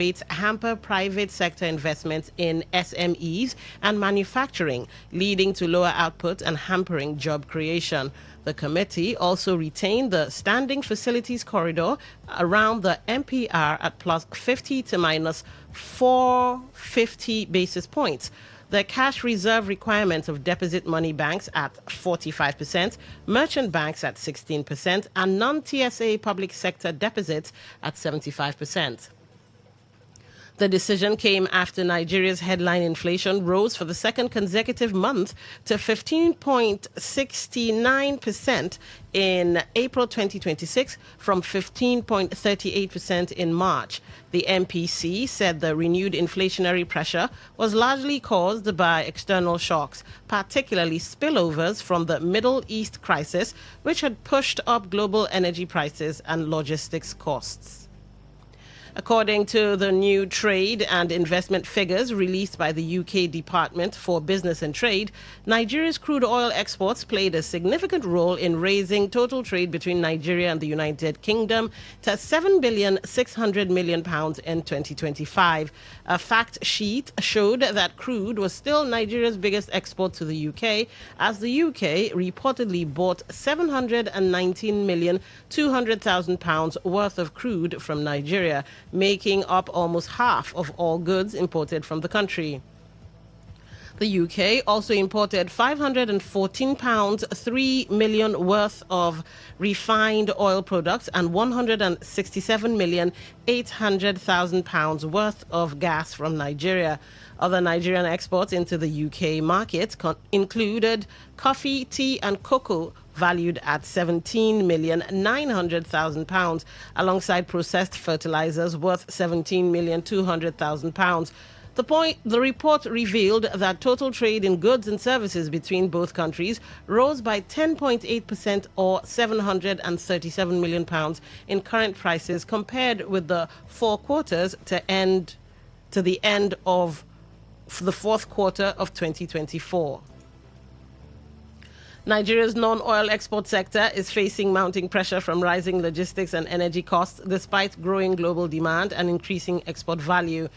rates hamper private sector investments in SMEs and manufacturing, leading to lower output and hampering job creation. The committee also retained the standing facilities corridor around the MPR at plus 50 to minus 450 basis points. The cash reserve requirement of deposit money banks at 45%, merchant banks at 16%, and non-TSA public sector deposits at 75%. The decision came after Nigeria's headline inflation rose for the second consecutive month to 15.69% in April 2026 from 15.38% in March. The MPC said the renewed inflationary pressure was largely caused by external shocks, particularly spillovers from the Middle East crisis, which had pushed up global energy prices and logistics costs. According to the new trade and investment figures released by the UK Department for Business and Trade, Nigeria's crude oil exports played a significant role in raising total trade between Nigeria and the United Kingdom to £7.6 billion in 2025. A fact sheet showed that crude was still Nigeria's biggest export to the UK, as the UK reportedly bought £719,200,000 worth of crude from Nigeria, making up almost half of all goods imported from the country. The UK also imported £514.3 million worth of refined oil products and £167,800,000 worth of gas from Nigeria. Other Nigerian exports into the UK market included coffee, tea, and cocoa, valued at £17,900,000, alongside processed fertilizers worth £17,200,000. The report revealed that total trade in goods and services between both countries rose by 10.8% or £737 million in current prices compared with the 4 quarters to the end of the fourth quarter of 2024. Nigeria's non-oil export sector is facing mounting pressure from rising logistics and energy costs despite growing global demand and increasing export value.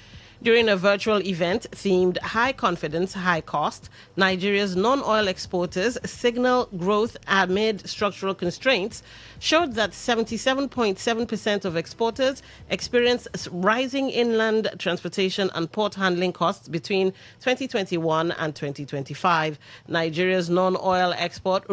During a virtual event themed High Confidence, High Cost, Nigeria's non-oil exporters signal growth amid structural constraints showed that 77.7% of exporters experienced rising inland transportation and port handling costs between 2021 and 2025. Nigeria's non-oil export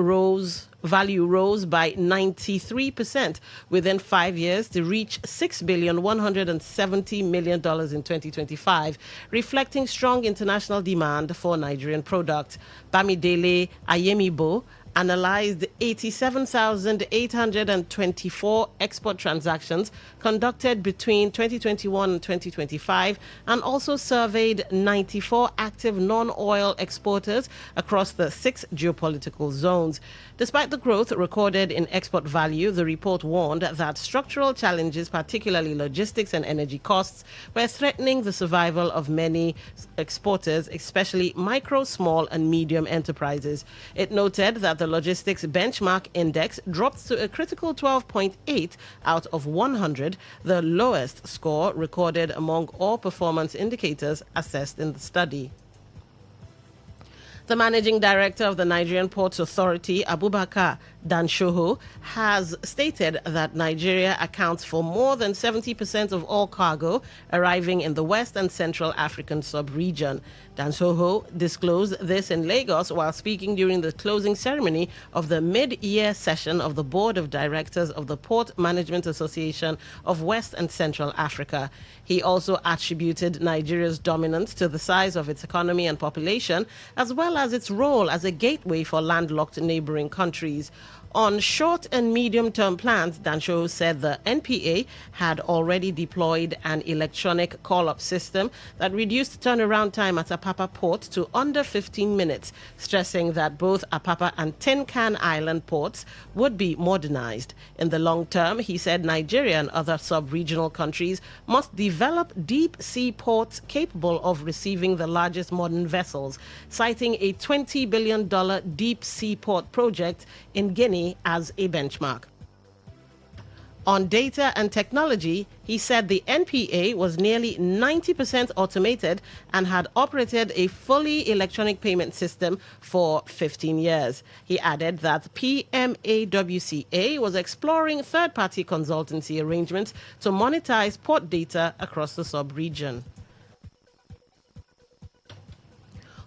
value rose by 93% within 5 years to reach $6,170 million in 2025, reflecting strong international demand for Nigerian products. Bamidele Ayemibo analyzed 87,824 export transactions conducted between 2021 and 2025 and also surveyed 94 active non-oil exporters across the 6 geopolitical zones. Despite the growth recorded in export value, the report warned that structural challenges, particularly logistics and energy costs, were threatening the survival of many exporters, especially micro, small, and medium enterprises. It noted that the logistics benchmark index dropped to a critical 12.8 out of 100, the lowest score recorded among all performance indicators assessed in the study. The managing director of the Nigerian Ports Authority, Abubakar Danshoho, has stated that Nigeria accounts for more than 70% of all cargo arriving in the West and Central African sub-region. Danshoho disclosed this in Lagos while speaking during the closing ceremony of the mid-year session of the Board of Directors of the Port Management Association of West and Central Africa. He also attributed Nigeria's dominance to the size of its economy and population, as well as its role as a gateway for landlocked neighboring countries. On short and medium-term plans, Danshoho said the NPA had already deployed an electronic call-up system that reduced turnaround time at Apapa Port to under 15 minutes, stressing that both Apapa and Tin Can Island ports would be modernized. In the long term, he said Nigeria and other sub-regional countries must develop deep-sea ports capable of receiving the largest modern vessels, citing a $20 billion deep-sea port project in Guinea as a benchmark. On data and technology, he said the NPA was nearly 90% automated and had operated a fully electronic payment system for 15 years. He added that PMAWCA was exploring third-party consultancy arrangements to monetize port data across the sub-region.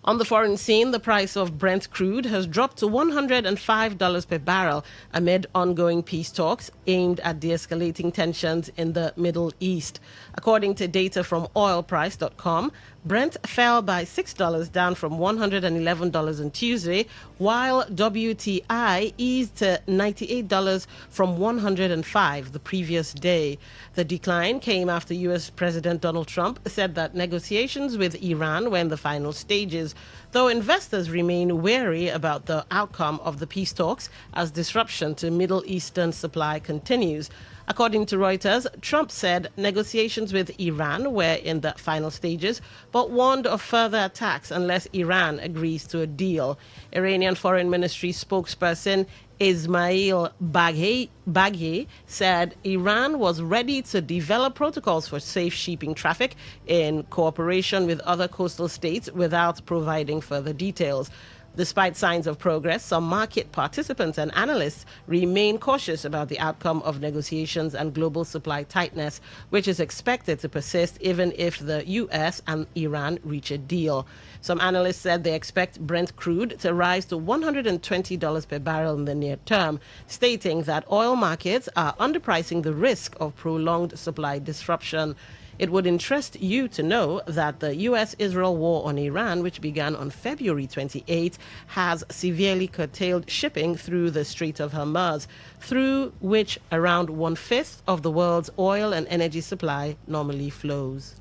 On the foreign scene, the price of Brent crude has dropped to $105 per barrel amid ongoing peace talks aimed at de-escalating tensions in the Middle East. According to data from oilprice.com, Brent fell by $6 down from $111 on Tuesday, while WTI eased to $98 from $105 the previous day. The decline came after U.S. President Donald Trump said that negotiations with Iran were in the final stages, though investors remain wary about the outcome of the peace talks as disruption to Middle Eastern supply continues. According to Reuters, Trump said negotiations with Iran were in the final stages, but warned of further attacks unless Iran agrees to a deal. Iranian Foreign Ministry spokesperson Ismail Baghi said Iran was ready to develop protocols for safe shipping traffic in cooperation with other coastal states without providing further details. Despite signs of progress, some market participants and analysts remain cautious about the outcome of negotiations and global supply tightness, which is expected to persist even if the U.S. and Iran reach a deal. Some analysts said they expect Brent crude to rise to $120 per barrel in the near term, stating that oil markets are underpricing the risk of prolonged supply disruption. It would interest you to know that the U.S.-Israel war on Iran, which began on February 28, has severely curtailed shipping through the Strait of Hormuz, through which around one-fifth of the world's oil and energy supply normally flows.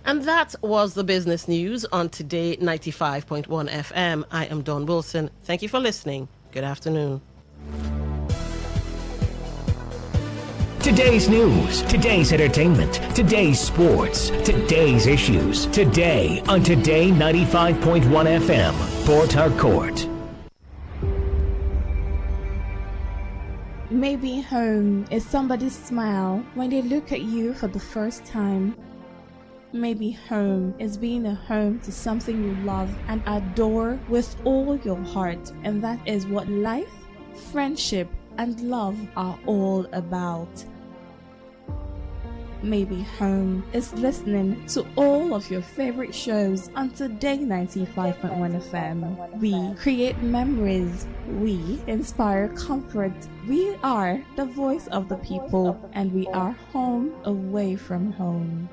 And that was the business news on Today 95.1 FM. I am Dawn Wilson. Thank you for listening. Good afternoon. Today's news, today's entertainment, today's sports, today's issues. Today on Today 95.1 FM, Port Harcourt. Maybe home is somebody's smile when they look at you for the first time. Maybe home is being a home to something you love and adore with all your heart. And that is what life, friendship, and love are all about. Maybe home is listening to all of your favorite shows on Today 95.1 FM. We create memories. We inspire comfort. We are the voice of the people, and we are home away from home.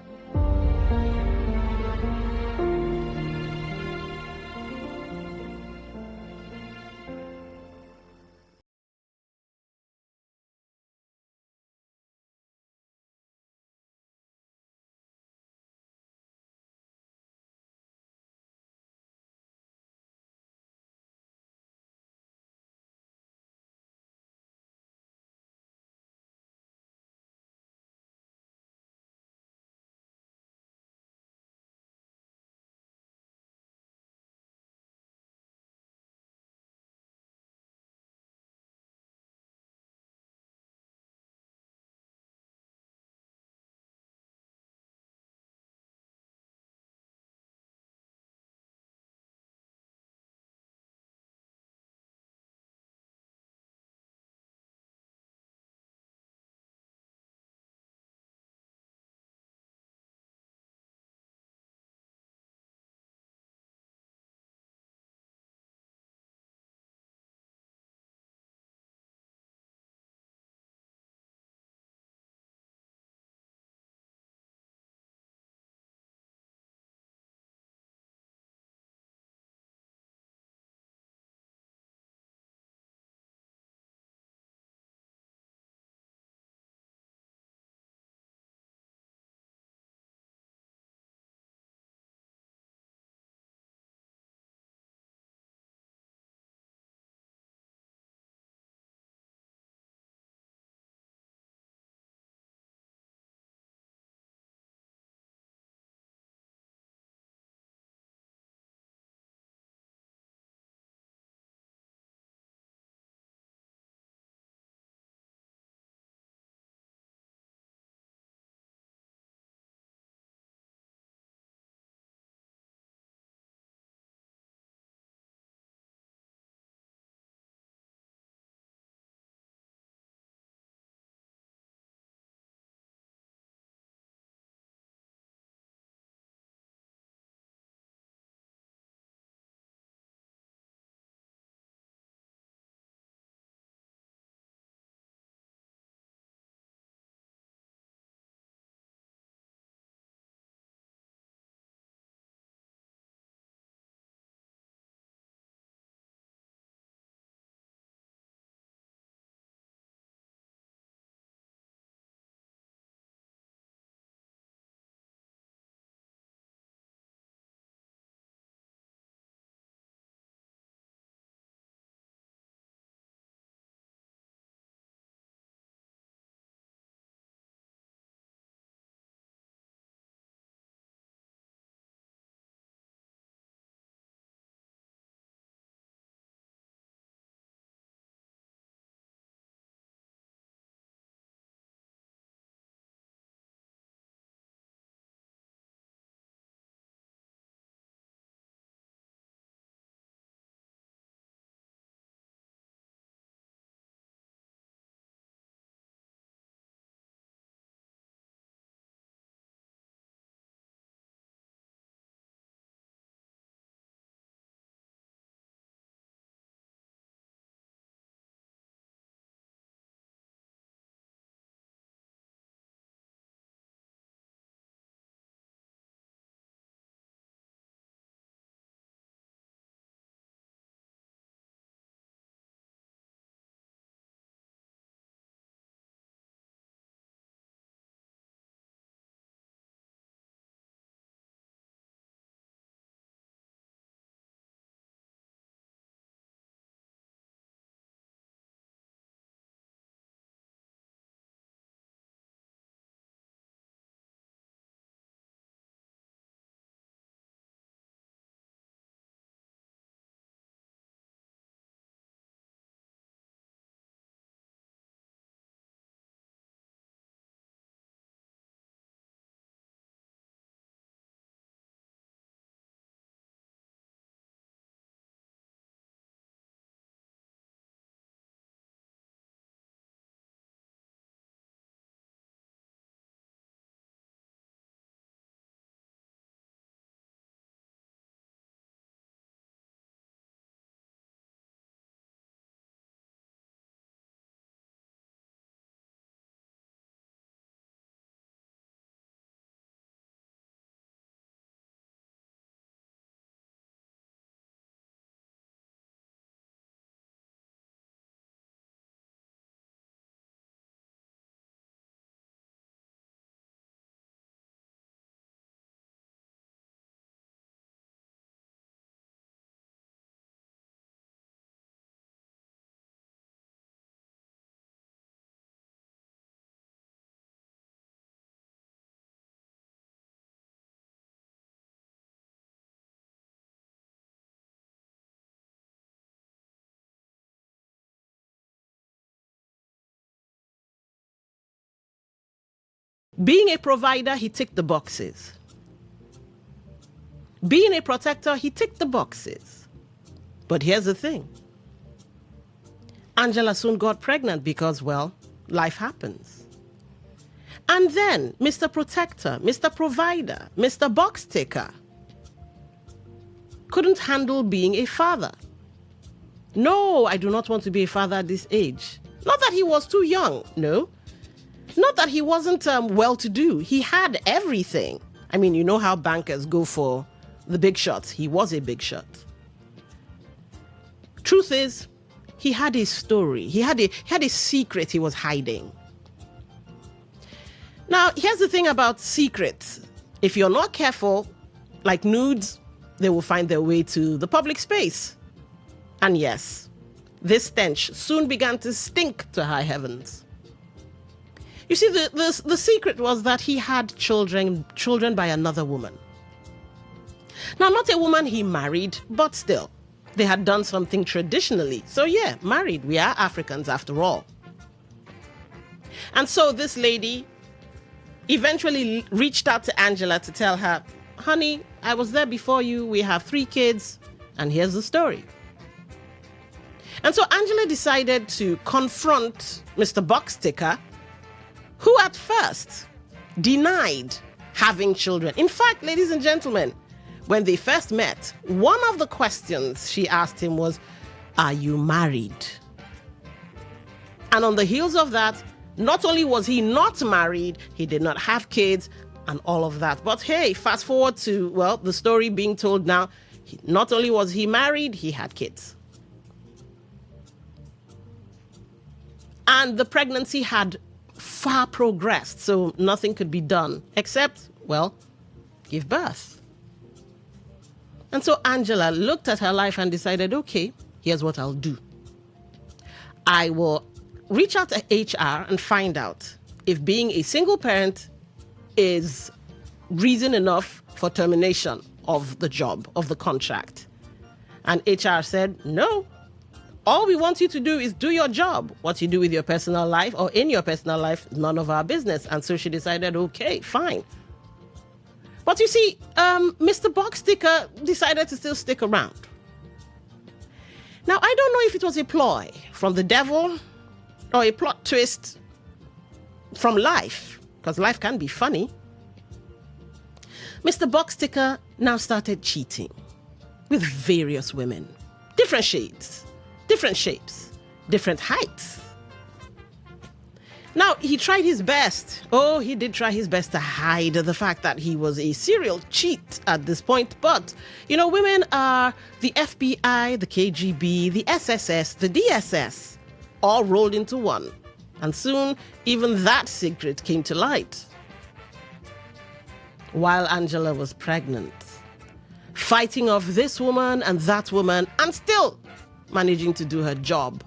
Being a provider, he ticked the boxes. Being a protector, he ticked the boxes. But here's the thing. Angela soon got pregnant because, well, life happens. And then Mr. Protector, Mr. Provider, Mr. Box Ticker couldn't handle being a father. No, I do not want to be a father at this age. Not that he was too young, no. Not that he wasn't well-to-do. He had everything. I mean, you know how bankers go for the big shots. He was a big shot. Truth is, he had a story. He had a secret he was hiding. Now, here's the thing about secrets. If you're not careful, like nudes, they will find their way to the public space. And yes, this stench soon began to stink to high heavens. You see, the secret was that he had children by another woman. Now, not a woman he married, but still, they had done something traditionally. So yeah, married. We are Africans after all. And so this lady eventually reached out to Angela to tell her, honey, I was there before you. We have 3 kids. And here's the story. And so Angela decided to confront Mr. Box Ticker, who at first denied having children. In fact, ladies and gentlemen, when they first met, one of the questions she asked him was, are you married? And on the heels of that, not only was he not married, he did not have kids and all of that. But hey, fast forward to, well, the story being told now, not only was he married, he had kids. And the pregnancy had far progressed, so nothing could be done except, well, give birth. And so Angela looked at her life and decided, okay, here's what I'll do. I will reach out to HR and find out if being a single parent is reason enough for termination of the job, of the contract. And HR said, no. All we want you to do is do your job. What you do with your personal life or in your personal life is none of our business. And so she decided, okay, fine. But you see, Mr. Box Ticker decided to still stick around. Now, I don't know if it was a ploy from the devil or a plot twist from life, because life can be funny. Mr. Box Ticker now started cheating with various women, different shades, different shapes, different heights. Now, he tried his best. Oh, he did try his best to hide the fact that he was a serial cheat at this point. But, you know, women are the FBI, the KGB, the SSS, the DSS, all rolled into one. And soon, even that secret came to light. While Angela was pregnant, fighting off this woman and that woman, and still managing to do her job.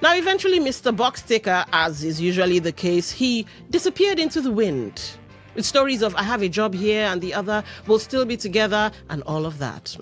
Now, eventually, Mr. Box Ticker, as is usually the case, he disappeared into the wind with stories of, I have a job here and the other will still be together and all of that.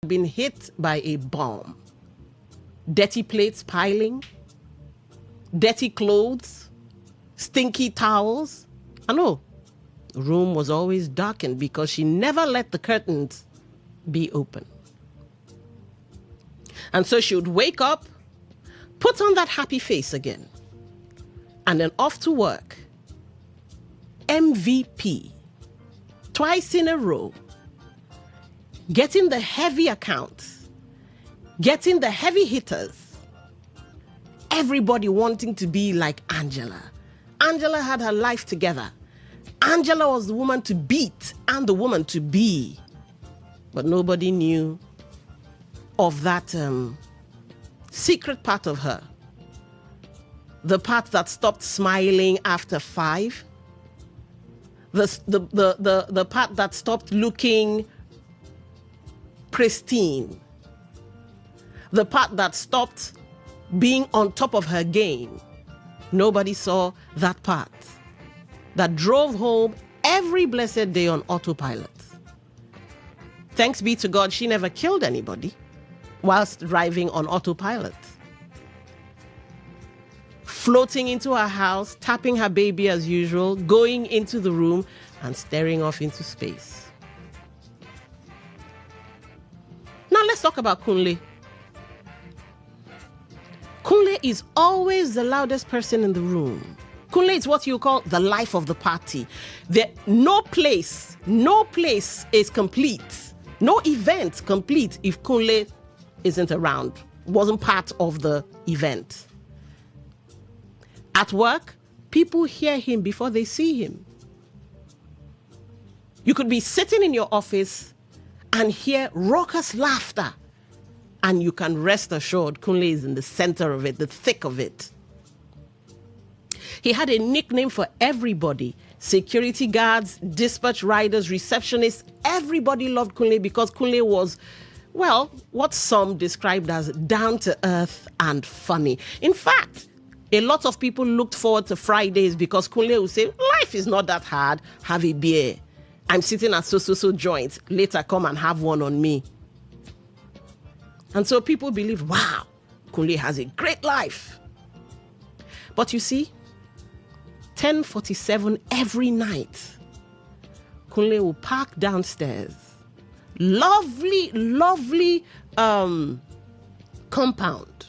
been hit by a bomb. Dirty plates piling, dirty clothes, stinky towels. I know, the room was always darkened because she never let the curtains be open. And so she would wake up, put on that happy face again, and then off to work. MVP, twice in a row, getting the heavy accounts, getting the heavy hitters, everybody wanting to be like Angela. Angela had her life together. Angela was the woman to beat and the woman to be. But nobody knew of that secret part of her. The part that stopped smiling after 5. The part that stopped looking pristine. The part that stopped being on top of her game. Nobody saw that part. That drove home every blessed day on autopilot. Thanks be to God, she never killed anybody whilst driving on autopilot. Floating into her house, tapping her baby as usual, going into the room and staring off into space. Now let's talk about Kunle. Kunle is always the loudest person in the room. Kunle is what you call the life of the party. No place is complete. No event complete if Kunle isn't around, wasn't part of the event. At work, people hear him before they see him. You could be sitting in your office and hear raucous laughter, and you can rest assured Kunle is in the center of it, the thick of it. He had a nickname for everybody. Security guards, dispatch riders, receptionists, everybody loved Kunle because Kunle was, well, what some described as down to earth and funny. In fact, a lot of people looked forward to Fridays because Kunle would say, life is not that hard, have a beer. I'm sitting at so joint, later come and have one on me. And so people believe, wow, Kunle has a great life. But you see, 10:47 every night, Kunle will park downstairs. Lovely compound.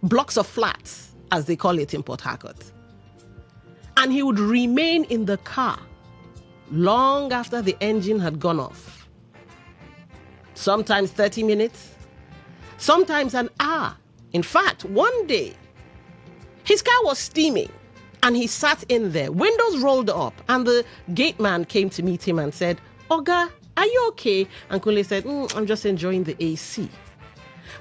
Blocks of flats, as they call it in Port Harcourt. And he would remain in the car long after the engine had gone off. Sometimes 30 minutes, sometimes an hour. In fact, one day, his car was steaming and he sat in there, windows rolled up, and the gate man came to meet him and said, Oga, are you okay? And Kunle said, I'm just enjoying the AC.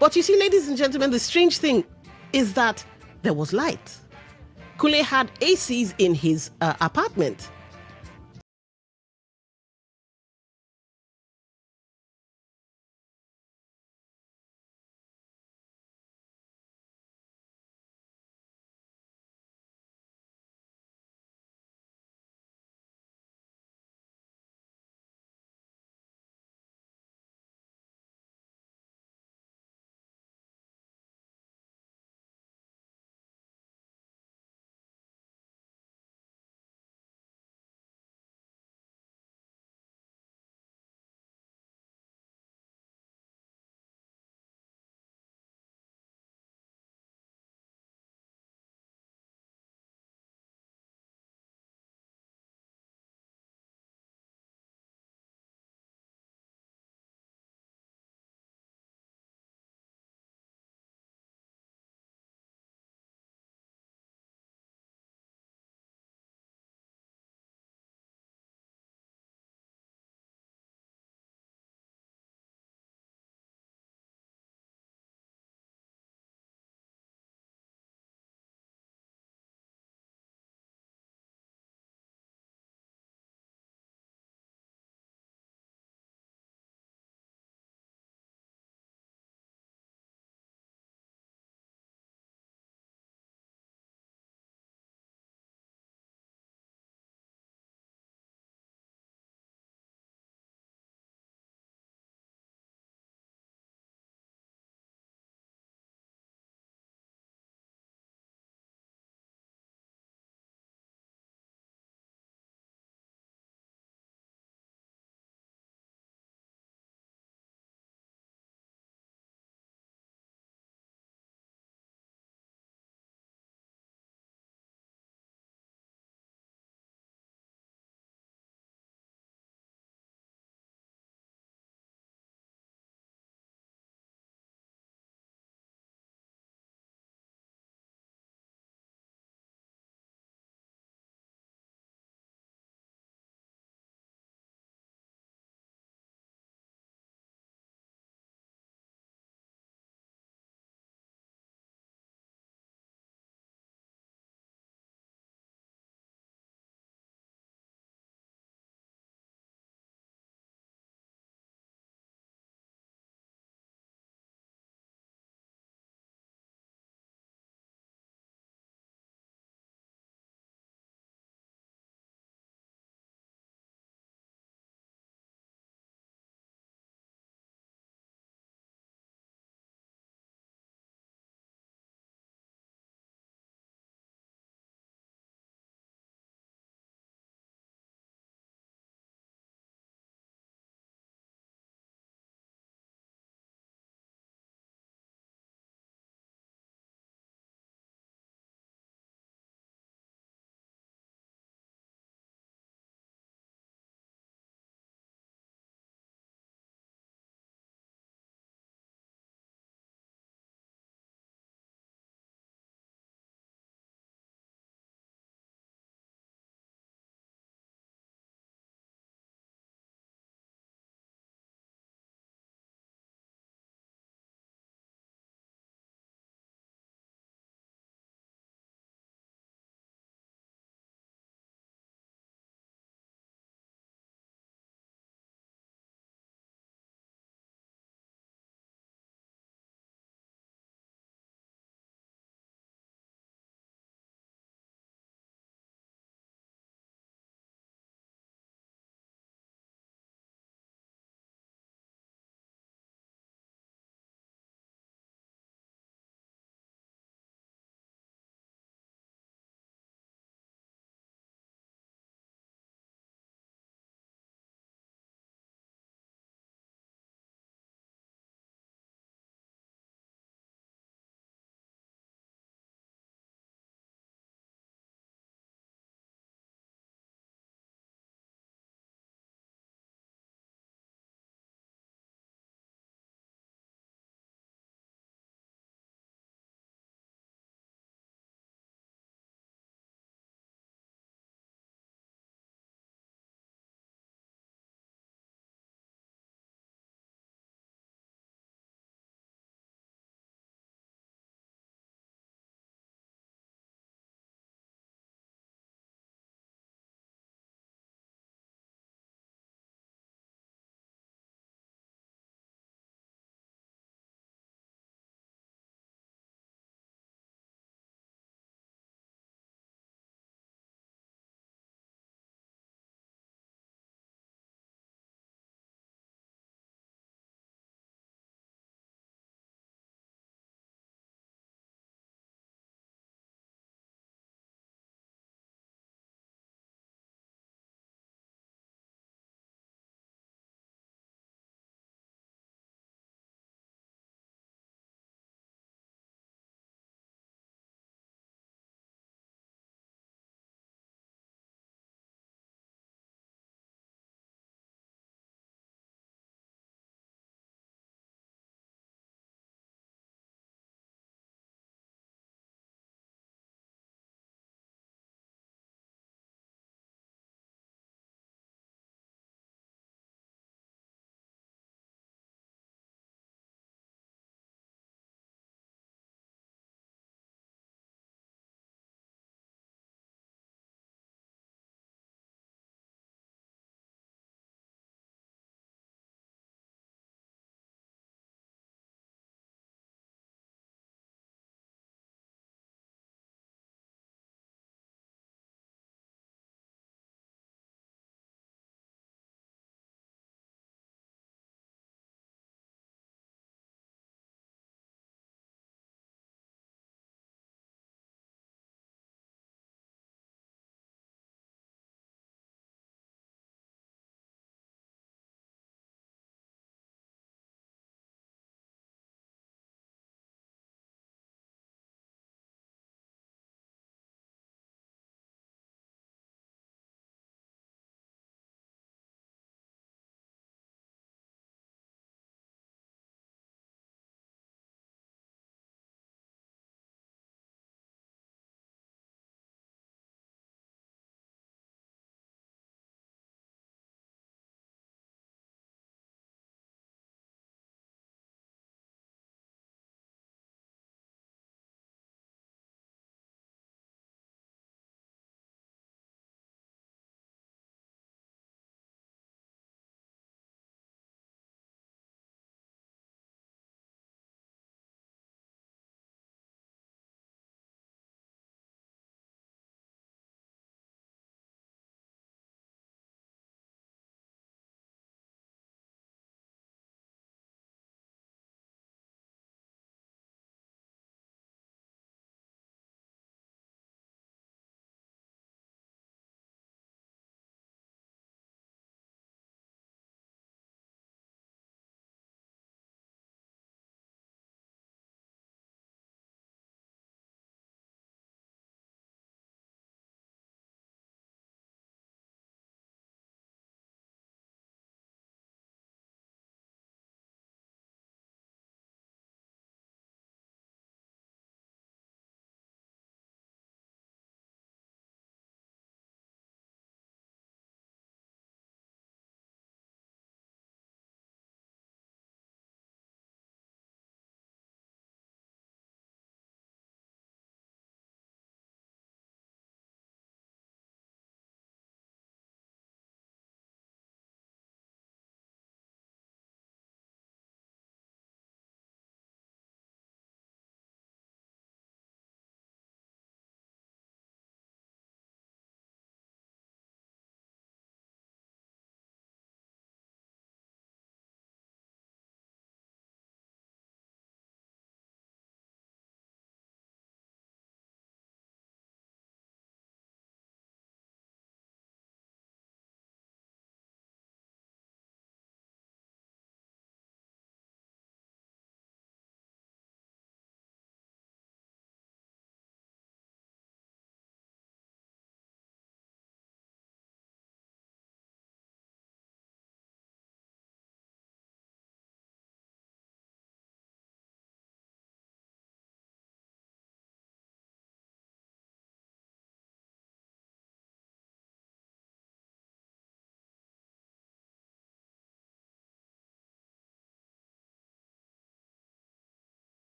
But you see, ladies and gentlemen, the strange thing is that there was light. Kunle had ACs in his apartment.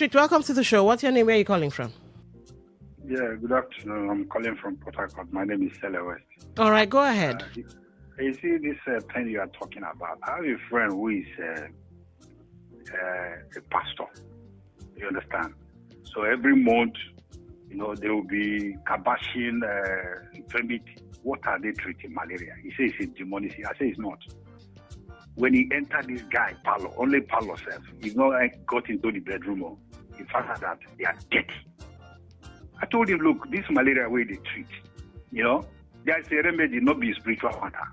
Welcome to the show. What's your name? Where are you calling from? Yeah, good afternoon. I'm calling from Port Harcourt. My name is Sele West. All right, go ahead. You see this thing you are talking about. I have a friend who is a pastor. You understand? So every month, they will be kabashing what are they treating malaria? He says it's demonic. I say it's not. When he entered this guy, Paulo, only Paulo says, he's not got into the bedroom. He found that they are dirty. I told him, look, this malaria way they treat, there's a remedy, not be spiritual matter.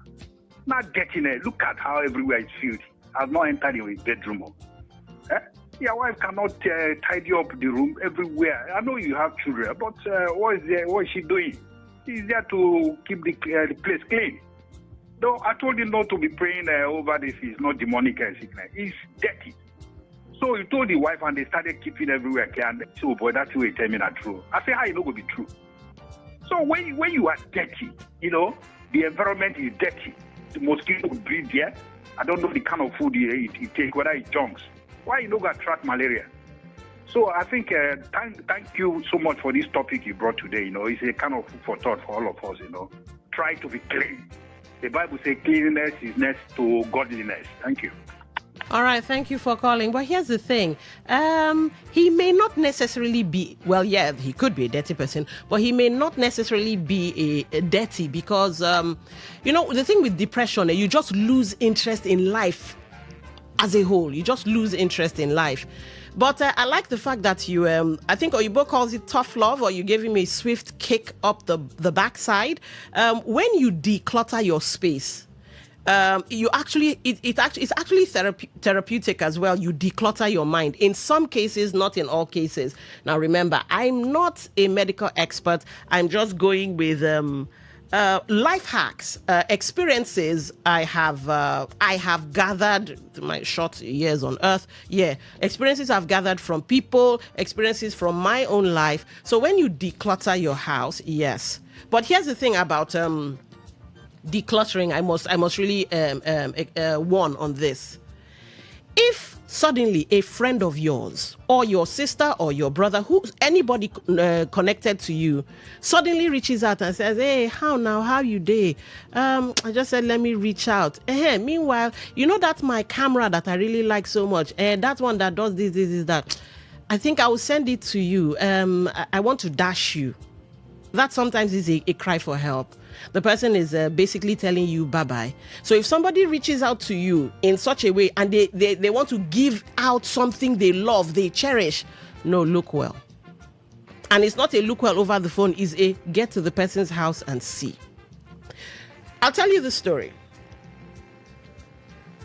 Not dirtiness. Look at how everywhere is filthy. I've not entered in his bedroom. Your wife cannot tidy up the room everywhere. I know you have children, but what is she doing? She's there to keep the place clean. Though I told him not to be praying over this. It's not demonic sickness. It's dirty. So he told the wife, and they started keeping everywhere clear. And so, boy, that's the way he tell me that true. I say, how you know going to be true? So when you are dirty, the environment is dirty. The mosquito breed there. I don't know the kind of food he take, whether it junks. Why you not going to attract malaria? So I think thank you so much for this topic you brought today. It's a kind of food for thought for all of us. Try to be clean. The Bible says cleanliness is next to godliness. Thank you. All right, thank you for calling. But here's the thing. He may not necessarily be, he could be a dirty person, but he may not necessarily be a dirty because, the thing with depression, you just lose interest in life as a whole. You just lose interest in life. But I like the fact that you, I think Oyibo calls it tough love, or you gave him a swift kick up the backside. When you declutter your space, it's actually therapeutic as well. You declutter your mind. In some cases, not in all cases. Now, remember, I'm not a medical expert. I'm just going with life hacks, experiences I have gathered through my short years on earth. Experiences I've gathered from people, experiences from my own life. So when you declutter your house, yes. But here's the thing about decluttering. I must really warn on this. If suddenly a friend of yours or your sister or your brother, anybody connected to you, suddenly reaches out and says, hey, how you day? I just said, let me reach out. Meanwhile, that's my camera that I really like so much. That one that does this, that. I think I will send it to you. I want to dash you. That sometimes is a cry for help. The person is basically telling you bye-bye. So if somebody reaches out to you in such a way and they want to give out something they love, they cherish, no, look well. And it's not a look well over the phone, it's a get to the person's house and see. I'll tell you the story.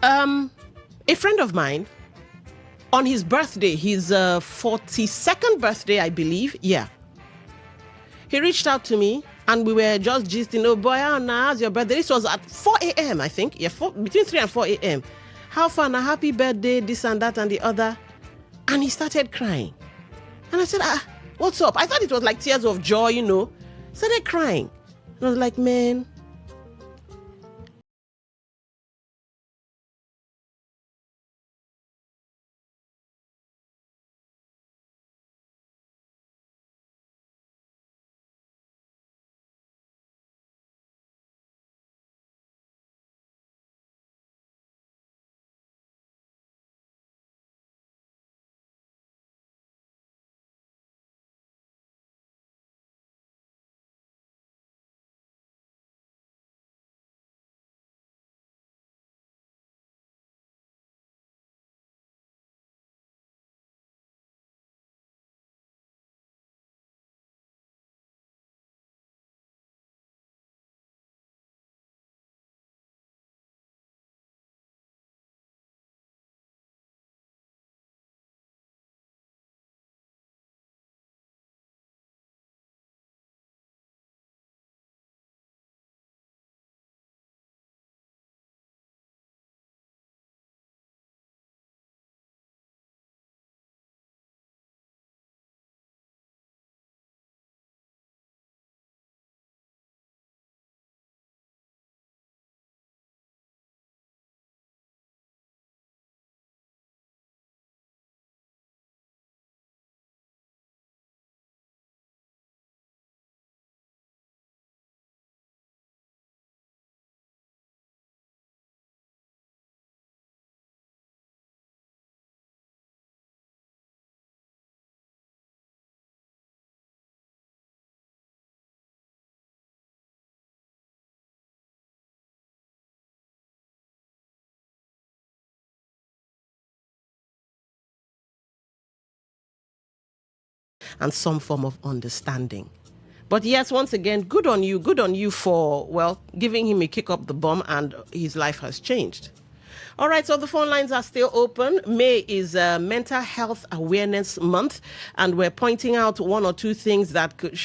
A friend of mine, on his birthday, his 42nd birthday, I believe, he reached out to me and we were just gisting, oh boy, how's your birthday? This was at 4 a.m., I think. Between 3 and 4 a.m. How fun, a happy birthday, this and that and the other. And he started crying. And I said, what's up? I thought it was like tears of joy, Started crying. And I was like, man, and some form of understanding. But yes, once again, good on you for, well, giving him a kick up the bum, and his life has changed. All right, so the phone lines are still open. May is Mental Health Awareness Month, and we're pointing out one or two things that could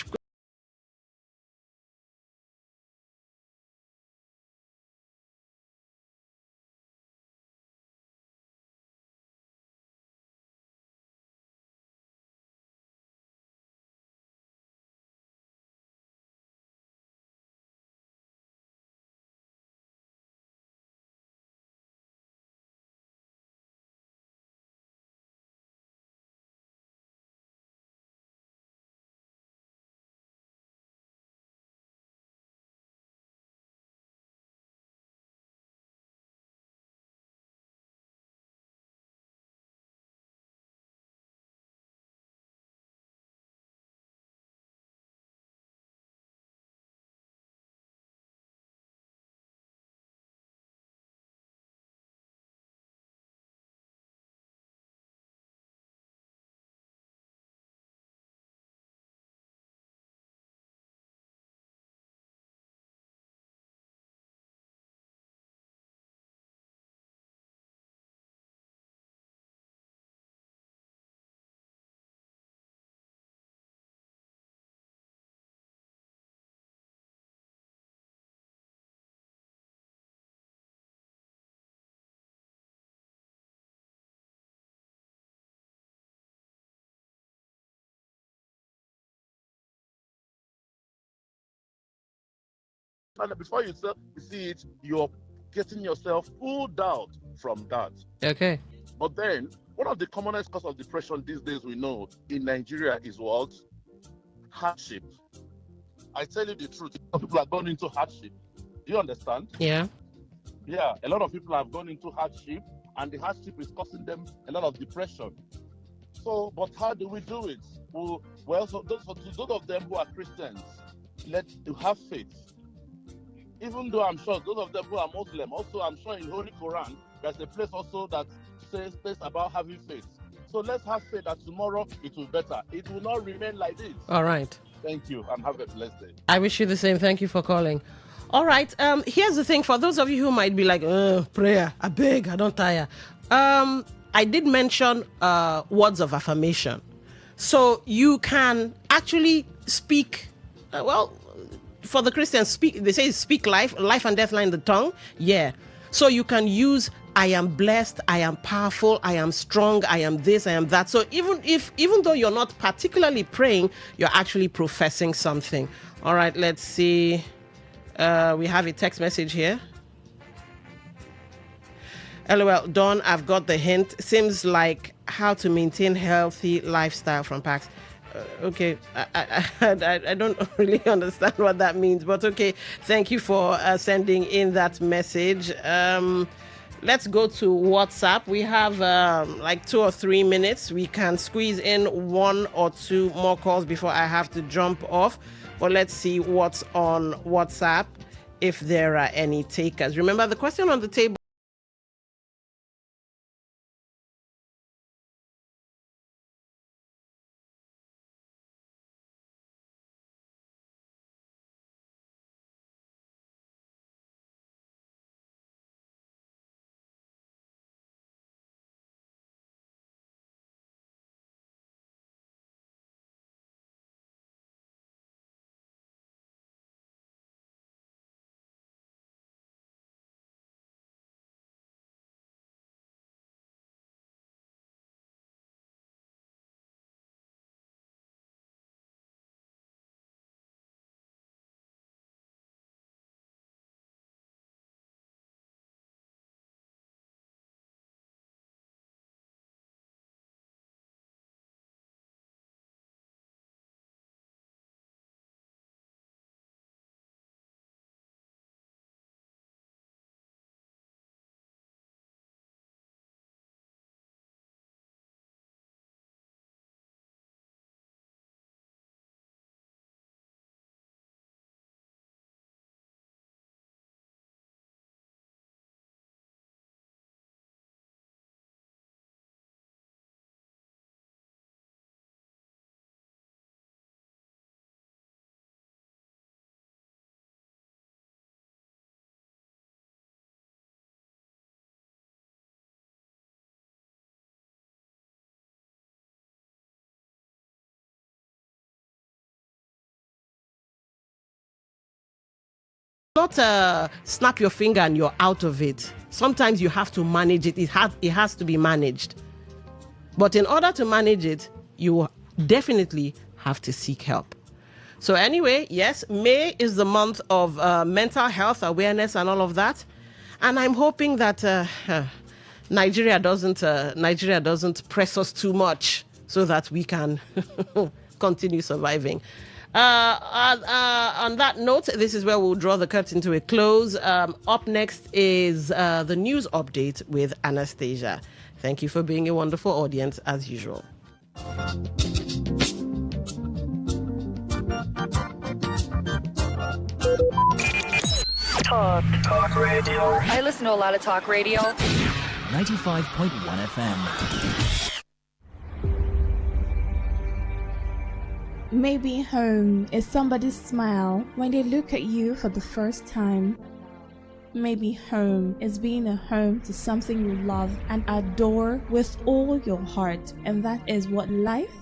And before you see it, you're getting yourself pulled out from that. Okay. But then, one of the commonest causes of depression these days we know in Nigeria is what? Hardship. I tell you the truth, people have gone into hardship. Do you understand? Yeah. Yeah, a lot of people have gone into hardship, and the hardship is causing them a lot of depression. So, but how do we do it? Well, so those of them who are Christians, let's have faith. Even though I'm sure those of them who are Muslim, also I'm sure in Holy Quran, there's a place also that says about having faith. So let's have faith that tomorrow it will be better. It will not remain like this. All right. Thank you, and have a blessed day. I wish you the same. Thank you for calling. All right. Here's the thing for those of you who might be like, prayer, I beg, I don't tire. I did mention words of affirmation. So you can actually speak, for the Christians, they say speak life and death lie in the tongue. Yeah. So you can use I am blessed, I am powerful, I am strong, I am this, I am that. So even though you're not particularly praying, you're actually professing something. All right, let's see. We have a text message here. LOL, Dawn, I've got the hint. Seems like how to maintain healthy lifestyle from Pax. Okay, I don't really understand what that means, but okay, thank you for sending in that message. Let's go to WhatsApp. We have like 2 or 3 minutes. We can squeeze in 1 or 2 more calls before I have to jump off. But let's see what's on WhatsApp, if there are any takers. Remember, the question on the table not snap your finger and you're out of it. Sometimes you have to manage it. It has to be managed. But in order to manage it, you definitely have to seek help. So anyway, yes, May is the month of mental health awareness and all of that. And I'm hoping that Nigeria doesn't press us too much so that we can continue surviving. On that note, this is where we'll draw the curtain to a close. Up next is the news update with Anastasia. Thank you for being a wonderful audience as usual. Talk radio. I listen to a lot of talk radio. 95.1 FM. Maybe home is somebody's smile when they look at you for the first time. Maybe home is being a home to something you love and adore with all your heart, and that is what life,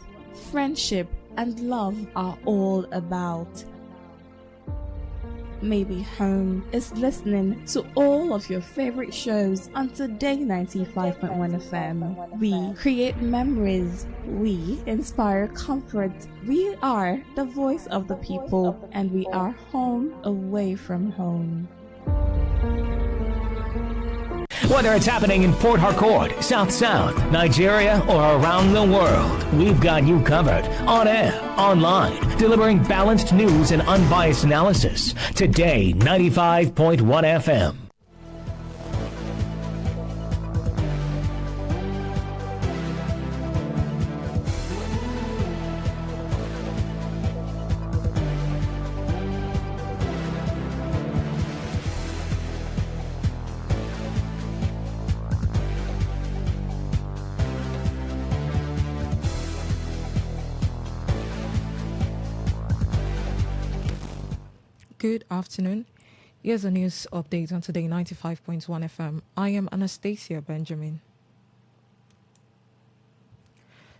friendship, and love are all about. Maybe home is listening to all of your favorite shows on Today 95.1 FM. We create memories. We inspire comfort. We are the voice of the people, and we are home away from home. Whether it's happening in Port Harcourt, South, Nigeria, or around the world, we've got you covered. On air, online, delivering balanced news and unbiased analysis. Today, 95.1 FM. Good afternoon. Here's a news update on Today 95.1 FM. I am Anastasia Benjamin.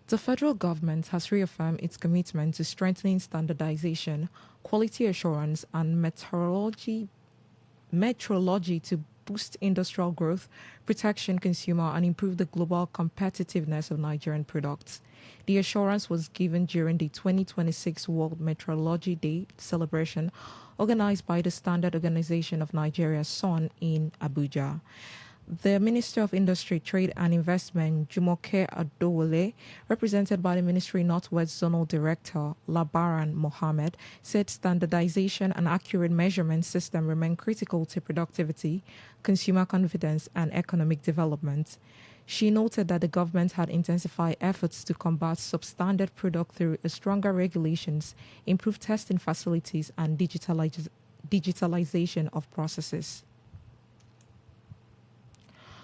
The federal government has reaffirmed its commitment to strengthening standardization, quality assurance, and metrology to boost industrial growth, protection consumer, and improve the global competitiveness of Nigerian products. The assurance was given during the 2026 World Metrology Day celebration organized by the Standard Organization of Nigeria, SON, in Abuja. The Minister of Industry, Trade and Investment, Jumoke Adowole, represented by the Ministry Northwest Zonal Director, Labaran Mohammed, said standardization and accurate measurement system remain critical to productivity, consumer confidence, and economic development. She noted that the government had intensified efforts to combat substandard product through stronger regulations, improved testing facilities, and digitalization of processes.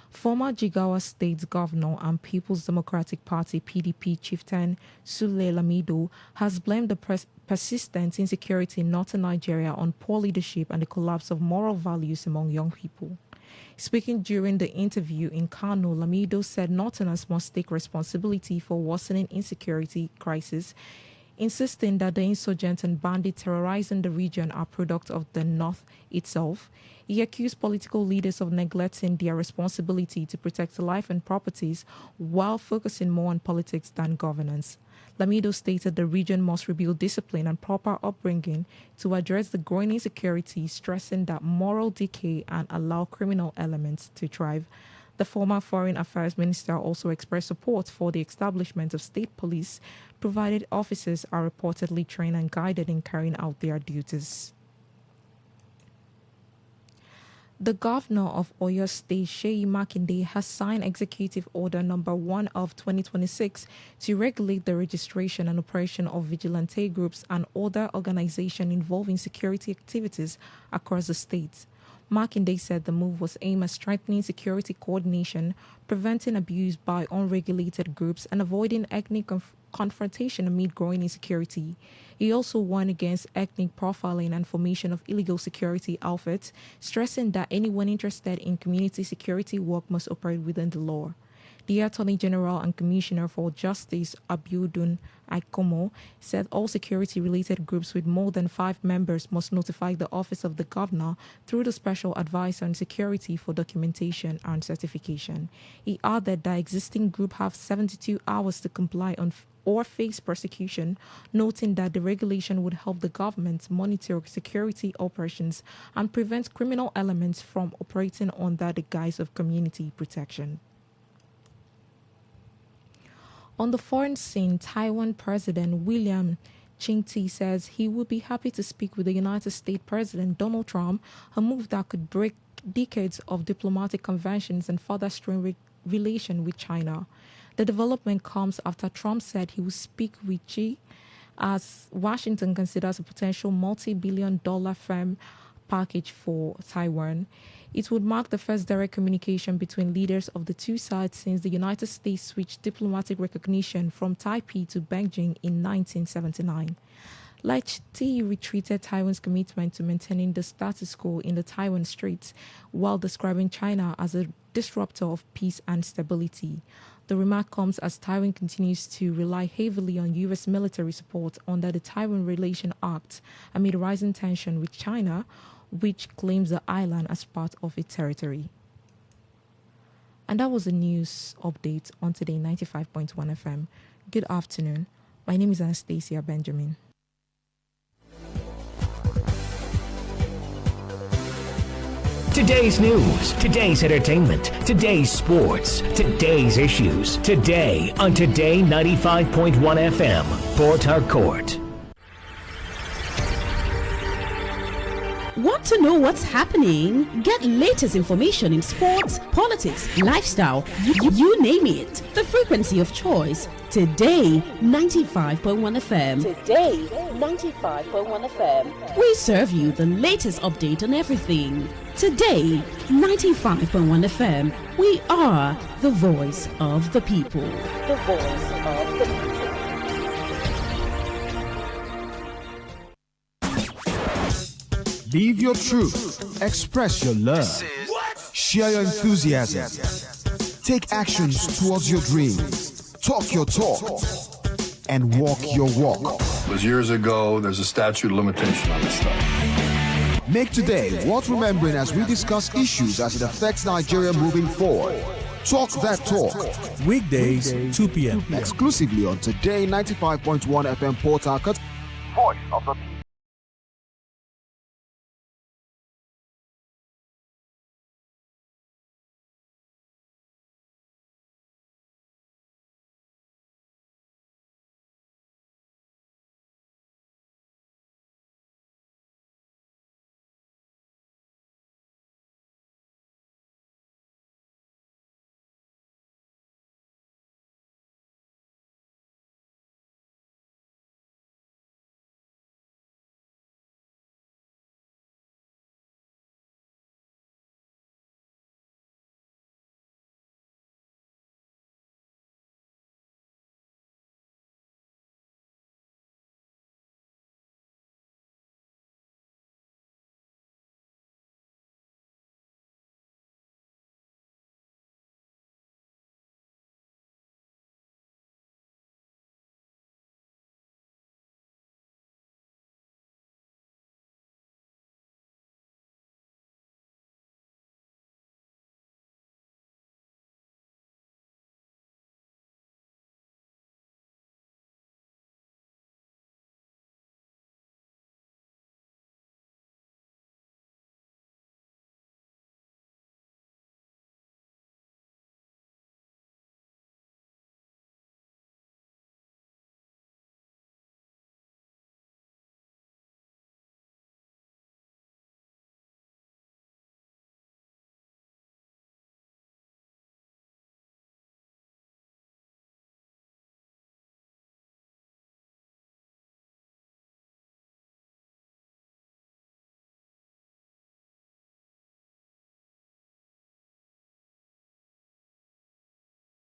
Former Jigawa State Governor and People's Democratic Party (PDP) chieftain Sule Lamido has blamed the persistent insecurity in northern Nigeria on poor leadership and the collapse of moral values among young people. Speaking during the interview in Kano, Lamido said Northerners must take responsibility for worsening insecurity crisis, insisting that the insurgents and bandits terrorizing the region are product of the North itself. He accused political leaders of neglecting their responsibility to protect life and properties while focusing more on politics than governance. Lamido stated the region must rebuild discipline and proper upbringing to address the growing insecurity, stressing that moral decay and allow criminal elements to thrive. The former Foreign Affairs Minister also expressed support for the establishment of state police, provided officers are reportedly trained and guided in carrying out their duties. The governor of Oyo State, Seyi Makinde, has signed Executive Order Number 1 of 2026 to regulate the registration and operation of vigilante groups and other organizations involving security activities across the state. Makinde said the move was aimed at strengthening security coordination, preventing abuse by unregulated groups, and avoiding ethnic confrontation amid growing insecurity. He also warned against ethnic profiling and formation of illegal security outfits, stressing that anyone interested in community security work must operate within the law. The Attorney General and Commissioner for Justice, Abiodun Aikomo, said all security-related groups with more than 5 members must notify the Office of the Governor through the Special Advisor on Security for documentation and certification. He added that existing group have 72 hours to comply on or face prosecution, noting that the regulation would help the government monitor security operations and prevent criminal elements from operating under the guise of community protection. On the foreign scene, Taiwan President William Ching-ti says he would be happy to speak with the United States President Donald Trump, a move that could break decades of diplomatic conventions and further strain relation with China. The development comes after Trump said he will speak with Xi as Washington considers a potential multi-billion-dollar firm package for Taiwan. It would mark the first direct communication between leaders of the two sides since the United States switched diplomatic recognition from Taipei to Beijing in 1979. Lai-Chi retreated Taiwan's commitment to maintaining the status quo in the Taiwan Straits while describing China as a disruptor of peace and stability. The remark comes as Taiwan continues to rely heavily on U.S. military support under the Taiwan Relation Act amid rising tension with China, which claims the island as part of its territory. And that was the news update on Today 95.1 FM. Good afternoon. My name is Anastasia Benjamin. Today's news, today's entertainment, today's sports, today's issues. Today on Today 95.1 FM, Port Harcourt. Want to know what's happening? Get latest information in sports, politics, lifestyle, you name it. The frequency of choice. Today 95.1 FM. Today 95.1 FM. We serve you the latest update on everything. Today 95.1 FM. We are the voice of the people. The voice of the people. Live your truth. Express your love. Share your enthusiasm. Take actions towards your dreams. Talk your talk. And walk your walk. It was years ago. There's a statute of limitation on this stuff. Make today worth remembering as we discuss issues as it affects Nigeria moving forward. Talk that talk. Weekdays, 2 p.m. Exclusively on Today 95.1 FM Port Harcourt. Voice of the people.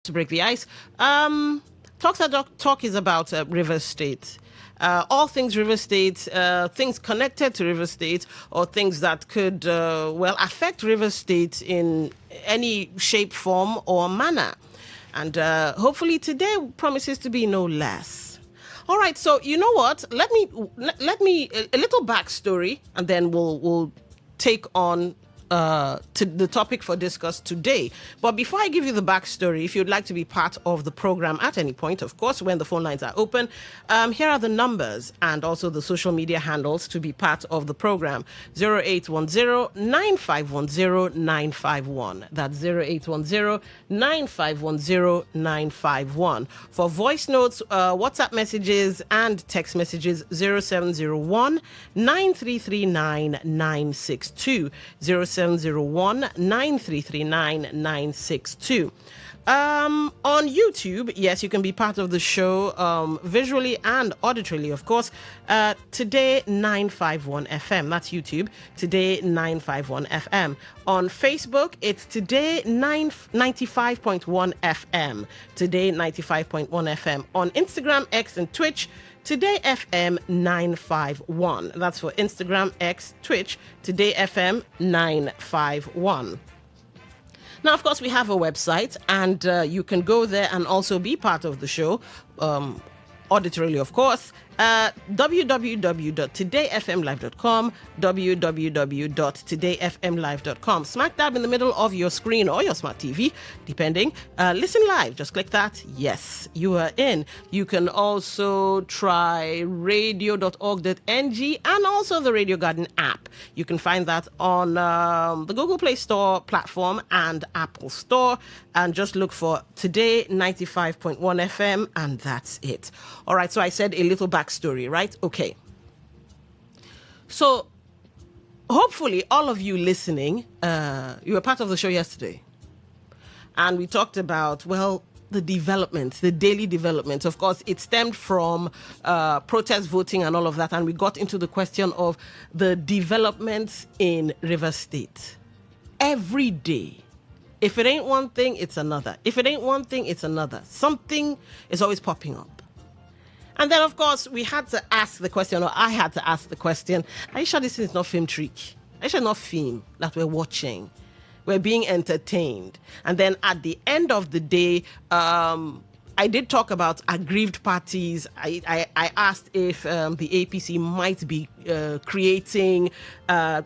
To break the ice. Talk That Talk is about River State. All things River State, things connected to River State, or things that could, affect River State in any shape, form, or manner. And hopefully today promises to be no less. All right, so you know what? Let me a little backstory, and then we'll take on to the topic for discuss today. But before I give you the backstory, if you'd like to be part of the program at any point, of course, when the phone lines are open, here are the numbers and also the social media handles to be part of the program. 0810-9510-951. That's 0810-9510-951. For voice notes, WhatsApp messages and text messages, 0701-9339-962. 0701-9339-962. On YouTube, yes, you can be part of the show visually and auditorily, of course. Today951FM, that's YouTube. Today951FM. On Facebook, it's Today95.1FM. Today95.1FM. On Instagram, X, and Twitch, Today FM 951. That's for Instagram, X, Twitch, Today FM 951. Now, of course, we have a website, and you can go there and also be part of the show, auditorily, of course. www.todayfmlive.com, www.todayfmlive.com. Smack dab in the middle of your screen or your smart TV, depending. Listen live, just click that. Yes, you are in. You can also try radio.org.ng and also the Radio Garden app. You can find that on the Google Play Store platform and Apple Store, and just look for Today 95.1 FM, and that's it. All right, so I said a little backstory, right? Okay. So hopefully all of you listening, you were part of the show yesterday. And we talked about, well, the development, the daily development. Of course, it stemmed from protest voting and all of that. And we got into the question of the developments in Rivers State. Every day. If it ain't one thing, it's another. If it ain't one thing, it's another. Something is always popping up. And then, of course, we had to ask the question, or I had to ask the question, are you sure this is not film trick? Are you sure not film that we're watching? We're being entertained. And then at the end of the day, I did talk about aggrieved parties. I asked if the APC might be creating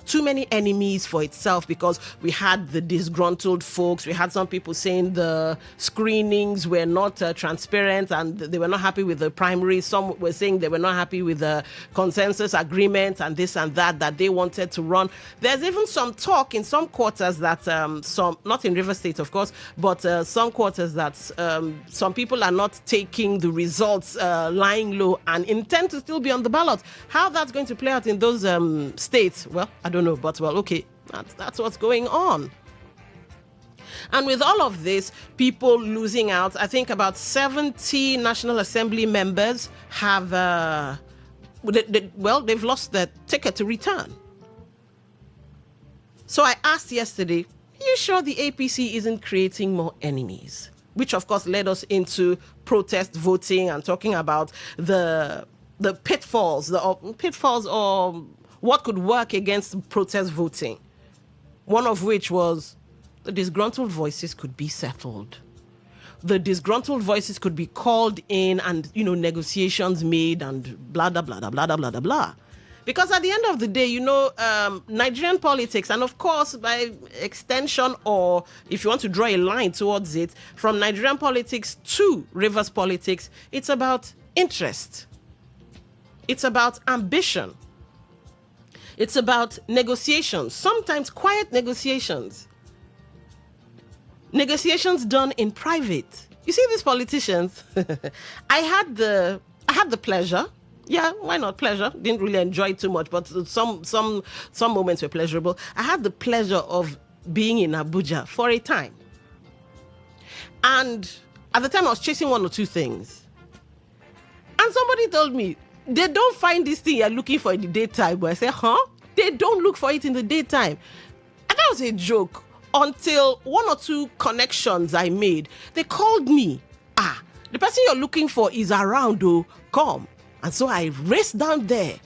too many enemies for itself, because we had the disgruntled folks. We had some people saying the screenings were not transparent and they were not happy with the primaries. Some were saying they were not happy with the consensus agreement and this and that they wanted to run. There's even some talk in some quarters that some, not in River State, of course, but some quarters that some people are not taking the results lying low and intend to still be on the ballot. How that's going to play out in those states, well, I don't know, but well, okay, that's what's going on. And with all of this, people losing out, I think about 70 National Assembly members have, they've lost their ticket to return. So I asked yesterday, are you sure the APC isn't creating more enemies? Which, of course, led us into protest voting and talking about the pitfalls, or what could work against protest voting. One of which was the disgruntled voices could be settled. The disgruntled voices could be called in and, negotiations made and blah, blah, blah, blah, blah, blah, blah, blah. Because at the end of the day, Nigerian politics, and of course, by extension, or if you want to draw a line towards it, from Nigerian politics to Rivers politics, it's about interest. It's about ambition. It's about negotiations, sometimes quiet negotiations. Negotiations done in private. You see, these politicians, I had the pleasure. Yeah, why not pleasure? Didn't really enjoy it too much, but some moments were pleasurable. I had the pleasure of being in Abuja for a time. And at the time, I was chasing one or two things. And somebody told me, they don't find this thing you're looking for in the daytime. But I said, huh? They don't look for it in the daytime. And that was a joke until one or two connections I made. They called me. The person you're looking for is around, oh, come. And so I raced down there.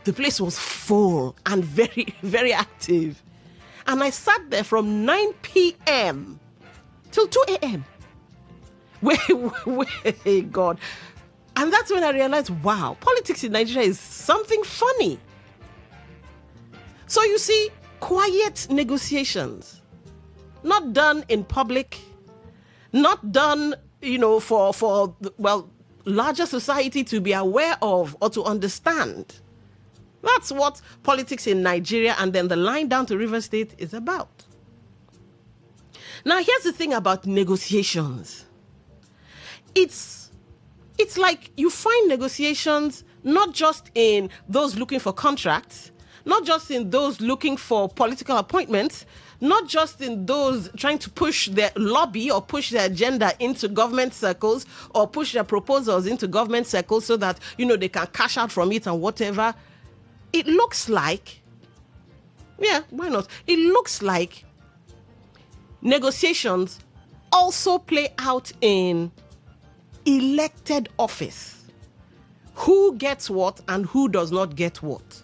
The place was full and very, very active. And I sat there from 9 p.m. till 2 a.m. Wait, God. And that's when I realized, wow, politics in Nigeria is something funny. So you see, quiet negotiations, not done in public, not done, for larger society to be aware of or to understand. That's what politics in Nigeria and then the line down to River State is about. Now, here's the thing about negotiations. It's like you find negotiations not just in those looking for contracts, not just in those looking for political appointments, not just in those trying to push their lobby or push their agenda into government circles or push their proposals into government circles so that, they can cash out from it and whatever. It looks like, why not? It looks like negotiations also play out in elected office. Who gets what and who does not get what?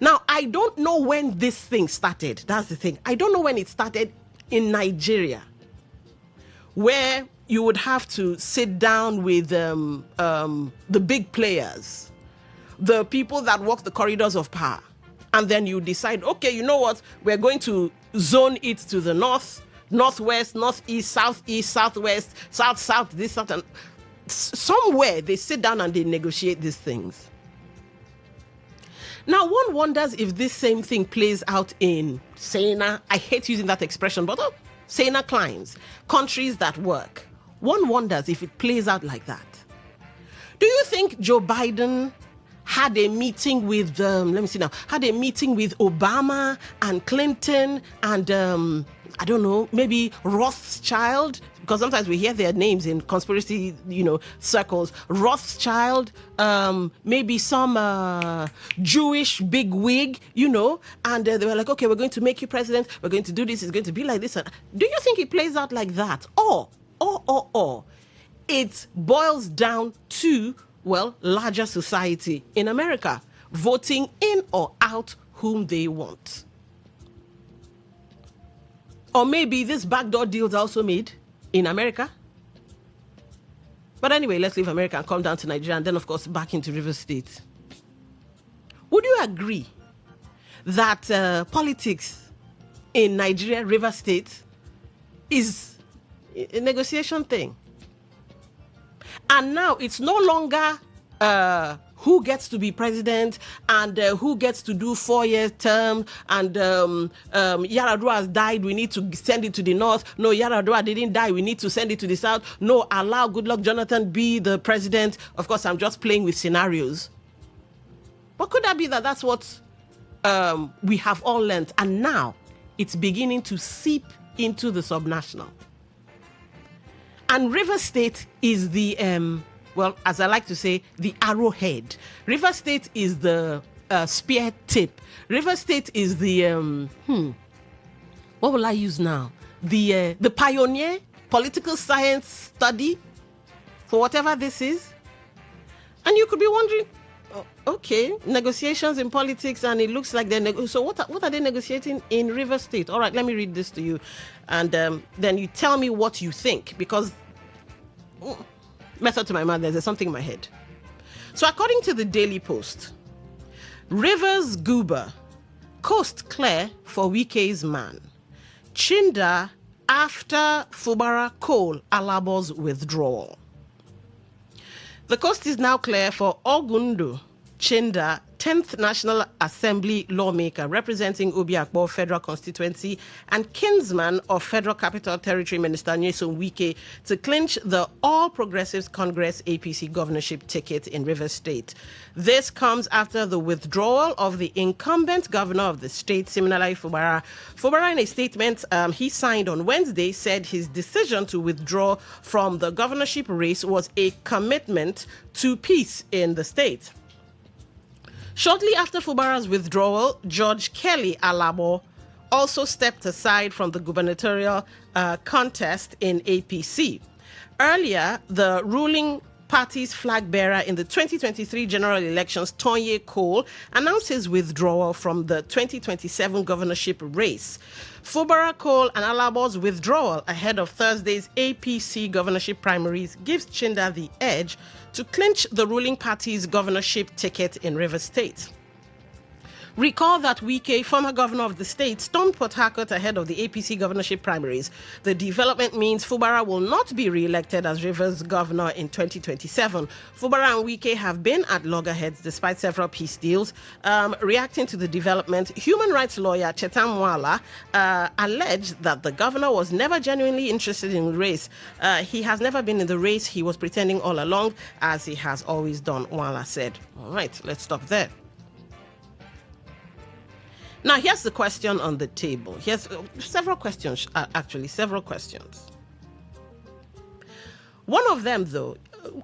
Now, I don't know when this thing started. That's the thing. I don't know when it started in Nigeria, where you would have to sit down with the big players, the people that walk the corridors of power. And then you decide, okay, you know what? We're going to zone it to the north, northwest, northeast, southwest, south, this, south, and somewhere they sit down and they negotiate these things. Now, one wonders if this same thing plays out in Sena. I hate using that expression, but Sena climes, countries that work. One wonders if it plays out like that. Do you think Joe Biden had a meeting with, had a meeting with Obama and Clinton and, I don't know, maybe Rothschild? Because sometimes we hear their names in conspiracy, circles. Rothschild, maybe some Jewish bigwig, and they were like, okay, we're going to make you president. We're going to do this. It's going to be like this. Do you think it plays out like that? Or it boils down to, larger society in America, voting in or out whom they want? Or maybe this backdoor deals are also made in America. But anyway, let's leave America and come down to Nigeria and then, of course, back into River State. Would you agree that politics in Nigeria, River State, is a negotiation thing? And now it's no longer who gets to be president and who gets to do 4-year term and Yaradua has died, we need to send it to the north. No, Yaradua didn't die, we need to send it to the south. No, allow Goodluck Jonathan be the president. Of course, I'm just playing with scenarios. But could that be that that's what we have all learned and now it's beginning to seep into the subnational? And River State is the as I like to say, the arrowhead. River State is the spear tip. River State is the, what will I use now? The pioneer political science study for whatever this is. And you could be wondering, okay, negotiations in politics, and it looks like they're so what are they negotiating in River State? All right, let me read this to you. And then you tell me what you think, because method to my madness, there's something in my head. So according to the Daily Post, Rivers Guba, coast clear for Wike's man. Chinda after Fubara Coal Alabo's withdrawal. The coast is now clear for Ogundu Chinda, 10th National Assembly lawmaker representing Obiakpo Federal Constituency and kinsman of Federal Capital Territory Minister Nyesom Wike, to clinch the All Progressives Congress APC governorship ticket in Rivers State. This comes after the withdrawal of the incumbent governor of the state, Siminalayi Fubara. Fubara, in a statement he signed on Wednesday, said his decision to withdraw from the governorship race was a commitment to peace in the state. Shortly after Fubara's withdrawal, George Kelly Alabo also stepped aside from the gubernatorial contest in APC. Earlier, the ruling party's flag bearer in the 2023 general elections, Tonye Cole, announced his withdrawal from the 2027 governorship race. Fubara Cole and Alabo's withdrawal ahead of Thursday's APC governorship primaries gives Chinda the edge to clinch the ruling party's governorship ticket in Rivers State. Recall that Wike, former governor of the state, stormed Port Harcourt ahead of the APC governorship primaries. The development means Fubara will not be re-elected as Rivers governor in 2027. Fubara and Wike have been at loggerheads despite several peace deals. Reacting to the development, human rights lawyer Chetan Mwala alleged that the governor was never genuinely interested in the race. He has never been in the race. He was pretending all along, as he has always done, Mwala said. All right, let's stop there. Now, here's the question on the table. Here's several questions, several questions. One of them, though,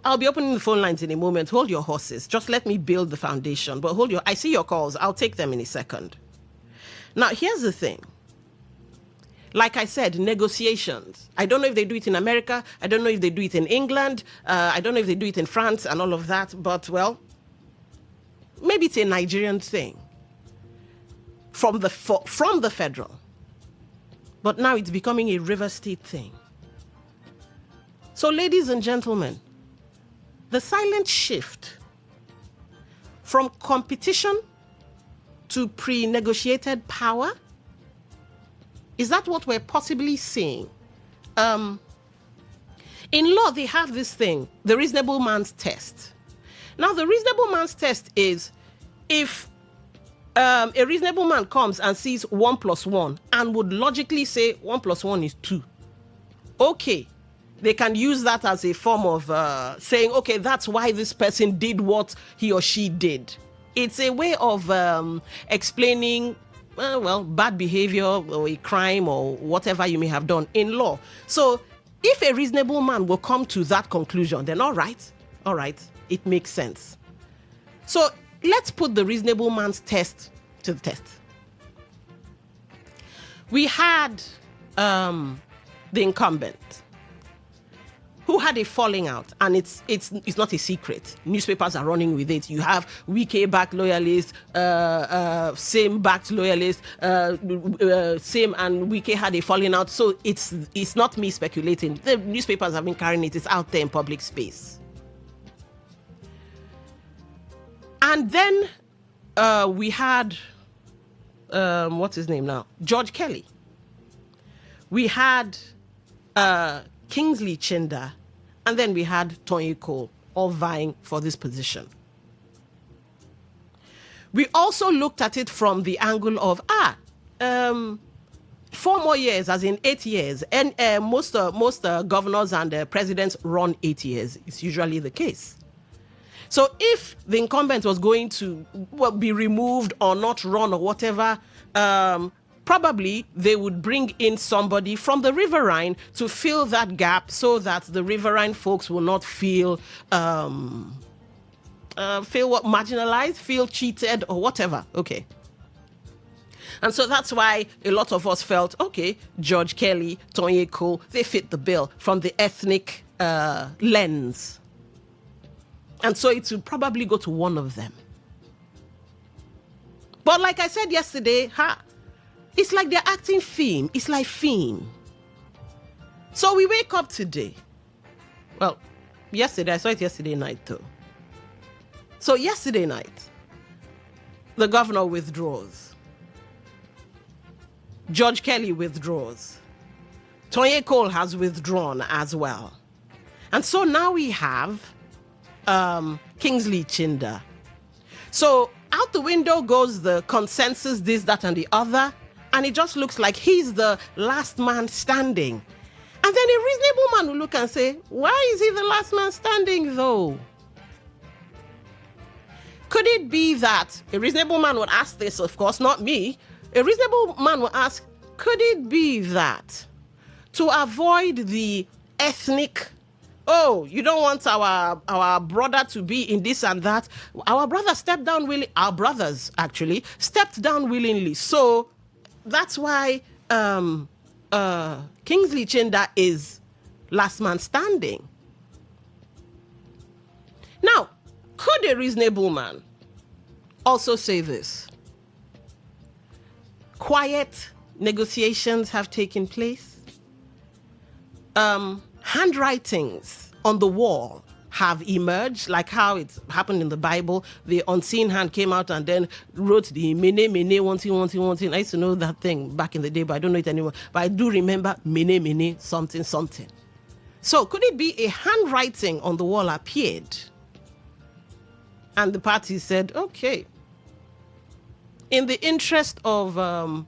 I'll be opening the phone lines in a moment. Hold your horses. Just let me build the foundation. But I see your calls. I'll take them in a second. Now, here's the thing. Like I said, negotiations. I don't know if they do it in America. I don't know if they do it in England. I don't know if they do it in France and all of that. But, well, maybe it's a Nigerian thing. From the federal. But now it's becoming a River State thing. So, ladies and gentlemen, the silent shift from competition to pre-negotiated power, is that what we're possibly seeing? In law, they have this thing, the reasonable man's test. Now, the reasonable man's test is if a reasonable man comes and sees 1 + 1 and would logically say 1 + 1 is 2. Okay, they can use that as a form of saying, okay, that's why this person did what he or she did. It's a way of explaining, bad behavior or a crime or whatever you may have done in law. So if a reasonable man will come to that conclusion, then all right, it makes sense. So let's put the reasonable man's test to the test. We had the incumbent who had a falling out, and it's not a secret. Newspapers are running with it. You have Wike-backed loyalists, same-backed loyalists, same and Wike had a falling out. So it's not me speculating. The newspapers have been carrying it. It's out there in public space. And then we had, what's his name now? George Kelly. We had Kingsley Chinda. And then we had Tonye Cole, all vying for this position. We also looked at it from the angle of, 4 more years, as in 8 years. And most governors and presidents run 8 years. It's usually the case. So if the incumbent was going to be removed or not run or whatever, probably they would bring in somebody from the Riverine to fill that gap so that the Riverine folks will not feel marginalized, feel cheated or whatever. Okay. And so that's why a lot of us felt, okay, George Kelly, Tonye Cole, they fit the bill from the ethnic lens. And so it will probably go to one of them. But like I said yesterday, it's like they're acting theme. It's like theme. So we wake up today. Well, yesterday, I saw it yesterday night though. So yesterday night, the governor withdraws. George Kelly withdraws. Tonye Cole has withdrawn as well. And so now we have Kingsley Chinda. So out the window goes the consensus, this, that, and the other, and it just looks like he's the last man standing. And then a reasonable man will look and say, why is he the last man standing though? Could it be that a reasonable man would ask this, of course, not me. A reasonable man will ask, could it be that to avoid the ethnic, you don't want our brother to be in this and that. Our brothers stepped down willingly. Our brothers, actually, stepped down willingly. So that's why Kingsley Chinda is last man standing. Now, could a reasonable man also say this? Quiet negotiations have taken place. Handwritings on the wall have emerged, like how it happened in the Bible. The unseen hand came out and then wrote the mene, mene, wanting. I used to know that thing back in the day, but I don't know it anymore. But I do remember mene, mene, something. So could it be a handwriting on the wall appeared? And the party said, okay, in the interest of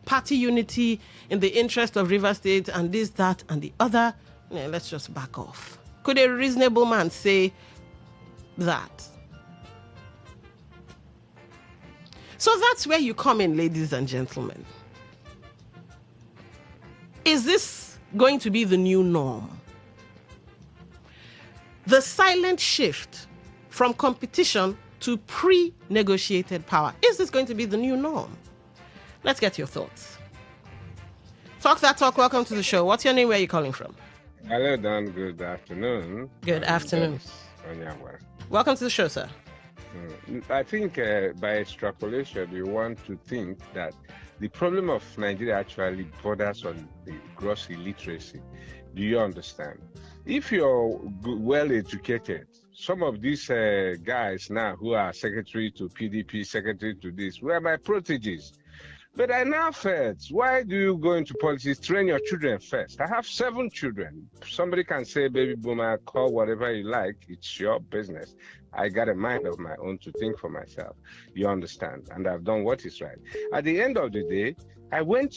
party unity, in the interest of River State and this, that, and the other, let's just back off. Could a reasonable man say that? So that's where you come in, ladies and gentlemen. Is this going to be the new norm? The silent shift from competition to pre-negotiated power. Is this going to be the new norm? Let's get your thoughts. Talk that talk. Welcome to the show. What's your name? Where are you calling from? Hello, Dan. Good afternoon. Good afternoon. Welcome to the show, sir. I think by extrapolation, you want to think that the problem of Nigeria actually borders on the gross illiteracy. Do you understand? If you're well educated, some of these guys now who are secretary to PDP, secretary to this, were my proteges. But I now felt, why do you go into politics? Train your children first. I have 7 children. Somebody can say, baby boomer, call whatever you like. It's your business. I got a mind of my own to think for myself. You understand? And I've done what is right. At the end of the day, I went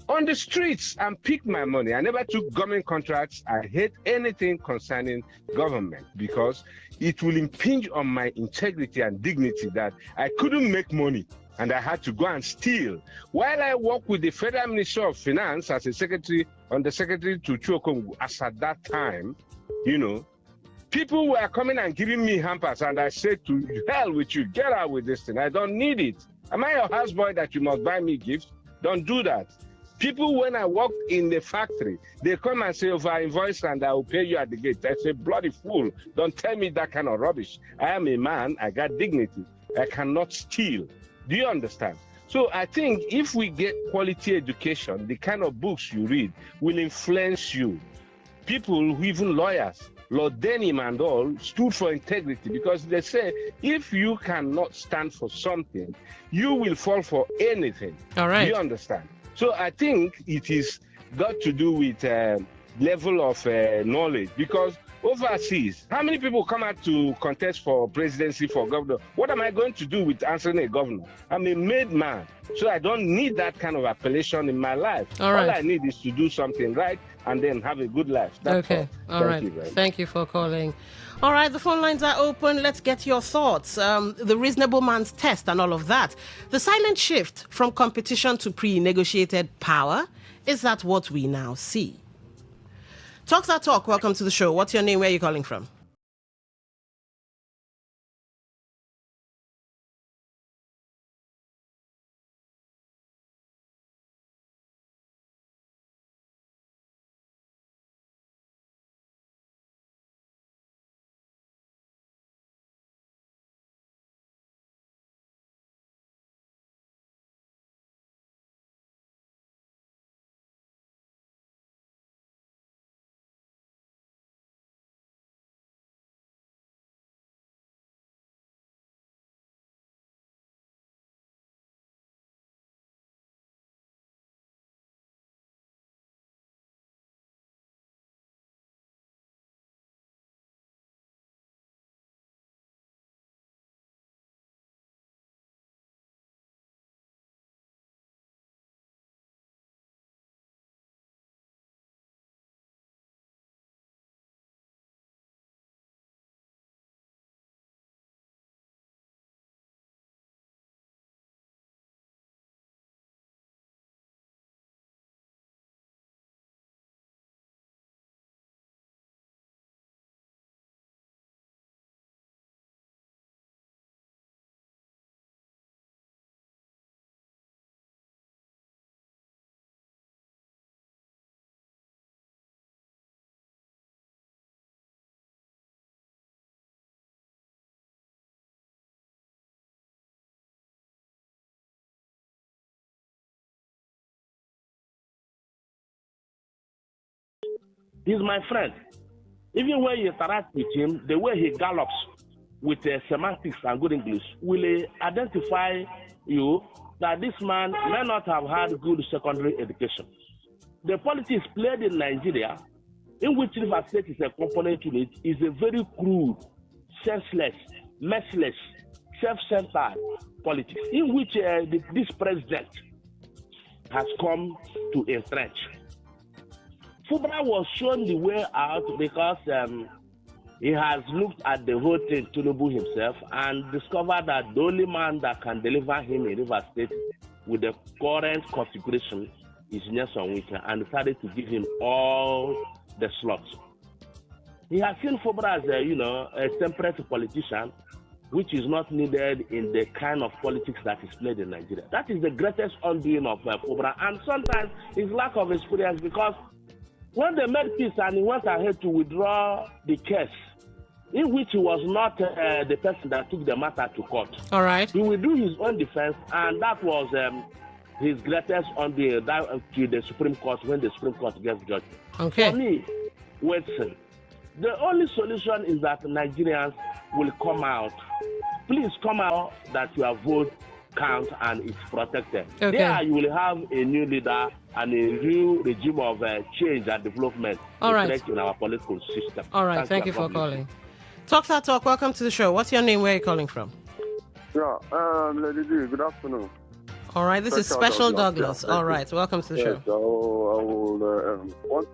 on the streets and picked my money. I never took government contracts. I hate anything concerning government because it will impinge on my integrity and dignity that I couldn't make money. And I had to go and steal. While I worked with the Federal Ministry of Finance as a secretary, under secretary to Chuokongu, as at that time, people were coming and giving me hampers, and I said to hell with you, get out with this thing. I don't need it. Am I your houseboy that you must buy me gifts? Don't do that. People, when I worked in the factory, they come and say, over invoice and I will pay you at the gate. I say, bloody fool, don't tell me that kind of rubbish. I am a man, I got dignity. I cannot steal. Do you understand? So I think if we get quality education, the kind of books you read will influence you. People, even lawyers, Lord Denham and all, stood for integrity because they say if you cannot stand for something, you will fall for anything. All right. Do you understand? So I think it is got to do with level of knowledge because overseas, how many people come out to contest for presidency, for governor? What am I going to do with answering a governor? I'm a made man, so I don't need that kind of appellation in my life. All right. All I need is to do something right and then have a good life. That's okay. All right. Thank you for calling. All right, the phone lines are open. Let's get your thoughts. The reasonable man's test and all of that. The silent shift from competition to pre-negotiated power, is that what we now see? Talk that talk. Welcome to the show. What's your name? Where are you calling from? He's my friend. Even when you interact with him, the way he gallops with semantics and good English will identify you that this man may not have had good secondary education. The politics played in Nigeria, in which River State is a component to it, is a very crude, senseless, merciless, self-centered politics, in which this president has come to entrench. Fubara was shown the way out because he has looked at the whole thing, Tinubu himself, and discovered that the only man that can deliver him in River State with the current configuration is Nelson Wike, and decided to give him all the slots. He has seen Fubara as a temperate politician, which is not needed in the kind of politics that is played in Nigeria. That is the greatest undoing of Fubara, and sometimes his lack of experience, because when they made peace and he went ahead to withdraw the case, in which he was not the person that took the matter to court. All right. He will do his own defense, and that was his greatest undoing to the Supreme Court when the Supreme Court gave judgment. Okay. For me, Watson, the only solution is that Nigerians will come out. Please come out that your vote counts and it's protected. Okay. There you will have a new leader and a new regime of change and development in our political system. All right, thank you for calling. Talk that talk, welcome to the show. What's your name? Where are you calling from? Yeah, Lady D, good afternoon. All right, this is Special Douglas. Yeah, all right, welcome to the show. I will want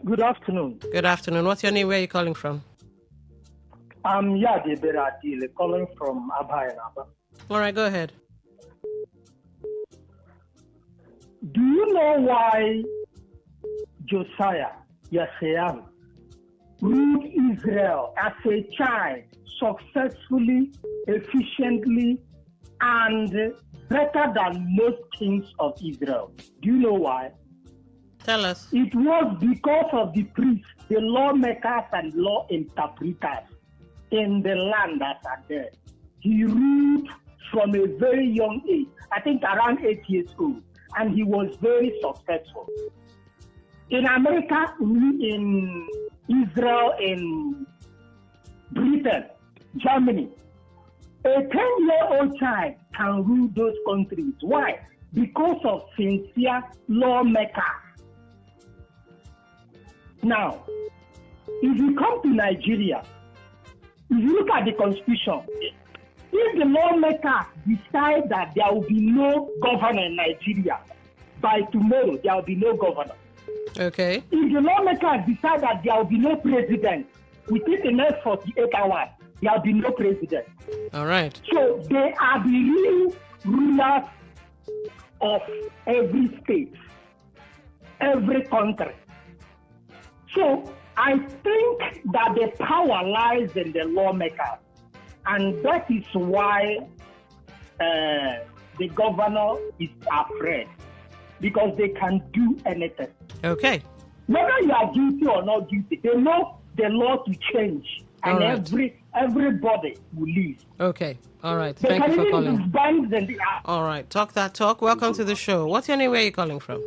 Good afternoon. Good afternoon. What's your name? Where are you calling from? I'm Yadi Beradile, calling from Abhayanaba. All right, go ahead. Do you know why Josiah Yasean ruled Israel as a child successfully, efficiently, and better than most kings of Israel? Do you know why? Tell us. It was because of the priests, the lawmakers and law interpreters in the land that are there. He ruled from a very young age, I think around 8 years old, and he was very successful. In America, in Israel, in Britain, Germany, a 10-year-old child can rule those countries. Why? Because of sincere lawmakers. Now, if you come to Nigeria, if you look at the constitution, if the lawmakers decide that there will be no governor in Nigeria, by tomorrow there will be no governor. Okay. If the lawmakers decide that there will be no president within the next 48 hours, there will be no president. All right. So they are the real rulers of every state, every country. So I think that the power lies in the lawmakers, and that is why the governor is afraid, because they can do anything. Okay. Whether you are guilty or not guilty, they know the law to change, and everybody will leave. Okay. All right. They Thank you for can even calling. banks and the All right. Talk that talk. Welcome to the show. What's your name? Where are you calling from?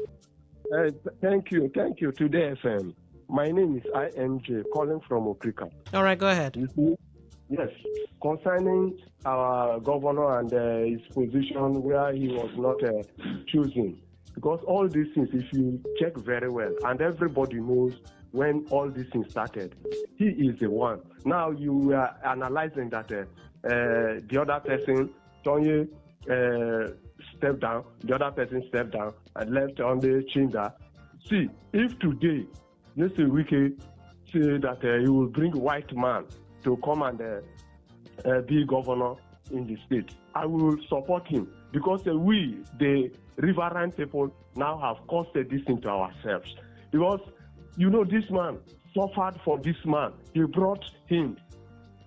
Thank you. Today FM. My name is IMJ, calling from Okrika. All right. Go ahead. Yes. Concerning our governor and his position where he was not chosen. Because all these things, if you check very well, and everybody knows when all these things started, he is the one. Now you are analyzing that the other person, Tony, stepped down, the other person stepped down and left on the Chinda. See, if today, Mr. Wike say that he will bring white man to come and be governor in the state, I will support him, because we, the Riverine people, now have caused this into ourselves. Because, this man suffered for this man. He brought him.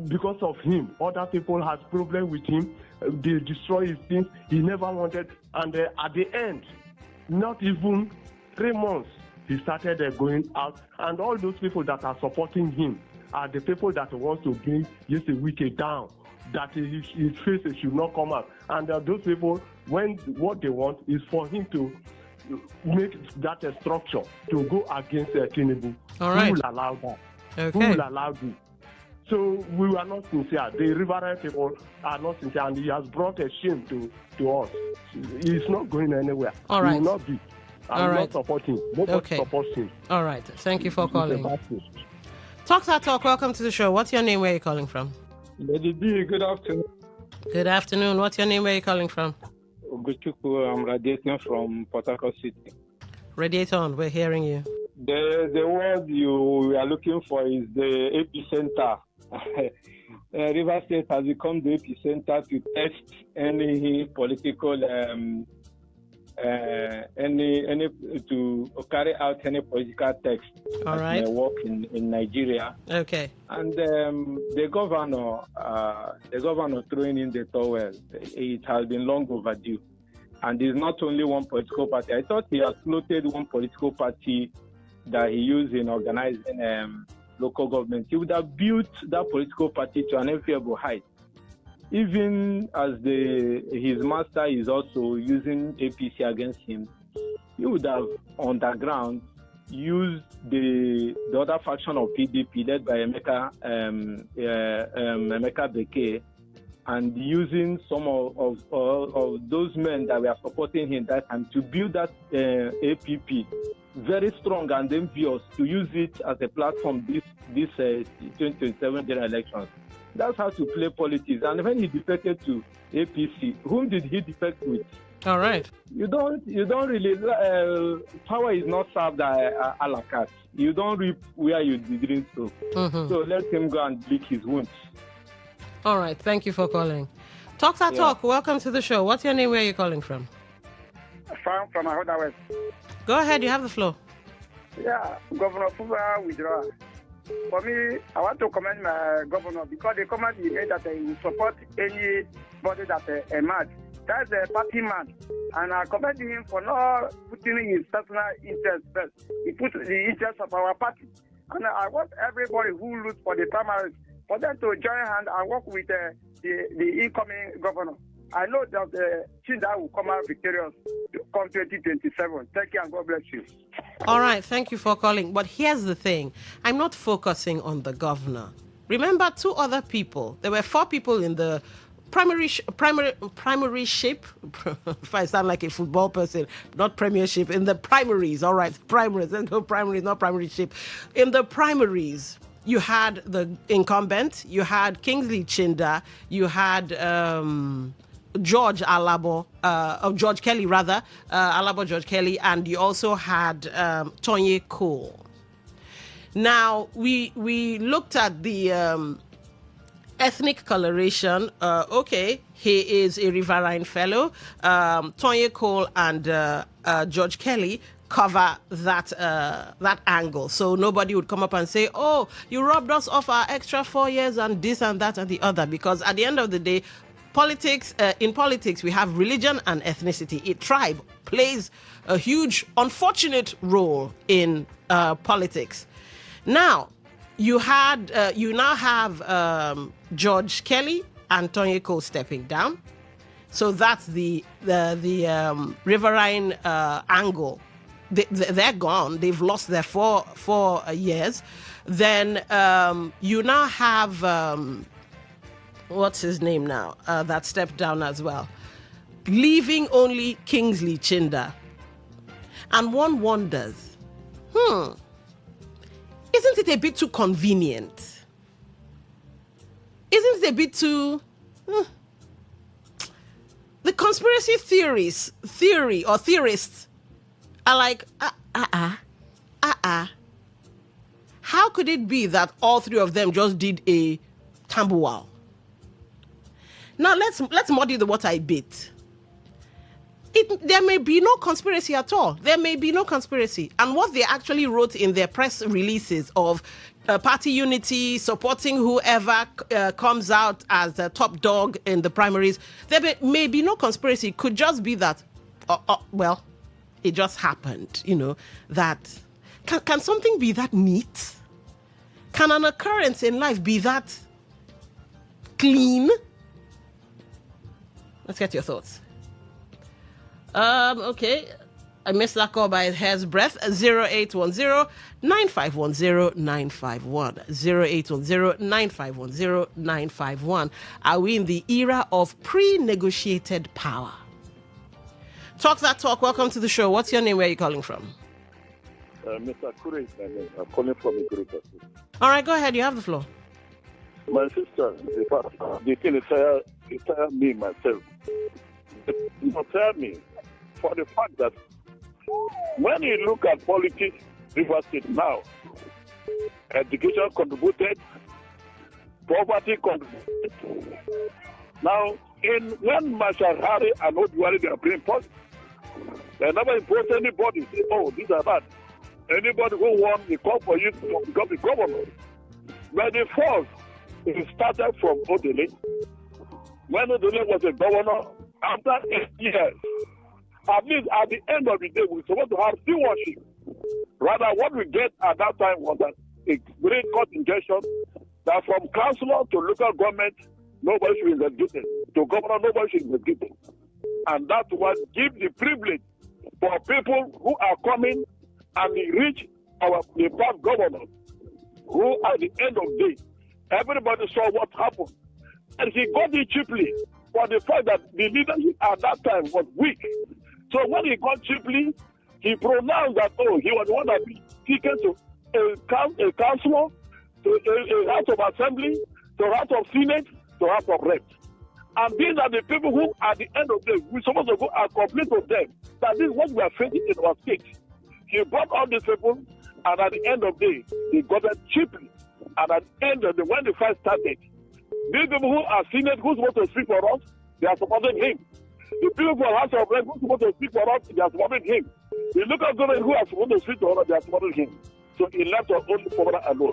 Because of him, other people has problem with him. They destroy his things. He never wanted. And at the end, not even 3 months, he started going out. And all those people that are supporting him are the people that want to bring Jesse Wike down, that his face should not come out. And those people, when what they want is for him to make that a structure to go against Tinubu. All right. Who will allow that? Okay. Who will allow this? So we are not sincere. The Riverine people are not sincere, and he has brought a shame to us. He's not going anywhere. All right. He will not be. I will not support him. Nobody supports him. All right. Thank you for calling. Talk that talk. Welcome to the show. What's your name? Where are you calling from? Lady B, good afternoon. Good afternoon. What's your name? Where are you calling from? Oguchukwu, I'm radiating from Port Harcourt City. Radiate on. We're hearing you. The word you are looking for is the epicenter. River State has become the epicenter to test any political to carry out any political text. All right. May work in Nigeria. Okay. And the governor throwing in the towel, it has been long overdue. And it's not only one political party. I thought he has floated one political party that he used in organizing local government. He would have built that political party to an enviable height. Even as his master is also using APC against him, he would have underground used the other faction of PDP led by Emeka Beke, and using some of those men that were supporting him that time to build that APP very strong and envious, to use it as a platform this 2027 general elections. That's how to play politics. And when he defected to APC, whom did he defect with? All right. You don't really power is not served a la carte. You don't reap where you didn't sow. Mm-hmm. So let him go and lick his wounds. All right. Thank you for calling. Talk that talk. Welcome to the show. What's your name? Where are you calling from? From Ahoda West. Go ahead. You have the floor. Yeah, Governor Fuba withdraw. For me, I want to commend my governor because the comment he made that he will support anybody that emerge. That's a party man. And I commend him for not putting his personal interest first. He put the interest of our party. And I want everybody who looks for the primaries for them to join hand and work with the incoming governor. I know that Chinda will come out victorious come 2027. Thank you and God bless you. All right. Thank you for calling. But here's the thing. I'm not focusing on the governor. Remember 2 other people. There were 4 people in the primary ship. If I sound like a football person, not premiership, in the primaries. All right. Primaries. Let's go primaries, not primary ship. In the primaries, you had the incumbent, you had Kingsley Chinda, you had George Alabo, George Kelly rather, Alabo George Kelly, and you also had Tonye Cole. Now we looked at the ethnic coloration. Okay, he is a Riverine fellow. Tonya Cole and George Kelly cover that angle, so nobody would come up and say, "Oh, you robbed us of our extra 4 years and this and that and the other." Because at the end of the day, in politics, we have religion and ethnicity. A tribe plays a huge, unfortunate role in politics. Now, you now have George Kelly and Tonya Cole stepping down. So that's the Riverine angle. They're gone. They've lost their four years. Then you now have what's his name now? That stepped down as well, leaving only Kingsley Chinda. And one wonders, isn't it a bit too convenient? Isn't it a bit too... The conspiracy theorists are like, how could it be that all three of them just did a tambuwal? Now let's muddy the water a bit. There may be no conspiracy at all. There may be no conspiracy. And what they actually wrote in their press releases of party unity, supporting whoever comes out as the top dog in the primaries, there may be no conspiracy. It could just be that, well, it just happened, that... Can something be that neat? Can an occurrence in life be that clean? Let's get your thoughts. Okay. I missed that call by a hair's breadth. 0810-9510-951. 0810-9510-951. Are we in the era of pre-negotiated power? Talk that talk. Welcome to the show. What's your name? Where are you calling from? Mr. Kure, I'm calling from a group. All right, go ahead. You have the floor. My sister, the thing is tell me myself. You tell me for the fact that when you look at politics, River State now, education contributed, poverty contributed. Now, when Marshall Harry and Oduwari they are bringing politics, they never impose anybody. Say, oh, these are bad. Anybody who won, they call for you to become the governor. But the first, it started from Odele. When Odele was a governor, after 8 years, at least at the end of the day, we're supposed to have stewardship. Rather, what we get at that time was a great court injunction that from councillor to local government, nobody should be investigated. To governor, nobody should be investigated. And that's what gives the privilege for people who are coming and reach the past governors, who at the end of the day, everybody saw what happened. And he got it cheaply for the fact that the leadership at that time was weak. So when he got cheaply, he pronounced that, he was the one that be taken to a councillor, to a House of Assembly, to a House of Senate, to a House of Reps. And these are the people who, at the end of the day, we're supposed to go and complain to them that this is what we are facing in our state. He brought all these people, and at the end of the day, he got it cheaply. And at the end of the day, when the fight started, these people who are Senate, who's supposed to speak for us, they are supporting him. The people who are House of Reps, who's supposed to speak for us, they are supporting him. The local government who are supposed to speak for us, they are supporting him. So he left us only Fobra alone.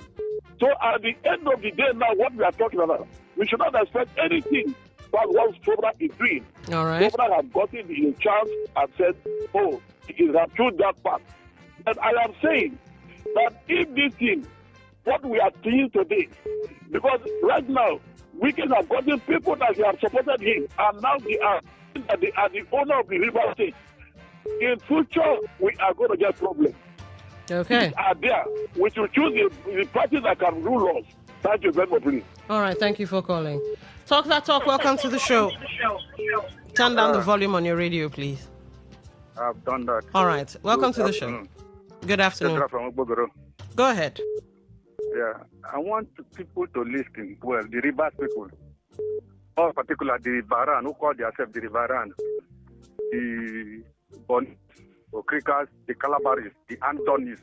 So at the end of the day now, what we are talking about, we should not expect anything but what Fobra is doing. All right. Fobra has gotten the chance and said, he has chosen that path. And I am saying that if this thing, what we are seeing today, because right now, Wicked have gotten people that they have supported him, and now they are the owner of the River State. In future, we are going to get problems. Okay. These are there. We should choose the party that can rule us. Thank you very much, please. All right, thank you for calling. Talk that talk. Welcome to the show. Turn down the volume on your radio, please. I've done that. All right, welcome to the show. Good afternoon. Go ahead. Yeah, I want people to listen. Well, the Rivers people, all particular the Riveran, who call themselves the Riveran, the Bonis, the Crickers, the Calabaris, the Antonis,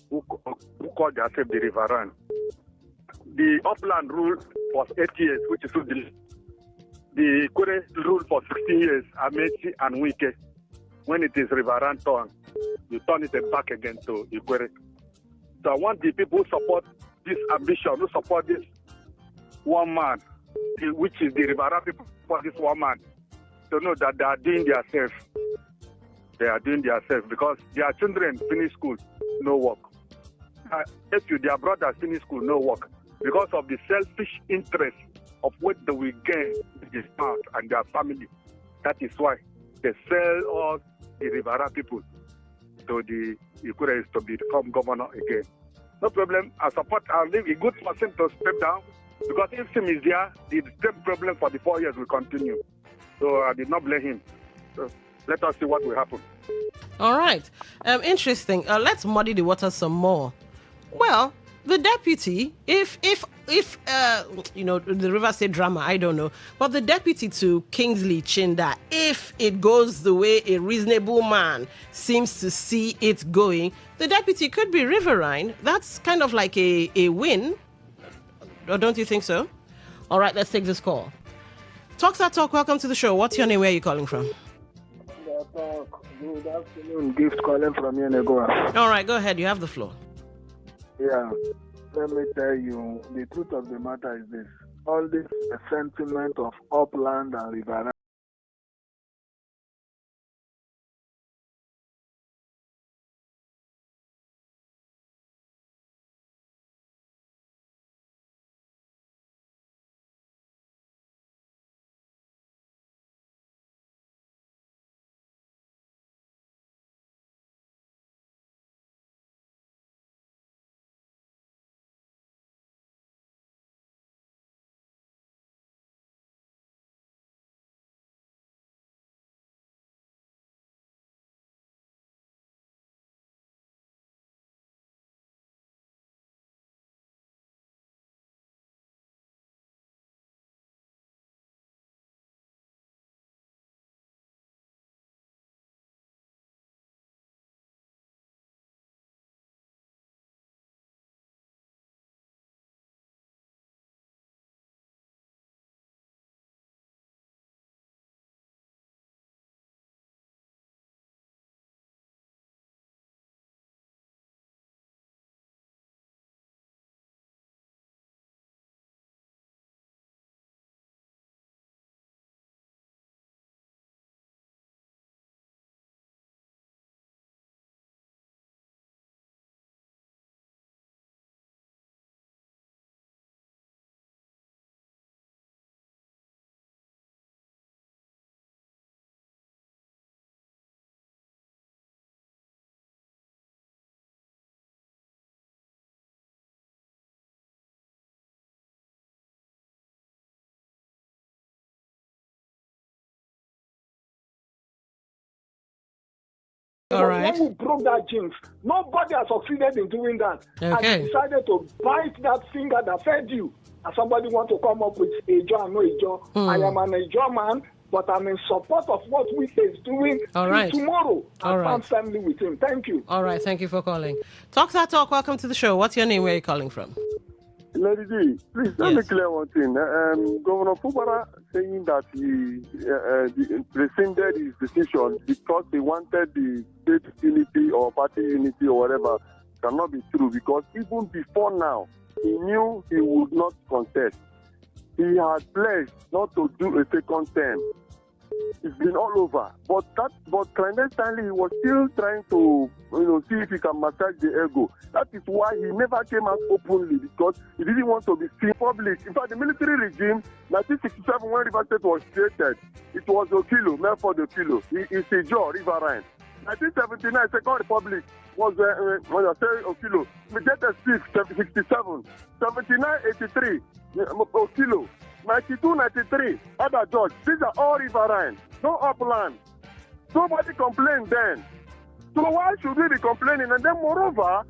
who call themselves the Riveran. the upland rule for 8 years, which is the Ikure rule for 16 years, Amechi and Wike. When it is Riverine turn, you turn it back again to Ikure. So I want the people who support this ambition, who support this one man, which is the Riverine people for this one man, to know that they are doing themselves. They are doing themselves because their children finish school, no work. Their brothers finish school, no work. Because of the selfish interest of what they will gain with the spouse and their family. That is why they sell all the Rivera people to the Ikure to become governor again. No problem. I'll leave a good person to step down because if him is there, the same problem for the 4 years will continue. So I did not blame him. So let us see what will happen. All right. Interesting. Let's muddy the water some more. Well, the deputy, if the River State drama, I don't know, but the deputy to Kingsley Chinda, if it goes the way a reasonable man seems to see it going, the deputy could be Riverine. That's kind of like a win. Or don't you think so? All right, let's take this call. Talk that talk. Welcome to the show. What's your name? Where are you calling from? Good afternoon. Gift calling from Yenegoa. All right, go ahead. You have the floor. Yeah, let me tell you, the truth of the matter is this. All this sentiment of upland and river. All right. When we broke that jinx, nobody has succeeded in doing that. Okay. And decided to bite that finger that fed you. And somebody want to come up with a job and no a job. I am an Ejo man, but I'm in support of what Wike is doing. All right. Tomorrow. All right. I'm family with him. Thank you. All right. Thank you for calling. Talk that talk. Welcome to the show. What's your name? Where are you calling from? Lady G, please let me clear one thing. Governor Fubara saying that he rescinded his decision because he wanted the state unity or party unity or whatever cannot be true, because even before now, he knew he would not contest. He had pledged not to do a second term. It's been all over. But clandestinely, he was still trying to see if he can massage the ego. That is why he never came out openly, because he didn't want to be seen public. In fact, the military regime, 1967, when River State was created, it was Okilo, Melford Okilo. It's a jaw, Riverine. 1979, Second Republic was, when I say Okilo, Majete 67, 79, 83, Okilo. 92, 93, other George. These are all riverine, no upland. Nobody complained then. So why should we be complaining? And then moreover,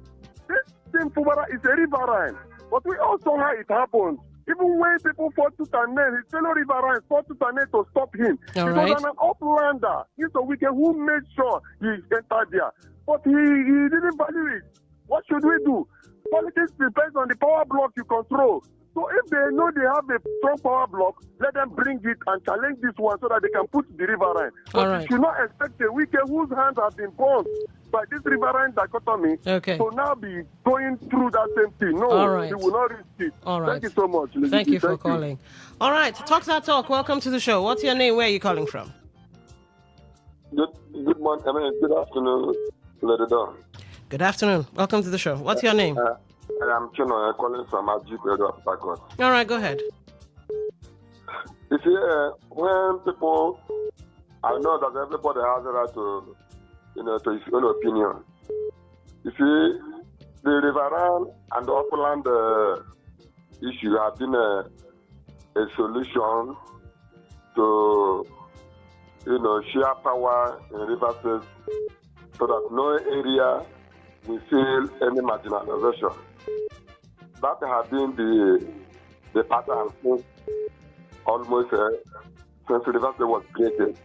this team Fubara is a riverine. But we all saw how it happened. Even when people fought tooth and nail, his fellow riverines fought tooth and nail to stop him. He was an uplander. He's a wicked who made sure he entered there. But he didn't value it. What should we do? Politics depends on the power block you control. So if they know they have a strong power block, let them bring it and challenge this one so that they can put the riverine. But you should not expect a weekend whose hands have been burned by this riverine dichotomy to now be going through that same thing. No, you will not risk it. Thank you so much. Thank you for calling. All right, Talk That Talk. Welcome to the show. What's your name? Where are you calling from? Good morning. Good afternoon, Lady Dawn. Good afternoon. Welcome to the show. What's your name? I'm Chino, calling from Ajip, Port. All right, go ahead. You see, when people, I know that everybody has a right to, to his own opinion. You see, the Riverine and the Upland issue have been a solution to, share power in River State so that no area will feel any marginalization. That has been the pattern since almost since River State was created.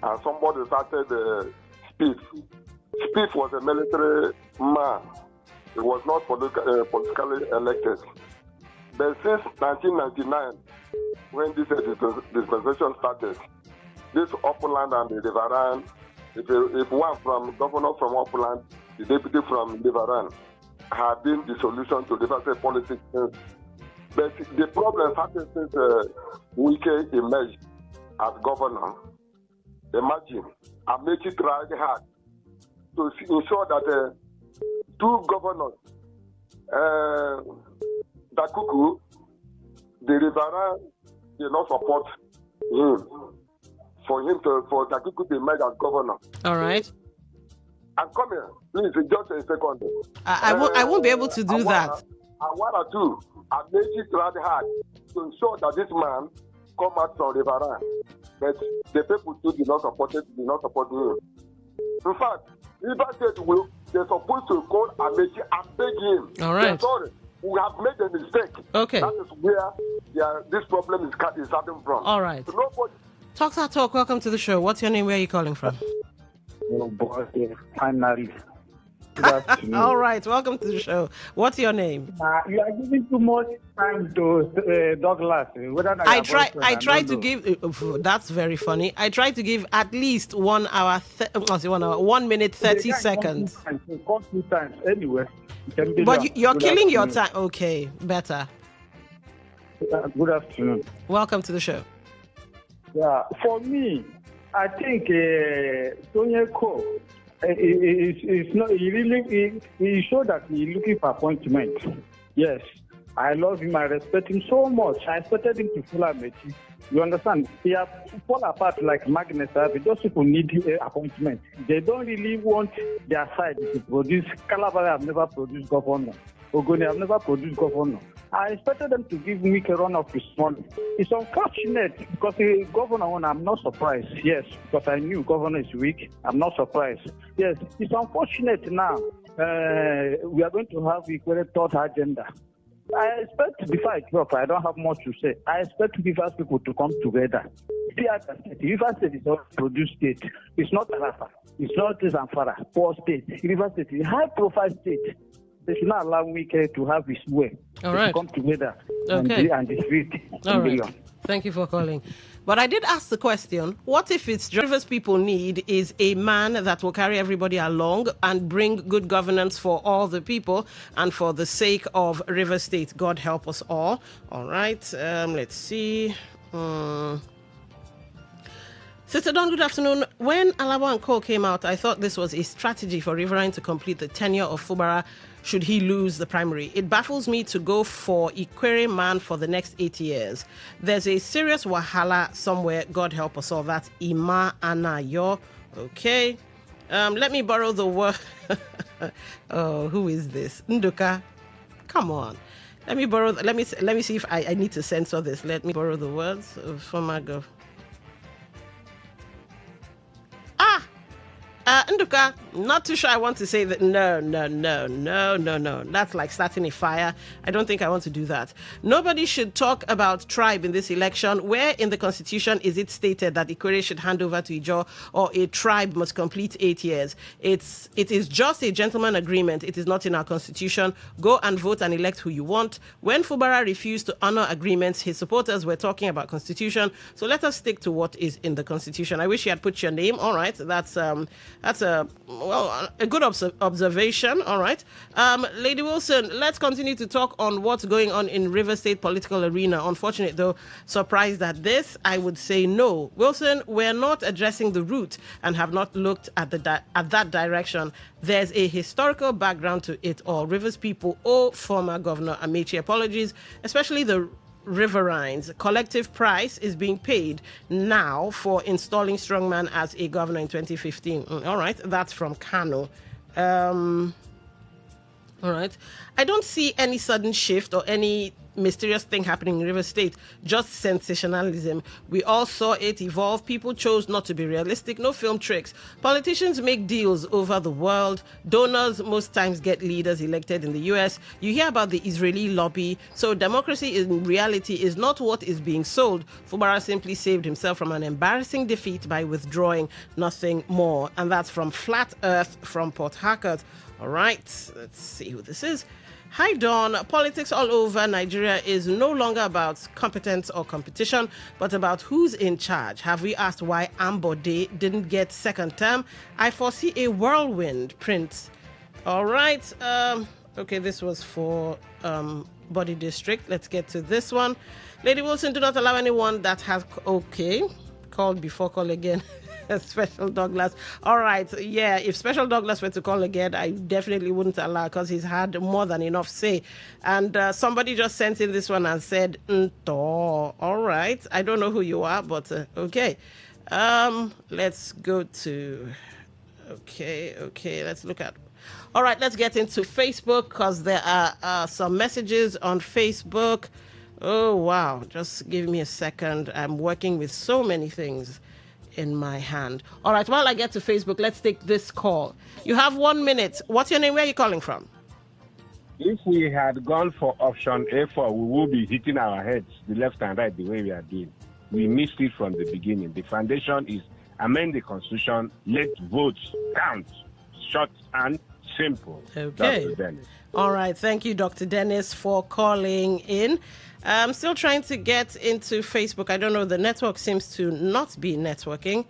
And somebody started Spieth. Spieth was a military man. He was not politically elected. But since 1999, when this dispensation started, this Upland and the Riverine, if one from governor from Upland, the deputy from Riverine, have been the solution to River State politics. But the problem happened since Wike emerged as governor. Imagine, I make it try hard to ensure that two governors, Dakuku, the Riverine, did not support him. For Dakuku to emerge as governor. All right. And come here, please, just a second. I won't be able to do that. I want to do. I made it rather hard to ensure that this man come out from Riverine. But the people too did not support him. In fact, River State they're supposed to call Amechi and beg him. All right. Sorry, we have made a mistake. Okay. That is where this problem is starting from. All right. So nobody. Talk That Talk. Welcome to the show. What's your name? Where are you calling from? Oh boy, finally. Good afternoon. All right, welcome to the show. What's your name? You are giving too much time to Douglas. I try to give. That's very funny. I try to give at least 1 hour. 1 minute 30 seconds. Two times anyway. But you're killing your time. Okay, better. Good afternoon. Welcome to the show. Yeah, for me, I think Sonia Ko is not. He showed that he's looking for appointment. Yes, I love him. I respect him so much. I expected him to full Amechi. You understand? He has fall apart like magnets. Those people need appointment. They don't really want their side to produce. Calabar have never produced governor. Ogoni have never produced governor. I expected them to give Wike a run of his money. It's unfortunate because the governor, I'm not surprised. Yes, because I knew governor is weak. I'm not surprised. Yes, it's unfortunate now. We are going to have equal thought agenda. I expect, before I drop, I don't have much to say. I expect Rivers people to come together. Rivers State is not a produced state. It's not Arafa. It's not Zamfara. Poor state. Rivers State is a high-profile state. They should not allow Wike to have his way. All right. Come together and defeat. All right. Thank you for calling. But I did ask the question, what if it's Rivers people need is a man that will carry everybody along and bring good governance for all the people and for the sake of Rivers State? God help us all. All right. Let's see. Sister Dawn, good afternoon. When Alaba and Co came out, I thought this was a strategy for Riverine to complete the tenure of Fubara should he lose the primary. It baffles me to go for Ikwere man for the next 8 years. There's a serious wahala somewhere. God help us all. That's Ima Anayo. Okay. Let me borrow the word. Oh, who is this? Nduka. Come on. Let me see if I need to censor this. Let me borrow the words of former Nduka, Not too sure I want to say that. No. That's like starting a fire. I don't think I want to do that. Nobody should talk about tribe in this election. Where in the Constitution is it stated that Ikore should hand over to Ijo or a tribe must complete 8 years? It is just a gentleman agreement. It is not in our Constitution. Go and vote and elect who you want. When Fubara refused to honor agreements, his supporters were talking about Constitution. So let us stick to what is in the Constitution. I wish you had put your name. All right, that's a good observation. All right. Lady Wilson, let's continue to talk on what's going on in River State political arena. Unfortunate, though, surprised at this, I would say no. Wilson, we're not addressing the root and have not looked at that direction. There's a historical background to it all. Rivers people owe former Governor Amechi apologies, especially the Riverines. Collective price is being paid now for installing Strongman as a governor in 2015. All right, that's from Kano. All right. I don't see any sudden shift or any mysterious thing happening in River State, just sensationalism. We all saw it evolve. People chose not to be realistic. No film tricks. Politicians make deals over the world. Donors most times get leaders elected in the US. You hear about the Israeli lobby. So democracy in reality is not what is being sold. Fubara simply saved himself from an embarrassing defeat by withdrawing, nothing more. And that's from Flat Earth from Port Harcourt. All right, let's see who this is. Hi, Dawn. Politics all over Nigeria is no longer about competence or competition, but about who's in charge. Have we asked why Ambode didn't get second term? I foresee a whirlwind, Prince. All right. Okay, this was for Body District. Let's get to this one. Lady Wilson, do not allow anyone that has... Okay. Called before, call again. Special Douglas. All right. Yeah, if Special Douglas were to call again, I definitely wouldn't allow because he's had more than enough say. And somebody just sent in this one and said, Nto. All right. I don't know who you are, but okay. Let's go to... Okay. Let's look at... All right, let's get into Facebook because there are some messages on Facebook. Oh, wow. Just give me a second. I'm working with so many things in my hand. All right, while I get to Facebook, let's take this call. You have 1 minute. What's your name? Where are you calling from? If we had gone for option A4, we would be hitting our heads, the left and right, the way we are doing. We missed it from the beginning. The foundation is amend the Constitution, let votes count. Short and simple. Okay. All right. Thank you, Dr. Dennis, for calling in. I'm still trying to get into Facebook. I don't know. The network seems to not be networking.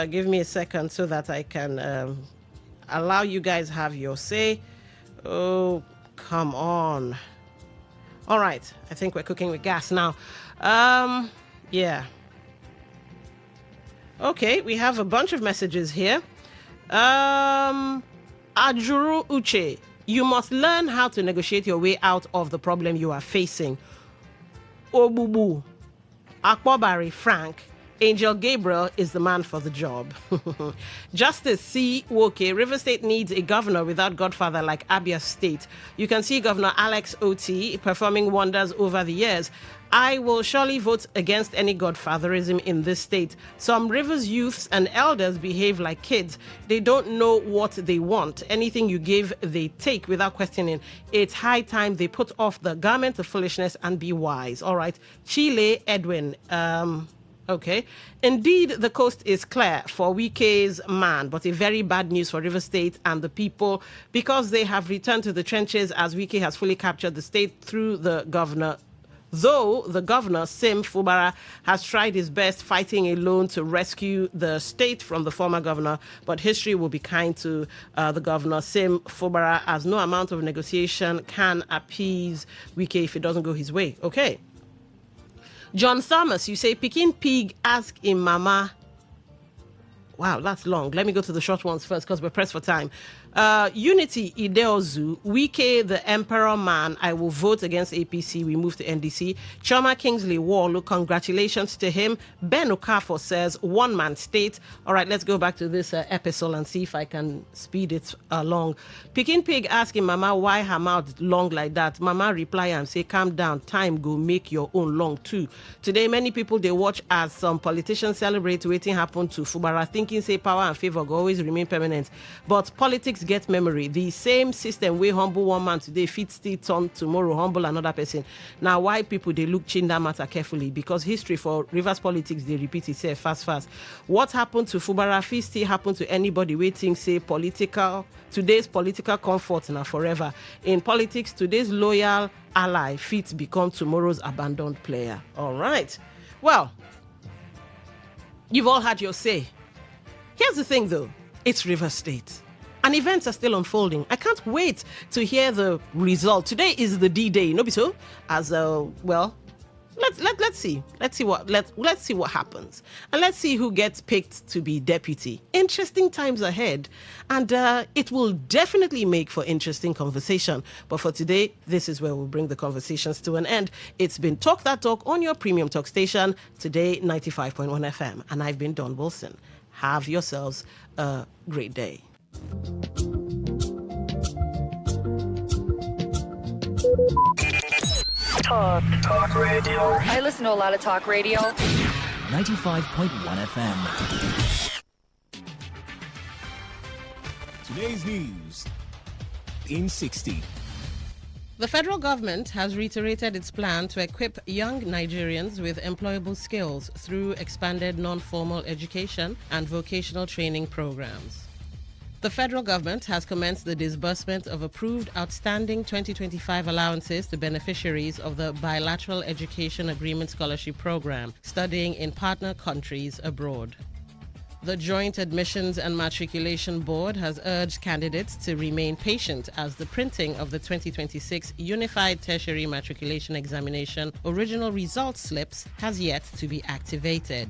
Give me a second so that I can allow you guys have your say. Oh, come on. All right. I think we're cooking with gas now. Yeah. Okay. We have a bunch of messages here. Ajuru Uche, you must learn how to negotiate your way out of the problem you are facing. Obubu, Akpobari Frank, Angel Gabriel is the man for the job. Justice C. Woke, River State needs a governor without godfather like Abia State. You can see Governor Alex Oti performing wonders over the years. I will surely vote against any godfatherism in this state. Some Rivers youths and elders behave like kids. They don't know what they want. Anything you give, they take without questioning. It's high time they put off the garment of foolishness and be wise. All right. Chile Edwin. Okay. Indeed, the coast is clear for Wike's man, but a very bad news for River State and the people because they have returned to the trenches as Wike has fully captured the state through the governor. Though the governor, Sim Fubara, has tried his best fighting alone to rescue the state from the former governor, but history will be kind to the governor, Sim Fubara, as no amount of negotiation can appease Wike if it doesn't go his way. Okay. John Thomas, you say, Peking pig, ask him mama. Wow, that's long. Let me go to the short ones first because we're pressed for time. Unity Ideozu, Wike the Emperor Man, I will vote against APC. We move to NDC. Choma Kingsley Warlow, congratulations to him. Ben Okafor says, one man state. All right, let's go back to this episode and see if I can speed it along. Peking Pig asking Mama why her mouth long like that. Mama reply and say, calm down, time go make your own long too. Today, many people, they watch as some politicians celebrate waiting happen to Fubara, thinking thinking say power and favor go always remain permanent. But politics get memory. The same system we humble one man today fit still turn tomorrow humble another person. Now why people they look chin that matter carefully? Because history for Rivers politics they repeat itself fast. What happened to Fubara fit still happen to anybody waiting say today's political comfort now forever. In politics, today's loyal ally fit become tomorrow's abandoned player. All right. Well, you've all had your say. Here's the thing though, it's Rivers State. And events are still unfolding. I can't wait to hear the result. Today is the D-Day, no be so? Let's see what happens, and let's see who gets picked to be deputy. Interesting times ahead, and it will definitely make for interesting conversation. But for today, this is where we'll bring the conversations to an end. It's been Talk That Talk on your premium talk station, Today 95.1 FM, and I've been Don Wilson. Have yourselves a great day. Talk radio. I listen to a lot of talk radio. 95.1 FM. Today's news in 60. The federal government has reiterated its plan to equip young Nigerians with employable skills through expanded non-formal education and vocational training programs. The federal government has commenced the disbursement of approved outstanding 2025 allowances to beneficiaries of the Bilateral Education Agreement Scholarship Program studying in partner countries abroad. The Joint Admissions and Matriculation Board has urged candidates to remain patient as the printing of the 2026 Unified Tertiary Matriculation Examination original results slips has yet to be activated.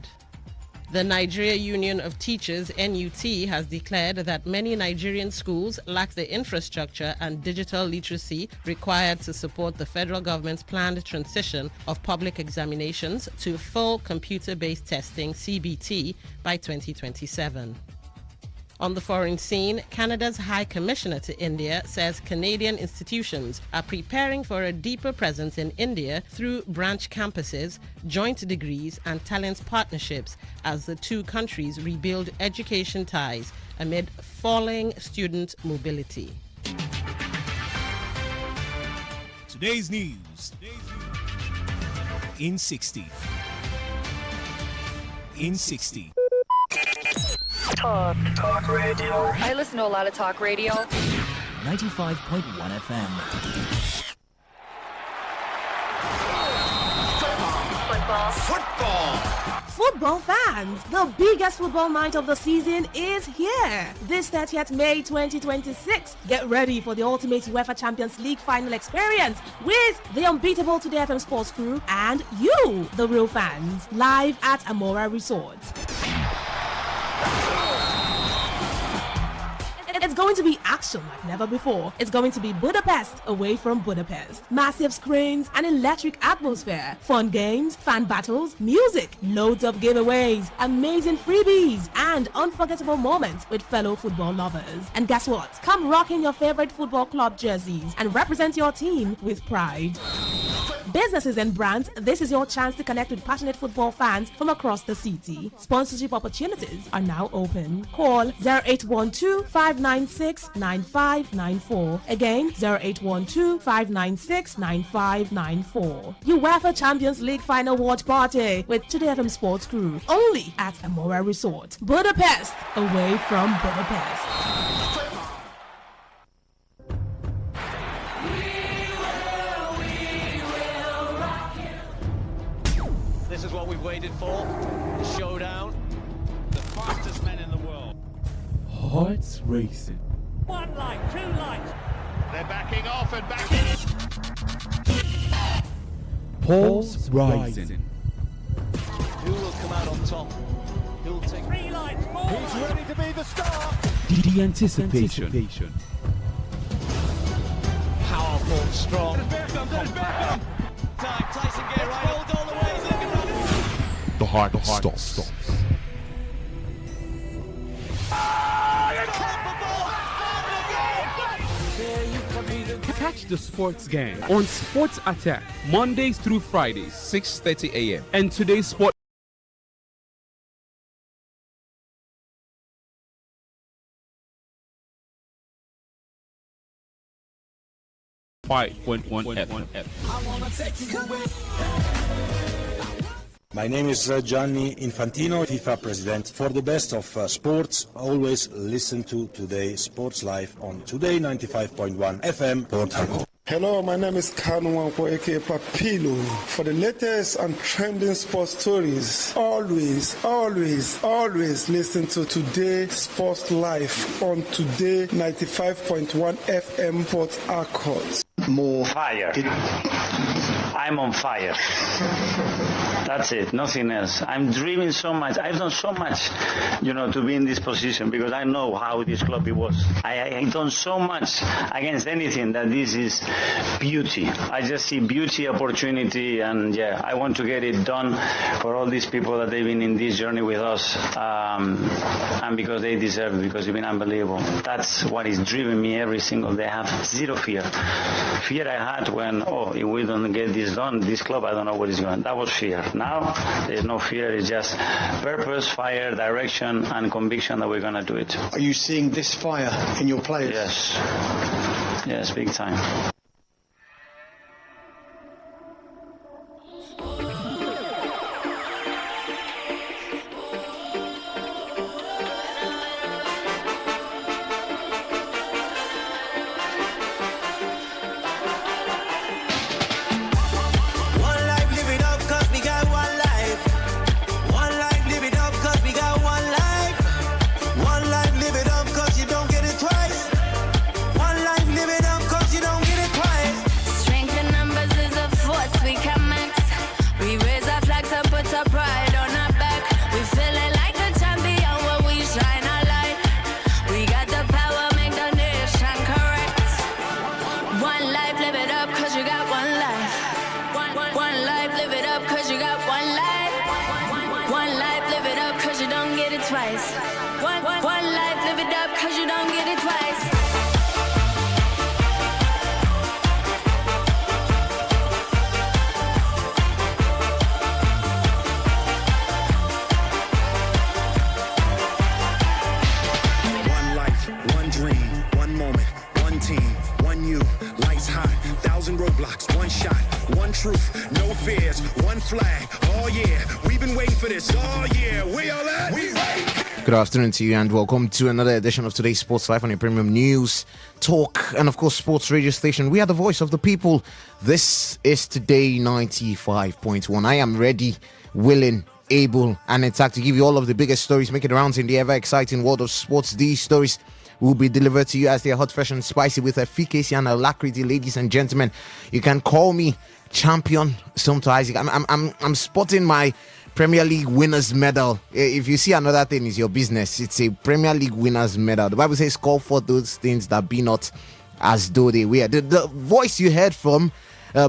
The Nigeria Union of Teachers, NUT, has declared that many Nigerian schools lack the infrastructure and digital literacy required to support the federal government's planned transition of public examinations to full computer-based testing, CBT, by 2027. On the foreign scene, Canada's High Commissioner to India says Canadian institutions are preparing for a deeper presence in India through branch campuses, joint degrees, and talent partnerships as the two countries rebuild education ties amid falling student mobility. Today's news in 60. In 60. Talk radio. I listen to a lot of talk radio. 95.1 FM. Football fans, the biggest football night of the season is here. This 30th May 2026. Get ready for the ultimate UEFA Champions League final experience with the unbeatable Today FM Sports crew and you, the real fans, live at Amora Resort. It's going to be action like never before. It's going to be Budapest away from Budapest. Massive screens, an electric atmosphere, fun games, fan battles, music, loads of giveaways, amazing freebies, and unforgettable moments with fellow football lovers. And guess what? Come rock in your favorite football club jerseys and represent your team with pride. Businesses and brands, this is your chance to connect with passionate football fans from across the city. Sponsorship opportunities are now open. Call 0812-596-9594. Again, 0812-596-9594. UEFA Champions League Final Watch Party with Today FM Sports Crew. Only at Amora Resort. Budapest, away from Budapest. This is what we've waited for. The showdown. The fastest men in the world. Hearts racing. One light, two lights. They're backing off and backing. Pulse rising. Who will come out on top? Who'll take three lights more? He's ready to be the star. The anticipation. Powerful, strong, compact. Time, Tyson Gay right all the way. He's looking right. The heart stops. Catch the sports gang on Sports Attack Mondays through Fridays, 6:30 a.m. And today's sport 5.1 FM. My name is Gianni Infantino, FIFA president. For the best of sports, always listen to Today Sports Live on Today95.1 FM, Port Harcourt. Hello, my name is Kanu Wanko, aka Papilo. For the latest and trending sports stories, always listen to Today Sports Live on Today95.1 FM, Port Harcourt. More fire. I'm on fire. That's it, nothing else. I'm dreaming so much. I've done so much, to be in this position because I know how this club it was. I've done so much against anything that this is beauty. I just see beauty, opportunity, and I want to get it done for all these people that they've been in this journey with us, and because they deserve it, because they've been unbelievable. That's what is driving me every single day. I have zero fear. Fear I had when, if we don't get this done, this club, I don't know what is going on. That was fear. Now, there's no fear. It's just purpose, fire, direction, and conviction that we're going to do it. Are you seeing this fire in your players? Yes. Yes, big time. Good afternoon to you and welcome to another edition of Today's Sports Live on your premium news, talk and of course sports radio station. We are the voice of the people. This is Today 95.1. I am ready, willing, able and intact to give you all of the biggest stories making rounds in the ever exciting world of sports. These stories will be delivered to you as they are hot, fresh and spicy with efficacy and alacrity. Ladies and gentlemen, you can call me Champion Somto Isaac. I'm spotting my Premier League winners medal. If you see another thing, is your business. It's a Premier League winners medal. The Bible says, call for those things that be not as though they were. The voice you heard from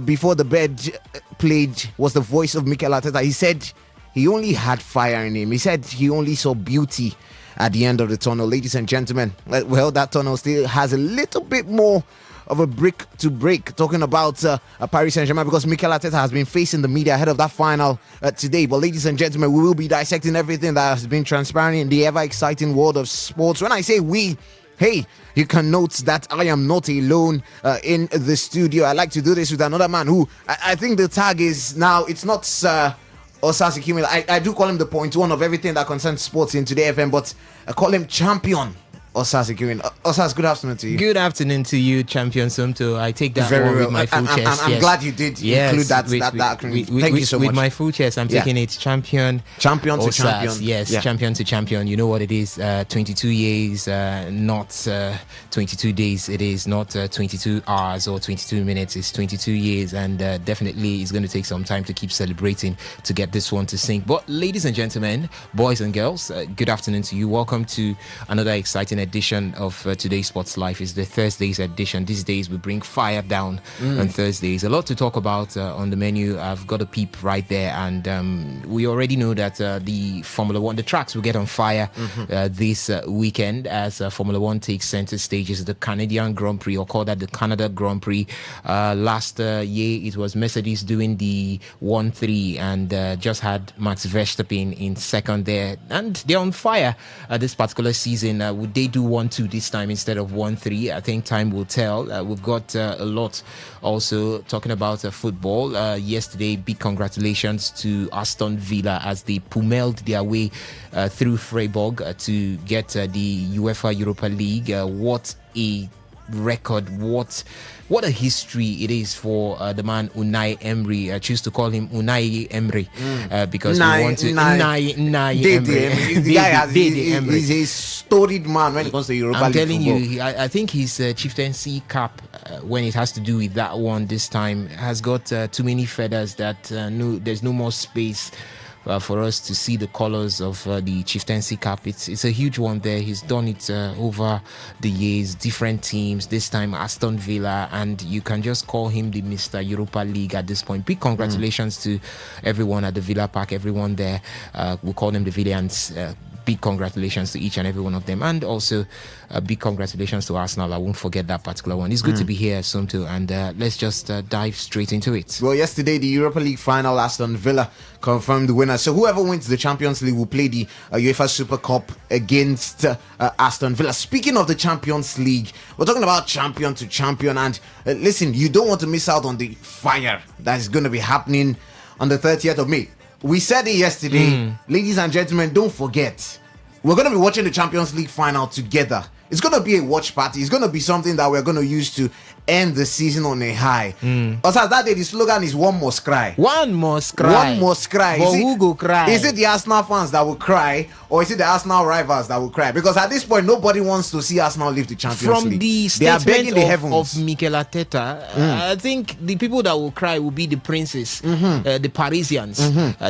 before the bed played was the voice of Mikel Arteta. He said he only had fire in him. He said he only saw beauty at the end of the tunnel. Ladies and gentlemen, well, that tunnel still has a little bit more of a brick to break, talking about Paris Saint-Germain, because Mikel Arteta has been facing the media ahead of that final today. But ladies and gentlemen, we will be dissecting everything that has been transpiring in the ever-exciting world of sports. When I say we, hey, you can note that I am not alone in the studio. I like to do this with another man who, I think the tag is now, it's not Osasi Kimil. I do call him the point one of everything that concerns sports in Today FM, but I call him Champion Osas, Osas, good afternoon to you. Good afternoon to you, Champion Somto. I take that one with my full chest. I'm glad you did include that acronym. Thank you so much. With my full chest, I'm taking it Champion to Osas, champion. Yes, Champion to champion. You know what it is, 22 years, not 22 days. It is not 22 hours or 22 minutes. It's 22 years, and definitely it's going to take some time to keep celebrating to get this one to sink. But ladies and gentlemen, boys and girls, good afternoon to you. Welcome to another exciting edition of Today's Sports Life. Is the Thursdays edition. These days we bring fire down on Thursdays. A lot to talk about on the menu. I've got a peep right there, and we already know that the Formula One, the tracks will get on fire this weekend as Formula One takes center stages. The Canadian Grand Prix, or call that the Canada Grand Prix. Last year it was Mercedes doing the 1-3 and just had Max Verstappen in second there, and they're on fire this particular season. Would they do 1-2 this time instead of 1-3. I think time will tell. We've got a lot also talking about football. Yesterday, big congratulations to Aston Villa as they pummeled their way through Freiburg to get the UEFA Europa League. What a record, what a history it is for the man Unai Emery. I choose to call him Unai Emery because we want to Unai Emery. The guy he's a storied man when it comes to Europa League. I'm telling you, I think his chieftaincy cap, when it has to do with that one this time, has got too many feathers that there's no more space for us to see the colors of the chieftaincy cap. It's a huge one there. He's done it over the years, different teams, this time Aston Villa, and you can just call him the Mr. Europa League at this point. Big congratulations to everyone at the Villa Park, everyone there. We call them the Villians. Big congratulations to each and every one of them, and also big congratulations to Arsenal. I won't forget that particular one. It's good to be here, Sumto, and let's just dive straight into it. Well, yesterday the Europa League final, Aston Villa confirmed the winner. So whoever wins the Champions League will play the UEFA Super Cup against Aston Villa. Speaking of the Champions League, we're talking about champion to champion, and listen, you don't want to miss out on the fire that is going to be happening on the 30th of May. We said it yesterday, ladies and gentlemen, don't forget, we're going to be watching the Champions League final together. It's going to be a watch party. It's going to be something that we're going to use to end the season on a high. Also, that day, the slogan is "One must cry." One must cry. One must cry. But who go cry? Is it the Arsenal fans that will cry, or is it the Arsenal rivals that will cry? Because at this point, nobody wants to see Arsenal leave the Champions League. From the they are begging statement the heavens of Mikel Arteta, I think the people that will cry will be the princes, the Parisians.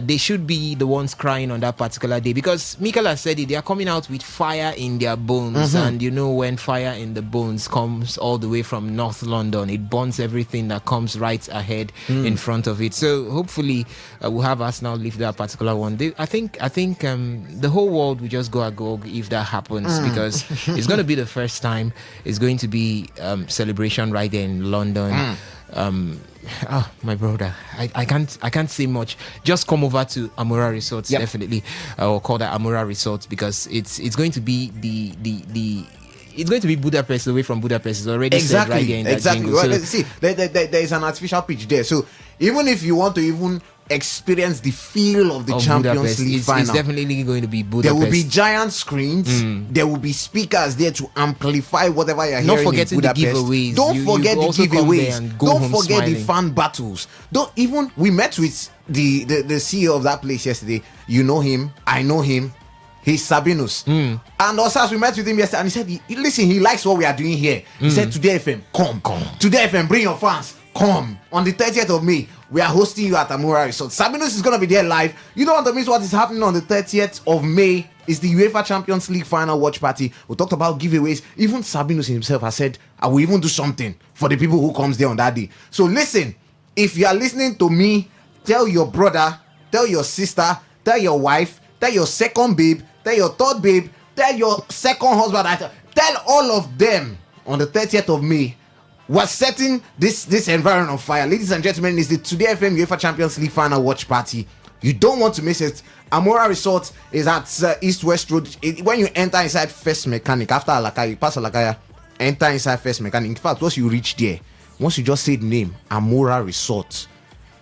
They should be the ones crying on that particular day, because Mikel has said it. They are coming out with fire in their bones, and you know, when fire in the bones comes all the way from North London, it burns everything that comes right ahead in front of it. So hopefully we'll have Arsenal leave that particular one. I think the whole world will just go agog if that happens, because it's going to be the first time. It's going to be celebration right there in London. My brother, I can't say much. Just come over to Amura Resorts, definitely, or call that Amura Resorts, because it's going to be it's going to be Budapest away from Budapest. It's already said right there in that jingle. Well, see, there is an artificial pitch there. So even if you want to even experience the feel of the Champions Budapest, League final, it's definitely going to be Budapest. There will be giant screens. There will be speakers there to amplify whatever you're Not hearing forgetting in Budapest. the giveaways. Don't forget the giveaways. Don't forget smiling. the fan battles. We met with the CEO of that place yesterday. You know him. I know him. He's Sabinus. And also, as we met with him yesterday, and he said, listen, he likes what we are doing here. He said, Today FM, come. Today FM, bring your fans. Come. On the 30th of May, we are hosting you at Amura Resort. Sabinus is going to be there live. You don't want to miss what is happening on the 30th of May. It's the UEFA Champions League final watch party. We talked about giveaways. Even Sabinus himself has said, I will even do something for the people who comes there on that day. So listen, if you are listening to me, tell your brother, tell your sister, tell your wife, tell your second babe, tell your third babe, tell your second husband, tell all of them on the 30th of May. We're setting this environment on fire. Ladies and gentlemen, it's the Today FM UEFA Champions League final watch party. You don't want to miss it. Amora Resort is at East West Road. When you enter inside First Mechanic, after Alakaya, you pass Alakaya, enter inside First Mechanic. In fact, once you reach there, once you just say the name, Amora Resort,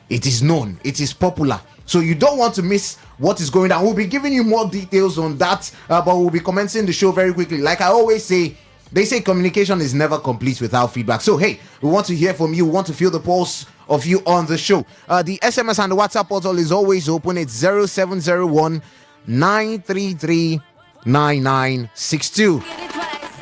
it is known, it is popular. So you don't want to miss what is going on. We'll be giving you more details on that, but we'll be commencing the show very quickly. Like I always say, they say communication is never complete without feedback. So, hey, we want to hear from you. We want to feel the pulse of you on the show. The SMS and the WhatsApp portal is always open. It's 0701 933 9962.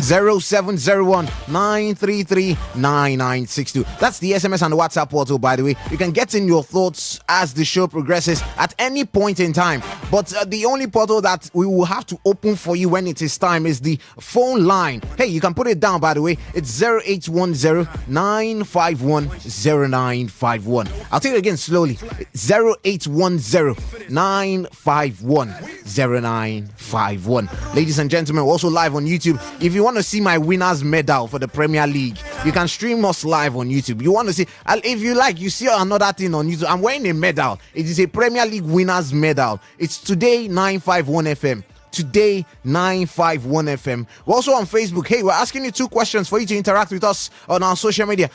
0701 933 9962. That's the SMS and the WhatsApp portal, by the way. You can get in your thoughts as the show progresses at any point in time. But the only portal that we will have to open for you when it is time is the phone line. Hey, you can put it down, by the way. It's 0810 951 0951. I'll take it again slowly. 0810 951 0951. Ladies and gentlemen, we're also live on YouTube. If you want to see my winners medal for the Premier League, you can stream us live on YouTube. You want to see, if you like, you see another thing on YouTube. I'm wearing a medal. It is a Premier League winners medal. It's Today 951 FM. Today951FM. We're also on Facebook. Hey, we're asking you 2 questions for you to interact with us on our social media.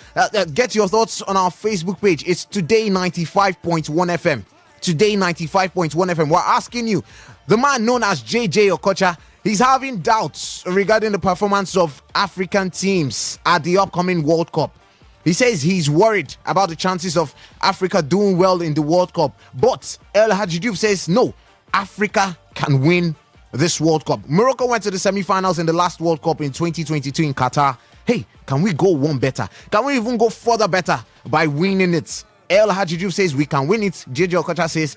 Get your thoughts on our Facebook page. It's Today95.1FM. Today95.1FM. We're asking you, the man known as JJ Okocha, he's having doubts regarding the performance of African teams at the upcoming World Cup. He says he's worried about the chances of Africa doing well in the World Cup. But El Hadji says no, Africa can win this World Cup. Morocco went to the semi-finals in the last World Cup in 2022 in Qatar. Hey, can we go one better? Can we even go further better by winning it? El Hadji says we can win it. JJ Okocha says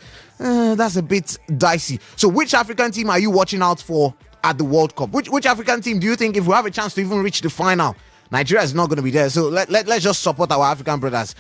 that's a bit dicey. So which African team are you watching out for at the World Cup? Which African team do you think, if we have a chance to even reach the final, Nigeria is not going to be there? So let's just support our African brothers.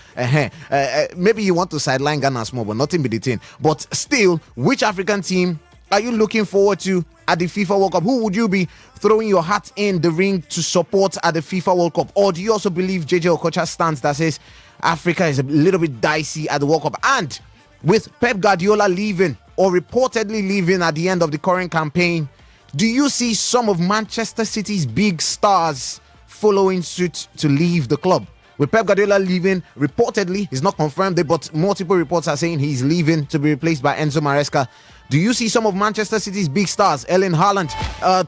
Maybe you want to sideline Ghana small, but nothing be the thing. But still, which African team are you looking forward to at the FIFA World Cup? Who would you be throwing your hat in the ring to support at the FIFA World Cup? Or do you also believe JJ Okocha's stance that says Africa is a little bit dicey at the World Cup? And with Pep Guardiola leaving, or reportedly leaving at the end of the current campaign, do you see some of Manchester City's big stars following suit to leave the club? With Pep Guardiola leaving, reportedly, it's not confirmed, but multiple reports are saying he's leaving to be replaced by Enzo Maresca. Do you see some of Manchester City's big stars, Erling Haaland,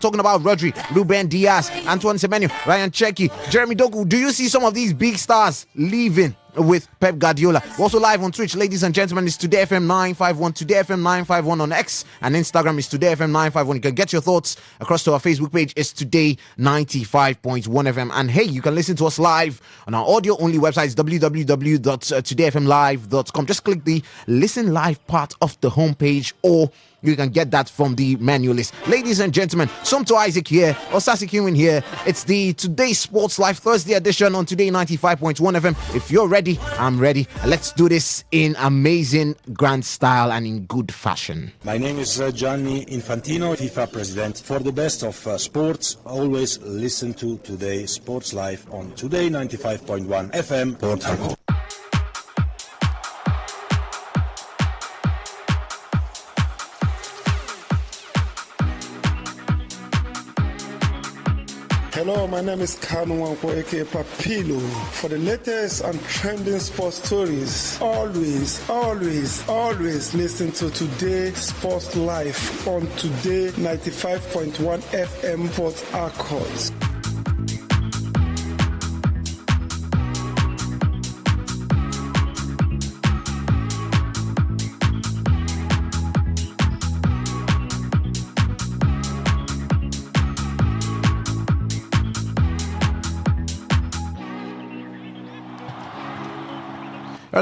talking about Rodri, Ruben Diaz, Antoine Semenyo, Ryan Cherki, Jeremy Doku? Do you see some of these big stars leaving with Pep Guardiola? We're also live on Twitch, ladies and gentlemen. It's Today FM 951, Today FM 951 on X, and Instagram is Today FM 951. You can get your thoughts across to our Facebook page. It's Today 95.1 FM. And hey, you can listen to us live on our audio only website, www.todayfmlive.com. Just click the listen live part of the homepage, or you can get that from the menu list. Ladies and gentlemen, Somto Isaac here, Osasi Kiwin here. It's the Today Sports Live Thursday edition on Today 95.1 FM. If you're ready, I'm ready. Let's do this in amazing grand style and in good fashion. My name is Gianni Infantino, FIFA president. For the best of sports, always listen to Today Sports Live on Today 95.1 FM, Port Harcourt. Hello, my name is Kanu Wanko, aka Papilo. For the latest and trending sports stories, always listen to Today Sports Live on Today 95.1 FM Port Harcourt.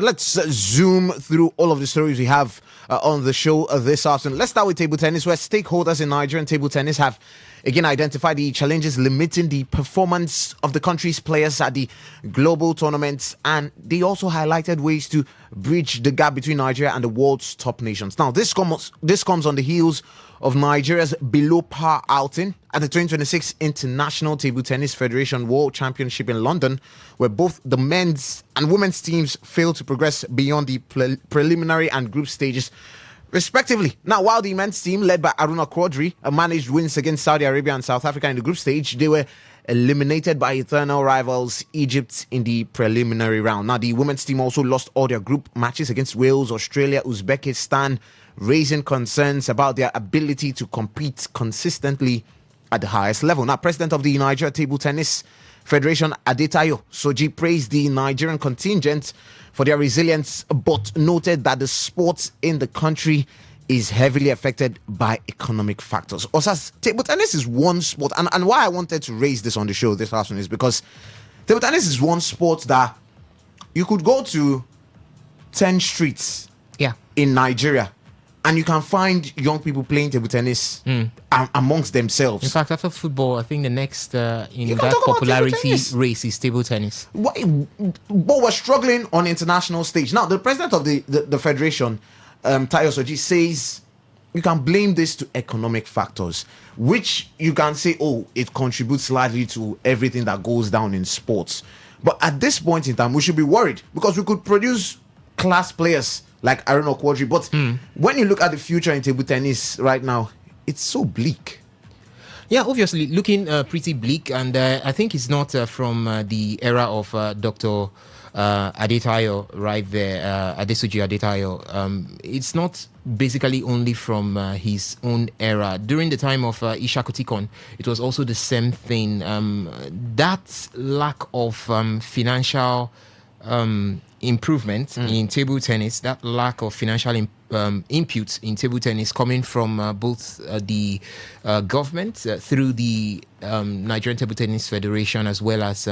Let's zoom through all of the stories we have on the show this afternoon. Let's start with table tennis, where stakeholders in Nigerian table tennis have again identified the challenges limiting the performance of the country's players at the global tournaments, and they also highlighted ways to bridge the gap between Nigeria and the world's top nations. Now, this comes on the heels of Nigeria's below par outing at the 2026 International Table Tennis Federation World Championship in London, where both the men's and women's teams failed to progress beyond the preliminary and group stages, respectively. Now, while the men's team, led by Aruna Quadri, managed wins against Saudi Arabia and South Africa in the group stage, they were eliminated by eternal rivals Egypt in the preliminary round. Now, the women's team also lost all their group matches against Wales, Australia, Uzbekistan, raising concerns about their ability to compete consistently at the highest level. Now, President of the Nigeria Table Tennis Federation, Adetayo Soji, praised the Nigerian contingent for their resilience, but noted that the sports in the country is heavily affected by economic factors. Osas, table tennis is one sport, and why I wanted to raise this on the show this afternoon is because table tennis is one sport that you could go to 10 streets in Nigeria, and you can find young people playing table tennis amongst themselves. In fact, after football, I think the next in that popularity race is table tennis. But we're struggling on international stage. Now, the president of the federation, Tayo Soji, says you can blame this to economic factors, which you can say, oh, it contributes largely to everything that goes down in sports. But at this point in time, we should be worried because we could produce class players like Aruna Quadri. But when you look at the future in table tennis right now, it's so bleak. Yeah, obviously looking pretty bleak, and I think it's not from the era of Dr. Adetayo right there, Adesoji Adetayo. It's not basically only from his own era. During the time of Ishakutikon, it was also the same thing. That lack of financial improvement in table tennis, that lack of financial inputs in table tennis coming from both the government through the Nigerian Table Tennis Federation, as well as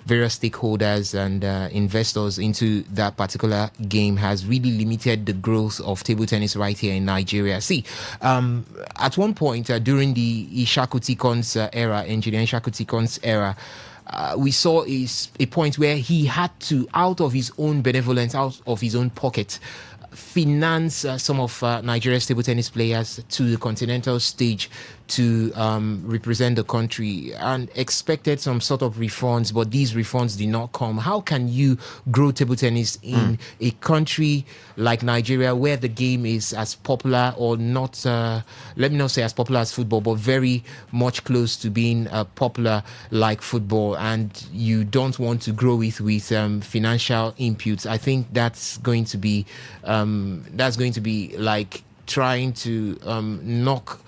various stakeholders and investors into that particular game, has really limited the growth of table tennis right here in Nigeria. See, at one point during the Ishakutikon's era, Engineer Ishakutikon's era, we saw a point where he had to, out of his own benevolence, out of his own pocket, finance some of Nigeria's table tennis players to the continental stage to represent the country, and expected some sort of refunds, but these refunds did not come. How can you grow table tennis in a country like Nigeria, where the game is as popular, or not, let me not say as popular as football, but very much close to being popular like football, and you don't want to grow it with financial inputs? I think that's going to be like trying to knock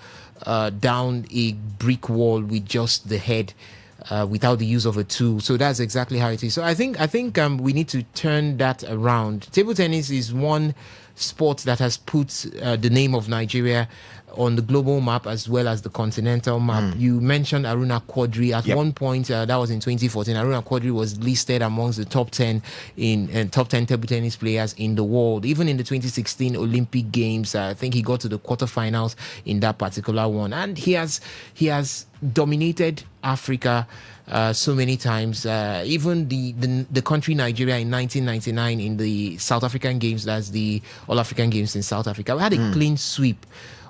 down a brick wall with just the head, without the use of a tool. So that's exactly how it is. So I think we need to turn that around. Table tennis is one sport that has put the name of Nigeria on the global map as well as the continental map. You mentioned Aruna Quadri. At one point, that was in 2014, Aruna Quadri was listed amongst the top 10 top 10 table tennis players in the world. Even in the 2016 Olympic Games, I think he got to the quarterfinals in that particular one. And he has dominated Africa so many times. Even the country Nigeria in 1999 in the South African Games, that's the All African Games in South Africa, we had a clean sweep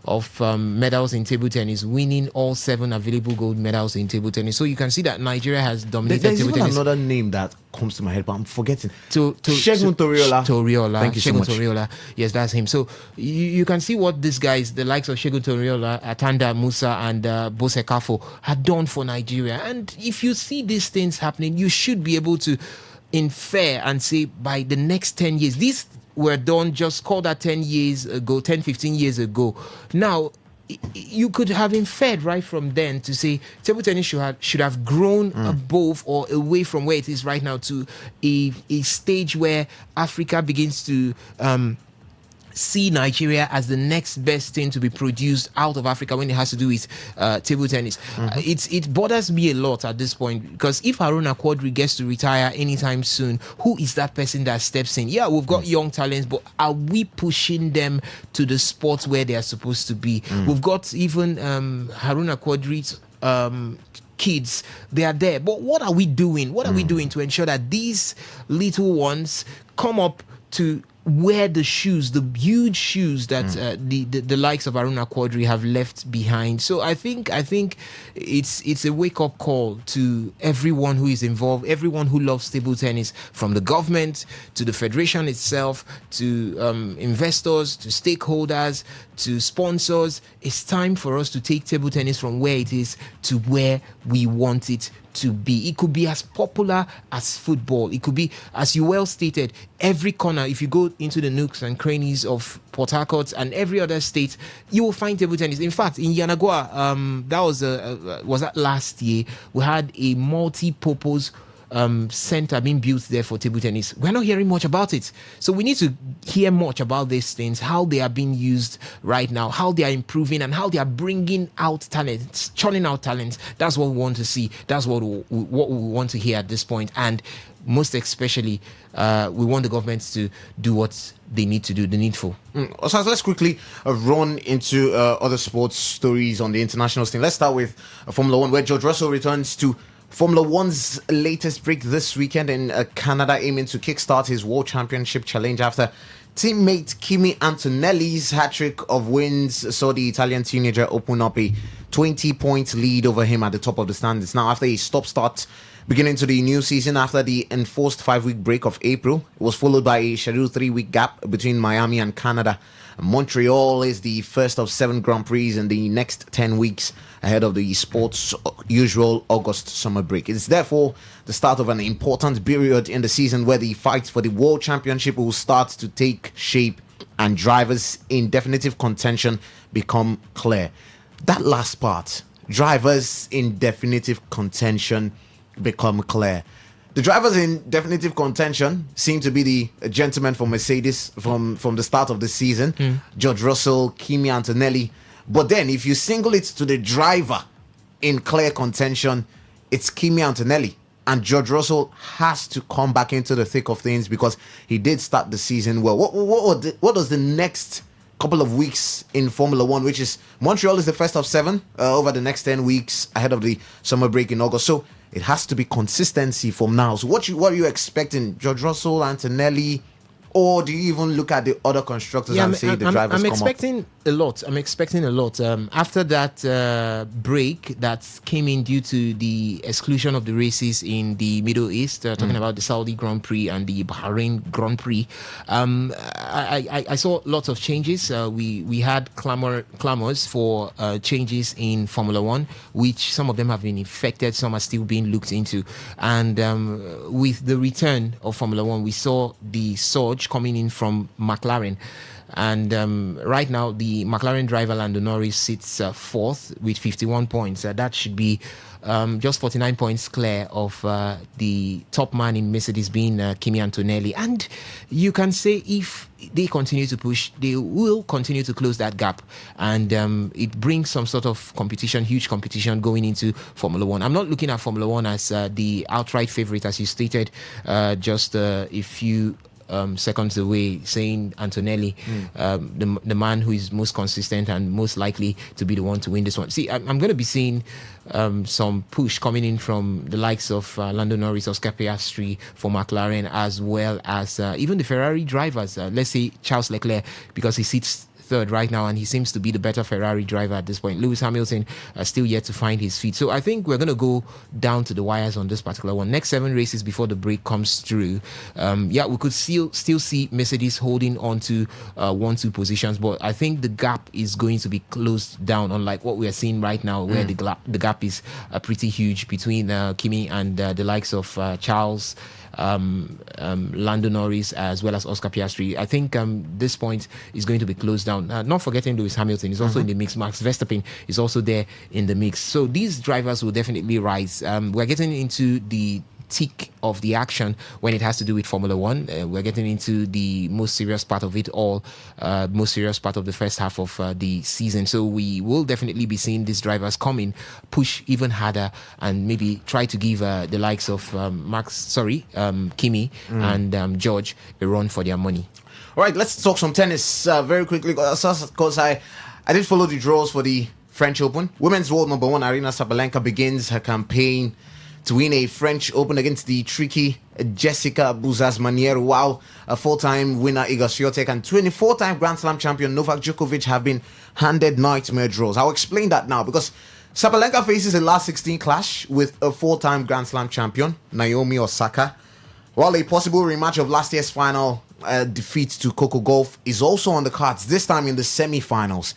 of medals in table tennis, winning all 7 available gold medals in table tennis. So you can see that Nigeria has dominated There's table even tennis. another name that comes to my head, but I'm forgetting. Shegun Toriola. Thank you so much. Toriola. Yes, that's him. So you can see what these guys, the likes of Shegun Toriola, Atanda Musa, and Bose Kafo, had done for Nigeria. And if you see these things happening, you should be able to infer and say by the next 10 years, these were done, just call that 10 years ago, 10, 15 years ago. Now, you could have inferred right from then to say table tennis should have grown above or away from where it is right now to a stage where Africa begins to see Nigeria as the next best thing to be produced out of Africa when it has to do with table tennis. It bothers me a lot at this point, because if Haruna Quadri gets to retire anytime soon, who is that person that steps in? Yeah, we've got young talents, but are we pushing them to the spots where they are supposed to be? We've got even Haruna Quadri's kids, they are there, but what are we doing? What are we doing to ensure that these little ones come up to wear the shoes, the huge shoes that the likes of Aruna Quadri have left behind? So I think it's a wake-up call to everyone who is involved, everyone who loves table tennis, from the government to the federation itself, to investors, to stakeholders, to sponsors. It's time for us to take table tennis from where it is to where we want it to be. It could be as popular as football. It could be, as you well stated, every corner. If you go into the nooks and crannies of Port Harcourt and every other state, you will find table tennis. In fact, in Yanagwa, that was that last year, we had a multi-purpose center being built there for table tennis. We're not hearing much about it. So we need to hear much about these things, how they are being used right now, how they are improving, and how they are bringing out talents, churning out talents. That's what we want to see. That's what we want to hear at this point. And most especially, we want the government to do what they need to do, the needful. So let's quickly run into other sports stories on the international scene. Let's start with Formula One, where George Russell returns to Formula One's latest break this weekend in Canada, aiming to kickstart his World Championship challenge after teammate Kimi Antonelli's hat-trick of wins saw the Italian teenager open up a 20 points lead over him at the top of the standings. Now, after a stop-start beginning to the new season, after the enforced 5-week break of April, it was followed by a scheduled 3-week gap between Miami and Canada. Montreal is the first of 7 Grand Prix in the next 10 weeks ahead of the sport's usual August summer break. It is therefore the start of an important period in the season where the fight for the World Championship will start to take shape and drivers in definitive contention become clear. That last part, drivers in definitive contention become clear. The drivers in definitive contention seem to be the gentlemen from Mercedes from the start of the season, George Russell, Kimi Antonelli. But then if you single it to the driver in clear contention, it's Kimi Antonelli. And George Russell has to come back into the thick of things because he did start the season well. What does the next couple of weeks in Formula One, which is Montreal is the first of 7 over the next 10 weeks ahead of the summer break in August. So it has to be consistency from now. So what are you expecting? George Russell, Antonelli, or do you even look at the other constructors and say the drivers I'm come expecting up? a lot. I'm expecting a lot. After that break that came in due to the exclusion of the races in the Middle East, talking about the Saudi Grand Prix and the Bahrain Grand Prix, I saw lots of changes. We had clamors for changes in Formula One, which some of them have been effected, some are still being looked into. And with the return of Formula One, we saw the surge coming in from McLaren. And right now, the McLaren driver Lando Norris sits fourth with 51 points. That should be just 49 points clear of the top man in Mercedes being Kimi Antonelli. And you can say if they continue to push, they will continue to close that gap. And it brings some sort of competition, huge competition going into Formula One. I'm not looking at Formula One as the outright favorite, as you stated just a few seconds away, saying Antonelli, the man who is most consistent and most likely to be the one to win this one. See, I'm going to be seeing some push coming in from the likes of Lando Norris, Oscar Piastri for McLaren, as well as even the Ferrari drivers. Let's say Charles Leclerc, because he sits third right now and he seems to be the better Ferrari driver at this point. Lewis Hamilton still yet to find his feet. So I think we're going to go down to the wires on this particular one. Next 7 races before the break comes through. We could still see Mercedes holding on to 1-2 positions, but I think the gap is going to be closed down, unlike what we are seeing right now, where the gap is pretty huge between Kimi and the likes of Charles, Lando Norris, as well as Oscar Piastri. I think this point is going to be closed down. Not forgetting Lewis Hamilton is also in the mix. Max Verstappen is also there in the mix. So these drivers will definitely rise. We're getting into the thick of the action when it has to do with Formula One. We're getting into the most serious part of it all, most serious part of the first half of the season. So we will definitely be seeing these drivers come in, push even harder, and maybe try to give the likes of Kimi and George a run for their money. All right, let's talk some tennis very quickly, because I did follow the draws for the French Open. Women's world number 1 Aryna Sabalenka begins her campaign to win a French Open against the tricky Jessica Buzaz-Maniero, while a 4-time winner Iga Swiatek and 24-time Grand Slam champion Novak Djokovic have been handed nightmare draws. I'll explain that now, because Sabalenka faces a last 16 clash with a 4-time Grand Slam champion Naomi Osaka, while a possible rematch of last year's final defeat to Coco Gauff is also on the cards, this time in the semi-finals.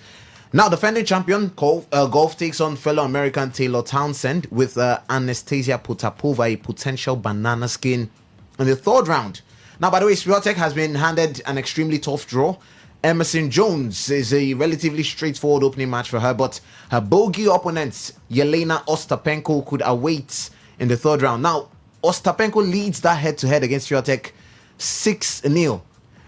Now, defending champion Gauff takes on fellow American Taylor Townsend with Anastasia Potapova, a potential banana skin, in the 3rd round. Now, by the way, Swiatek has been handed an extremely tough draw. Emerson Jones is a relatively straightforward opening match for her, but her bogey opponent, Yelena Ostapenko, could await in the 3rd round. Now, Ostapenko leads that head-to-head against Swiatek 6-0.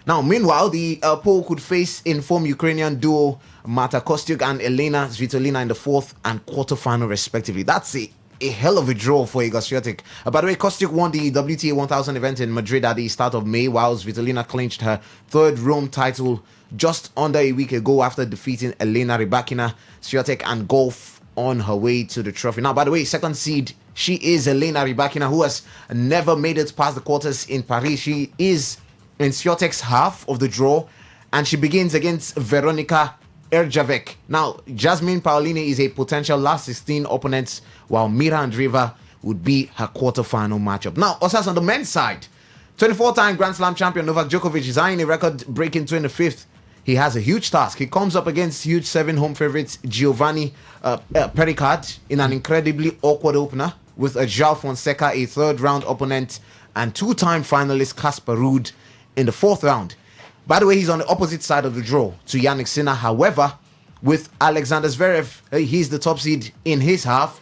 Now, meanwhile, the Pole could face in-form Ukrainian duo Marta Kostyuk and Elena Svitolina in the 4th and quarterfinal, respectively. That's a hell of a draw for Iga Swiatek. By the way, Kostyuk won the WTA 1000 event in Madrid at the start of May, while Svitolina clinched her 3rd Rome title just under a week ago after defeating Elena Rybakina, Swiatek and Gauff on her way to the trophy. Now, by the way, 2nd seed, she is Elena Rybakina, who has never made it past the quarters in Paris. She is in Swiatek's half of the draw, and she begins against Veronika Erjavec. Now, Jasmine Paolini is a potential last 16 opponent, while Mira Andreeva would be her quarterfinal matchup. Now, Osas on the men's side, 24-time Grand Slam champion Novak Djokovic is eyeing a record-breaking 25th. He has a huge task. He comes up against huge 7 home favorites Giovanni Pericard in an incredibly awkward opener with João Fonseca, a third-round opponent, and 2-time finalist Casper Ruud in the 4th round. By the way, he's on the opposite side of the draw to Yannick Sinner. However, with Alexander Zverev, he's the top seed in his half.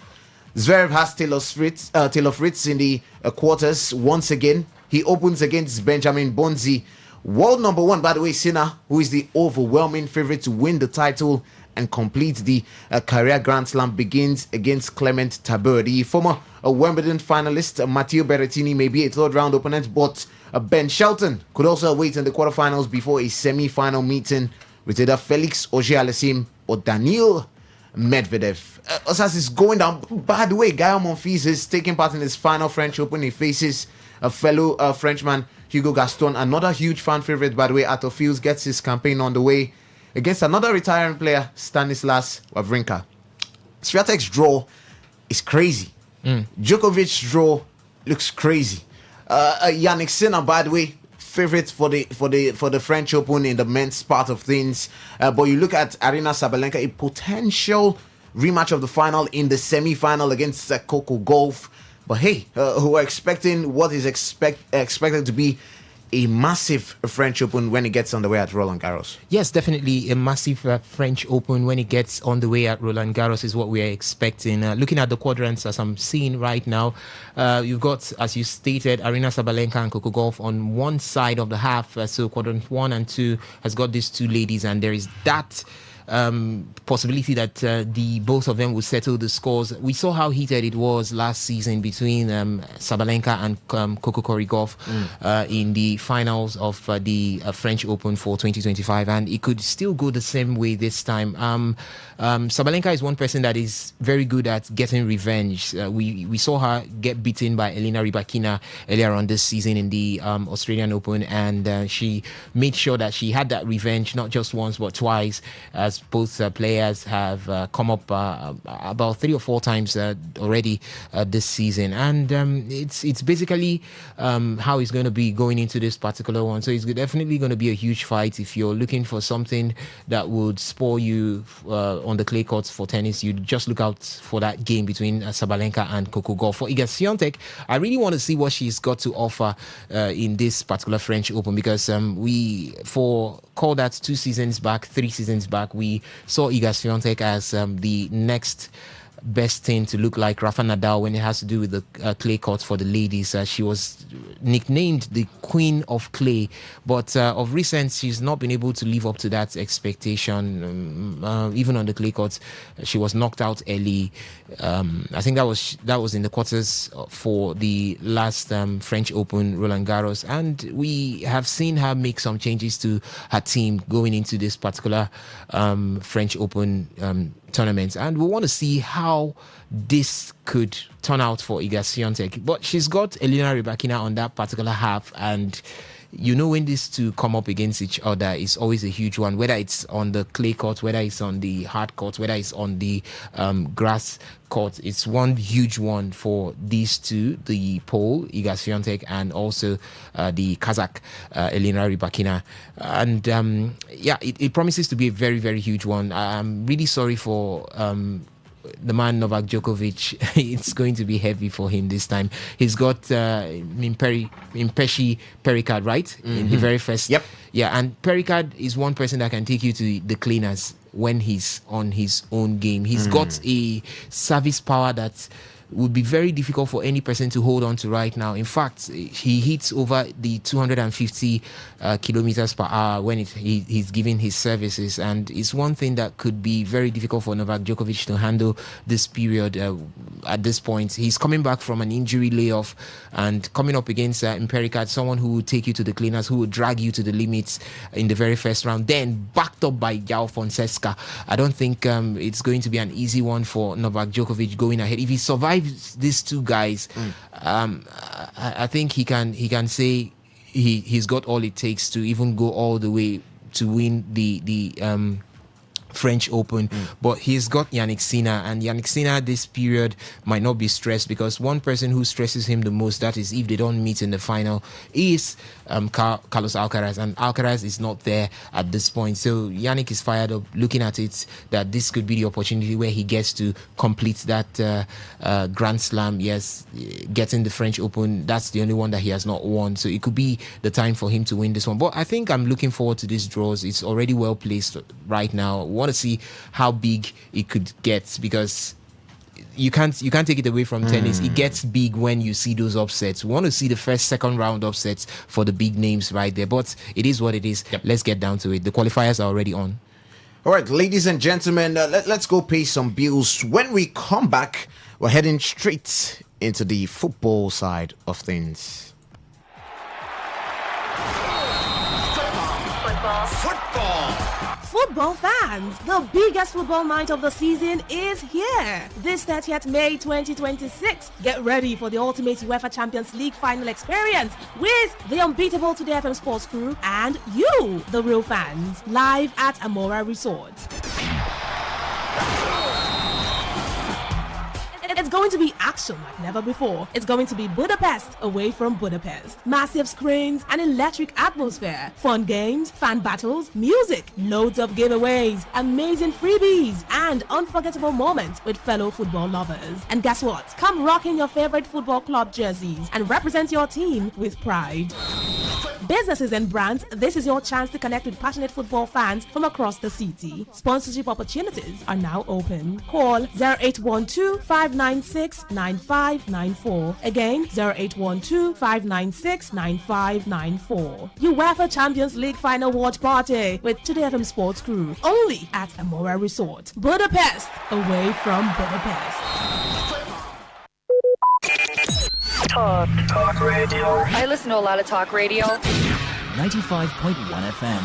Zverev has Taylor Fritz in the quarters once again. He opens against Benjamin Bonzi. World number 1, by the way, Sinner, who is the overwhelming favorite to win the title and complete the career Grand Slam, begins against Clement Tabeur. The former Wimbledon finalist, Matteo Berrettini, may be a third-round opponent, but Ben Shelton could also wait in the quarterfinals before a semi-final meeting with either Felix Auger-Aliassime or Daniil Medvedev. Osas is going down. By the way, Guillaume Monfils is taking part in his final French Open. He faces a fellow Frenchman, Hugo Gaston, another huge fan favorite, by the way. Arthur Fields gets his campaign on the way against another retiring player, Stanislas Wawrinka. Swiatek's draw is crazy. Djokovic's draw looks crazy. Yannick Sinner, by the way, favorite for the French Open in the men's part of things. But you look at Aryna Sabalenka, a potential rematch of the final in the semi-final against Coco Gauff. But hey, who are expecting what is expected to be a massive French Open when it gets on the way at Roland Garros. Yes, definitely a massive French Open when it gets on the way at Roland Garros is what we are expecting. Looking at the quadrants as I'm seeing right now, you've got, as you stated, Aryna Sabalenka and Coco Gauff on one side of the half. So quadrant 1 and 2 has got these two ladies, and there is that possibility that the both of them will settle the scores. We saw how heated it was last season between Sabalenka and Coco Gauff in the finals of the French Open for 2025, and it could still go the same way this time. Sabalenka is one person that is very good at getting revenge. We saw her get beaten by Elena Rybakina earlier on this season in the Australian Open, and she made sure that she had that revenge not just once but twice, as both players have come up about 3 or 4 times already this season. And it's basically how it's going to be going into this particular one. So it's definitely going to be a huge fight. If you're looking for something that would spoil you on the clay courts for tennis, you just look out for that game between Sabalenka and Coco Gauff. For Iga Swiatek, I really want to see what she's got to offer in this particular French Open, because call that 3 seasons back, we saw Iga Swiatek as the next best thing to look like Rafa Nadal when it has to do with the clay courts for the ladies. She was nicknamed the Queen of Clay, but of recent she's not been able to live up to that expectation. Even on the clay courts, she was knocked out early. I think that was in the quarters for the last French Open Roland Garros, and we have seen her make some changes to her team going into this particular French Open tournament, and we want to see how this could turn out for Iga Swiatek. But she's got Elena Rybakina on that particular half, and you know when these two come up against each other, it's always a huge one, whether it's on the clay court, whether it's on the hard court, whether it's on the grass court. It's one huge one for these two, the Pole, Iga Swiatek, and also the Kazakh, Elena Rybakina. And it promises to be a very, very huge one. I'm really sorry for the man Novak Djokovic. It's going to be heavy for him this time. He's got Mpeshi Pericard, right? In the very first. Yep. Yeah, and Pericard is one person that can take you to the cleaners when he's on his own game. He's got a service power that would be very difficult for any person to hold on to right now. In fact, he hits over the 250 kilometers per hour when he's giving his services, and it's one thing that could be very difficult for Novak Djokovic to handle this period. At this point, he's coming back from an injury layoff and coming up against Pericard, someone who would take you to the cleaners, who would drag you to the limits in the very first round, then backed up by João Fonseca. I don't think it's going to be an easy one for Novak Djokovic going ahead. If he survives these two guys, I think he can say he's got all it takes to even go all the way to win the French Open. But he's got Yannick Sinner, and Yannick Sinner this period might not be stressed, because one person who stresses him the most, that is if they don't meet in the final, is Carlos Alcaraz, and Alcaraz is not there at this point. So Yannick is fired up looking at it, that this could be the opportunity where he gets to complete that Grand Slam. Yes, getting the French Open, that's the only one that he has not won, so it could be the time for him to win this one. But I think I'm looking forward to these draws. It's already well placed right now. I want to see how big it could get, because you can't take it away from tennis. It gets big when you see those upsets. We want to see the first, second round upsets for the big names right there. But it is what it is. Yep. Let's get down to it. The qualifiers are already on. All right, ladies and gentlemen, let's go pay some bills. When we come back, we're heading straight into the football side of things. Football fans, the biggest football night of the season is here. This 30th May 2026. Get ready for the ultimate UEFA Champions League final experience with the unbeatable Today FM Sports crew and you, the real fans, live at Amora Resort. It's going to be action like never before. It's going to be Budapest away from Budapest. Massive screens, an electric atmosphere, fun games, fan battles, music, loads of giveaways, amazing freebies, and unforgettable moments with fellow football lovers. And guess what? Come rock in your favorite football club jerseys and represent your team with pride. Businesses and brands, this is your chance to connect with passionate football fans from across the city. Sponsorship opportunities are now open. Call 0812-596-9594. Again, 0812-596-9594. UEFA Champions League Final Watch Party with Today FM Sports Crew. Only at Amora Resort. Budapest, away from Budapest. Talk radio. I listen to a lot of talk radio. 95.1 FM.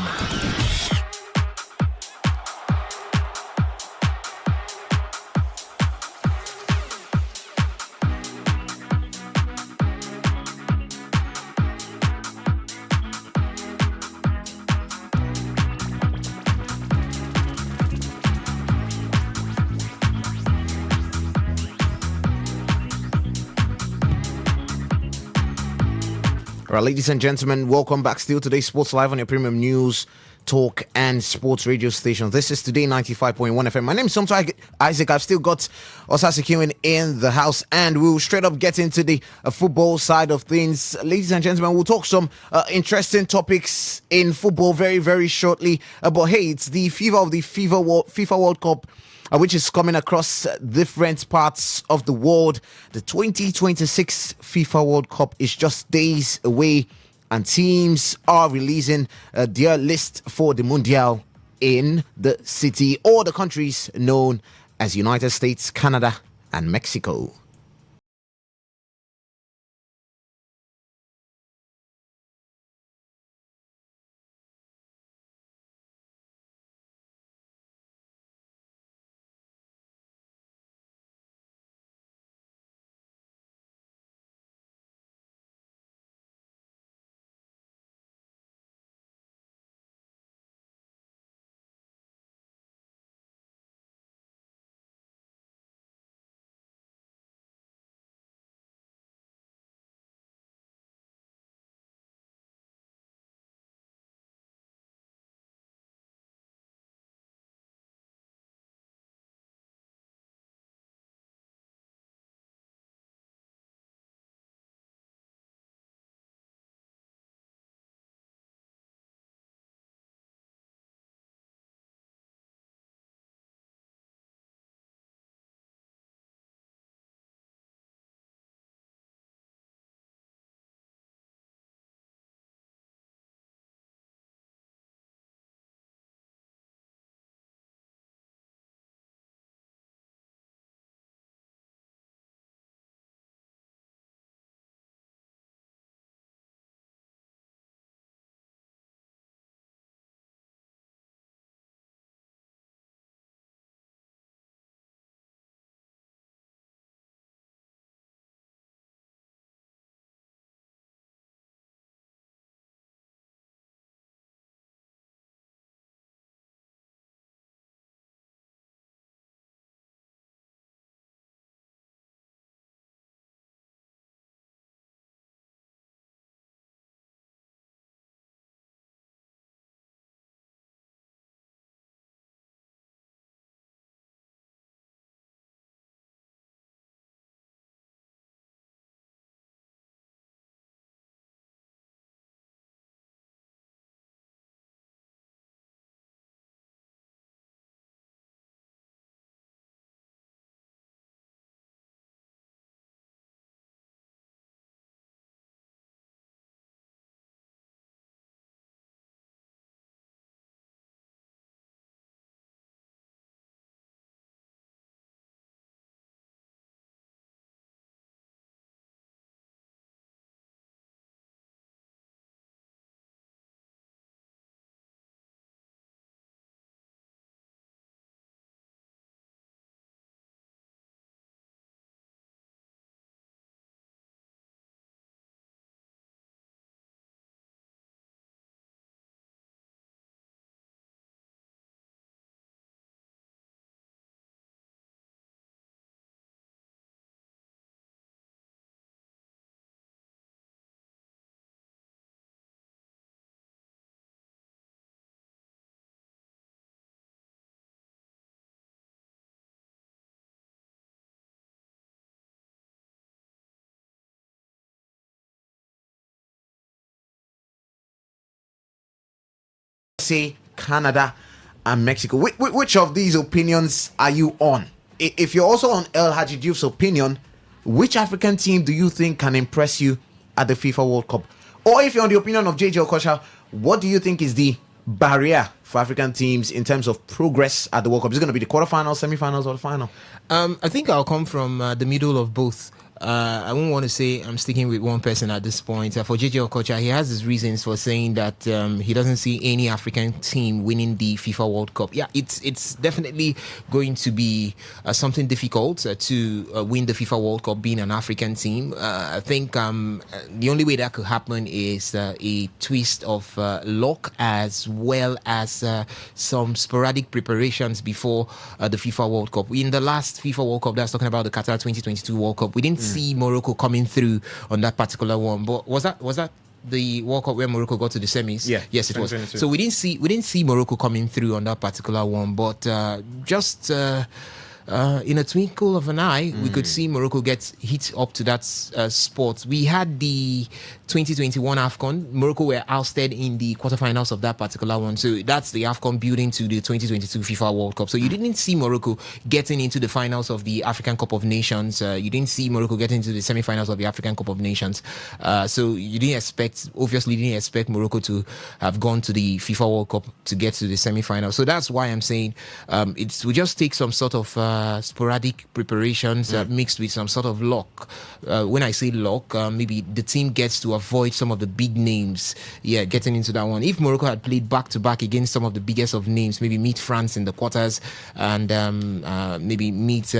All right, ladies and gentlemen, welcome back. Still today, Sports Live on your premium news, talk, and sports radio station. This is Today 95.1 FM. My name is Somto Isaac. I've still got Osasi Kiwin in the house, and we'll straight up get into the football side of things. Ladies and gentlemen, we'll talk some interesting topics in football very, very shortly. But hey, it's the FIFA World Cup, which is coming across different parts of the world. The 2026 FIFA World Cup is just days away, and teams are releasing their list for the Mundial in the city or the countries known as United States, Canada, and Mexico. USA, Canada, and Mexico. Which of these opinions are you on? If you're also on El Haji Diouf's opinion, which African team do you think can impress you at the FIFA World Cup? Or if you're on the opinion of JJ Okocha, what do you think is the barrier for African teams in terms of progress at the World Cup? Is it going to be the quarterfinals, semifinals, or the final? I think I'll come from the middle of both. I won't want to say I'm sticking with one person at this point. For JJ Okocha, he has his reasons for saying that he doesn't see any African team winning the FIFA World Cup. Yeah, it's definitely going to be something difficult to win the FIFA World Cup being an African team. I think the only way that could happen is a twist of luck as well as some sporadic preparations before the FIFA World Cup. In the last FIFA World Cup, that's talking about the Qatar 2022 World Cup, we didn't see Morocco coming through on that particular one. But was that the World Cup where Morocco got to the semis? Yeah. Yes, it was. So we didn't see Morocco coming through on that particular one. But just in a twinkle of an eye, we could see Morocco get hit up to that spot. We had the 2021 AFCON. Morocco were ousted in the quarterfinals of that particular one. So that's the AFCON building to the 2022 FIFA World Cup. So you didn't see Morocco getting into the finals of the African Cup of Nations. You didn't see Morocco getting into the semi-finals of the African Cup of Nations. So you didn't expect Morocco to have gone to the FIFA World Cup to get to the semi-final. So that's why I'm saying it will just take some sort of sporadic preparations mixed with some sort of luck. When I say luck, maybe the team gets to avoid some of the big names, getting into that one. If Morocco had played back-to-back against some of the biggest of names, maybe meet France in the quarters and maybe meet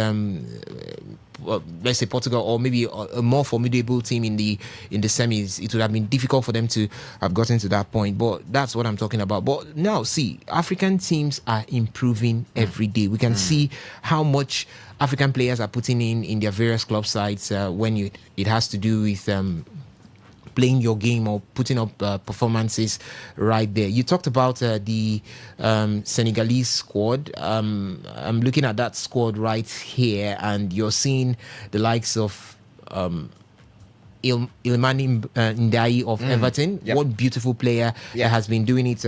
let's say Portugal, or maybe a more formidable team in the semis, it would have been difficult for them to have gotten to that point. But that's what I'm talking about. But now, see, African teams are improving every day. We can see how much African players are putting in their various club sides when it has to do with playing your game or putting up performances right there. You talked about the Senegalese squad. I'm looking at that squad right here, and you're seeing the likes of Ilmani Ndiaye of Everton. Yep. What beautiful player has been doing it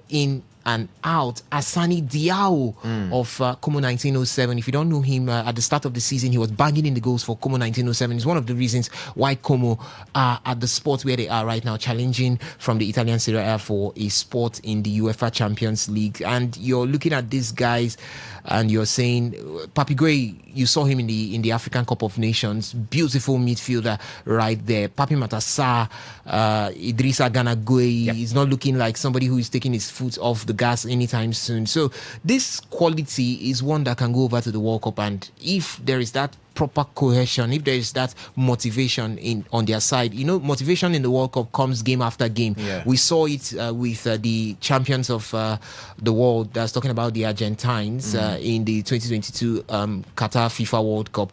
in and out. Asani Diao of Como 1907. If you don't know him, at the start of the season, he was banging in the goals for Como 1907. It's one of the reasons why Como are at the spot where they are right now, challenging from the Italian Serie A for a spot in the UEFA Champions League. And you're looking at these guys and you're saying, Papi Gueye, you saw him in the African Cup of Nations, beautiful midfielder right there. Papi Matassa, Idrissa Gana Gueye, he's not looking like somebody who is taking his foot off the gas anytime soon. So this quality is one that can go over to the World Cup, and if there is that proper cohesion, if there is that motivation on their side, motivation in the World Cup comes game after game. We saw it with the champions of the world. That's talking about the Argentines in the 2022 Qatar FIFA World Cup.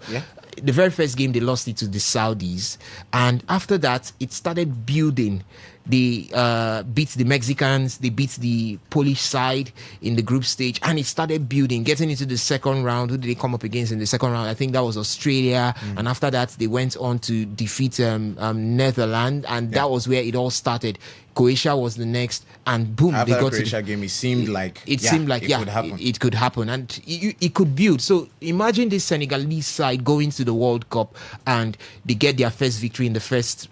The very first game, they lost it to the Saudis, and after that it started building. They beat the Mexicans, they beat the Polish side in the group stage, and it started building, getting into the second round. Who did they come up against in the second round? I think that was Australia, and after that they went on to defeat Netherlands, and that was where it all started. Croatia was the next, and boom, after they got the Croatia game. It seemed like it could happen, and it could build. So imagine this Senegalese side going to the World Cup, and they get their first victory in the first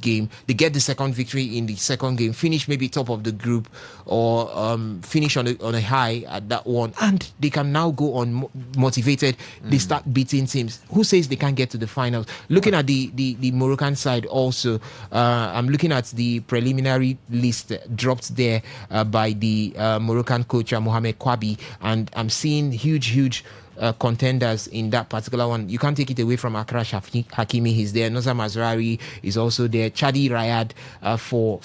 game. They get the second victory in the second game, finish maybe top of the group, or finish on a high at that one, and they can now go on motivated. They start beating teams. Who says they can't get to the finals? Looking at the Moroccan side also, I'm looking at the preliminary list dropped there by the Moroccan coach Mohamed Kouabi, and I'm seeing huge contenders in that particular one. You can't take it away from Akraf Hakimi. He's there. Noza Mazraoui is also there. Chadi Rayad for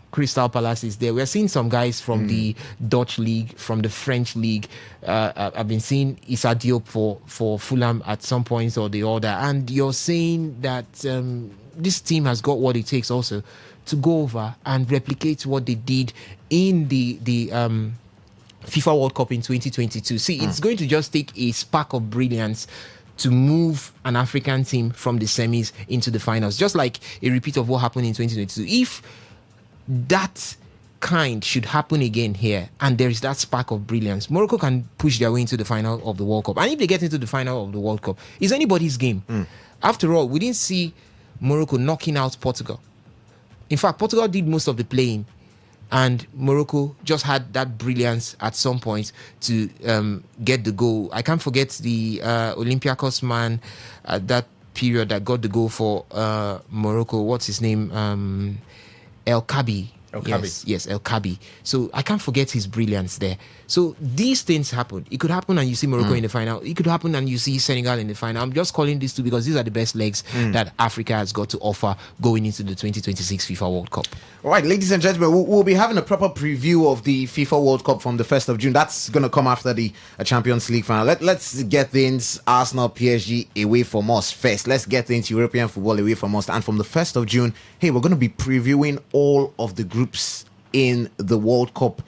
Crystal Palace is there. We're seeing some guys from the Dutch league, from the French league. I've been seeing Issa Diop for Fulham at some points or the other. And you're saying that this team has got what it takes also to go over and replicate what they did in the FIFA World Cup in 2022. See, it's going to just take a spark of brilliance to move an African team from the semis into the finals, just like a repeat of what happened in 2022. If that kind should happen again here, and there is that spark of brilliance, Morocco can push their way into the final of the World Cup. And if they get into the final of the World Cup, it's anybody's game. After all, we didn't see Morocco knocking out Portugal. In fact, Portugal did most of the playing, and Morocco just had that brilliance at some point to get the goal. I can't forget the Olympiacos man at that period that got the goal for Morocco. What's his name? El Kabi. Yes, El Kabi. So I can't forget his brilliance there. So these things happen. It could happen and you see Morocco in the final. It could happen and you see Senegal in the final. I'm just calling these two because these are the best legs that Africa has got to offer going into the 2026 FIFA World Cup. All right, ladies and gentlemen, we'll be having a proper preview of the FIFA World Cup from the 1st of June. That's going to come after the Champions League final. Let's get things Arsenal, PSG away from us first. Let's get things European football away from us. And from the 1st of June, hey, we're going to be previewing all of the groups in the World Cup,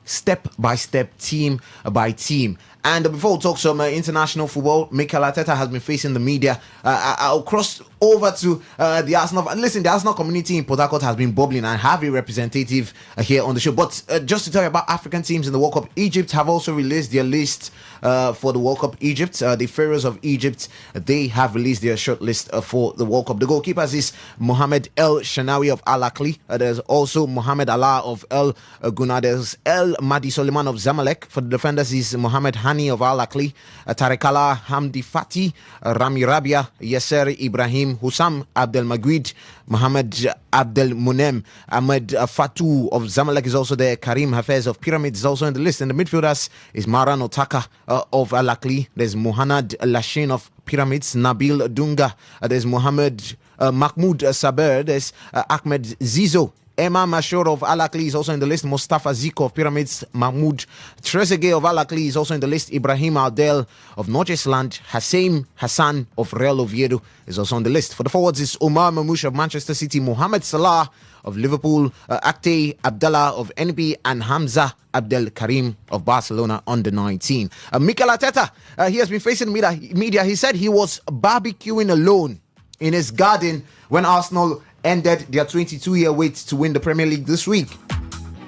step by step, team by team. And before we talk some international football, Mikel Arteta has been facing the media. I'll cross over to the Arsenal. Listen, the Arsenal community in Port Harcourt has been bubbling and have a representative here on the show. But just to tell you about African teams in the World Cup, Egypt have also released their list for the World Cup. Egypt, the Pharaohs of Egypt, they have released their short list for the World Cup. The goalkeepers is Mohamed El Shanawi of Al Ahly. There's also Mohamed Allah of El Guna. There's El Madi Soliman of Zamalek. For the defenders is Mohamed Hani of Al Ahly, Tariq Allah Hamdi Fati, Rami Rabia, Yasser Ibrahim, Hussam Abdel Maguid, Mohamed Abdel Munem, Ahmed Fatou of Zamalek is also there. Karim Hafez of Pyramids is also in the list. And the midfielders is Maran Otaka of Al Ahly. There's Muhannad Lashin of Pyramids, Nabil Dunga. There's Mohamed Mahmoud Saber. There's Ahmed Zizo. Emma Mashur of Al Ahly is also in the list. Mustafa Ziko of Pyramids. Mahmoud Trezeguet of Al Ahly is also in the list. Ibrahim Aldel of Norgesland. Hassan Hassan of Real Oviedo is also on the list. For the forwards is Omar Mamouche of Manchester City. Mohamed Salah of Liverpool. Akte Abdallah of NB. And Hamza Abdel Karim of Barcelona under 19. Mikel Arteta, he has been facing media. He said he was barbecuing alone in his garden when Arsenal ended their 22-year wait to win the Premier League this week.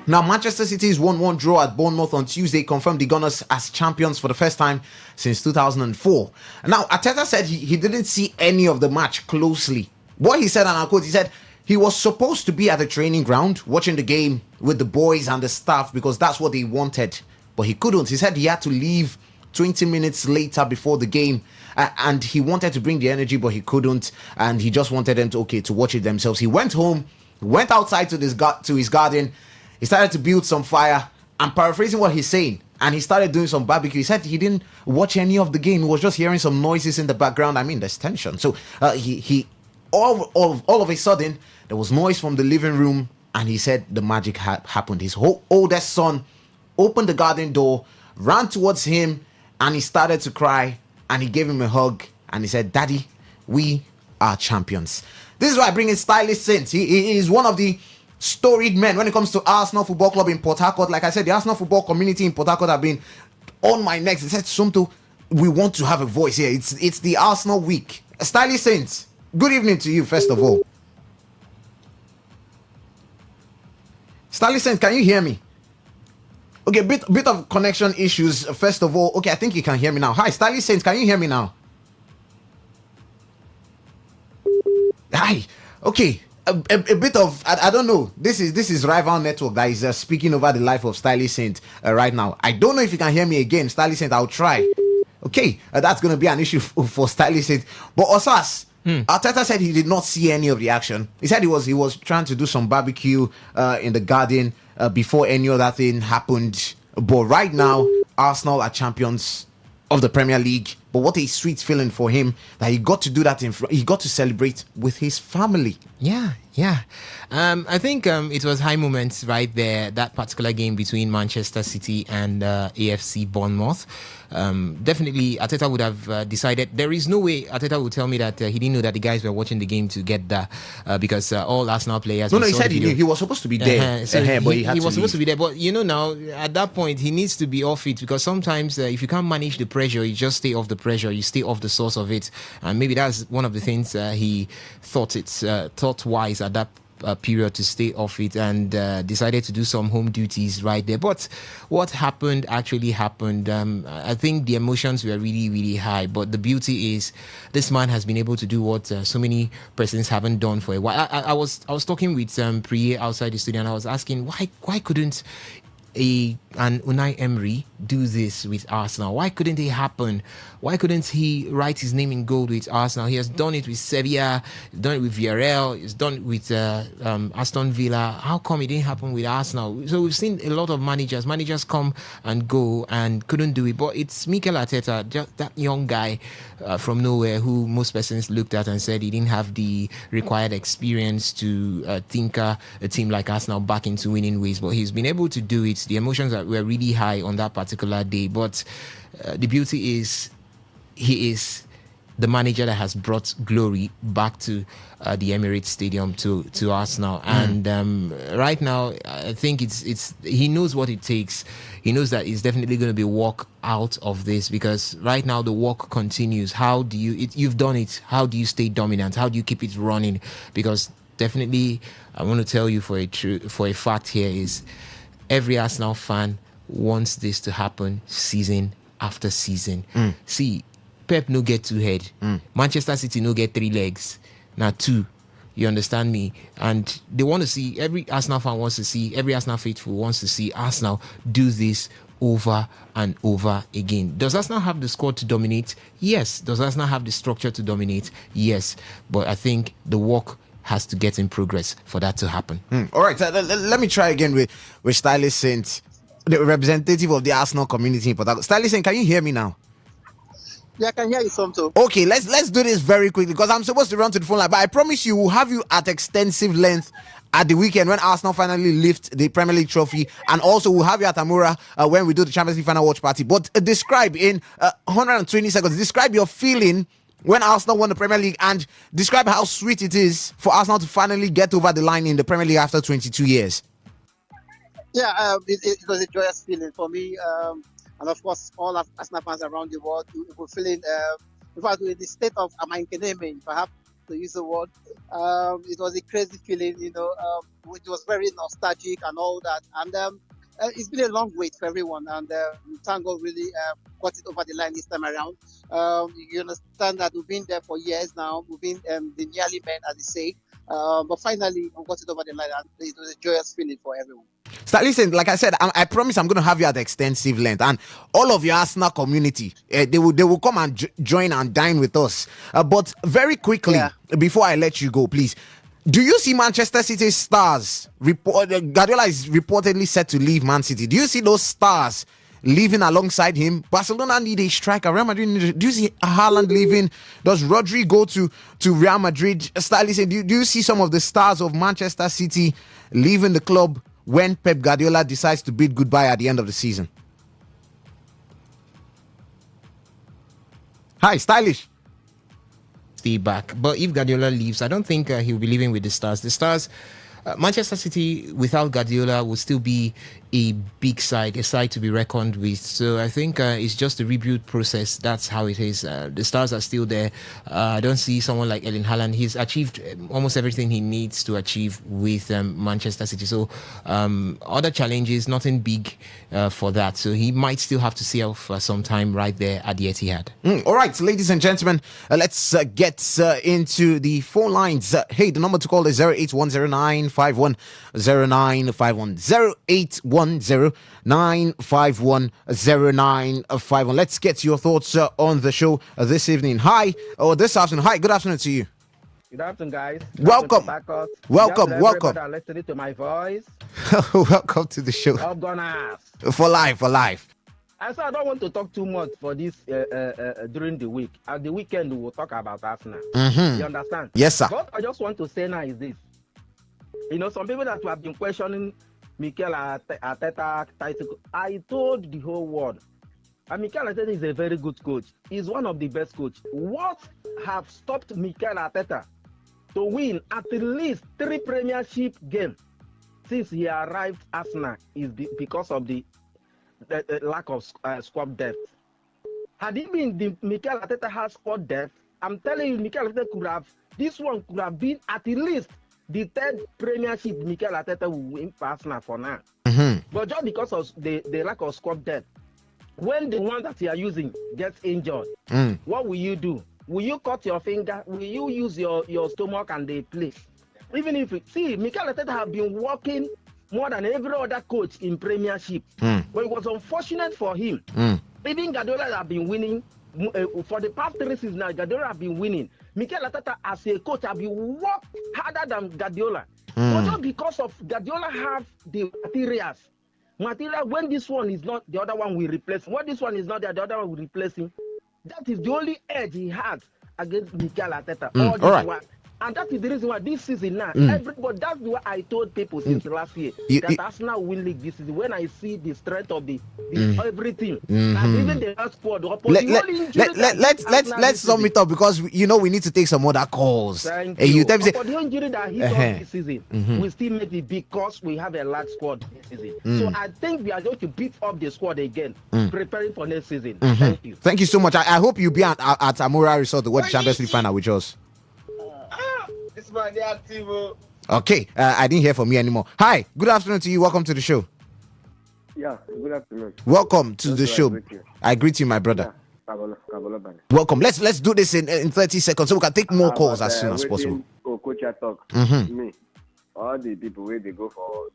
Now, Manchester City's 1-1 draw at Bournemouth on Tuesday confirmed the Gunners as champions for the first time since 2004. Now, Arteta said he didn't see any of the match closely. What he said, and I'll quote, he said he was supposed to be at the training ground watching the game with the boys and the staff because that's what they wanted, but he couldn't. He said he had to leave 20 minutes later before the game, and he wanted to bring the energy, but he couldn't, and he just wanted them to watch it themselves. He went home, went outside to his garden, he started to build some fire. I'm paraphrasing what he's saying, and he started doing some barbecue. He said he didn't watch any of the game. He was just hearing some noises in the background. I mean, there's tension. So he all of a sudden, there was noise from the living room, and he said the magic happened. His oldest son opened the garden door, ran towards him, and he started to cry, and he gave him a hug, and he said, "Daddy, we are champions." This is why I bring in Stylist Saint. He is one of the storied men when it comes to Arsenal Football Club in Port Harcourt. Like I said, the Arsenal football community in Port Harcourt have been on my neck. They said, "Sumto, we want to have a voice here. It's the Arsenal week." Stylist Saint, good evening to you, first of all. Stylist Saint, can you hear me? Okay, bit of connection issues. First of all, okay, I think you can hear me now. Hi, Stylist Saints, can you hear me now? Hi. Okay, a bit of I don't know. This is Rival Network that is speaking over the life of Stylist Saint right now. I don't know if you can hear me again, Stylist Saint. I'll try. Okay, that's going to be an issue for Stylist Saint. But Osas, Arteta said he did not see any of the action. He said he was trying to do some barbecue in the garden before any other thing happened. But right now, Arsenal are champions of the Premier League. But what a sweet feeling for him that he got to do that he got to celebrate with his family. Yeah. I think it was high moments right there, that particular game between Manchester City and AFC Bournemouth. Definitely, Arteta would have decided. There is no way Arteta would tell me that he didn't know that the guys were watching the game to get that because all Arsenal players... No, he said he knew. He was supposed to be there. But he was supposed to be there. But, now, at that point, he needs to be off it because sometimes if you can't manage the pressure, you just stay off the pressure. You stay off the source of it. And maybe that's one of the things he thought wise at that period to stay off it and decided to do some home duties right there. But what happened actually happened. I think the emotions were really, really high. But the beauty is this man has been able to do what so many persons haven't done for a while. I was talking with Priye outside the studio, and I was asking why couldn't an Unai Emery do this with Arsenal? Why couldn't it happen? Why couldn't he write his name in gold with Arsenal? He has done it with Sevilla, done it with Villarreal, he's done it with Aston Villa. How come it didn't happen with Arsenal? So we've seen a lot of managers come and go and couldn't do it. But it's Mikel Arteta, just that young guy from nowhere who most persons looked at and said he didn't have the required experience to tinker a team like Arsenal back into winning ways. But he's been able to do it. The emotions were really high on that particular day. But the beauty is he is the manager that has brought glory back to the Emirates Stadium to Arsenal. And right now, I think it's he knows what it takes. He knows that it's definitely going to be walk out of this, because right now the walk continues. How do you've done it? How do you stay dominant? How do you keep it running? Because definitely, I want to tell you for a fact here is every Arsenal fan wants this to happen season after season. See, Pep no get 2 head. Manchester City no get 3 legs. Now 2. You understand me? And they want to see, every Arsenal fan wants to see, every Arsenal faithful wants to see Arsenal do this over and over again. Does Arsenal have the squad to dominate? Yes. Does Arsenal have the structure to dominate? Yes. But I think the work has to get in progress for that to happen. All right, let me try again with Stylist Saint, the representative of the Arsenal community in Port Harcourt. Stylist Saint, can you hear me now? Yeah, I can hear you some too. Okay, let's do this very quickly because I'm supposed to run to the phone line, but I promise you we'll have you at extensive length at the weekend when Arsenal finally lift the Premier League trophy, and also we'll have you at Amura when we do the Champions League final watch party. But describe in 120 seconds, describe your feeling when Arsenal won the Premier League, and describe how sweet it is for Arsenal to finally get over the line in the Premier League after 22 years. Yeah, it was a joyous feeling for me. And of course, all of Arsenal fans around the world were feeling, in fact, with the state of amankeneme, perhaps to use the word. It was a crazy feeling, it was very nostalgic and all that. And it's been a long wait for everyone, and thank God really got it over the line this time around. You understand that we've been there for years now. We've been the nearly men, as they say. But finally, we got it over the line, and it was a joyous feeling for everyone. Listen, like I said, I promise I'm going to have you at extensive length, and all of your Arsenal community, they will come and join and dine with us. But very quickly, before I let you go, please, do you see Manchester City stars? Guardiola is reportedly set to leave Man City. Do you see those stars leaving alongside him? Barcelona need a striker. Real Madrid do you see Haaland leaving? Does Rodri go to Real Madrid? Listen, do you see some of the stars of Manchester City leaving the club when Pep Guardiola decides to bid goodbye at the end of the season? Hi, Stylish. Stay back. But if Guardiola leaves, I don't think he'll be leaving with the stars. The stars, Manchester City without Guardiola will still be a big side, a side to be reckoned with. So I think it's just a rebuild process. That's how it is. The stars are still there. I don't see someone like Erling Haaland. He's achieved almost everything he needs to achieve with Manchester City. So other challenges, nothing big for that. So he might still have to see out for some time right there at the Etihad. All right, ladies and gentlemen, let's get into the phone lines. Hey, the number to call is 08109510951. 08109510951. Let's get your thoughts on the show this evening. This afternoon. Hi, good afternoon to you. Good afternoon, guys. Welcome. Welcome. Listening to my voice. Welcome to the show. Up Gunners. For life. I said I don't want to talk too much for this during the week. At the weekend, we will talk about Arsenal. You understand? Yes, sir. What I just want to say now is this. Some people that have been questioning Mikel Arteta title, I told the whole world, and Mikel Arteta is a very good coach. He's one of the best coaches. What have stopped Mikel Arteta to win at least 3 Premiership games since he arrived at Arsenal is because of the lack of squad depth. Had it been the Mikel Arteta has squad depth, I'm telling you, Mikel Arteta could have been at least the third Premiership Mikel Arteta will win for Arsenal for now. But just because of the lack of squad depth, when the one that you are using gets injured, what will you do? Will you cut your finger? Will you use your stomach and they play? Even if Mikel Arteta have been working more than every other coach in Premiership, but it was unfortunate for him. Even Guardiola have been winning for the past 3 seasons now. Guardiola have been winning. Mikel Arteta as a coach have been worked harder than Guardiola. But just because of Guardiola have the material, when this one is not, the other one will replace him. When this one is not there, the other one will replace him. That is the only edge he has against Mikel Arteta. All right. One. And that is the reason why this season now, everybody, that's what I told people since last year, that Arsenal will league this season. When I see the strength of the everything, and even the squad, let's sum it up, because we need to take some other calls. Thank you. For the injury that hit us this season, we still make it because we have a large squad this season. So I think we are going to beat up the squad again, preparing for next season. Thank you. Thank you so much. I hope you'll be at Amora Resort, the World Champions League final with us. Okay, I didn't hear from you anymore. Hi, good afternoon to you. Welcome to the show. Yeah, good afternoon. Welcome to the show. I greet you, my brother. Welcome. Let's do this in 30 seconds so we can take more calls as soon as possible. Coach talk. Me, all the people where they go for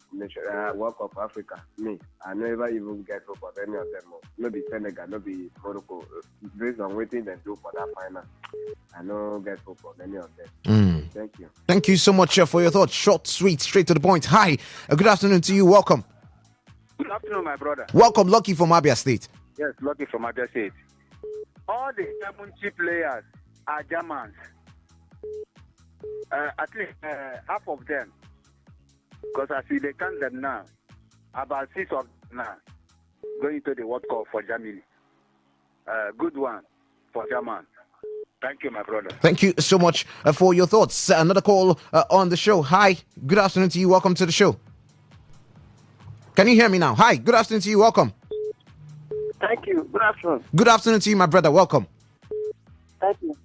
World Cup Africa, me, I never even get hope of any of them. No be Senegal, no be Morocco. Based on waiting they do for that final, I no get hope of any of them. Thank you. Thank you so much for your thoughts. Short, sweet, straight to the point. Hi, good afternoon to you. Welcome. Good afternoon, my brother. Welcome, Lucky from Abia State. Yes, Lucky from Abia State. All the championship players are Germans. At least half of them. Because I see they count them now. About 6 of them now going to the World Cup for Germany. Good one for German. Thank you, my brother. Thank you so much for your thoughts. Another call on the show. Hi, good afternoon to you. Welcome to the show. Can you hear me now? Hi, good afternoon to you. Welcome. Thank you. Good afternoon. Good afternoon to you, my brother. Welcome. Thank you.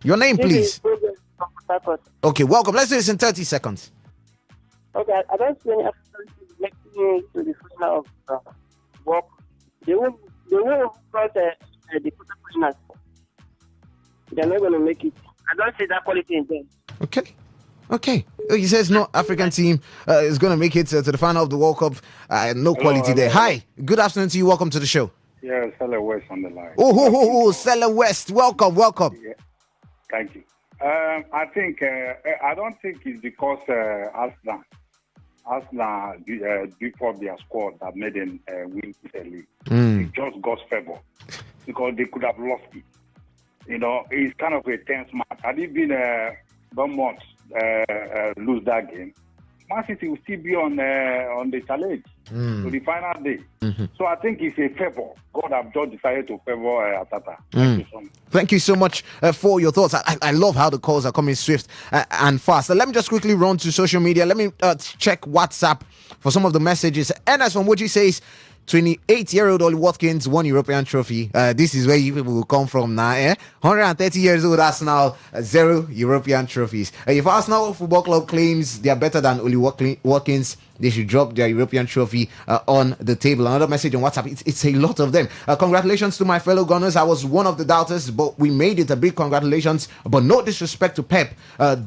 Your name, please. Okay, welcome. Let's do this in 30 seconds. Okay, I don't see any African team making it to the final of the World Cup. They won't cross the quarterfinals. They're not going to make it. I don't see that quality in them. Okay. He says no African team is going to make it to the final of the World Cup. No quality there. Hi, good afternoon to you. Welcome to the show. Yeah, Stella West on the line. Stella West. Welcome. Yeah. Thank you. I think I don't think it's because Arsenal beat up their squad that made them win the league. It just God's favor, because they could have lost it. It's kind of a tense match. Had it been Bournemouth lose that game, Man City will still be on the challenge to the final day. So I think it's a favor. God have just decided to favor Arteta. Thank you so much for your thoughts. I love how the calls are coming swift and fast. Let me just quickly run to social media. Let me check WhatsApp for some of the messages. Enes from Woji says, 28-year-old Ollie Watkins won European trophy. This is where you people will come from now. 130 years old Arsenal, 0 European trophies. If Arsenal Football Club claims they are better than Ollie Watkins, they should drop their European trophy on the table. Another message on WhatsApp. It's a lot of them. Congratulations to my fellow Gunners. I was one of the doubters, but we made it. A big congratulations. But no disrespect to Pep.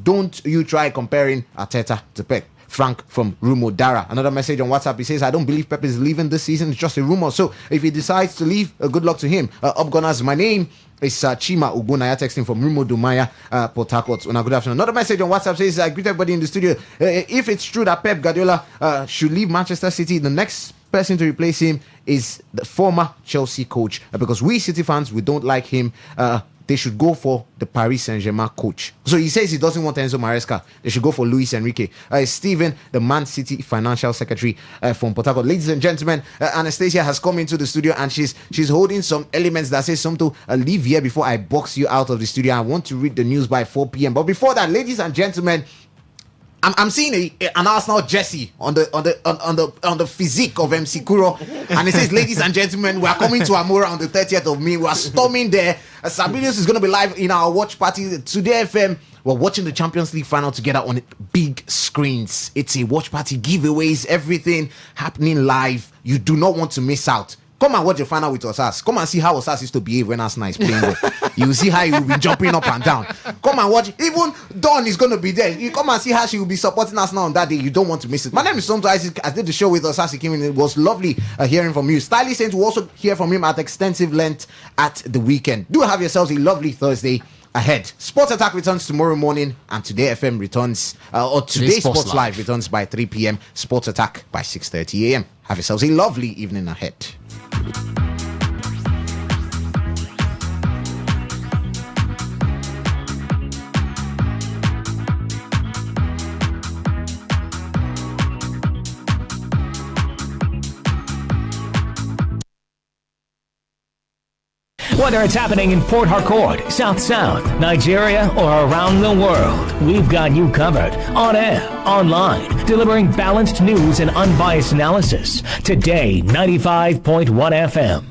Don't you try comparing Arteta to Pep. Frank from Rumo Dara. Another message on WhatsApp. He says, I don't believe Pep is leaving this season. It's just a rumor. So if he decides to leave, good luck to him. Up Gunners, my name is Chima Ugbunaya, texting from Rumo Dumaya, Port Harcourt. Good afternoon. Another message on WhatsApp says, I greet everybody in the studio. If it's true that Pep Guardiola should leave Manchester City, the next person to replace him is the former Chelsea coach. Because we City fans, we don't like him. They should go for the Paris Saint-Germain coach. So he says he doesn't want Enzo Maresca. They should go for Luis Enrique. Stephen, the Man City financial secretary from Port Harcourt. Ladies and gentlemen, Anastasia has come into the studio and she's holding some elements that says something to leave here before I box you out of the studio. I want to read the news by 4 p.m. But before that, ladies and gentlemen, I'm seeing an Arsenal jersey on the physique of MC Kuro, and it says, "Ladies and gentlemen, we are coming to Amora on the 30th of May. We are storming there. Sabinius is going to be live in our watch party. Today FM We're watching the Champions League final together on big screens. It's a watch party, giveaways, everything happening live. You do not want to miss out. Come and watch the final with Osas. Come and see how Osas used to behave when Arsenal is playing well. You will see how he will be jumping up and down. Come and watch. Even Dawn is going to be there. You come and see how she will be supporting Arsenal on that day. You don't want to miss it. My name is Somto Isaac. I did the show with Osas. He came in. It was lovely hearing from you. Stylish Saints will also hear from him at extensive length at the weekend. Do have yourselves a lovely Thursday ahead. Sports Attack returns tomorrow morning, and Today FM returns, or Today Sports Live returns by 3 p.m. Sports Attack by 6:30 a.m. Have yourselves a lovely evening ahead. Whether it's happening in Port Harcourt, South South, Nigeria, or around the world, we've got you covered. On air, online, delivering balanced news and unbiased analysis. Today, 95.1 FM.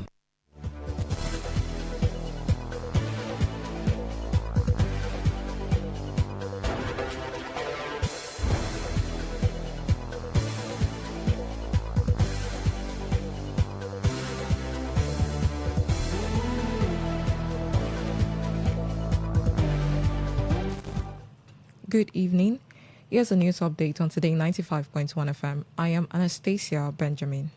Good evening. Here's a news update on Today 95.1 FM. I am Anastasia Benjamin.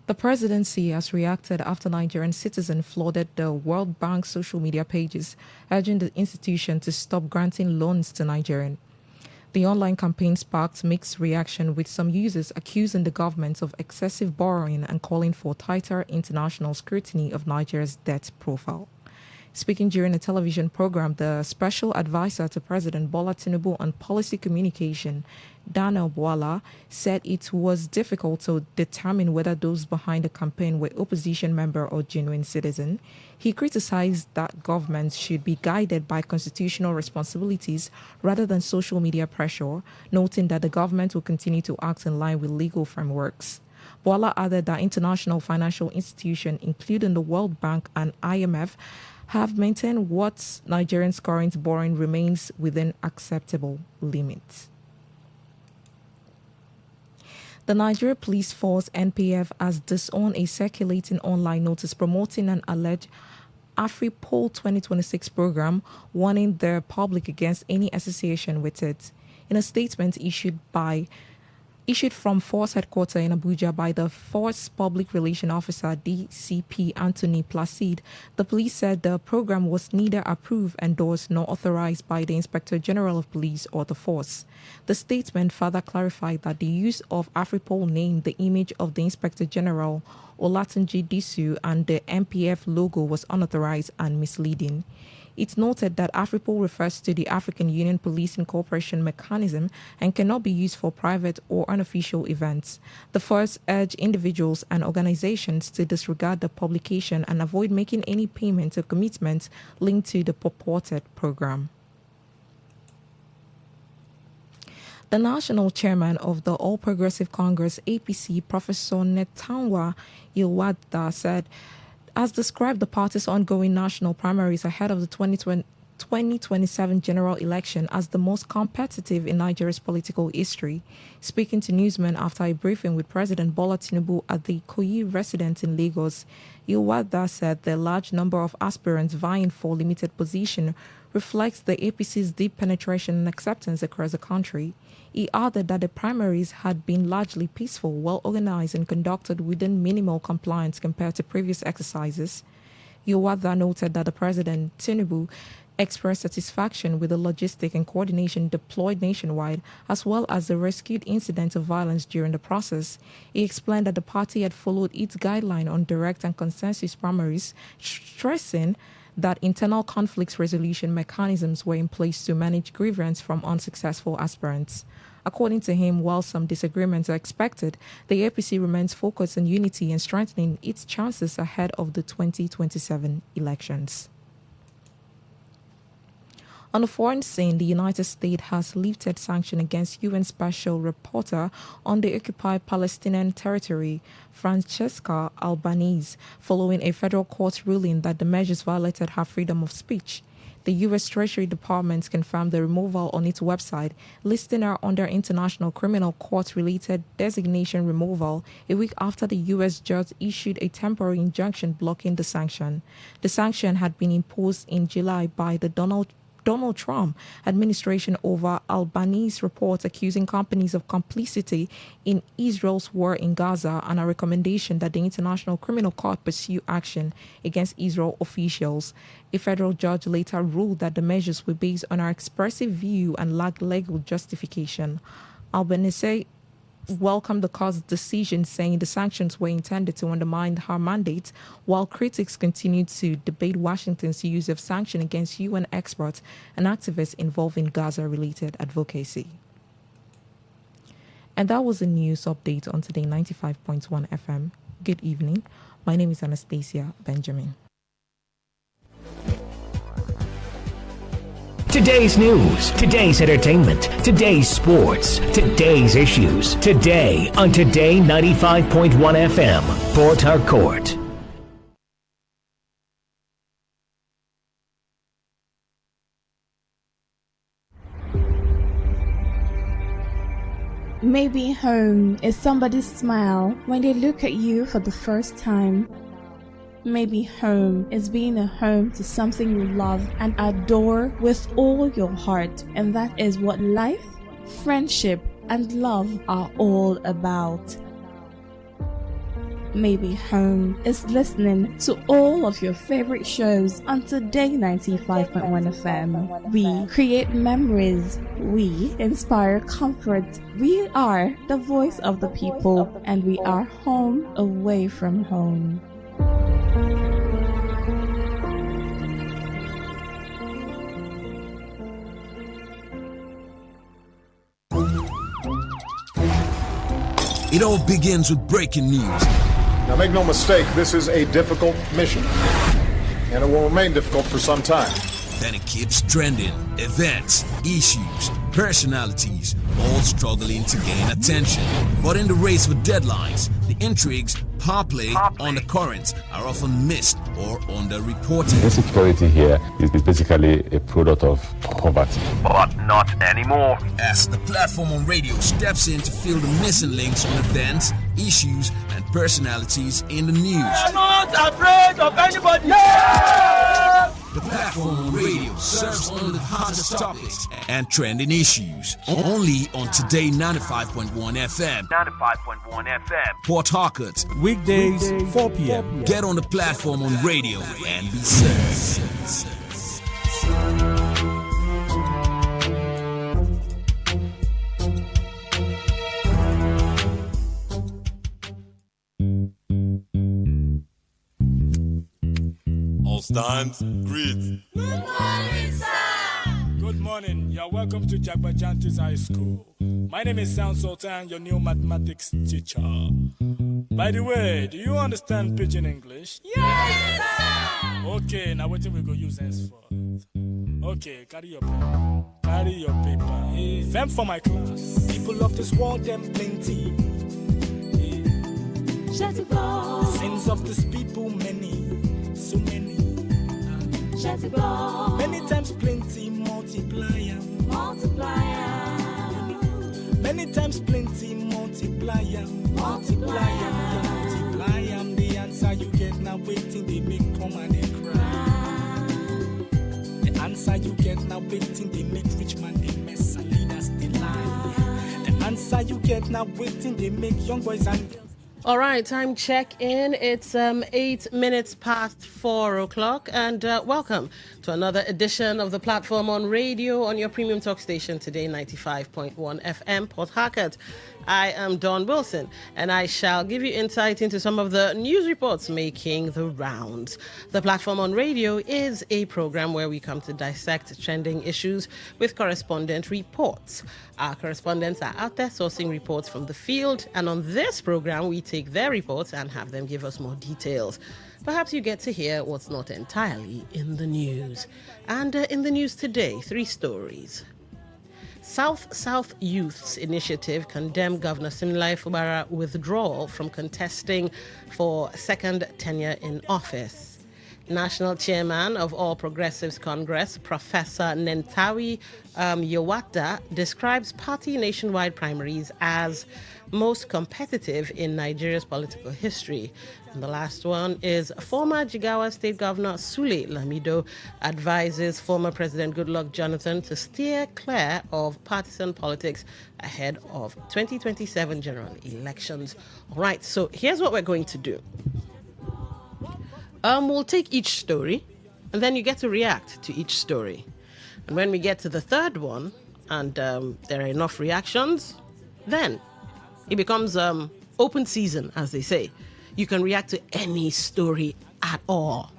The presidency has reacted after Nigerian citizens flooded the World Bank social media pages, urging the institution to stop granting loans to Nigerians. The online campaign sparked mixed reaction, with some users accusing the government of excessive borrowing and calling for tighter international scrutiny of Nigeria's debt profile. Speaking during a television program, the special advisor to President Bola Tinubu on policy communication, Dana Bwala, said it was difficult to determine whether those behind the campaign were opposition member or genuine citizen. He criticized that governments should be guided by constitutional responsibilities rather than social media pressure, noting that the government will continue to act in line with legal frameworks. Bwala added that international financial institutions, including the World Bank and IMF, have maintained what Nigerians' current borrowing remains within acceptable limits. The Nigeria Police Force (NPF) has disowned a circulating online notice promoting an alleged AfriPol 2026 program, warning the public against any association with it. In a statement issued from Force Headquarters in Abuja by the Force Public Relations Officer DCP Anthony Placide, the police said the program was neither approved, endorsed, nor authorized by the Inspector General of Police or the Force. The statement further clarified that the use of AfriPol name, the image of the Inspector General Olatunji Disu, and the MPF logo was unauthorized and misleading. It noted that AfriPol refers to the African Union Policing Cooperation Mechanism and cannot be used for private or unofficial events. The Force urged individuals and organizations to disregard the publication and avoid making any payment or commitments linked to the purported program. The national chairman of the All Progressive Congress, APC, Professor Netanwa Ilwada, said, has described the party's ongoing national primaries ahead of the 2027 general election as the most competitive in Nigeria's political history. Speaking to newsmen after a briefing with President Bola Tinubu at the Ikoyi residence in Lagos, Ilwada said the large number of aspirants vying for limited position reflects the APC's deep penetration and acceptance across the country. He added that the primaries had been largely peaceful, well organized, and conducted within minimal compliance compared to previous exercises. Ilwada noted that the President Tinubu expressed satisfaction with the logistic and coordination deployed nationwide, as well as the rescued incidents of violence during the process. He explained that the party had followed its guideline on direct and consensus primaries, stressing that internal conflicts resolution mechanisms were in place to manage grievance from unsuccessful aspirants. According to him, while some disagreements are expected, the APC remains focused on unity and strengthening its chances ahead of the 2027 elections. On the foreign scene, the United States has lifted sanctions against UN Special Rapporteur on the occupied Palestinian territory, Francesca Albanese, following a federal court ruling that the measures violated her freedom of speech. The U.S. Treasury Department confirmed the removal on its website, listing her under International Criminal Court-related designation removal a week after the U.S. judge issued a temporary injunction blocking the sanction. The sanction had been imposed in July by the Donald Trump administration over Albanese reports accusing companies of complicity in Israel's war in Gaza and a recommendation that the International Criminal Court pursue action against Israel officials. A federal judge later ruled that the measures were based on our expressive view and lacked legal justification. Albanese welcomed the court's decision, saying the sanctions were intended to undermine her mandate, while critics continued to debate Washington's use of sanctions against UN experts and activists involved in Gaza-related advocacy. And that was a news update on Today 95.1 FM. Good evening. My name is Anastasia Benjamin. Today's news, today's entertainment, today's sports, today's issues. Today on Today 95.1 FM, Port Harcourt. Maybe home is somebody's smile when they look at you for the first time. Maybe home is being a home to something you love and adore with all your heart, and that is what life, friendship, and love are all about. Maybe home is listening to all of your favorite shows on Today 95.1 FM. We create memories. We inspire comfort. We are the voice of the people, and we are home away from home. It all begins with breaking news. Now make no mistake, this is a difficult mission, and it will remain difficult for some time. Then it keeps trending. Events, issues, personalities, all struggling to gain attention. But in the race for deadlines, the intrigues, power play on the currents are often missed or underreported. Insecurity here is basically a product of poverty. But not anymore. As the platform on radio steps in to fill the missing links on events, issues, and personalities in the news. I'm not afraid of anybody. Yeah! The platform on radio serves only the hottest topics and trending issues. Only on Today 95.1 FM. 95.1 FM. Port Harcourt. Weekdays, 4 p.m. Get on the platform on radio and be served. All stands, greet. Good morning, sir. Good morning. You're welcome to Jagbajantis High School. My name is Sound Sultan, your new mathematics teacher. By the way, do you understand Pidgin English? Yes, sir. Okay, now what we go use henceforth? Okay, carry your pen. Carry your paper. Them for my class. People of this world, them plenty. Sins of this people, many. So many. Many times plenty, multiplier. Many times plenty, multiplier. Multiply am the answer you get now waiting they make come and they cry. The answer you get now waiting they make rich man they mess and leaders they lie. The answer you get now waiting they make young boys and girls. All right, time check in. It's 8 minutes past 4 o'clock, and welcome to another edition of the platform on radio on your premium talk station Today 95.1 FM, Port Harcourt. I am Dawn Wilson, and I shall give you insight into some of the news reports making the rounds. The platform on radio is a program where we come to dissect trending issues with correspondent reports. Our correspondents are out there sourcing reports from the field, and on this program, we take their reports and have them give us more details. Perhaps you get to hear what's not entirely in the news. And in the news today, 3 stories. South Youth's Initiative condemned Governor Siminalayi Fubara's withdrawal from contesting for second tenure in office. National Chairman of All Progressives Congress, Professor Nentawi Yowata, describes party nationwide primaries as most competitive in Nigeria's political history. And the last one is former Jigawa State Governor Sule Lamido advises former President Goodluck Jonathan to steer clear of partisan politics ahead of 2027 general elections. All right, so here's what we're going to do. We'll take each story, and then you get to react to each story. And when we get to the third one, and there are enough reactions, then it becomes open season, as they say. You can react to any story at all.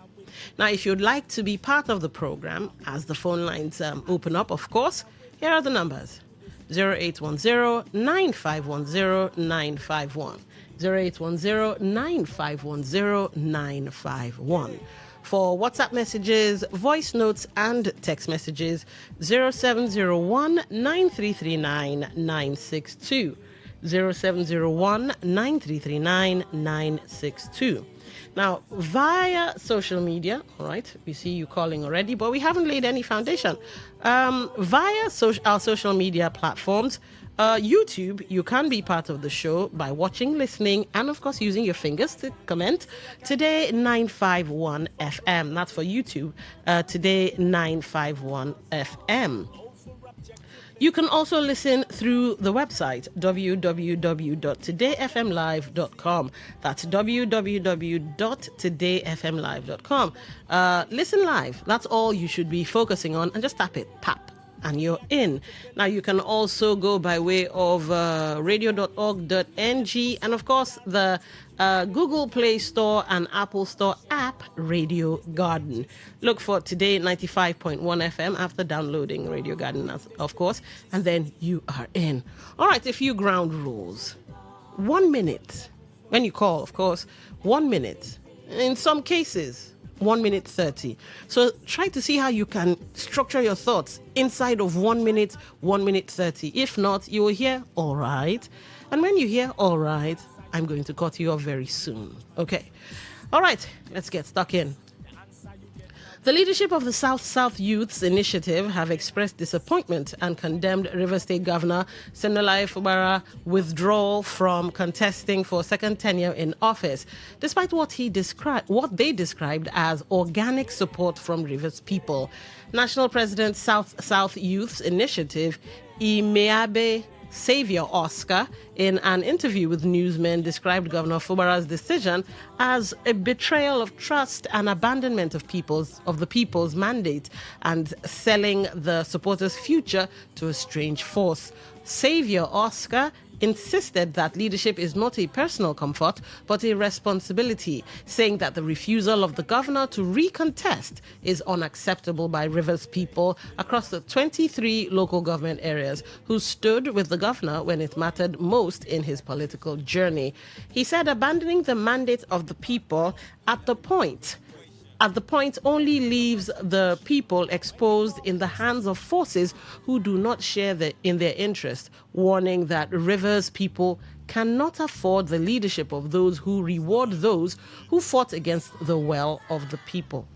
Now, if you'd like to be part of the program, as the phone lines open up, of course, here are the numbers. 0810-9510-951. 0810-9510-951. For WhatsApp messages, voice notes, and text messages, 0701-9339-962. 0701-9339-962. Now, via social media, all right, we see you calling already, but we haven't laid any foundation. Via our social media platforms, YouTube, you can be part of the show by watching, listening, and of course using your fingers to comment. Today951FM, that's for YouTube. Today951FM. You can also listen through the website, www.todayfmlive.com. That's www.todayfmlive.com. Listen live. That's all you should be focusing on, and just tap it, tap, and you're in. Now, you can also go by way of radio.org.ng, and of course, the Google Play Store and Apple Store app, Radio Garden. Look for Today 95.1 FM after downloading Radio Garden, of course, and then you are in. All right, a few ground rules. 1 minute. When you call, of course, 1 minute. In some cases, 1 minute 30. So try to see how you can structure your thoughts inside of 1 minute, 1 minute 30. If not, you will hear all right. And when you hear all right, I'm going to cut you off very soon. Okay. All right, let's get stuck in. The leadership of the South Youths Initiative have expressed disappointment and condemned River State Governor Siminalayi Fubara's withdrawal from contesting for second tenure in office, despite what they described as organic support from Rivers people. National President South Youths Initiative, Imeabe Savior Oscar, in an interview with newsmen, described Governor Fubara's decision as a betrayal of trust and abandonment of the people's mandate and selling the supporters' future to a strange force. Savior Oscar insisted that leadership is not a personal comfort but a responsibility, saying that the refusal of the governor to recontest is unacceptable by Rivers people across the 23 local government areas who stood with the governor when it mattered most in his political journey. He said abandoning the mandate of the people at the point only leaves the people exposed in the hands of forces who do not share in their interest, warning that Rivers people cannot afford the leadership of those who reward those who fought against the will of the people.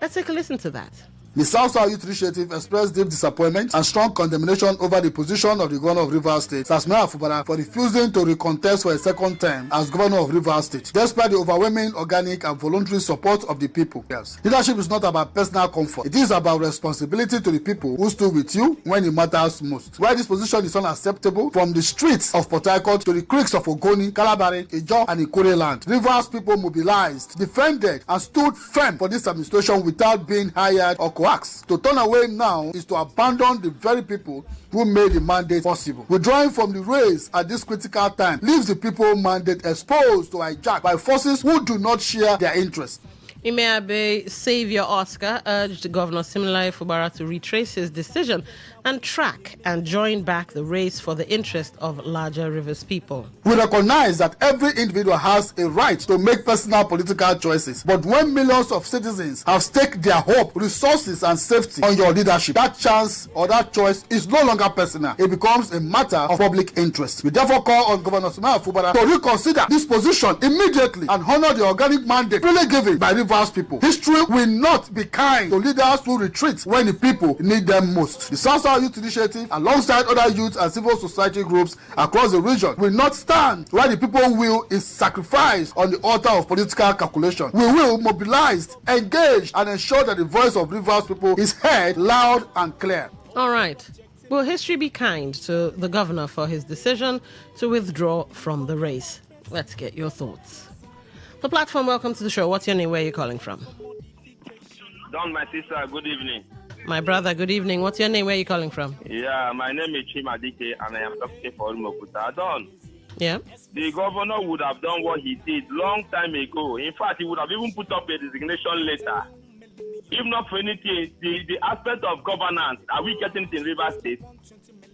Let's take a listen to that. The South Youth Initiative expressed deep disappointment and strong condemnation over the position of the governor of Rivers State, Siminalayi Fubara, for refusing to recontest for a second term as governor of Rivers State, despite the overwhelming organic and voluntary support of the people. Yes. Leadership is not about personal comfort. It is about responsibility to the people who stood with you when it matters most. Why this position is unacceptable, from the streets of Port Harcourt to the creeks of Ogoni, Kalabari, Ijaw, and Ikore land, Rivers people mobilized, defended, and stood firm for this administration without being hired or coaxed. To turn away now is to abandon the very people who made the mandate possible. Withdrawing from the race at this critical time leaves the people mandate exposed to hijack by forces who do not share their interests. Imeabe Savior Oscar urged Governor Siminalayi Fubara to retrace his decision and track and join back the race for the interest of larger Rivers people. We recognize that every individual has a right to make personal political choices, but when millions of citizens have staked their hope, resources, and safety on your leadership, that chance or that choice is no longer personal. It becomes a matter of public interest. We therefore call on Governor Siminalayi Fubara to reconsider this position immediately and honor the organic mandate freely given by Rivers Rivers people. History will not be kind to leaders who retreat when the people need them most. The South Youth Initiative, alongside other youth and civil society groups across the region, will not stand while the people's will is sacrificed on the altar of political calculation. We will mobilize, engage, and ensure that the voice of Rivers people is heard loud and clear. All right. Will history be kind to the governor for his decision to withdraw from the race? Let's get your thoughts. The platform, welcome to the show. What's your name? Where are you calling from? Don, my sister, good evening. My brother, good evening. What's your name? Where are you calling from? Yeah, my name is Chimadike and I am talking for Mokuta. Don. Yeah. The governor would have done what he did long time ago. In fact, he would have even put up a resignation letter. If not for anything, the aspect of governance, are we getting it in Rivers State?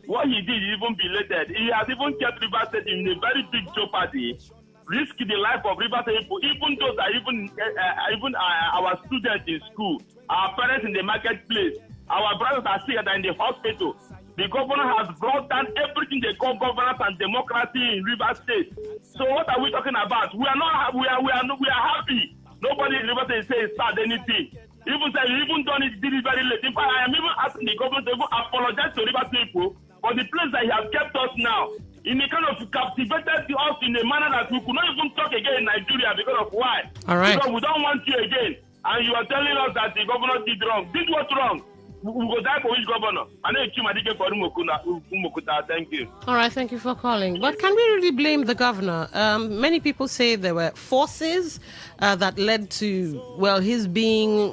What he did even belated. He has even kept Rivers State in a very big jeopardy, risk the life of Rivers State, even those that even our students in school, our parents in the marketplace, our brothers are sick in the hospital. The governor has brought down everything they call governance and democracy in Rivers State. So what are we talking about? We are happy. Nobody in Rivers State says sad anything. Even done it, did it very late. In fact, I am even asking the government to even apologize to Rivers people for the place that he has kept us now. In a kind of captivated us in a manner that we could not even talk again in Nigeria because of why? All right. Because we don't want you again. And you are telling us that the governor did wrong. Did what wrong? We will die for which governor? I know Chimadike for Umukuta. Thank you. All right, thank you for calling. But can we really blame the governor? Many people say there were forces that led to, well, his being,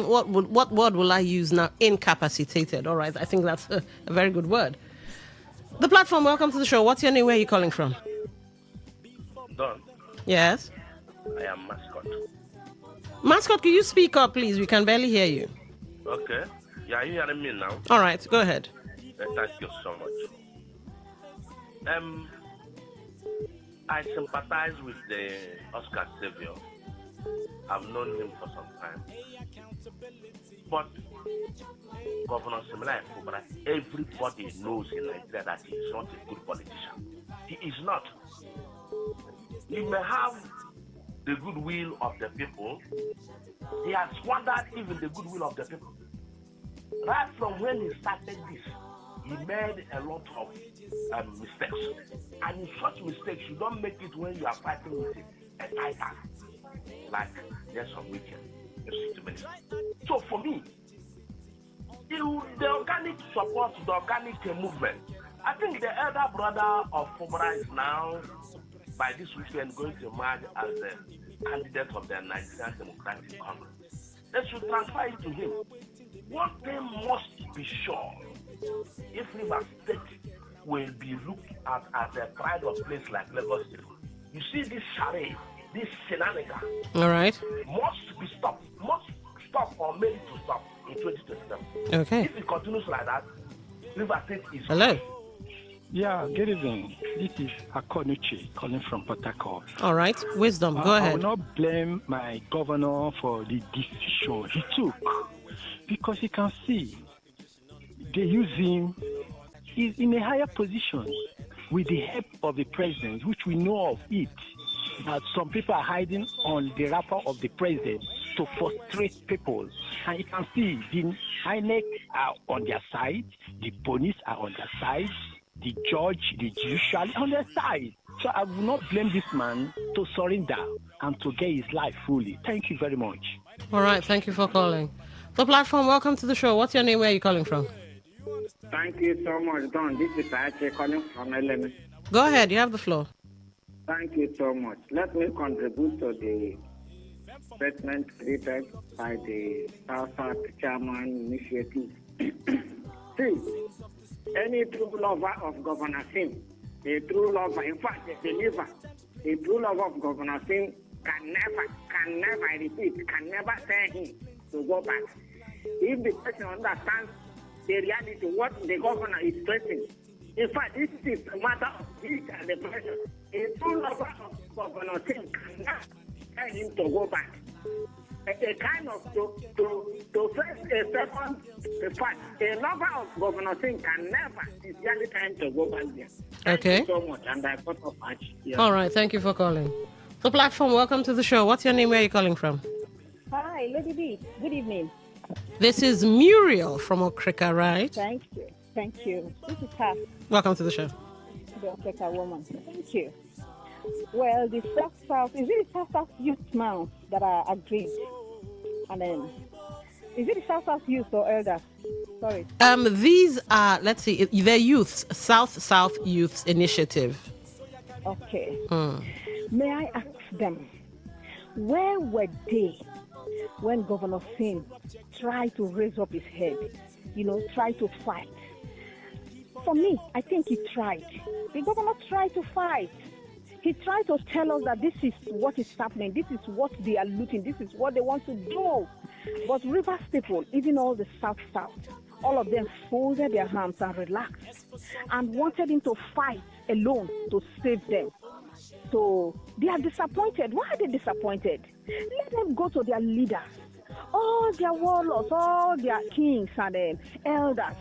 what word will I use now? Incapacitated. All right, I think that's a very good word. The platform, welcome to the show. What's your name? Where are you calling from? Don. Yes? I am Mascot. Mascot, can you speak up, please? We can barely hear you. Okay. Yeah, you hearing me now? All right, go ahead. Thank you so much. I sympathize with the Oscar Savior. I've known him for some time. But Governor Simila, everybody knows in Nigeria that he is not a good politician. He is not. You may have the goodwill of the people. He has squandered even the goodwill of the people. Right from when he started this, he made a lot of mistakes. And in such mistakes, you don't make it when you are fighting with a tiger. Like there's some weekend. So for me, the organic support, the organic movement, I think the elder brother of Fubara is now, by this weekend, going to emerge as the candidate of the Nigerian Democratic Congress. They should transfer it to him. One thing must be sure, if Rivers State will be looked at as a pride of place like Lagos State, you see this charade, this shenanigans, all right, must be stopped, must stop or made to stop in 2027. Okay. If it continues like that, Rivers State is... Hello. Yeah, good evening. This is Akonuchi calling from Port Harcourt. All right, wisdom, go ahead. I will not blame my governor for the decision he took, because you can see they use him. He's in a higher position with the help of the president, which we know of it, that some people are hiding on the wrapper of the president to frustrate people. And you can see the INEC are on their side, the police are on their side, the judge, the judiciary on their side. So I will not blame this man to surrender and to get his life fully. Thank you very much. All right, thank you for calling. The platform, welcome to the show. What's your name? Where are you calling from? Thank you so much, Don. This is Ache calling from LMS. Go ahead, you have the floor. Thank you so much. Let me contribute to the statement created by the South Chairman Initiative. See, any true lover of Governor Sim, a true lover, in fact, a believer, a true lover of Governor Sim can never, I repeat, can never tell him to go back. If the person understands the reality, what the governor is facing, in fact, this is a matter of heat and the pressure. A true lover of Governor Sim cannot tell him to go back. A kind of to face a second, in fact, a lover of Governor Singh can never sincerely tell him to go back there. Okay. Thank you so much, and I got off much. Yeah. All right, thank you for calling. The platform, welcome to the show. What's your name? Where are you calling from? Hi, Lady B. Good evening. This is Muriel from Okrika, right? Thank you. Thank you. This is her, Welcome to the show. the Okrika woman. Thank you. Well, the South, is it the South youth now that are agreed? And then, is it the South youth or elders? Sorry. These are, let's see, they're youths, South Youths Initiative. Okay. May I ask them, where were they when Governor Singh tried to raise up his head, try to fight? For me, I think he tried. The governor tried to fight. He tried to tell us that this is what is happening, this is what they are looting, this is what they want to do. But Rivers people, even all the South, all of them folded their hands and relaxed and wanted him to fight alone to save them. So they are disappointed. Why are they disappointed? Let them go to their leaders, all their warlords, all their kings and elders,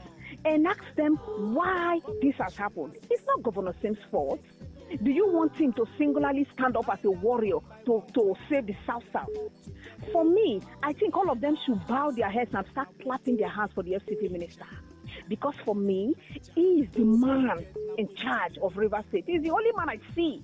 and ask them why this has happened. It's not Governor Sim's fault. Do you want him to singularly stand up as a warrior to save the South? For me, I think all of them should bow their heads and start clapping their hands for the FCT minister. Because for me, he is the man in charge of Rivers State. He's the only man I see.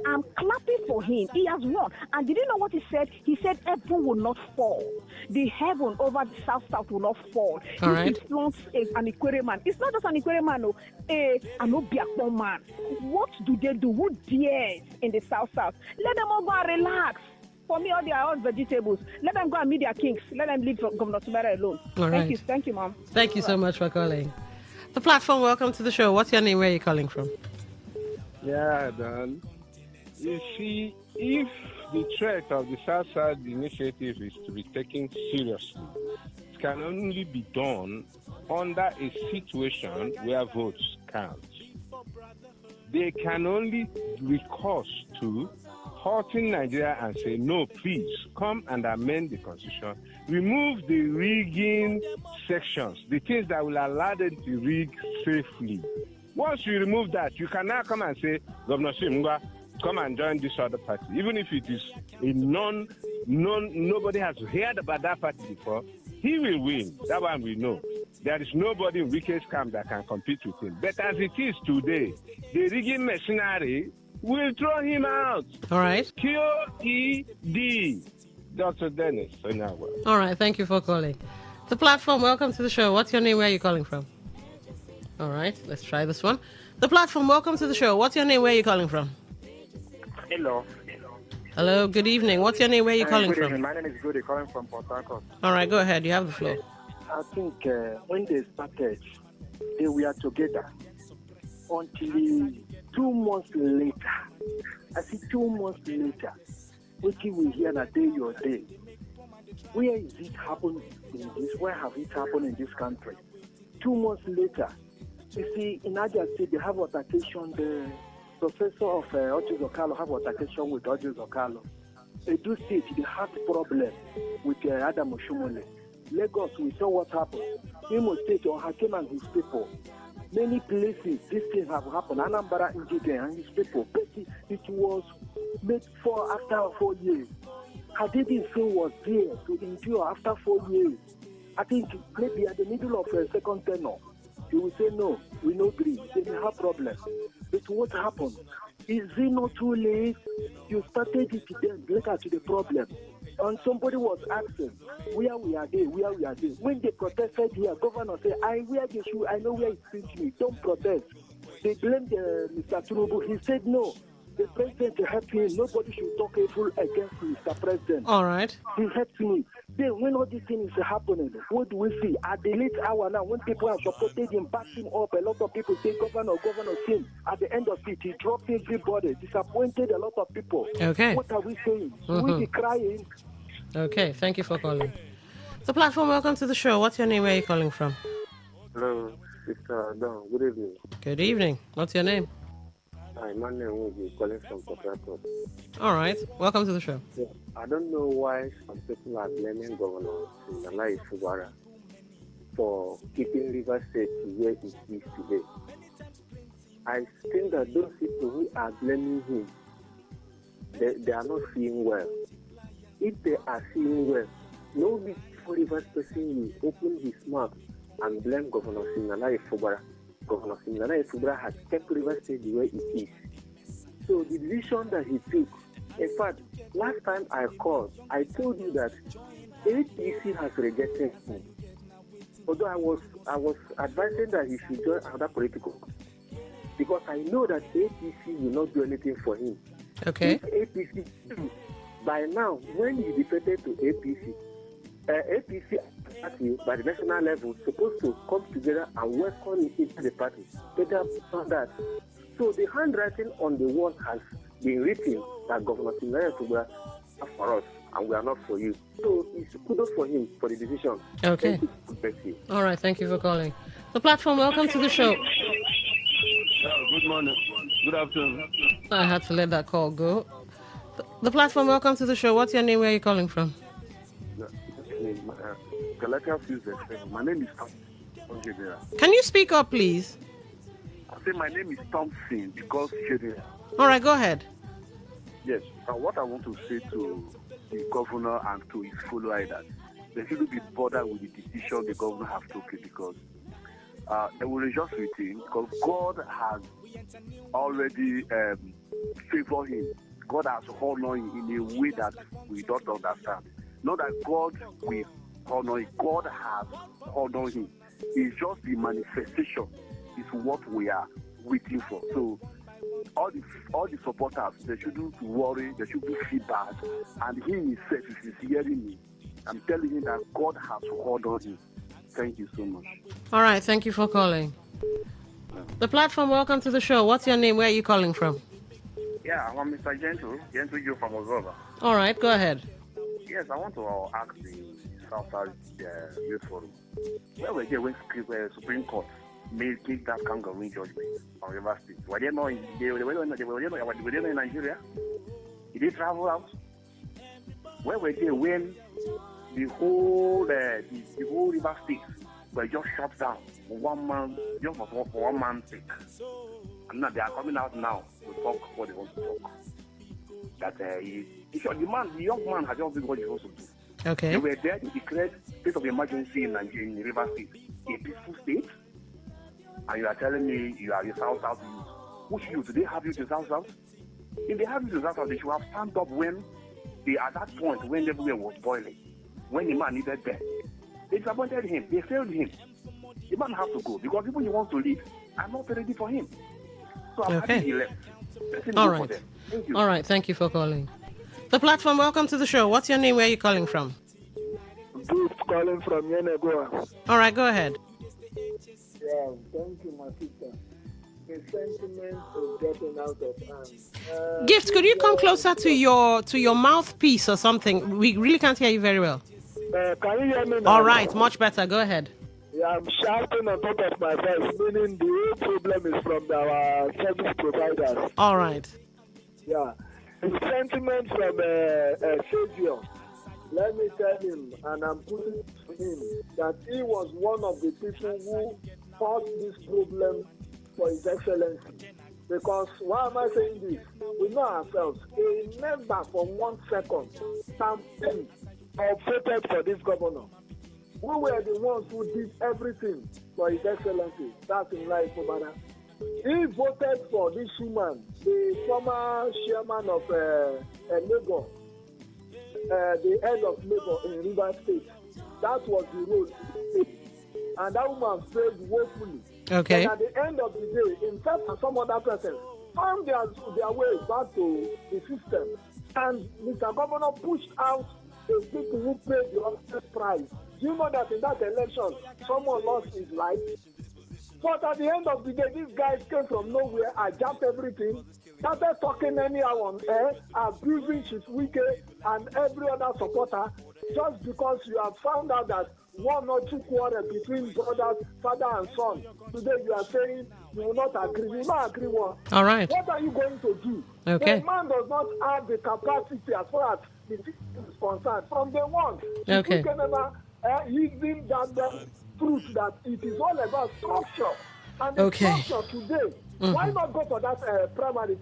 I'm clapping for him. He has won. And did you know what he said? He said heaven will not fall. The heaven over the South will not fall. All right. He flaunts an Ikwere man. It's not just an Ikwere man, no. An Obiakpon man. What do they do? Who dares in the South? Let them all go and relax. For me, all they are all vegetables. Let them go and meet their kings. Let them leave Governor Sumere alone. All right. Thank you, Mom. Thank you so much for calling. The platform, welcome to the show. What's your name? Where are you calling from? Yeah, Dan. You see, if the threat of the South initiative is to be taken seriously, it can only be done under a situation where votes count. They can only recourse to hurting Nigeria and say, no, please, come and amend the constitution. Remove the rigging sections, the things that will allow them to rig safely. Once you remove that, you can now come and say, Governor Simba, come and join this other party. Even if it is a nobody has heard about that party before, he will win. That one we know. There is nobody in Wike's camp that can compete with him. But as it is today, the rigging machinery will throw him out. All right. QED. Dr. Dennis. All right. Thank you for calling. The platform, welcome to the show. What's your name? Where are you calling from? All right. Let's try this one. The platform, welcome to the show. What's your name? Where are you calling from? Hello. Hello. Good evening. What's your name? Where are you calling Good from? evening. My name is Goody, calling from Port Harcourt. All right. Go ahead. You have the floor. I think when they started, they were together until 2 months later. I see 2 months later, what we hear a day or day. Where is it happened in this? Where have it happened in this country? 2 months later, you see, in Niger State, they have altercation. The professor of Ojo Zokalo have altercation with Ojo Zokalo. Edo State, they have problem with Adam Oshomole. Lagos, we saw what happened. Imo State, or Hakim and his people. Many places, this thing have happened. Anambra Njide and his people. But it was made after 4 years. Hadidin Singh was there to endure after 4 years. I think maybe at the middle of a second tenure, he will say, no, we no agree. They may have problems. But what happened? Is it not too late? You started it then, later to the problem. And somebody was asking, where we are there, where we are there. When they protested here, governor said, I wear the shoe, I know where it fits me. Don't protest. They blamed Mr. Tinubu. He said, no. The president helped him. Nobody should talk evil against Mr. President. All right. He helped me. Then when all these things are happening, what do we see? At the late hour now, when people are supported him, backed him up, a lot of people say, Governor, King. At the end of it, he dropped everybody, disappointed a lot of people. Okay. What are we saying? We be crying. Okay, thank you for calling. The platform, welcome to the show. What's your name? Where are you calling from? Hello, it's Don. Good evening. Good evening. What's your name? Hi, my name will be calling from Port Harcourt. All right. Welcome to the show. Yeah, I don't know why some people are blaming Governor Nana Ifubara for keeping River State where it is today. I think that those people who are blaming him, they are not seeing well. If they are seeing well, no before Rivers person will open his mouth and blame Governor Siminalayi Fubara. Governor Siminalayi Fubara has kept Rivers State the way it is. So the decision that he took, in fact, last time I called, I told you that APC has rejected him. Although I was advising that he should join another political party, because I know that APC will not do anything for him. Okay. If APC, by now, when he defected to APC, APC party by the national level supposed to come together and welcome him into the party. Better than that. So the handwriting on the wall has been written that Governor Siminalayi Fubara are for us and we are not for you. So it's kudos for him for the decision. Okay. Thank you. All right. Thank you for calling. The platform, welcome to the show. Good morning. Good afternoon. I had to let that call go. The platform, welcome to the show. What's your name? Where are you calling from? My name is Tom. Can you speak up, please? I say my name is Thompson because All right, go ahead. Yes. What I want to say to the governor and to his follower that they shouldn't be bothered with the decision the governor has taken because they will rejoice with him because God has already favored him. God has honored him in a way that we don't understand. Not that God will honor him. God has honored him. It's just the manifestation is what we are waiting for. So all the supporters, they shouldn't worry, they shouldn't feel bad. And he himself, if he's hearing me, I'm telling him that God has honored him. Thank you so much. All right, thank you for calling. The platform, welcome to the show. What's your name? Where are you calling from? Yeah, I'm Mr. Gentle Joe from Ozova. All right, go ahead. Yes, I want to ask the South Youth Forum. Where were they when Supreme Court made that kangaroo judgment on River State? Were they not in Nigeria? Did they travel out? Where were they when the whole River State were just shut down for 1 month, just for 1 month's sake? And now they are coming out now to talk what they want to talk. That the young man had just done what he was supposed to do. Okay. They were there to declare state of emergency in Nigeria, in River State, a peaceful state. And you are telling me you are the South youth. Which youth? Do they have youth in South? If they have youth in South, they should have stand up when they, at that point, when everywhere was boiling, when the man needed them. They disappointed him. They failed him. The man has to go because people he wants to lead are not ready for him. So I'm happy he left. All right. Thank you. All right. Thank you for calling. The platform, welcome to the show. What's your name? Where are you calling from? Gift calling from Yenegoa. All right, go ahead. Yeah, thank you, my sister. The sentiment is getting out of hand. Gift, could you come closer to your mouthpiece or something? We really can't hear you very well. Can you hear me now? All right, much better. Go ahead. Yeah, I'm shouting on top of my voice, meaning the whole problem is from our service providers. All right. Yeah. The sentiment from Savior, let me tell him, and I'm putting it to him, that he was one of the people who fought this problem for His Excellency. Because why am I saying this? We know ourselves. He never for 1 second campaigned or voted for this governor. We were the ones who did everything for His Excellency. That's in life, Obama. He voted for this woman, the former chairman of Lagos, the head of Lagos in River State. That was the road. And that woman prayed woefully. Okay. And at the end of the day, himself and some other persons found their way back to the system. And Mr. Governor pushed out the people who paid the honest price. Do you know that in that election, someone lost his life? But at the end of the day, these guys came from nowhere, adjust everything, started talking anyhow on air, abusing Chiswike and every other supporter, just because you have found out that 1 or 2 quarrels between brothers, father and son. Today you are saying you will not agree. You will not agree what? All right. What are you going to do? Okay. The man does not have the capacity as far as the system is concerned. From day one, Okay. you can never using that truth that it is all about structure. And the Okay. structure today, why not go for that primary?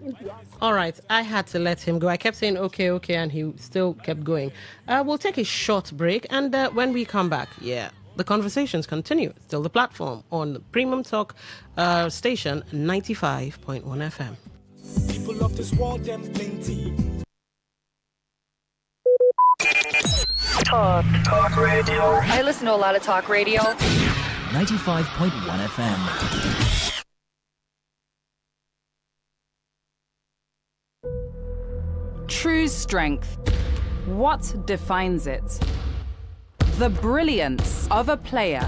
All right, I had to let him go. I kept saying okay, and he still kept going. We'll take a short break, and when we come back, the conversations continue. Still the platform on the Premium Talk station 95.1 FM. People of this world, them plenty. Talk radio. I listen to a lot of talk radio. 95.1 FM. True strength. What defines it? The brilliance of a player,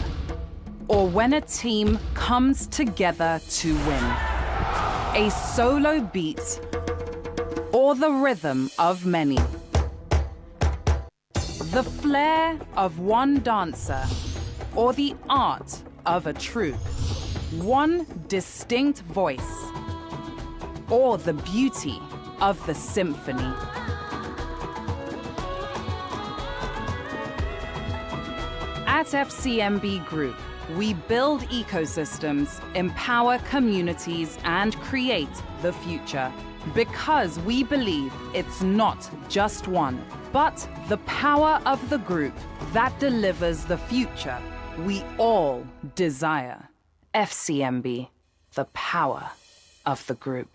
or when a team comes together to win. A solo beat, or the rhythm of many. The flair of one dancer, or the art of a troupe. One distinct voice, or the beauty of the symphony. At FCMB Group, we build ecosystems, empower communities, and create the future. Because we believe it's not just one, but the power of the group that delivers the future we all desire. FCMB, the power of the group.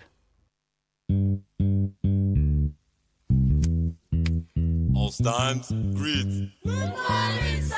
All times, greet. Good morning, sir.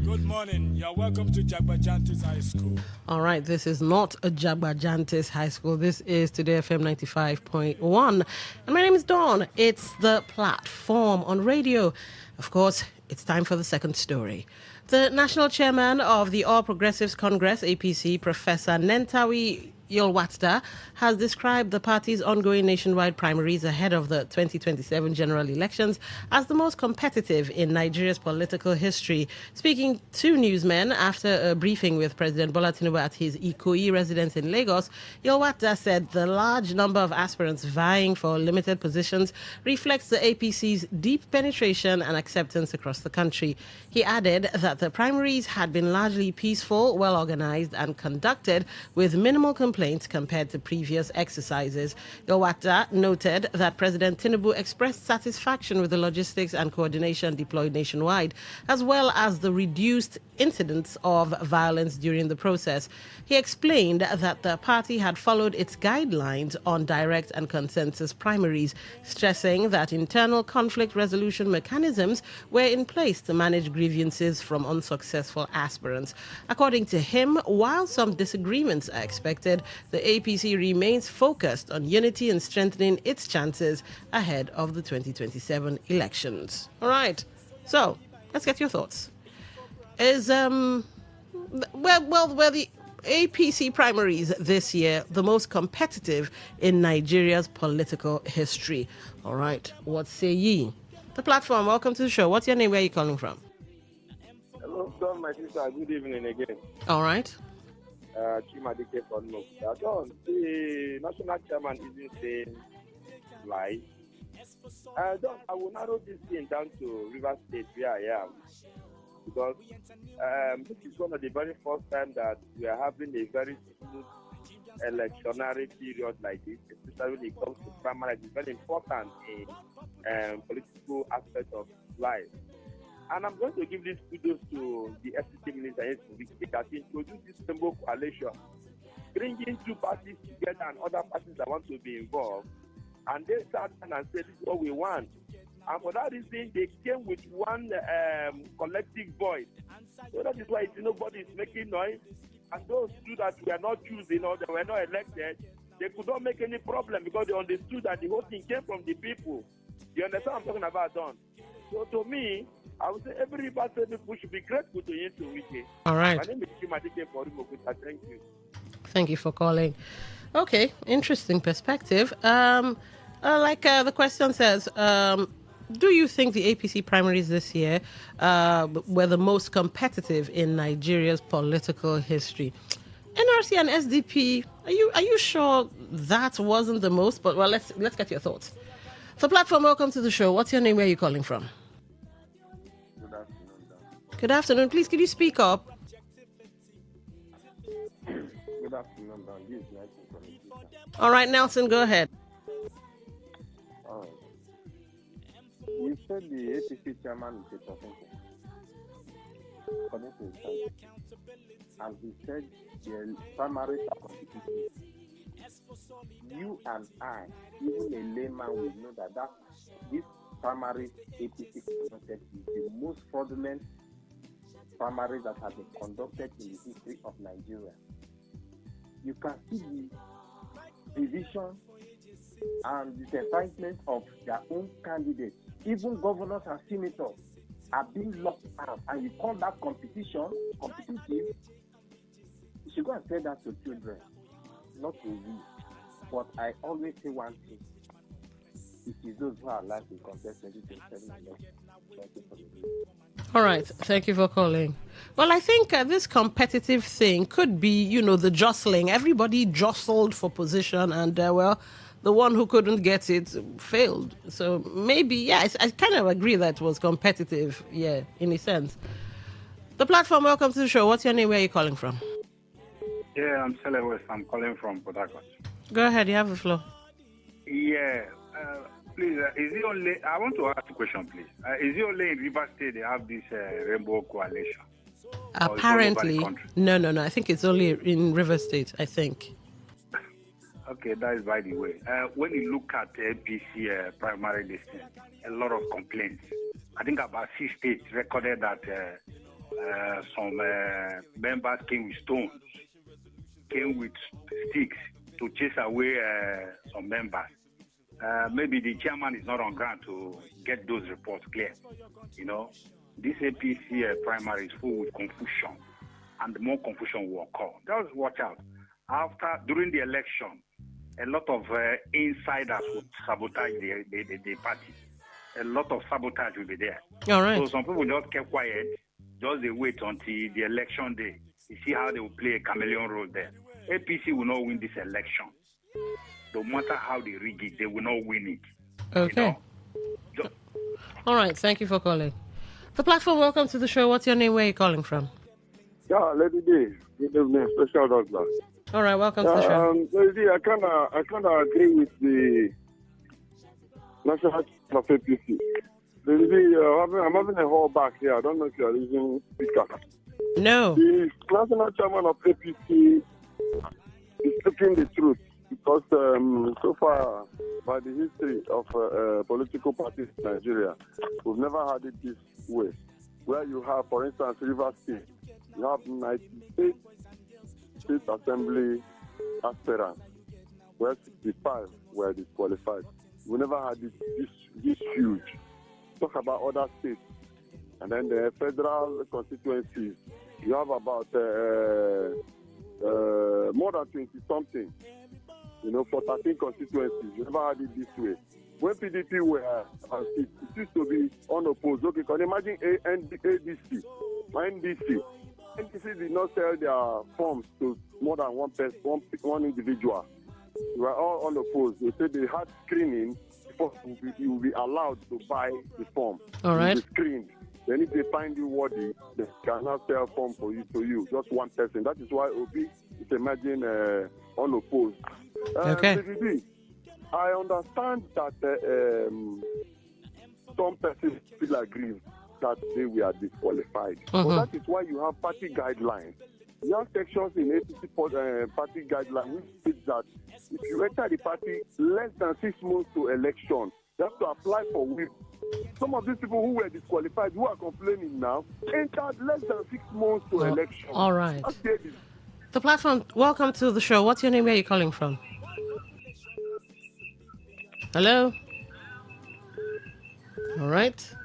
Good morning. You're welcome to Jagbajantis High School. All right, this is not a Jagbajantis High School. This is Today FM 95.1. And my name is Dawn. It's the platform on radio. Of course, it's time for the second story. The national chairman of the All Progressives Congress, APC, Professor Nentawi Yolwatda, has described the party's ongoing nationwide primaries ahead of the 2027 general elections as the most competitive in Nigeria's political history. Speaking to newsmen after a briefing with President Bola Tinubu at his Ikoyi residence in Lagos, Yolwatda said the large number of aspirants vying for limited positions reflects the APC's deep penetration and acceptance across the country. He added that the primaries had been largely peaceful, well organized, and conducted with minimal complaints compared to previous exercises. Yolwatda noted that President Tinubu expressed satisfaction with the logistics and coordination deployed nationwide, as well as the reduced incidents of violence during the process. He explained that the party had followed its guidelines on direct and consensus primaries, stressing that internal conflict resolution mechanisms were in place to manage grievances from unsuccessful aspirants. According to him, while some disagreements are expected, the APC remains focused on unity and strengthening its chances ahead of the 2027 elections. All right, so let's get your thoughts. Were the APC primaries this year the most competitive in Nigeria's political history? All right, what say ye? The platform, welcome to the show. What's your name? Where are you calling from? Hello, Don, my sister. Good evening again. All right. Chimadike from Nokuta. Don, the national chairman isn't saying lies. Don, I will narrow this thing down to River State where I am. Because this is one of the very first time that we are having a very smooth electionary period like this, especially when it comes to primary. It's very important in political aspect of life. And I'm going to give this kudos to the FCC minister that introduced this Rainbow Coalition, bringing two parties together and other parties that want to be involved. And they sat down and said, this is what we want. And for that reason, they came with one collective voice. So that is why nobody is making noise. And those two that were not choosing or they were not elected, they could not make any problem because they understood that the whole thing came from the people. You understand what I'm talking about, Don? So to me, I would say every person should be grateful to you to Wiki. All right. My name is Chimadike Forimokuta. Thank you. Thank you for calling. Okay, interesting perspective. The question says, do you think the APC primaries this year were the most competitive in Nigeria's political history? NRC and SDP, are you sure that wasn't the most? But well, let's get your thoughts. So, platform, welcome to the show. What's your name? Where are you calling from? Good afternoon. Good afternoon. Please, can you speak up? Good afternoon, Don. This is Nelson from Ijita. All right, Nelson, go ahead. You said the APC chairman is a prophet. According to his side. And he said the primaries are competitive. You and I, even a layman, will know that this primary APC conducted is the most fraudulent primaries that have been conducted in the history of Nigeria. You can see the division and the disappointment of their own candidates. Even governors and senators are being locked out, and you call that competitive? You should go and say that to children, not to we. But I always say one thing. It is those who are alive to contest 2027 election. Thank you for the video. All right. Thank you for calling. Well, I think this competitive thing could be, the jostling. Everybody jostled for position and, the one who couldn't get it failed. So maybe, I kind of agree that it was competitive, in a sense. The platform, welcome to the show. What's your name? Where are you calling from? Yeah, I'm Sele West. I'm calling from Port Harcourt. Go ahead. You have the floor. Yeah. Please, is it only... I want to ask a question, please. Is it only in Rivers State they have this rainbow coalition? Apparently. No. I think it's only in River State, I think. Okay, that is by the way. When you look at APC primary listing, a lot of complaints. I think about 6 states recorded that some members came with stones, came with sticks to chase away some members. Maybe the chairman is not on ground to get those reports clear. This APC primary is full with confusion, and more confusion will occur. Just watch out. During the election, a lot of insiders would sabotage the party. A lot of sabotage will be there. All right. So some people just kept quiet, just they wait until the election day. You see how they will play a chameleon role there. APC will not win this election. No matter how they rig it, they will not win it. Okay. All right. Thank you for calling. The platform, welcome to the show. What's your name? Where are you calling from? Yeah, Lady D. Good evening, Special Douglas. All right, welcome to the show. Lady D, I kind of agree with the national team of APC. Lady D, I'm having a whole back here. I don't know if you are using speaker. No. The national chairman of APC is speaking the truth because so far, by the history of political parties in Nigeria, we've never had it this way. Where you have, for instance, River State, you have 98 State Assembly aspirants, where 65 were disqualified. We never had it this huge. Talk about other states. And then the federal constituencies, you have about more than 20-something, for 13 constituencies. You never had it this way. When PDP were, it used to be unopposed. Okay, can you imagine ADC, NDC? NDC did not sell their forms to more than one individual. They were all unopposed. They said they had screening before you will be allowed to buy the form. All right. You will be screened. Then if they find you worthy, they cannot sell form to you, just one person. That is why Obi is emerging unopposed. Okay. CVB, I understand that some persons feel aggrieved that they were disqualified. But that is why you have party guidelines. You have sections in APC party guidelines which states that if you enter the party less than 6 months to election, you have to apply for whip. Some of these people who were disqualified, who are complaining now, entered less than 6 months to election. All right. The platform, welcome to the show. What's your name? Where are you calling from? Hello? All right.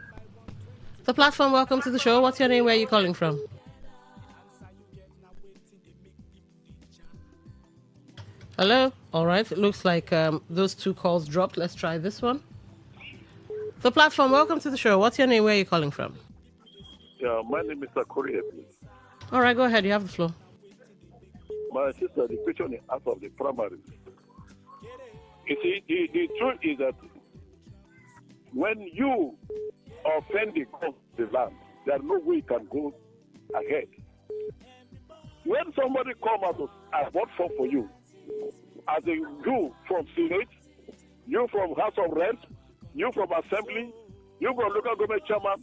The platform, welcome to the show. What's your name? Where are you calling from? Hello? All right. It looks like those 2 calls dropped. Let's try this one. The platform, welcome to the show. What's your name? Where are you calling from? Yeah, my name is Korea, please. All right, go ahead. You have the floor. My sister, the question is out of the primary. You see, the truth is that when you offend the land, there's no way you can go ahead. when somebody come out and vote for you, as a you from Senate, you from House of Reps, you from Assembly, you from local government chairman,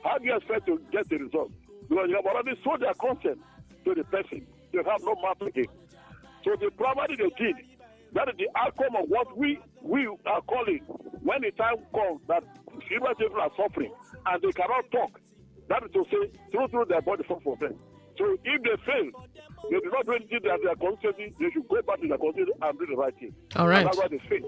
how do you expect to get the result? Because you have already sold their consent to the person. They have no matter again. So the primary they did, that is the outcome of what we are calling when the time comes that human people are suffering and they cannot talk. That is to say, through their body for them. So if they fail, they do not do anything that their constituency, they should go back to their constituency and do the right thing. All right. And that's why they fail.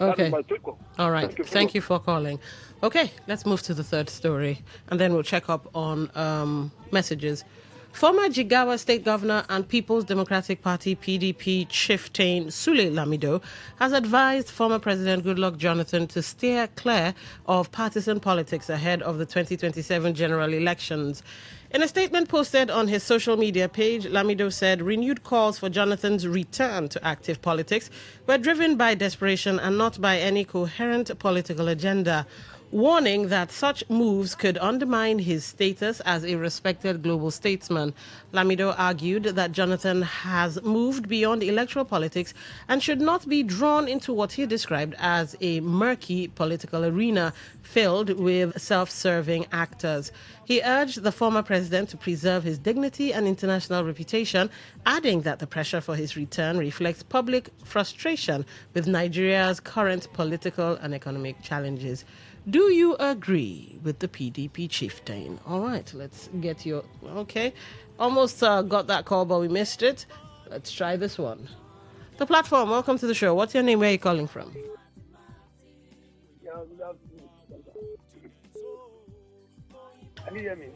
Okay. That is my take on. All right. Thank you for calling. Okay, let's move to the third story, and then we'll check up on messages. Former Jigawa State Governor and People's Democratic Party PDP chieftain Sule Lamido has advised former President Goodluck Jonathan to steer clear of partisan politics ahead of the 2027 general elections. In a statement posted on his social media page, Lamido said renewed calls for Jonathan's return to active politics were driven by desperation and not by any coherent political agenda, warning that such moves could undermine his status as a respected global statesman. Lamido argued that Jonathan has moved beyond electoral politics and should not be drawn into what he described as a murky political arena filled with self-serving actors. He urged the former president to preserve his dignity and international reputation, adding that the pressure for his return reflects public frustration with Nigeria's current political and economic challenges. Do you agree with the PDP chieftain? All right, let's get your... Okay, almost got that call, but we missed it. Let's try this one. The platform, welcome to the show. What's your name? Where are you calling from? Can you hear me?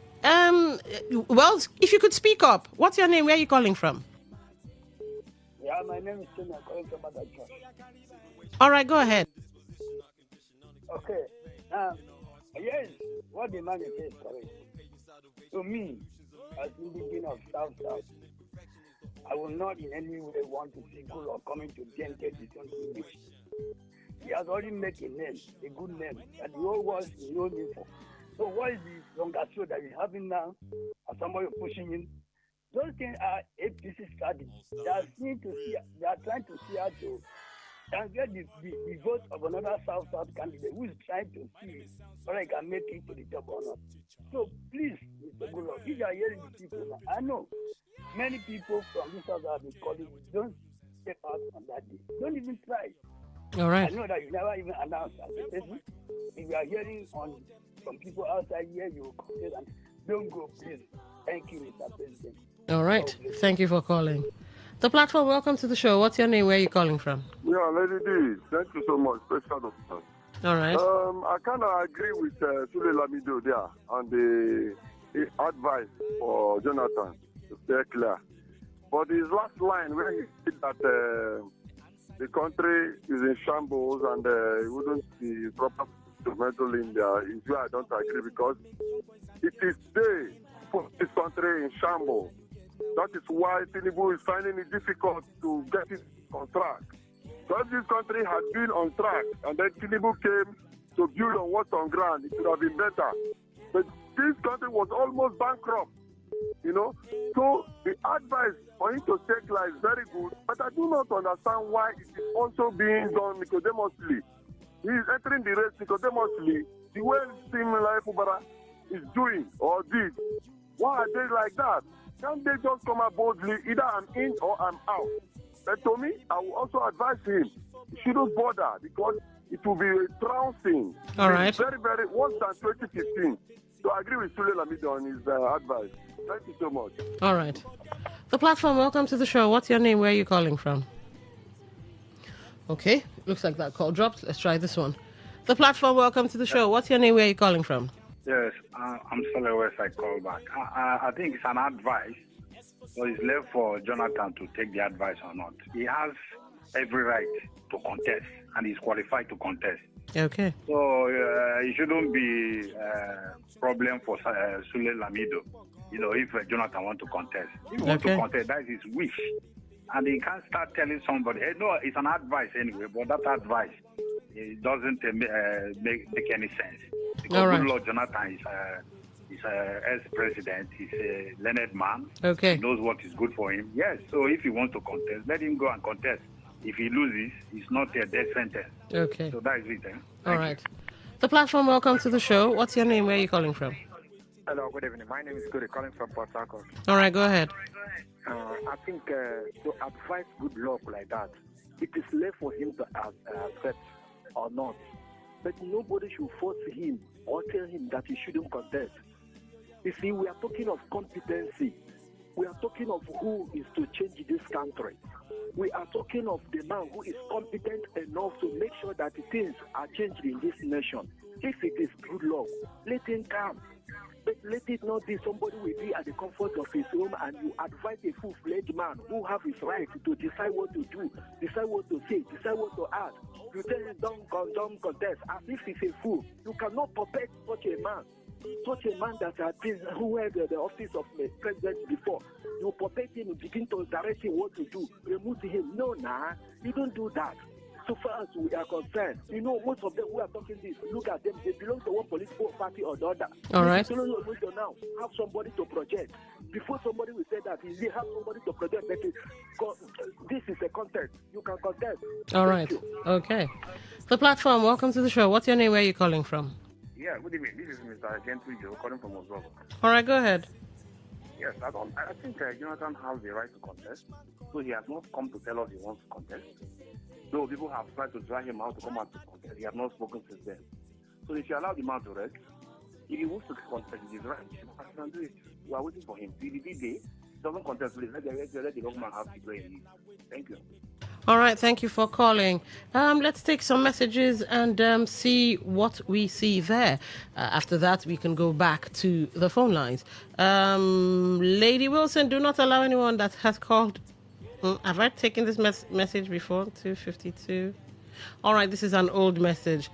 Well, if you could speak up. What's your name? Where are you calling from? Yeah, my name is Tim. I'm calling from Madagascar. All right, go ahead. Okay. Yes, what the man is correct. To me, as indigenous of South, I will not in any way want to see good or coming to generate his own image. He has already made a name, a good name, that the whole world is known him for. So what is the longer show that we're having now, as somebody pushing in? Those things are APC strategy. They are trying to see how to and get the vote of another South candidate who is trying to see whether he can make it to the top or not. So please, Mr. Goodluck, if you are hearing the people, I know many people from this South have been calling you, don't step out on that day. Don't even try. All right. I know that you never even announced as a person. If you are hearing from people outside here, you will contest and don't go, please. Thank you, Mr. President. All right. Thank you for calling. The platform, welcome to the show. What's your name? Where are you calling from? Yeah, Lady D, thank you so much. Special doctor. All right. I kind of agree with Sule Lamido there on the advice for Jonathan to stay clear. But his last line, where he said that the country is in shambles and it wouldn't be proper to meddle in there, is where I don't agree, because it is they put this country in shambles. That is why Tinubu is finding it difficult to get it on track. Because this country has been on track, and then Tinubu came to build on what's on ground, it would have been better. But this country was almost bankrupt, you know. So the advice for him to take life is very good, but I do not understand why it is also being done nicodemously. He is entering the race nicodemously, the way Simila Fubara is doing or did. Why are they like that? Can't they just come out boldly, either I'm in or I'm out? But to me, I will also advise him, he shouldn't bother, because it will be a trouncing. All right. It's very, very, worse than 2015. So I agree with Sule Lamido on his advice. Thank you so much. All right. The platform, welcome to the show. What's your name? Where are you calling from? Okay, looks like that call dropped. Let's try this one. The platform, welcome to the show. What's your name? Where are you calling from? Yes, I'm Sole West. I call back. I think it's an advice, so it's left for Jonathan to take the advice or not. He has every right to contest, and he's qualified to contest. Okay. So it shouldn't be a problem for Sule Lamido, you know, if Jonathan wants to contest. If he wants to contest, that is his wish. And he can't start telling somebody, no, it's an advice anyway, but that advice, it doesn't make any sense. Because all right. Lord Jonathan is ex-president. He's a learned man. Okay. He knows what is good for him. Yes, so if he wants to contest, let him go and contest. If he loses, it's not a death sentence. Okay. So that is it. All right. The platform, welcome to the show. What's your name? Where are you calling from? Hello, good evening. My name is Cody, calling from Port Harcourt. All right, go ahead. I think to advise good luck like that, it is left for him to accept or not. But nobody should force him or tell him that he shouldn't contest. You see, we are talking of competency. We are talking of who is to change this country. We are talking of the man who is competent enough to make sure that things are changed in this nation. If it is good luck, let him come. But let it not be somebody will be at the comfort of his home and you advise a full-fledged man who have his right to decide what to do, decide what to say, decide what to ask. You tell him don't contest as if he's a fool. You cannot protect such a man that has been who had the office of the president before. You protect him, you begin to direct him what to do, remove him. No, you don't do that. So far as we are concerned, most of them who are talking this, look at them, they belong to one political party or the other. All right. You don't know now, have somebody to project. Before somebody will say that, they have somebody to project. This is a contest. You can contest. All right. Okay. The platform, welcome to the show. What's your name? Where are you calling from? Yeah, good evening. This is Mr. Gentry Joe calling from Oswego. All right, go ahead. Yes, I think Jonathan has the right to contest. So he has not come to tell us he wants to contest. Though people have tried to drag him out to come out to contest, he has not spoken since then. So if you allow the man to rest, if he wants to contest, it is right. He can do it. We are waiting for him. Till the day he doesn't contest, please let the government have to play in. Thank you. All right, thank you for calling. Let's take some messages and see what we see there. After that, we can go back to the phone lines. Lady Wilson, do not allow anyone that has called. Have I taken this message before? 252. All right, this is an old message.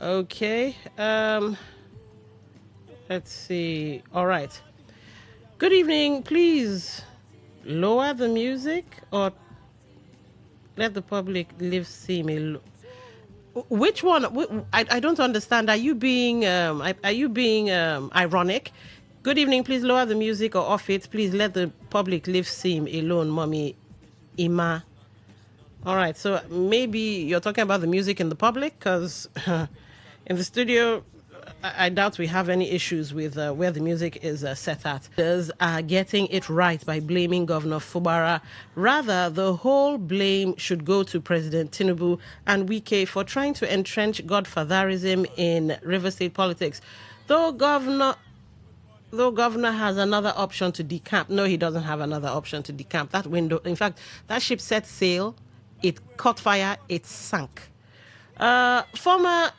Okay. Let's see. All right. Good evening. Please lower the music or let the public live see me. Which one? I don't understand. Are you being ironic? Good evening. Please lower the music or off it. Please let the public live see me alone, mommy. Ima. All right. So maybe you're talking about the music in the public because in the studio, I doubt we have any issues with where the music is set at. Others are getting it right by blaming Governor Fubara. Rather, the whole blame should go to President Tinubu and Wike for trying to entrench godfatherism in River State politics. Though Governor has another option to decamp. No, he doesn't have another option to decamp. That window, in fact, that ship set sail, it caught fire, it sank. Former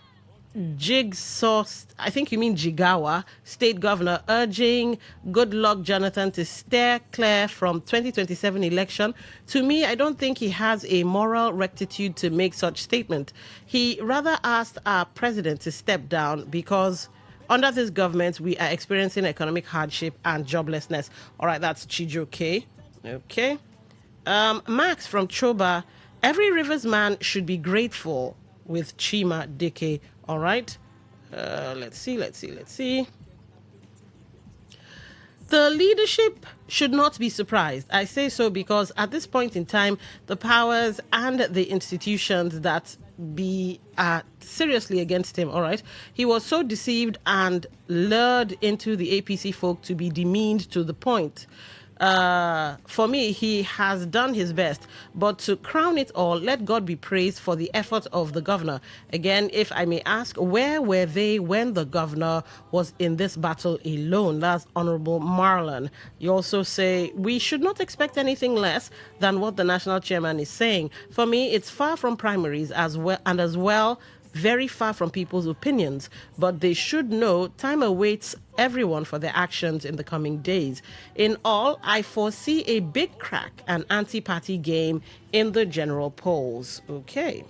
Jigsaw, I think you mean Jigawa, state governor urging Goodluck Jonathan to steer clear from 2027 election. To me, I don't think he has a moral rectitude to make such statement. He rather asked our president to step down because under this government, we are experiencing economic hardship and joblessness. All right, that's Chijoke. Okay. Max from Choba, every Rivers man should be grateful with Chima Dike. All right. Let's see. The leadership should not be surprised. I say so because at this point in time, the powers and the institutions that are seriously against him, all right? He was so deceived and lured into the APC folk to be demeaned to the point. For me, he has done his best. But to crown it all, let God be praised for the effort of the governor. Again, if I may ask, where were they when the governor was in this battle alone? That's Honorable Marlon. You also say, we should not expect anything less than what the national chairman is saying. For me, it's far from primaries as well, very far from people's opinions, but they should know time awaits everyone for their actions in the coming days. In all, I foresee a big crack and anti-party game in the general polls. Okay.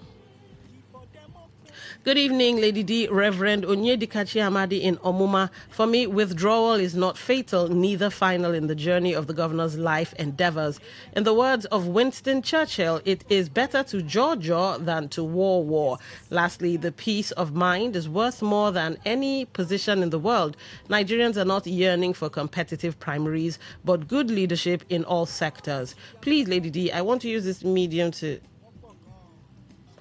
Good evening, Lady D, Reverend Onyedikachi Amadi in Omuma. For me, withdrawal is not fatal, neither final in the journey of the governor's life endeavors. In the words of Winston Churchill, it is better to jaw than to war. Lastly, the peace of mind is worth more than any position in the world. Nigerians are not yearning for competitive primaries, but good leadership in all sectors. Please, Lady D, I want to use this medium to...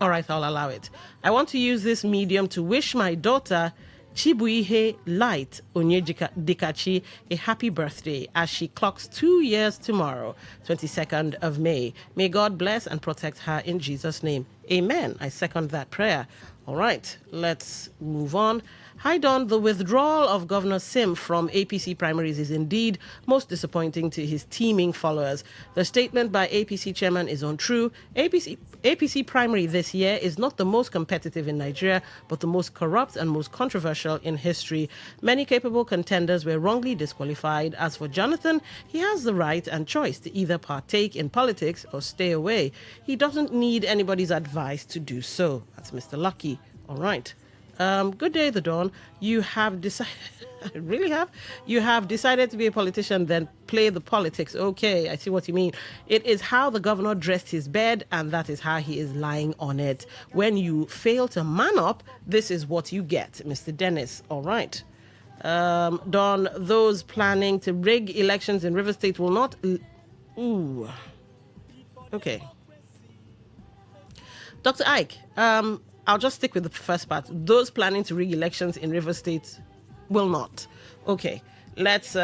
All right, I'll allow it. I want to use this medium to wish my daughter, Chibuihe Light Onyedikachi, a happy birthday as she clocks 2 years tomorrow, 22nd of May. May God bless and protect her in Jesus' name. Amen. I second that prayer. All right, let's move on. Hi, Don. The withdrawal of Governor Sim from APC primaries is indeed most disappointing to his teeming followers. The statement by APC chairman is untrue. APC primary this year is not the most competitive in Nigeria, but the most corrupt and most controversial in history. Many capable contenders were wrongly disqualified. As for Jonathan, he has the right and choice to either partake in politics or stay away. He doesn't need anybody's advice to do so. That's Mr. Lucky. All right. Good day, The Dawn. You have decided... really have? You have decided to be a politician, then play the politics. Okay, I see what you mean. It is how the governor dressed his bed, and that is how he is lying on it. When you fail to man up, this is what you get, Mr. Dennis. All right. Don, those planning to rig elections in River State will not... Ooh. Okay. Dr. Ike, I'll just stick with the first part. Those planning to rig elections in River State will not. Okay, let's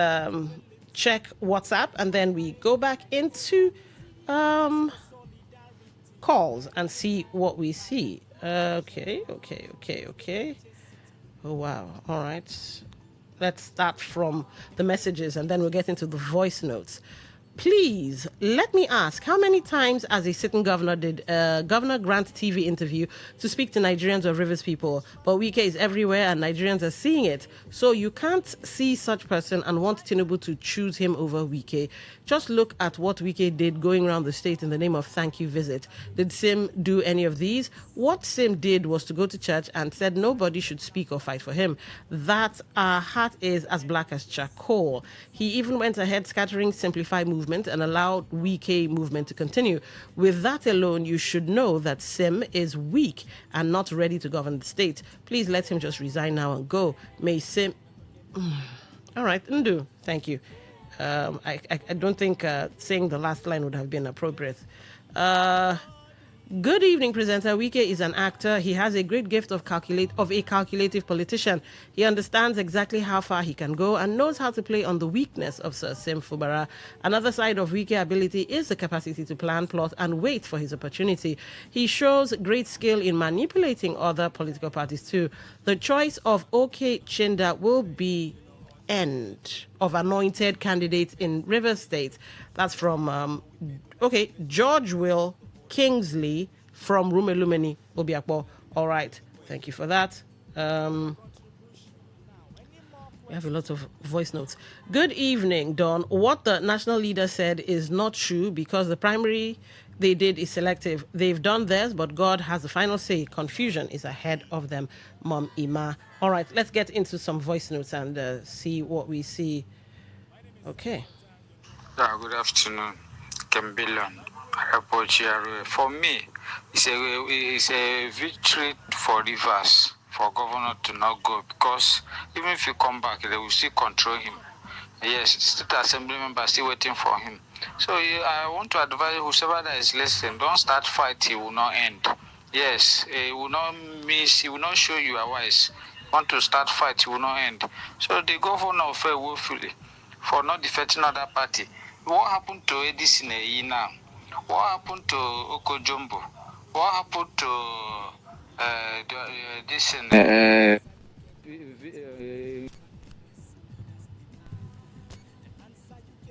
check WhatsApp and then we go back into calls and see what we see. Okay. Oh, wow. All right. Let's start from the messages and then we'll get into the voice notes. Please, let me ask, how many times as a sitting governor did Governor grant TV interview to speak to Nigerians or Rivers people? But Wike is everywhere and Nigerians are seeing it. So you can't see such person and want Tinubu to choose him over Wike. Just look at what Wike did going around the state in the name of thank you visit. Did Sim do any of these? What Sim did was to go to church and said nobody should speak or fight for him. That our heart is as black as charcoal. He even went ahead scattering Simplify movement and allowed Wike movement to continue. With that alone, you should know that Sim is weak and not ready to govern the state. Please let him just resign now and go. May Sim... All right, Ndu, thank you. I don't think saying the last line would have been appropriate. Good evening, presenter. Wike is an actor. He has a great gift of a calculative politician. He understands exactly how far he can go and knows how to play on the weakness of Sir Sim Fubara. Another side of Wike ability is the capacity to plan, plot, and wait for his opportunity. He shows great skill in manipulating other political parties too. The choice of OK Chinda will be end of anointed candidates in River State. That's from George Will Kingsley from Rumelumeni Obiakpo. All right, thank you for that. We have a lot of voice notes. Good evening, Don. What the national leader said is not true because the primary they did is selective. They've done theirs, but God has the final say. Confusion is ahead of them, Mom Ima. All right, let's get into some voice notes and see what we see. Okay. Yeah, good afternoon, Kembilon. For me, it's a victory for Rivers, for governor to not go, because even if you come back, they will still control him. Yes, state assembly members still waiting for him. So I want to advise whoever that is listening, don't start fight, it will not end. Yes, it will not miss, it will not show you are wise. Want to start fight, it will not end. So the governor fell woefully for not defeating other party. What happened to Edison now? What happened to Okojumbo? What happened to this?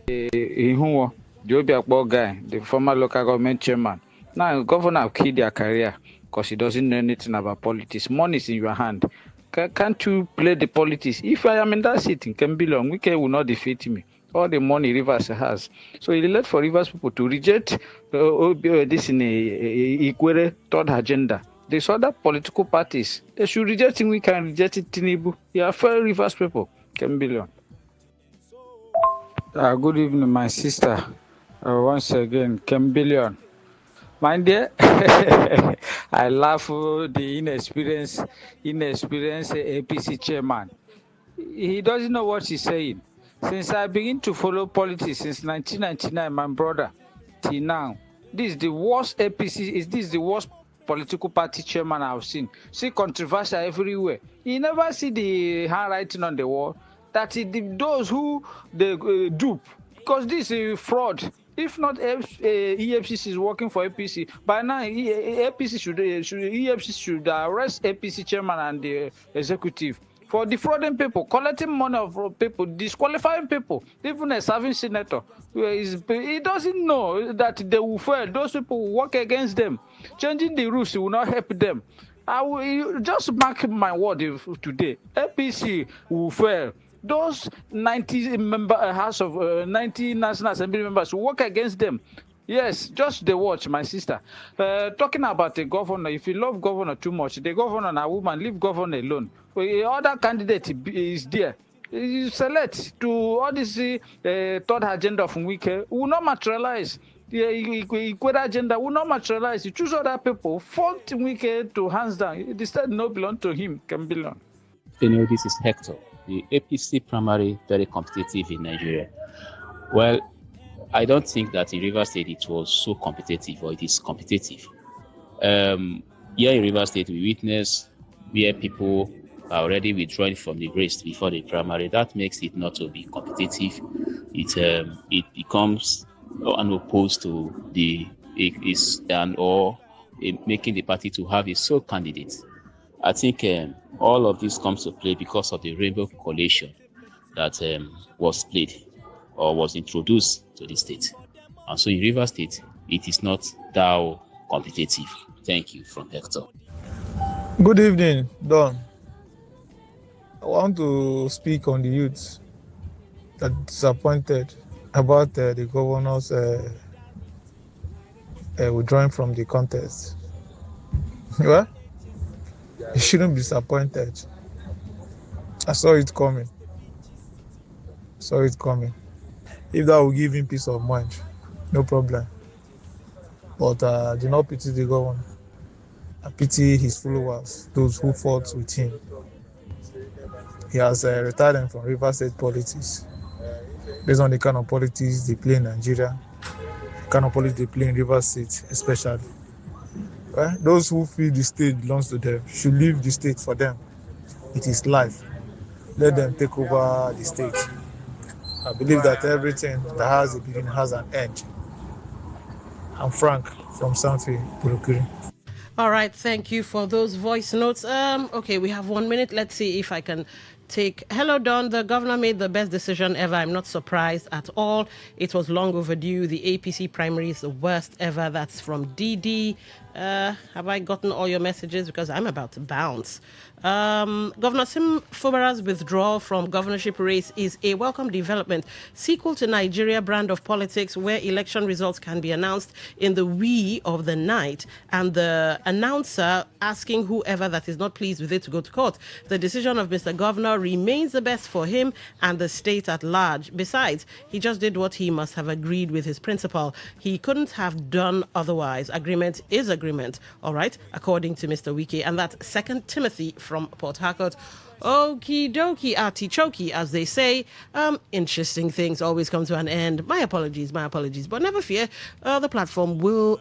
The Obiakpo guy, the former local government chairman. Now, governor have killed their career because he doesn't know anything about politics. Money is in your hand. Can't you play the politics? If I am in that seat, it can be long. Wike will not defeat me. All the money Rivers has. So he left for Rivers people to reject this in Ikwere third agenda. There's other political parties. They should reject him. We can reject it. Tinubu. You are fair Rivers people. Kembilion. Good evening, my sister. Once again, Kembilion. My dear, I love the inexperienced APC chairman. He doesn't know what he's saying. Since I begin to follow politics since 1999, my brother, till now, this is the worst APC. This is the worst political party chairman I've seen. See controversy everywhere. You never see the handwriting on the wall that those who they dupe, because this is fraud. If not, EFCC is working for APC. By now, EFCC should arrest APC chairman and the executive for defrauding people, collecting money of people, disqualifying people. Even a serving senator, he doesn't know that they will fail. Those people will work against them. Changing the rules will not help them. I will just mark my word today. APC will fail. Those 90 90 National Assembly members who work against them. Yes, just the watch, my sister. Talking about the governor, if you love governor too much, the governor and a woman, leave governor alone. The other candidate is there. You select to all this third agenda from Wike will not materialize. The equator agenda will not materialize. You choose other people, fault Wike to hands down. The state not belong to him, can belong. This is Hector. The APC primary very competitive in Nigeria. Well, I don't think that in Rivers State it was so competitive, or it is competitive. Here in Rivers State, we witness where people are already withdrawing from the race before the primary. That makes it not to be competitive. It becomes unopposed to making the party to have a sole candidate. I think all of this comes to play because of the Rainbow Coalition that was played or was introduced to the state. And so in Rivers State, it is not that competitive. Thank you, from Hector. Good evening, Don. I want to speak on the youths that are disappointed about the governors withdrawing from the contest. Well, you shouldn't be disappointed. I saw it coming. If that will give him peace of mind, no problem. But do not pity the governor. I pity his followers, those who fought with him. He has retired from Rivers State politics. Based on the kind of politics they play in Nigeria, the kind of politics they play in Rivers State especially. Well, those who feel the state belongs to them should leave the state for them. It is life. Let them take over the state. I believe that everything that has a beginning has an end. I'm Frank from Sanfi, Burukuri. All right, thank you for those voice notes. Okay, we have 1 minute. Let's see if I can take. Hello, Don. The governor made the best decision ever. I'm not surprised at all. It was long overdue. The APC primary is the worst ever. That's from DD. Have I gotten all your messages? Because I'm about to bounce. Governor Sim Fubara's withdrawal from governorship race is a welcome development, sequel to Nigeria brand of politics where election results can be announced in the wee of the night and the announcer asking whoever that is not pleased with it to go to court. The decision of Mr. Governor remains the best for him and the state at large. Besides, he just did what he must have agreed with his principal. He couldn't have done otherwise. Agreement is agreement, all right, according to Mr. Wike. And that's 2 Timothy from Port Harcourt. Okie dokie, artichoke, as they say. Interesting things always come to an end. My apologies. But never fear, the platform will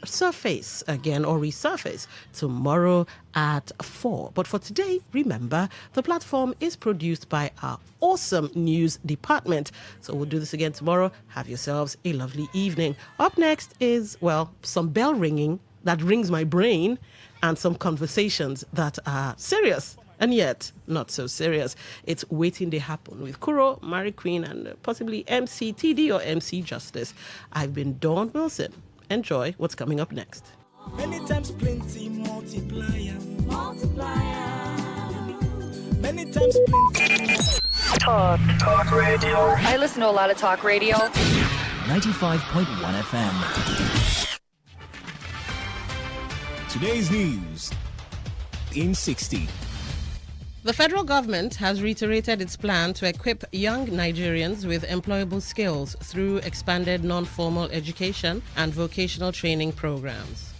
surface again or resurface tomorrow at 4. But for today, remember, the platform is produced by our awesome news department. So we'll do this again tomorrow. Have yourselves a lovely evening. Up next is, well, some bell ringing that rings my brain and some conversations that are serious and yet not so serious. It's Waiting They Happen with Kuro, Mary Queen, and possibly MC TD or MC Justice. I've been Dawn Wilson. Enjoy what's coming up next. Many times plenty multiplier. Many times plenty. Talk radio. I listen to a lot of talk radio. 95.1 FM. Today's news in 60. The federal government has reiterated its plan to equip young Nigerians with employable skills through expanded non-formal education and vocational training programs.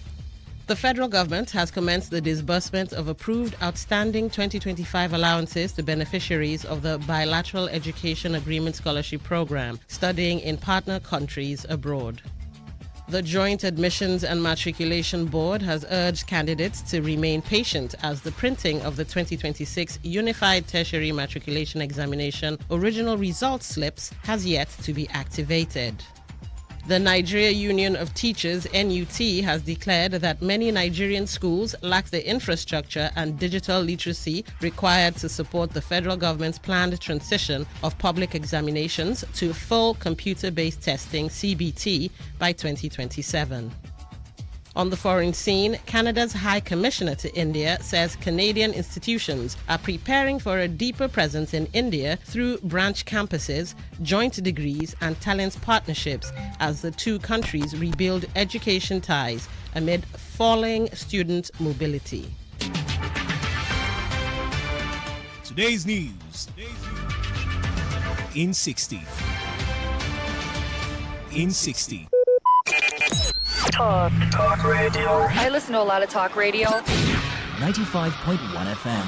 The federal government has commenced the disbursement of approved outstanding 2025 allowances to beneficiaries of the Bilateral Education Agreement Scholarship Program studying in partner countries abroad. The Joint Admissions and Matriculation Board has urged candidates to remain patient as the printing of the 2026 Unified Tertiary Matriculation Examination original results slips has yet to be activated. The Nigeria Union of Teachers, NUT, has declared that many Nigerian schools lack the infrastructure and digital literacy required to support the federal government's planned transition of public examinations to full computer-based testing, CBT, by 2027. On the foreign scene, Canada's High Commissioner to India says Canadian institutions are preparing for a deeper presence in India through branch campuses, joint degrees, and talent partnerships as the two countries rebuild education ties amid falling student mobility. Today's news in 60. In 60. Talk radio. I listen to a lot of talk radio. 95.1 FM.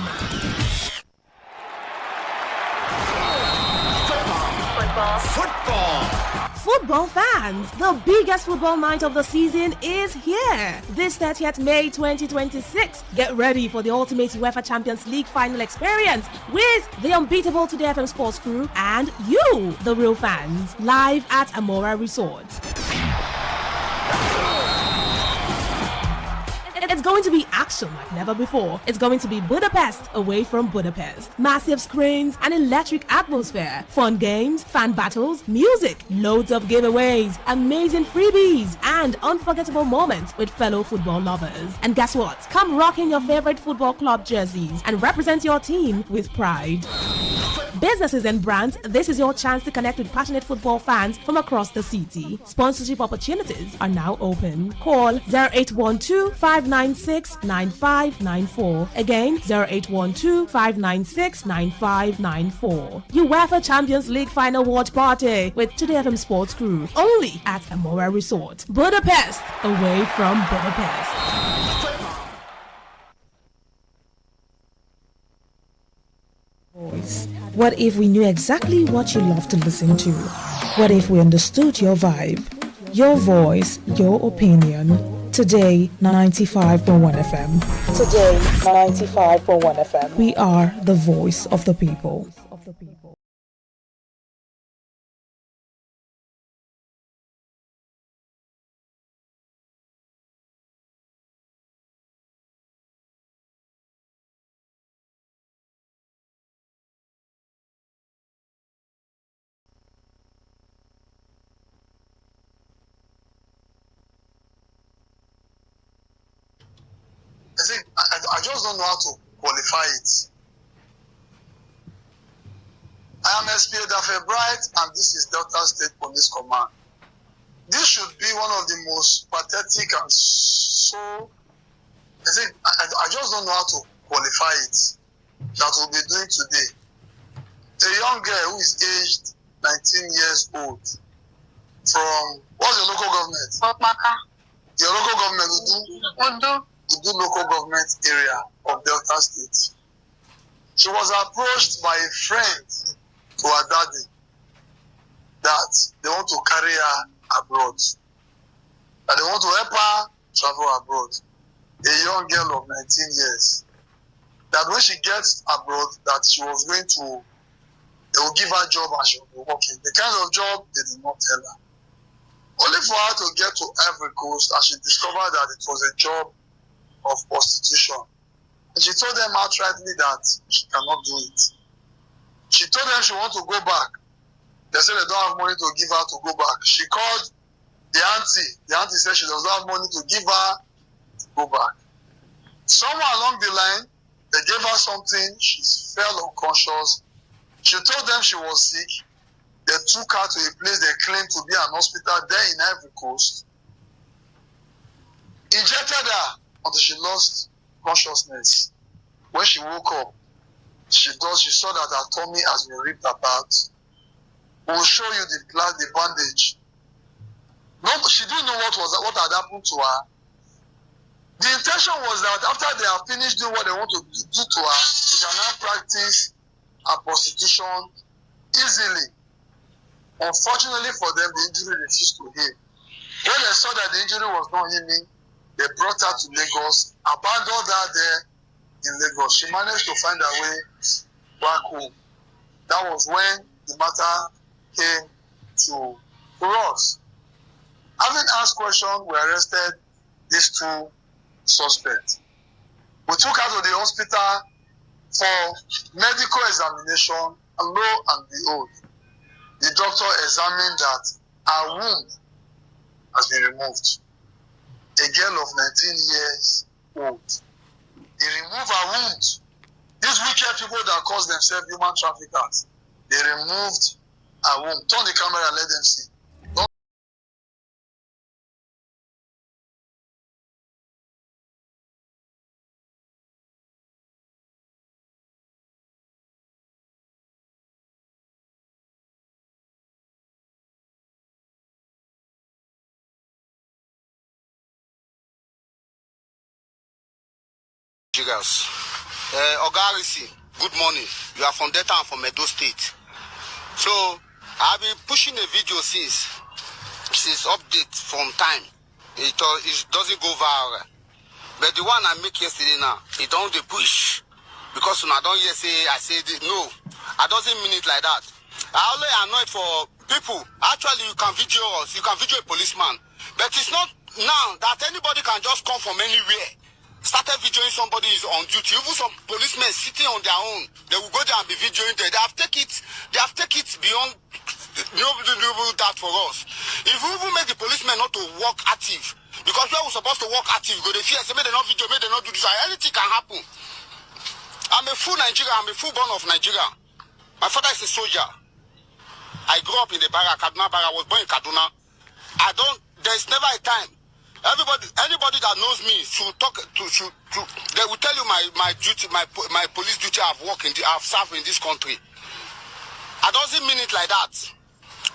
Football fans, the biggest football night of the season is here. This 30th May 2026. Get ready for the ultimate UEFA Champions League final experience with the unbeatable Today FM Sports crew and you, the real fans, live at Amora Resort. It's going to be action like never before. It's going to be Budapest away from Budapest. Massive screens, an electric atmosphere, fun games, fan battles, music, loads of giveaways, amazing freebies, and unforgettable moments with fellow football lovers. And guess what? Come rock in your favorite football club jerseys and represent your team with pride. Businesses and brands, this is your chance to connect with passionate football fans from across the city. Sponsorship opportunities are now open. Call 0812-596-9594. Again, 0812-596-9594. UEFA Champions League Final Watch Party with Today FM Sports Crew. Only at Amora Resort. Budapest, away from Budapest. What if we knew exactly what you love to listen to? What if we understood your vibe, your voice, your opinion? Today 95.1 FM. Today 95.1 FM. We are the voice of the people. I just don't know how to qualify it. I am SP Dafe Bright, and this is Delta State Police Command. This should be one of the most pathetic and so. I just don't know how to qualify it that we'll be doing today. A young girl who is aged 19 years old from, what's your local government? Your local government will do local government area of Delta State. She was approached by a friend to her daddy that they want to carry her abroad, that they want to help her travel abroad. A young girl of 19 years. That when she gets abroad, that she was going to, they will give her a job and she will be working. The kind of job they did not tell her. Only for her to get to Ivory Coast and she discovered that it was a job of prostitution. And she told them outrightly that she cannot do it. She told them she wants to go back. They said they don't have money to give her to go back. She called the auntie. The auntie said she does not have money to give her to go back. Somewhere along the line, they gave her something. She fell unconscious. She told them she was sick. They took her to a place they claimed to be an hospital there in Ivory Coast. Injected her until she lost consciousness. When she woke up, she saw that her tummy has been ripped apart. We will show you the bandage. No, she didn't know what had happened to her. The intention was that after they have finished doing what they want to do to her, she can now practice her prostitution easily. Unfortunately for them, the injury refused to heal. When they saw that the injury was not healing, they brought her to Lagos, abandoned her there in Lagos. She managed to find her way back home. That was when the matter came to us. Having asked questions, we arrested these two suspects. We took her to the hospital for medical examination, and lo and behold, the doctor examined that her womb has been removed. A girl of 19 years old. They removed her womb. These wicked people that cause themselves human traffickers, they removed her womb. Turn the camera and let them see. Ogarisi, good morning. You are from Delta and from Edo State. So, I've been pushing a video since update from time. It doesn't go viral. But the one I make yesterday now, it don't push. Because when I don't hear I say no. I doesn't mean it like that. I only annoyed for people. Actually, you can video us. You can video a policeman. But it's not now that anybody can just come from anywhere. Started videoing somebody is on duty. Even some policemen sitting on their own, they will go there and be videoing there. They have taken it beyond that for us. If we even make the policemen not to work active, because we are supposed to work active, go they fear, say, may they not video, may they not do this. Anything can happen. I'm a full Nigerian, I'm a full born of Nigeria. My father is a soldier. I grew up in the Barra, Kaduna Barra. I was born in Kaduna. There's never a time. Anybody that knows me should talk they will tell you my duty, my police duty. I've served in this country. I doesn't mean it like that.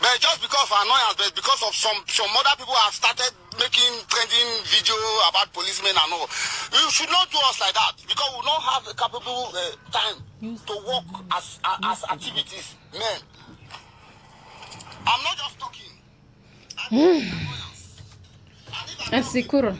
But just because of annoyance, but because of some other people have started making trending video about policemen and all. You should not do us like that because we will not have a capable time to work as activities, men. I'm not just talking. And Sikuro.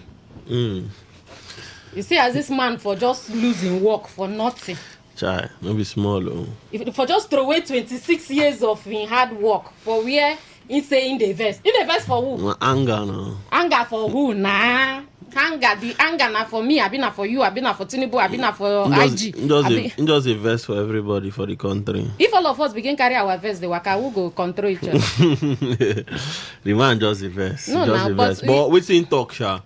You see, as this man for just losing work for nothing. Chai, no be small. If for just throw away 26 years of hard work for where he say in the verse. In the verse for who? Anger no. Anger for who? Nah. The anger na for me, I been na for you, I been na for Tinubu, I been na for IG. Just a verse for everybody for the country. If all of us begin carry our verse, the waka will go control each other. The man just a verse. No, just nah, a verse. But we in talk, sha,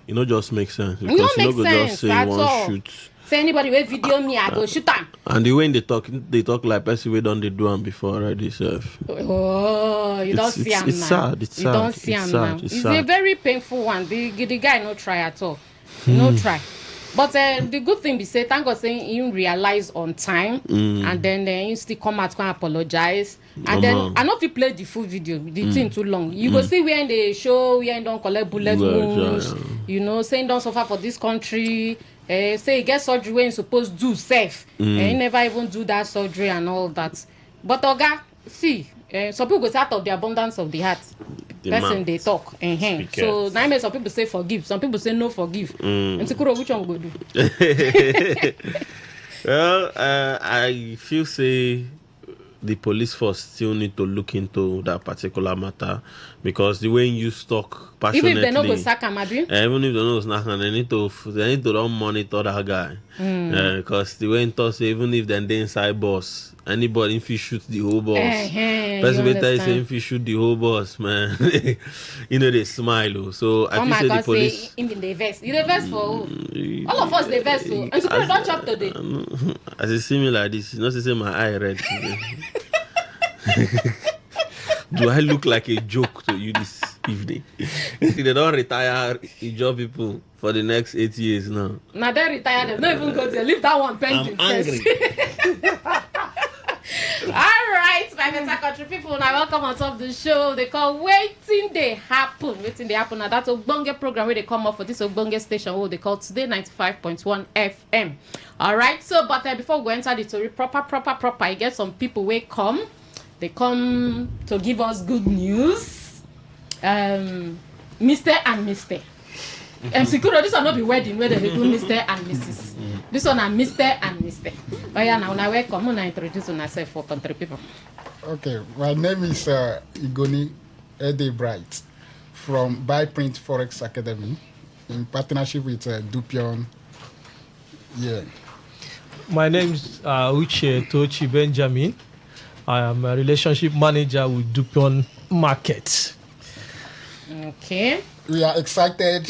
it no just make sense because you no go just say one shoot. Say anybody will video me, I go shoot them. And the way they talk like person we done they do them before already, self. Oh, you don't see him now. It's sad. It's you sad. don't see him now. It's a very painful one. The guy no try at all. No try. But the good thing be say, thank God saying he realize on time, and then he still come out and apologize. And then I know if you play the full video, the thing too long. You go see where in the show, where he don't collect bullet wounds, you know, saying don't suffer for this country. Say he get surgery when he's supposed to do safe. He never even do that surgery and all that. But Oga, see, some people go out of the abundance of the heart. Person they talk. So now some people say forgive, some people say no forgive. And Sikuro, which one go do? Well, I feel say the police force still need to look into that particular matter because the way you talk passionately, even if they no go sack him, abi? Even if they no sack him, they need to don't monitor that guy because the way you talk say even if they're inside bus, anybody if you shoot the whole bus, person will tell you say if you shoot the whole bus, man, you know they smile. So I feel say the police. Say him in the vest. You the vest for who? All of us the vest. So and Sikuro don't chop today. As you see me like this, you not say my eye red today. Do I look like a joke to you? This if they don't retire job people for the next 8 years now. Now they retire them. Not even go there. Leave that one pending. I'm angry. All right, my better country people. Now welcome on top of the show. They call Waiting They Happen. Waiting They Happen. Now that's a Ogbonge program where they come up for this Ogbonge station. What they call Today95.1 FM. All right. So, but before we go enter the story, proper. I get some people will come. They come to give us good news. Mr. and Mr. Secure, this will not be wedding where they do Mr. and Mrs. This one are Mr. and Mr. Oh yeah, now welcome. I'm introduce myself for country people. Okay, my name is Igoni Edebright from Byprint Forex Academy in partnership with Dupion. Yeah. My name is Uche Tochi Benjamin. I am a relationship manager with Dupion Market. Okay. We are excited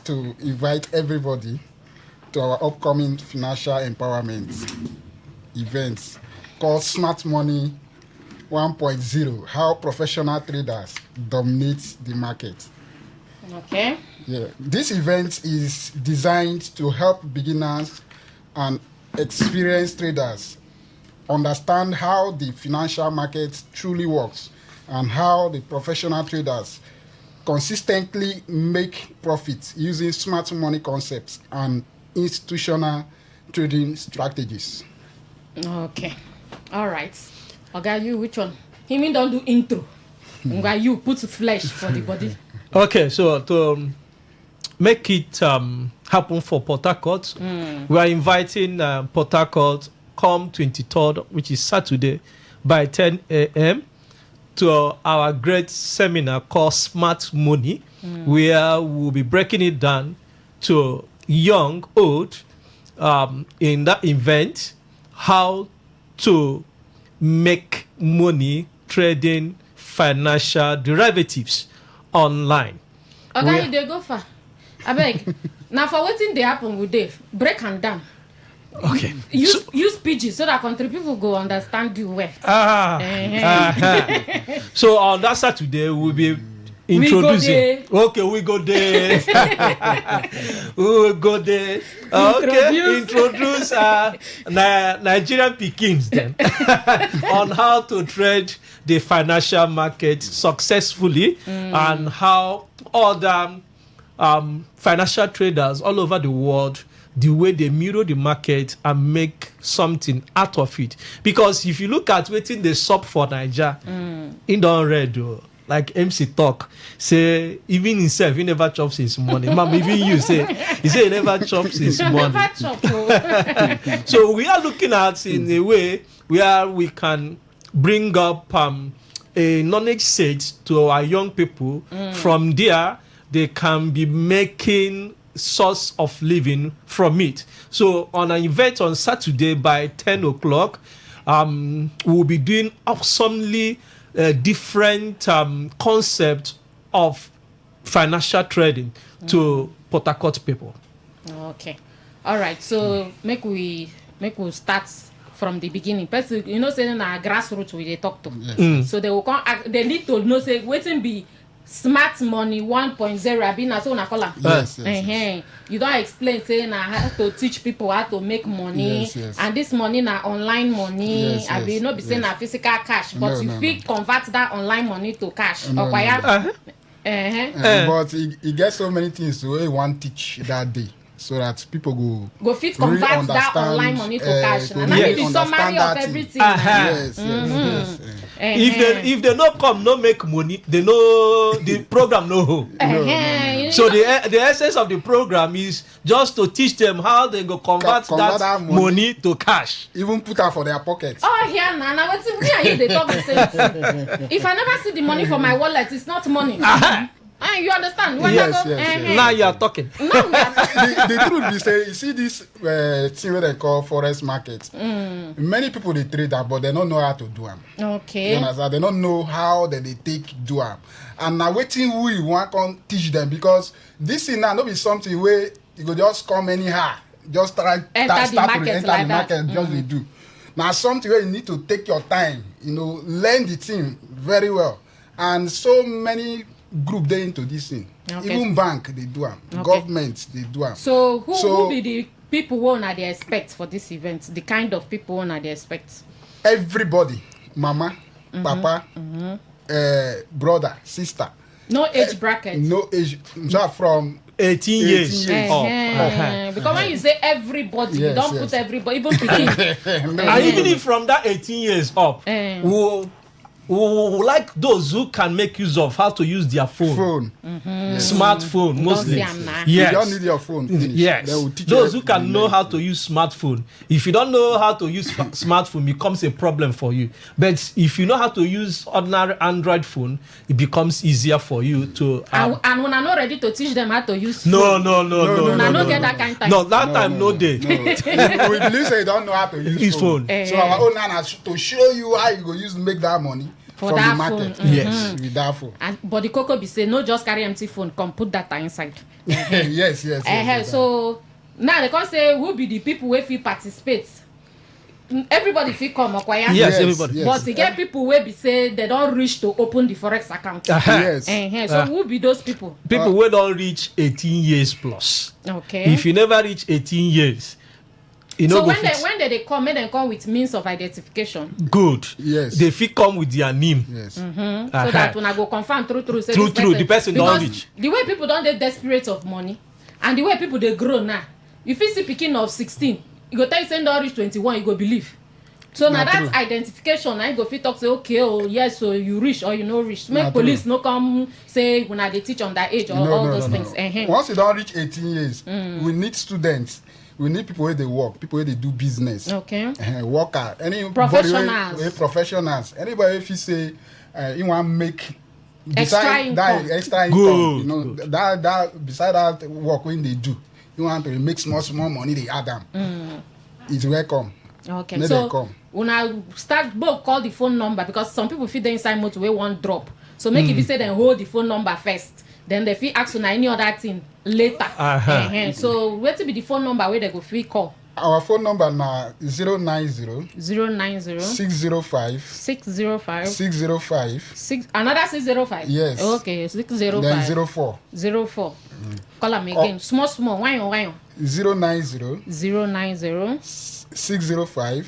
to invite everybody to our upcoming financial empowerment events called Smart Money 1.0, how professional traders dominate the market. Okay. Yeah. This event is designed to help beginners and experienced traders understand how the financial market truly works and how the professional traders consistently make profits using smart money concepts and institutional trading strategies. Okay. All right. Okay, you, which one? He mean don't do intro. Okay, you put flesh for the body. Okay, so to make it happen for Port Harcourt, we are inviting Port Harcourt come 23rd, which is Saturday, by 10 a.m. to our great seminar called Smart Money, where we'll be breaking it down to young, old, in that event, how to make money trading financial derivatives online. Okay, you dey go far. I beg. Now for waiting they happen with Dave, break and down. Okay. Use PG so that country people go understand you well. So on that Saturday we'll be introducing. We go there. Okay, introduce Nigerian Pekins then on how to trade the financial market successfully and how other financial traders all over the world, the way they mirror the market and make something out of it. Because if you look at waiting the sub for Niger, in don't read like MC talk, say even himself he never chops his money. Mom, even you say he never chops his money. So we are looking at in a way where we can bring up a knowledge set to our young people. From there, they can be making source of living from it. So on an event on Saturday by 10 o'clock, we'll be doing awesomely different concept of financial trading to Port Harcourt people. Okay. All right. So make we start from the beginning. Person, you know, saying na grassroots we dey talk to. Yes. So they will come. They need to know say wetin be smart money 1.0. I been so na call am. Yes. You don't explain saying how to teach people how to make money, and this money na online money. I be not be saying na physical cash, but you fit convert that online money to cash. But it gets so many things to we want teach that day, so that people go fit convert that online money to cash. And I mean the summary of everything. Yes. If they no come, no make money, they know the program no. So the essence of the program is just to teach them how they go convert that money to cash. Even put her for their pockets. Oh yeah, Nana, what's me and you they talk the same thing. If I never see the money for my wallet, it's not money. You understand? Yes. Now you are talking. The truth is, you see this thing where they call forest market. Many people they trade that, but they don't know how to do them. Okay. You understand? They don't know how they take do them. And now waiting we want to teach them, because this is now not be something where you go just come anyhow, just start enter the market, just they do. Now something where you need to take your time, learn the thing very well. And so many group they into this thing. Okay. Even bank they do them. Okay. Government they do them. So who be the people who are they expect for this event? The kind of people who are they expect? Everybody, mama, papa, brother, sister. No age bracket. No age. So from 18 years up. Because when you say everybody, you don't put everybody, even begin. And even if from that 18 years up, we like those who can make use of how to use their phone. Smartphone mostly. Yes. You don't need your phone. Yes. Those who can know how to use smartphone. If you don't know how to use smartphone, it becomes a problem for you. But if you know how to use ordinary Android phone, it becomes easier for you to. And when I'm not ready to teach them how to use phone. No, get that kind of time. No, that time no day. We believe say you don't know how to use phone. So our own hand has to show you how you go use to make that money. For from that the market. phone. Yes, with that phone. But the cocoa be say no, just carry empty phone, come put data inside. yes. So now they can say who be the people who feel participate. Everybody feel come acquire. Yes, everybody. But to get people where be say they don't reach to open the forex account. So who be those people? People who don't reach 18 years plus. Okay. If you never reach 18 years. So when they come, may they come with means of identification. Good. Yes. They fit come with their name. Yes. So that when I go confirm through. The person don't reach. The way people don't get desperate of money, and the way people they grow now, if you see picking of 16, you go tell you say don't reach 21, you go believe. So now that's identification. I go fit talk say okay, yes, so you reach or you no reach. Make police no come say when they teach on that age or all those things. Once you don't reach 18 years, we need students. We need people where they work, people where they do business. Okay. Worker. Professionals. Anybody if you say you want to make extra income. Good. You know that beside that work when they do, you want to make small money. They add them. It's welcome. Okay. So when I start, both call the phone number because some people feel the inside motor where one drop. So make it say then hold the phone number first. Then they feel ask on any other thing later. So where to be the phone number where they go free call? Our phone number now 090 605 another 605. Yes. Okay, 605. Then 04. Call them again. Small. Why? 090 605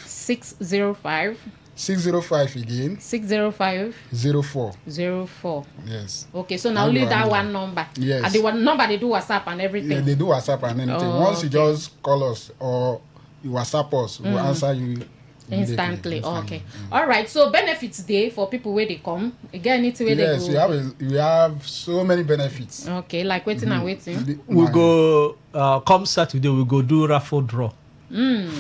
605 again. 605 04. Yes. Okay, so now only that one number. Yes. And the one number they do WhatsApp and everything. Yeah, they do WhatsApp and anything. Once you just call us or you WhatsApp us, we'll answer you instantly. Okay. All right. So benefits day for people where they come. Again, it's where they go. Yes, we have so many benefits. Okay, like waiting and waiting. We go come Saturday. We go do raffle draw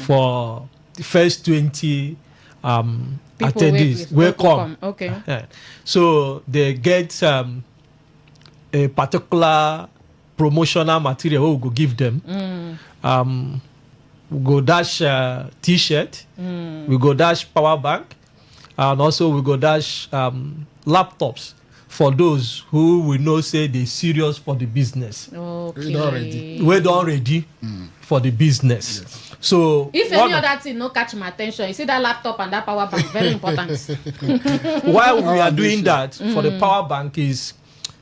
for the first 20. Attendees welcome. Okay. So they get a particular promotional material we go give them. We go dash t-shirt. We go dash power bank, and also we go dash laptops for those who we know say they serious for the business. Okay. We're done ready for the business. Yes. So if any other thing no catch my attention, you see that laptop and that power bank very important. Why we are doing that for the power bank is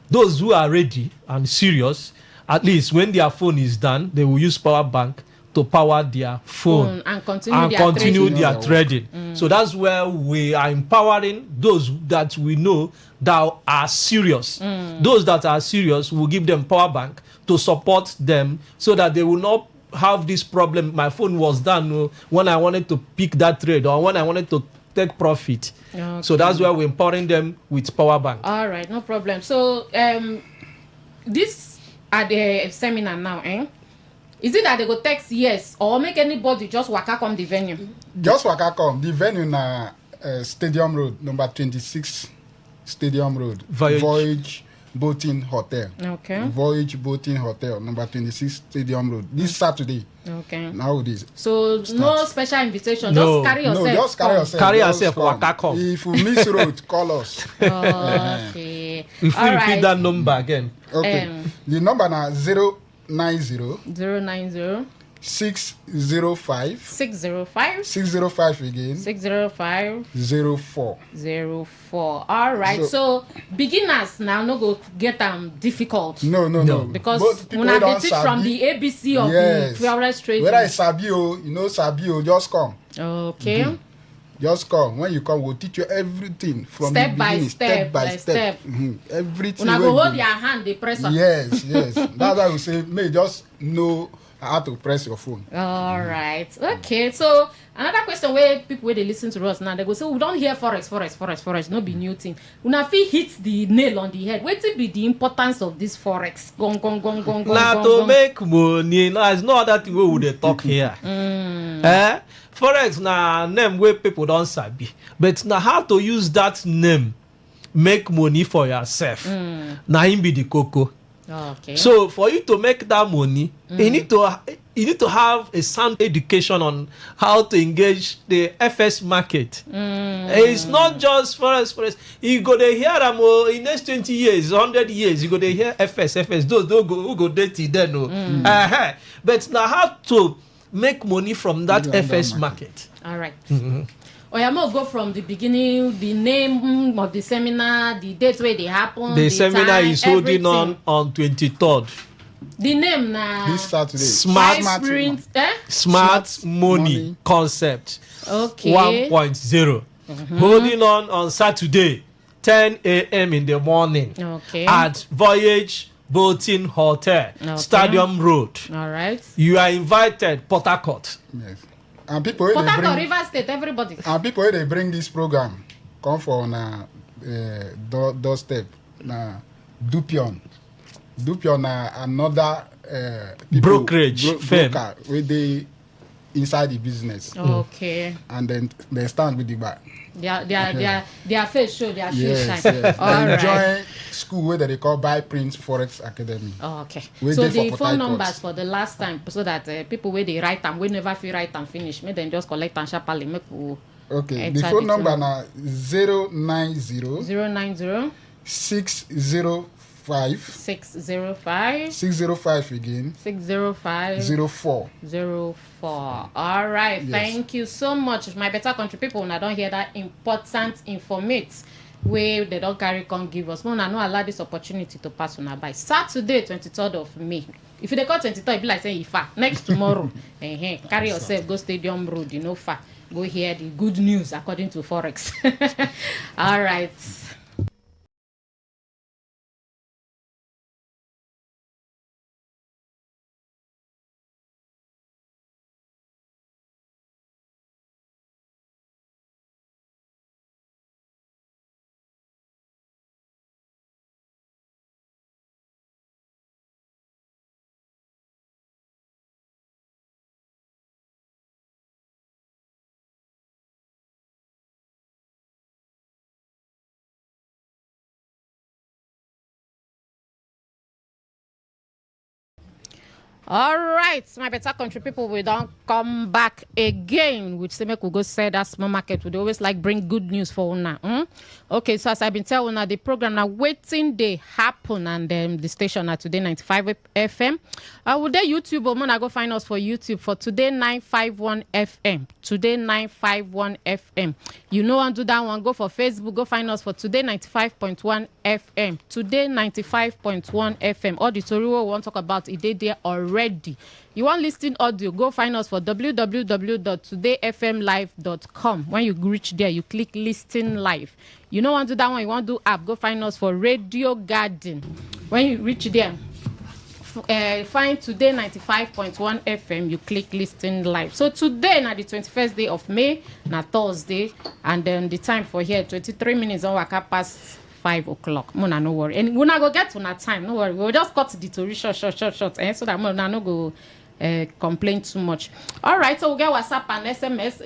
those who are ready and serious, at least when their phone is done, they will use power bank to power their phone and continue their trading. So that's where we are empowering those that we know that are serious. Those that are serious, will give them power bank to support them so that they will not have this problem. My phone was done when I wanted to pick that trade or when I wanted to take profit. Okay. So that's why we're empowering them with power bank. All right, no problem. So this at the seminar now, is it that they go text yes or make anybody just waka come the venue? Just waka come. The venue na Stadium Road, number 26 Stadium Road. Voyage Boating Hotel. Okay. Voyage Boating Hotel, number 26 Stadium Road. This Saturday. Okay. Nowadays. So no special invitation. No. Just carry yourself. No, just carry yourself. Carry yourself. Waka come. If you miss road, call us. Okay. If we repeat that number again. Okay. The number now 090 090 605 605 605 again 605 04 04. All right. So beginners now no go get difficult. No. Because when I teach from the ABC of the 12 trading. Whether it's Sabio, Sabio, just come. Okay. Mm-hmm. Just come. When you come, we'll teach you everything from step the by beginning, step by step. Mm-hmm. Everything. When I go hold your hand, they press on. Yes. That's why we say, may just know how to press your phone. All right. Okay. So another question where people where they listen to us now, they go say, we don't hear forex. No be new thing. Una fit hit the nail on the head. What will be the importance of this forex? Gong. Now to make money, no, it's not that way we dey talk here. Forex na name where people don't sabi, but now how to use that name make money for yourself. Now him be the coco. Okay. So for you to make that money, you need to have a sound education on how to engage the FS market. It's not just forex. You go to hear them in next 20 years, 100 years, you go to hear FS. Those don't go dirty then. But now how to make money from that FS market. All right. Oyamo go from the beginning, the name of the seminar, the date where they happen. The seminar time, is holding on 23rd. The name na this Saturday. Smart money concept. Okay. 1.0. Holding on Saturday, 10 a.m. in the morning. Okay. At Voyage Boating Hotel, Stadium Road. All right. You are invited, Port Harcourt. Yes. And people Port Harcourt, River State, everybody. And people when they bring this program, come for doorstep. Dupion another brokerage firm where they inside the business. Okay. And then they stand with the back. Their face show, their face shine. Yes. All right. Join school where they call Buy Prince Forex Academy. Okay. So the phone numbers for the last time, so that people where they write and we never feel write and finish, make them just collect and sharply make. Okay. The phone number now 090 605 again 04. All right. Yes. Thank you so much, my better country people. When I don't hear that important informate where they don't carry come give us. When I know allow this opportunity to pass on by Saturday 23rd of May. If you call 23rd, it be like saying Ifa next tomorrow. Carry yourself, go Stadium Road, far. Go hear the good news according to Forex. All right. All right, my better country people, we don't come back again. Which say make we go sell that small market. We always like bring good news for una. Okay, so as I've been telling una, the program now waiting they happen, and the station at Today95 FM. Would they YouTube or man, I go find us for YouTube for Today951 FM. Today951 FM. You know and do that one. Go for Facebook. Go find us for Today95.1 FM. Today95.1 FM. All the story we want to talk about it there already. You want listening audio, go find us for www.todayfmlive.com. When you reach there, you click listen live. You know want to do that one, you want to do app, go find us for Radio Garden. When you reach there, find Today 95.1 FM, you click listen live. So today na the 21st day of May, na Thursday, and then the time for here 23 minutes on waka past 5 o'clock. Mona, no worry. And we're not going to get to that time. No worry. We'll just cut the story short. So that Mona no go complain too much. All right. So we'll get WhatsApp and SMS.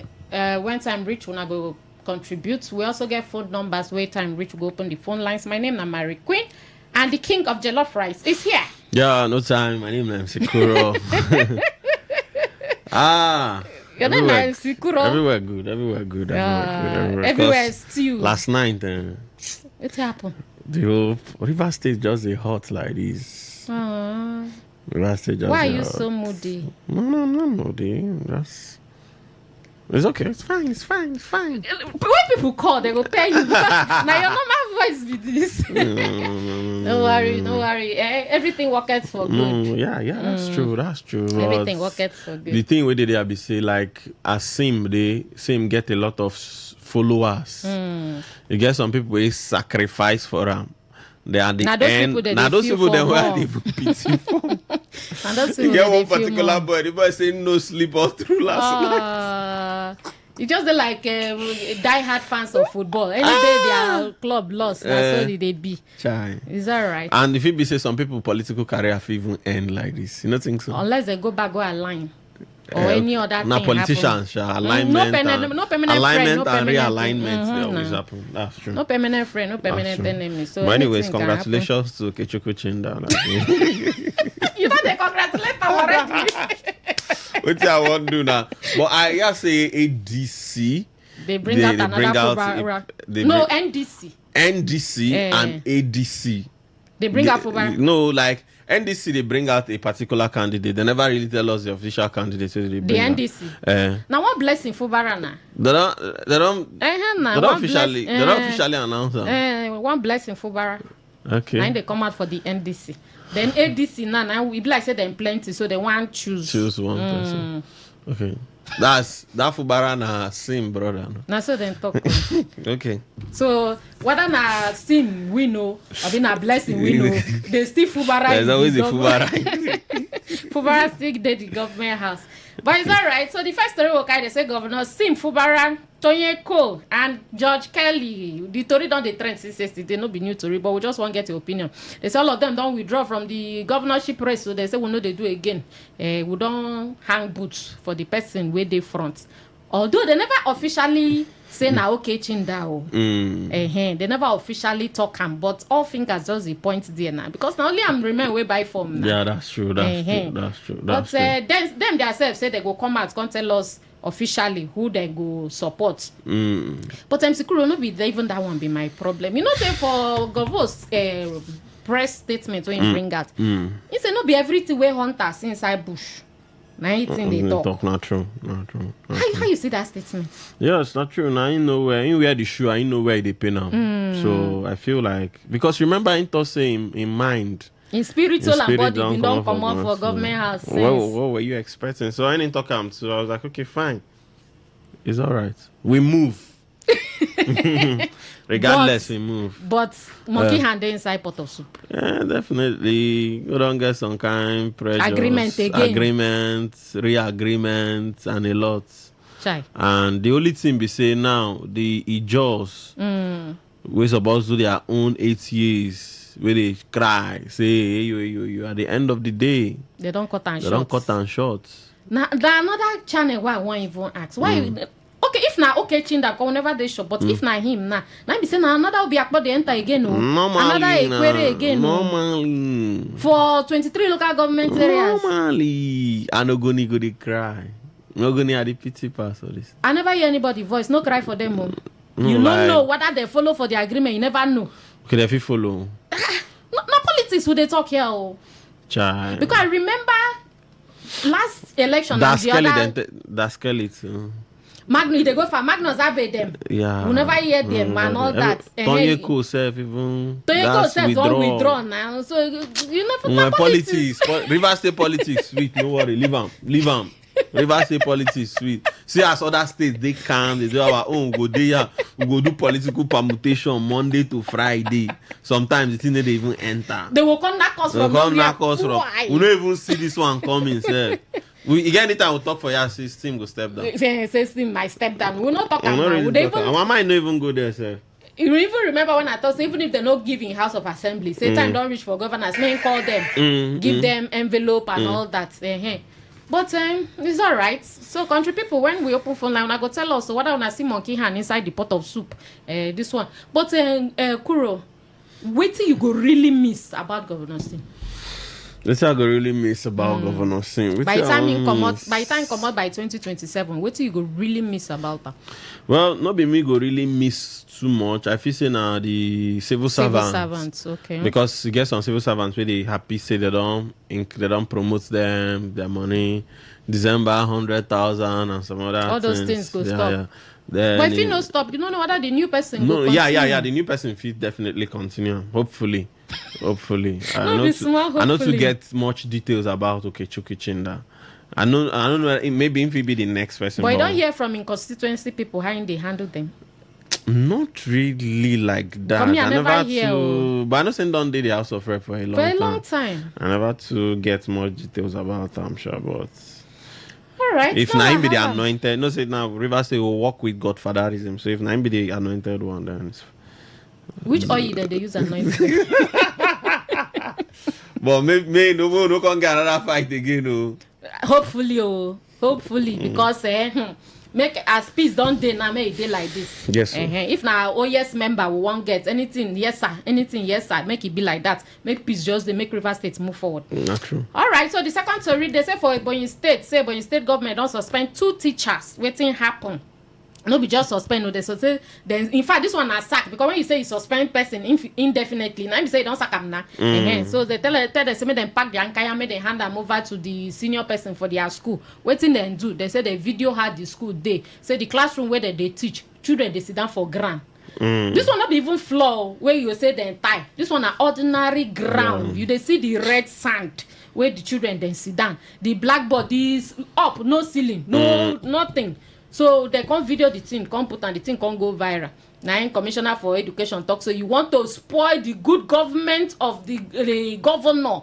When time reach, we're not going to contribute. We also get phone numbers. When time reach, we'll open the phone lines. My name is Mary Queen. And the king of jollof rice is here. Yeah, no time. My name is Sikuro. Your name is Sikuro. Everywhere good. Everywhere is stew. Last night, what happened? The whole River State just a hot like this. Why are you so moody? No, I'm not moody. It's okay. It's fine. When people call, they will pay you. Now your normal voice be this. Don't worry. Everything works for good. Yeah, that's true. Everything works for good. The thing we did there be say like as Sim get a lot of followers. You get some people who sacrifice for them. They are the end. Now those people they were the pity for. You get one particular boy. The boy say no sleep all through last night. You just like die-hard fans of football. Any day their club lost, that's all they be. Is that right? And if it be say some people political career even end like this, you don't think so? Unless they go align. Or any other thing politicians, alignment and realignment, they always happen. That's true. No permanent friend, no permanent enemy. So but anyways, congratulations to Kechukwu Chinda. You know they congratulate them already. What I want to do now? But I just say ADC. They bring out another NDC. NDC and ADC. They bring out Fubara. No, like NDC, they bring out a particular candidate. They never really tell us the official candidate. So they bring the NDC. Now, what blessing Fubara now? They don't officially announce them. One blessing Fubara. Okay. Now they come out for the NDC. Then ADC now we be like say them plenty, so they want choose one person. Okay. That Fubara na Sim brother. Now so then talk. Okay. So whether na Sim we know, or be na blessing we know, they still Fubara. There's always a Fubara. Fubara still did the government house. But it's all right. So the first story they say Governor Sim Fubara, Tony Cole, and George Kelly. The story don't the trend since yesterday. No be new story, but we just want to get your opinion. They say all of them don't withdraw from the governorship race, so they say we know they do again. We don't hang boots for the person where they front. Although they never officially say na okay Chindao. They never officially talk him, but all fingers just the point there now. Because now only I'm remember way by form now. Yeah, that's true. That's true. But them themselves say they go come out, can't tell us officially who they go support. But MC Kuro no be even that one be my problem. You know, say for Govos press statement when you bring out, he say no be everything where hunters inside bush. Now anything they talk. Not true. How you see that statement? Yeah, it's not true. Now you know where the shoe, I know where they pay now. So I feel like because remember I thought say in mind. In spiritual and body, we don't come up for government house. What were you expecting? So I didn't talk him. So I was like, okay, fine. It's all right. We move. Regardless, we move. But monkey hand inside pot of soup. Yeah, definitely. We don't get some kind pressure. Agreements, re-agreements, and a lot. Chai. And the only thing we say now, the Ijos, we're supposed to do their own 8 years. Where they cry, say, you at the end of the day. They don't cut and short. Now, another channel where I want even ask. Why? Okay, if now Chinda whenever they show, but if not him now be saying another will be about the enter again. Another query again. Normally. For 23 local government areas. Normally. I no go they cry. No go at the pity pass or this. I never hear anybody voice, no cry for them. You don't know whether they follow for the agreement, you never know. Okay, if you follow. No politics who they talk here. Child. Because I remember last election that's Kelly too. Magnus, they go for Magnus Abe them. Yeah. We never hear them and all that. Tony Cole self even. Tony Cole self don't withdraw now. So you know for politics. Rivers State politics, sweet, no worry. Leave them. Rivers State politics, sweet. See as other states they can, they do our own. We go there, we go do political permutation Monday to Friday. Sometimes the thing they even enter. They will come knock us from. We don't even see this one coming, sir. Again, anytime we talk for your system, go step down. System might step down. We will not talk about it. I might not even go there, sir. You even remember when I thought, even if they're not giving House of Assembly, say time don't reach for governors, may call them, give them envelope and all that. But it's all right. So, country people, when we open phone line, I go tell us what I want to see monkey hand inside the pot of soup. This one. But Kuro, wait till you go really miss about Governor Sim. That's what I go really miss about Governor Sim. By the time you come out by 2027, what do you go really miss about that? Well, not be me go really miss too much. I feel say now the civil servants, okay. Because you get some civil servants where they happy say they don't promote them their money. December 100,000 and some other all those things go stop. Yeah. Then but if you no stop, you don't know whether the new person go continue. Yeah. The new person will definitely continue. Hopefully. I know to get much details about Okechukwu Chinda. I don't know. Maybe if he be the next person. But you don't hear from in constituency people how they handle them. Not really like that. I never hear. But I know saying don't do the House of Rep for a long time. I never to get more details about. I'm sure, but. All right. If Naim be the anointed, no say now Rivers State will work with Godfatherism. So if Naim be the anointed one, then it's. Which oil that they use anointed? But maybe no can get another fight again. No. Hopefully, because make as peace don't day now make it like this. Yes. If now OS member we won't get anything, yes sir, make it be like that. Make peace just they make River State move forward. Not true. All right. So the second story they say for Ebonyi State government don't suspend 2 teachers. Waiting happen. No be just suspend, no, they so say then in fact this one are sack because when you say you suspend person indefinitely, now you say you don't sack them now. So they tell them say make them pack the ankaya, make them hand them over to the senior person for their school. Waiting them do, they say the video had the school day. Say the classroom where they teach, children they sit down for ground. This one not be even floor where you say they tie. This one are ordinary ground. You they see the red sand where the children then sit down. The blackboard is up, no ceiling, no nothing. So they can't video the thing, can't put and the thing can't go viral. Now, Commissioner for Education talk. So you want to spoil the good government of the governor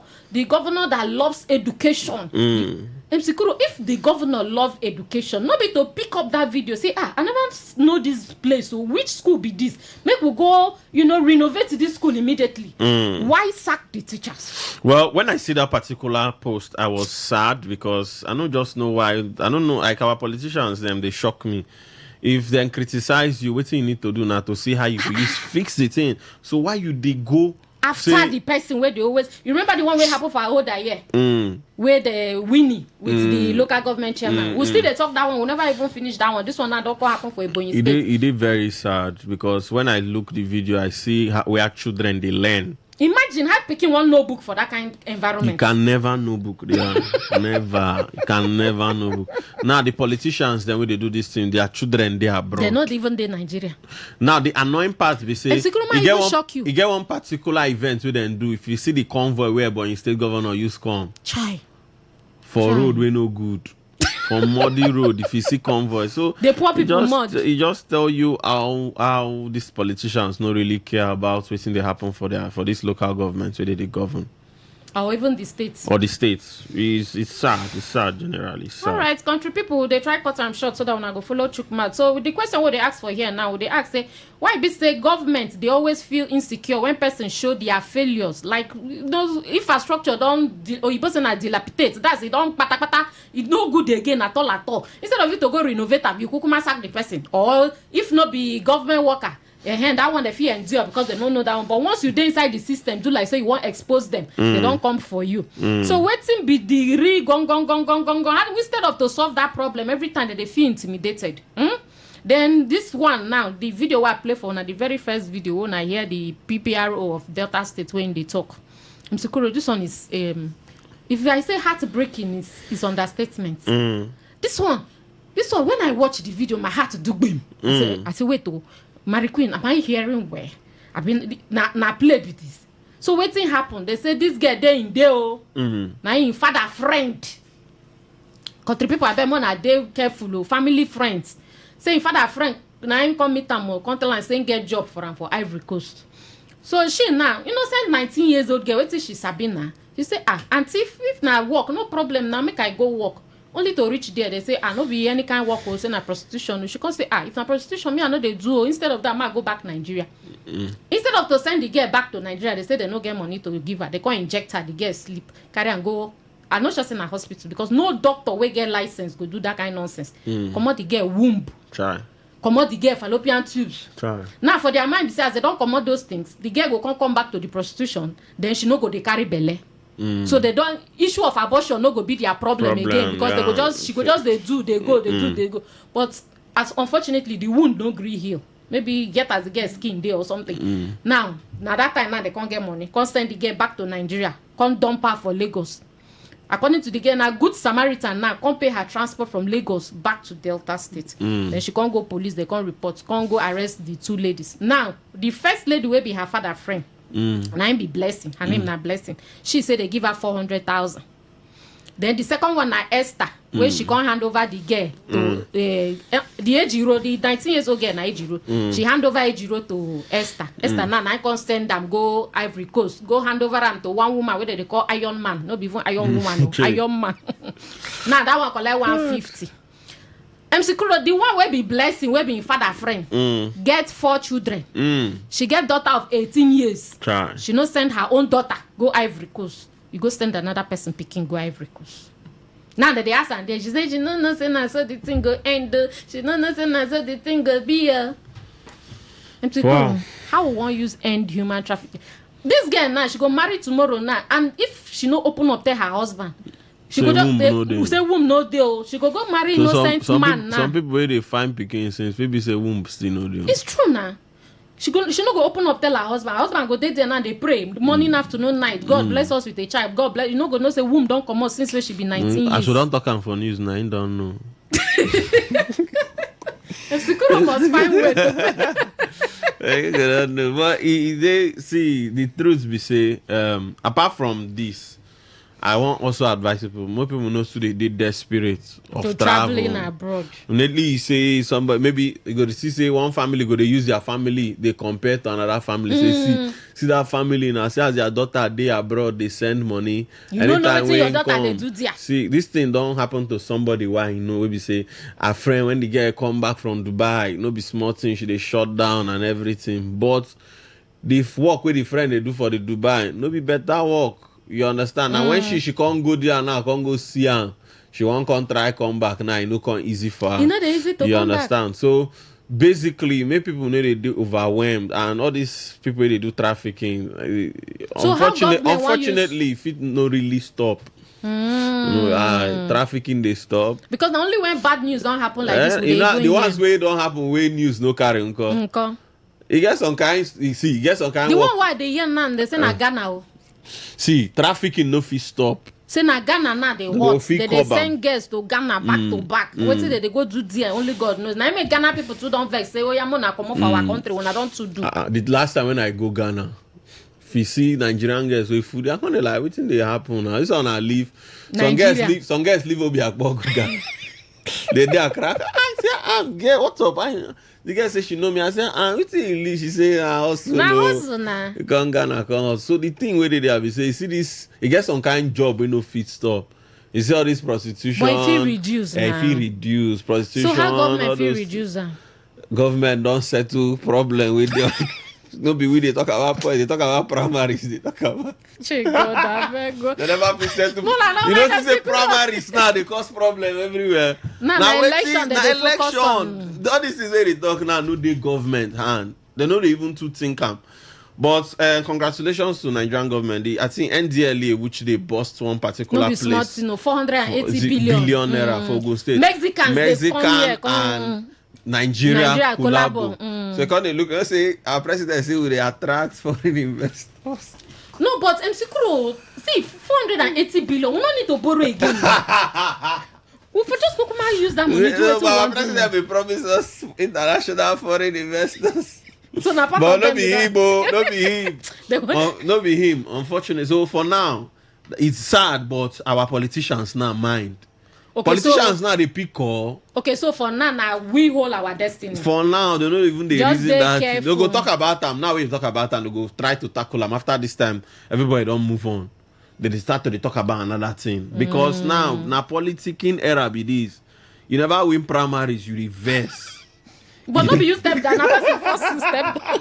that loves education. MC Kuro, if the governor loves education, not be to pick up that video, say, I never know this place, so which school be this? Make we go, renovate this school immediately. Why sack the teachers? Well, when I see that particular post, I was sad because I don't just know why. I don't know, like our politicians, they shock me. If they criticize you, what you need to do now to see how you can fix the thing. So why you they go after the person where they always, you remember the one where happened for our older year, where the Winnie with the local government chairman. We still they talk that one. We never even finish that one. This one now don't happen for Ebonyi State. It is very sad because when I look the video, I see where children they learn. Imagine how picking one notebook for that kind of environment. You can never notebook. Never. You can never notebook. Now the politicians, then when they do this thing, their children they are abroad. They're not even in Nigeria. Now the annoying part we say, you get one particular event we then do. If you see the convoy where Ebonyi State governor use come for road we no good. For muddy road, if you see convoy, so the poor people mud. It just tell you how these politicians don't really care about what's they happen for this local government where they govern. Or even the states. Or the states. It's sad. It's sad generally. It's sad. All right, country people, they try cut them short so that when I go follow Chukmat. So the question what they ask for here now, they ask say, why be say government they always feel insecure when person show their failures? Like those infrastructure or you person are dilapidate. That's it don't pata. It no good again at all. Instead of you to go renovate them, you could sack the person. Or if not be government worker. That one they fear endure because they don't know that one. But once you dey inside the system, do like say you want to expose them, they don't come for you. So waiting be the gong. And instead of to solve that problem every time that they feel intimidated. Then this one now, the video I play for now, the very first video when I hear the PPRO of Delta State when they talk. Mr. Kuro, this one is if I say heartbreaking is understatement. This one when I watch the video, my heart do boom. I say wait oh. Mary Queen, am I hearing where? I've been na play with this. So waiting happen. They say this girl there in there. Now in father friend. Country people are better na they careful. Family friends. Say in father friend. Now in come meet them or contact and say get job for him for Ivory Coast. So she now, say 19 years old girl. Wait till she Sabina. She say auntie if na work no problem now make I go work. Only to reach there, they say, no be any kind of work or say na prostitution. She can say, if na prostitution, me I know they do. Instead of that, I go back Nigeria. Instead of to send the girl back to Nigeria, they say they no get money to give her. They can inject her, the girl sleep, carry and go. I'm not just in a hospital because no doctor will get license go do that kind of nonsense. Come out the girl womb. Try. Come out the girl fallopian tubes. Try. Now for their mind, besides they don't come out those things, the girl will come back to the prostitution. Then she no go they carry belly. So they don't issue of abortion no go be their problem again because they go just she go just they do they go. But as unfortunately the wound don't gree heal. Maybe get as get skin there or something. Now that time now they can't get money. Can't send the girl back to Nigeria. Can't dump her for Lagos. According to the girl, now Good Samaritan now can't pay her transport from Lagos back to Delta State. Then she can't go police. They can't report. Can't go arrest the two ladies. Now the first lady will be her father friend. And I be Blessing. Her name na Blessing. She said they give her 400,000. Then the second one na Esther, where she can't hand over the girl to the Ejiro, the 19 years old girl na Ejiro. She hand over Ejiro to Esther. Esther now I can send them go Ivory Coast, go hand over them to one woman where they call Iron Man, not even Iron Woman, no, Iron Man. Now that one collect 150. MC Kuro, the one where be Blessing, where be father friend, get 4 children. She get daughter of 18 years. Try. She no send her own daughter go Ivory Coast. You go send another person picking go Ivory Coast. Now that they ask her, she say she no say na so the thing go end. She no say na so the thing go be. MC Kuro, how we want use end human trafficking? This girl now she go marry tomorrow now, and if she no open up tell her husband. She go just say womb no deal. She go marry innocent man now. Some people where they find picking since maybe say womb still no deal. It's true now. She no go open up tell her husband. Her husband go dey there now they pray morning, afternoon, night. God bless us with a child. God bless. You know go no say womb don't come out since when she be 19 years. I should don't talk am for news now. I don't know. If Sikuro must find way to I don't know. But they see the truth be say apart from this. I want also advise people. More people know so they desperate of to travel. traveling abroad. Lately, you say somebody maybe you go to see one family go they use their family they compare to another family. Say see that family now. See as their daughter they abroad they send money. You don't know what your daughter they do there. See this thing don't happen to somebody why you know we say a friend when the girl come back from Dubai no be small thing she they shut down and everything. But the work with the friend they do for the Dubai no be better work. You understand? And when she can't go there now, can't go see her. She won't try come back now. You know, come easy for her. You know, they easy to you come understand? Back. So basically, many people know they do overwhelmed, and all these people they do trafficking. So unfortunately, if it no really stop. Trafficking they stop because only when bad news don't happen like this. The ones where don't happen where news no carry uncle. You get some kind. You see, you get some kind. The one why they hear now they say na Ghana. See, trafficking no fit stop. Say na Ghana now they hot. They send girls to Ghana back to back. What they go do there? Only God knows. Now make Ghana people too don't vex. Say oh yeah, mona come off our country when I don't to do. The last time when I go Ghana, if you see Nigerian girls with food, they're gonna like waiting they happen now. This one I leave. Some girls leave Obiakpok. They are crack. I say, girl, what's up? The girl say she know me. I say, what's it? She say, also no. Come Ghana. So the thing where they have is say, you see this, you get some kind of job with no fit stop. You see all this prostitution. But if you reduce, prostitution. So how government will reduce that? Government don't settle problem with them. No be we they talk about boys, they talk about primaries, they talk about. They never be settled. You know, say primaries now they cause problem everywhere. Now election, all this is where they talk now. No, they government hand. They know they even to think am. But congratulations to Nigerian government. I think NDLA, which they bust one particular place. Not, 480 billion naira for Ogun State. Mexican and Nigeria collabo. So when they look and say our president say we attract foreign investors. No, but MC Kuro, see 480 billion. We don't need to borrow again. We for just go use that money. No, but our president will promise us international foreign investors. So now, but not be him, not be him. Unfortunately, so for now, it's sad, but our politicians now mind. Okay, politicians now they pick call. Okay, so for now we hold our destiny. For now, they don't even the reason that careful. They go talk about them. Now we talk about them, they go try to tackle them. After this time, everybody don't move on. They start to talk about another thing. Because now politicking era be this. You never win primaries, you reverse. But not be you step down, another person step down.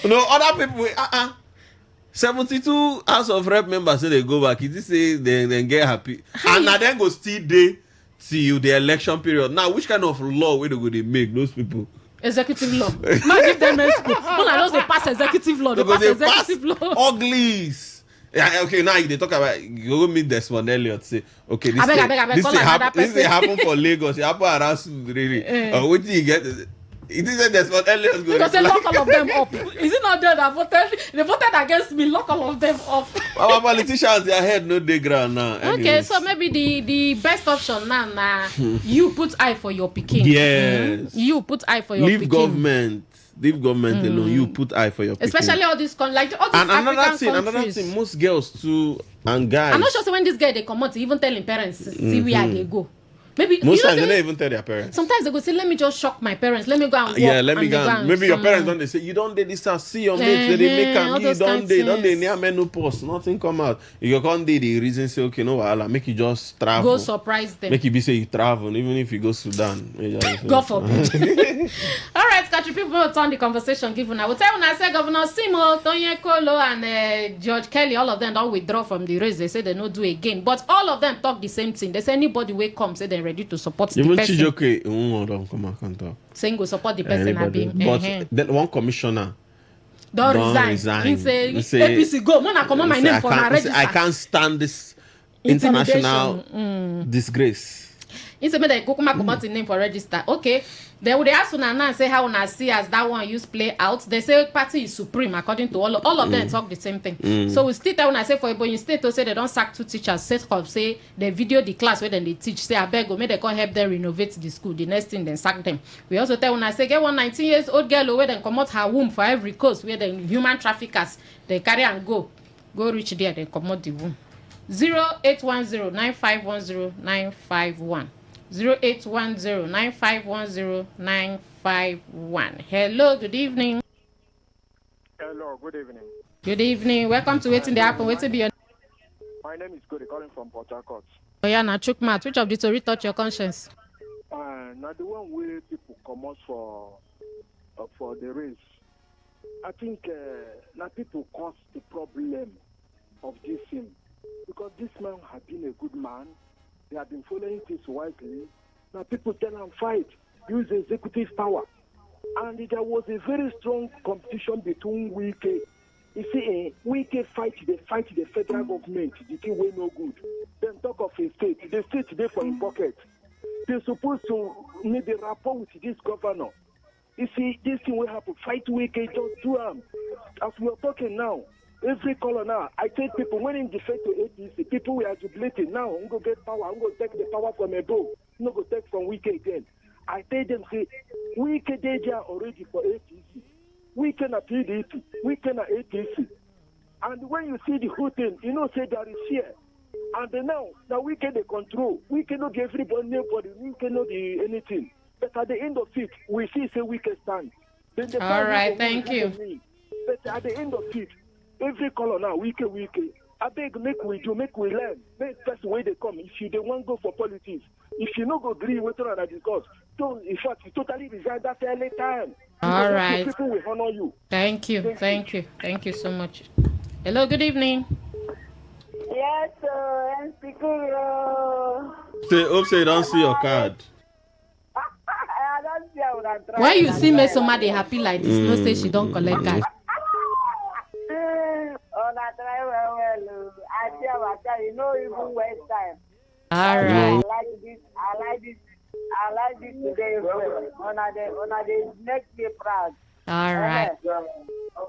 No, other people 72 House of Rep members say they go back. It is say they get happy. And now then go still day till the election period. Now, which kind of law will they make those people? Executive law. Not give them school. No, I know they pass executive law. They pass executive law. Uglies. Yeah, okay, now they talk about you go meet Desmond Elliott. Say, okay, this thing happen for Lagos. It happen around really. What do you get? It isn't Desmond Elliott going. Because they lock all of them up. Is it not there that voted? They voted against me. Lock all of them up. Our politicians, their head no dey ground now. Okay, so maybe the best option now, you put eye for your pikin. Yes. You put eye for your pikin. Leave government alone. You put eye for your pikin. Especially all these like all these and another thing, most girls too and guys. I'm not sure when this guy they come out, even telling parents see where they go. Maybe most times they don't even tell their parents. Sometimes they go say, "Let me just shock my parents. Let me go and walk." Yeah, let me go. And maybe your parents don't. They say, "You don't do this. See your mates. They make them. You don't do. Don't they near menopause? Nothing come out. You can't do the reason. Say, okay, no, I'll make you just travel. Go surprise them. Make you be say you travel, even if you go Sudan. Go forbid. All right, country people, will turn the conversation. Given I will tell when I say Governor Simo, Tonye Kolo, and George Kelly, all of them don't withdraw from the race. They say they no do again, but all of them talk the same thing. They say anybody will come, say they're ready to support. Even Chijoke, don't come and can't talk. Saying go support the person. But then one commissioner don't resign. He say APC go. When I come on my name for my register. I can't stand this international disgrace. He said, "They go come out the name for register." Okay. They would ask una and say how una see as that one use play out. They say party is supreme according to all of them talk the same thing. So we still tell when I say for Ebonyi State to say they don't sack 2 teachers. Set up say they video the class where then they teach. Say I beg go make they come help them renovate the school. The next thing then sack them. We also tell when I say get one 19 years old girl where then come out her womb for every coast where then human traffickers they carry and go reach there they come out the womb. 0810-9510-951. 0810-9510-951. Hello, good evening. Hello, good evening. Good evening. Welcome to Waiting the Happen. Wait to be your. My name is Cody, calling from Port Harcourt. Oh yeah, now Chukmat. Which of the story touch your conscience? Now the one way people come out for the race. I think now people cause the problem of this thing because this man has been a good man. They have been following things wisely. Now people tell them fight, use executive power. And there was a very strong competition between Wike. You see, Wike fight the federal government. The thing way no good. Then talk of a state. The state there for in pocket. They're supposed to make the rapport with this governor. You see, this thing will happen. Fight Wike, just do them. As we are talking now, every color now, I tell people when in defect to APC, people we are jubilating now. I'm going to get power. I'm going to take the power from above. I'm not going to take from Wike again. I tell them, say, Wike they are already for APC. We cannot PDP. We cannot APC. And when you see the whole thing, you know, say there is fear. And then now we can control. We cannot give everybody, nobody. We cannot do anything. But at the end of it, we see say we can stand. All right, thank you. But at the end of it, every color now, we can. I beg, make we learn. Make that's the way they come. If you don't want to go for politics, if you not go agree with what I discuss, so in fact, you totally resign that early time. All right. People will honor you. Thank you so much. Hello, good evening. Yes, I'm speaking. Hope you don't see your card. I don't see what I'm trying. Why you see me somebody happy like this? No say she don't collect card. I try well. I tell you no even waste time. All right. I like this today. On the next day proud. All right.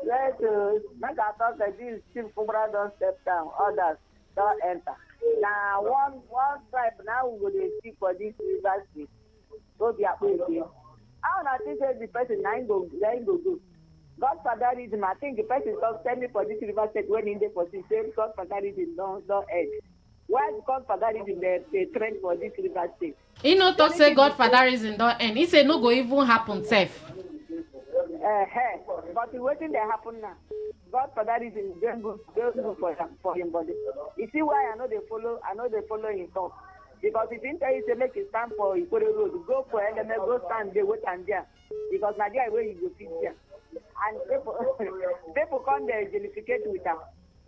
Let's make our talk that this Chief Kubra don't step down. Others don't enter. Now one tribe now we will speak for this university. Go be a place. I don't think the person nine go do. Godfatherism, I think the person send me for this university when in the position Godfatherism don't end. Why is Godfatherism the trend for this university? He no talk say Godfatherism don't end. He say no go even happen safe. But waiting they happen now. Godfatherism don't go for him body. You see why I know they follow him talk. Because if you tell you to make a stand for Ikore Road, go for LMS, go stand there, wait and there. Because Nigeria where you go sit there. And people come there identificate with them.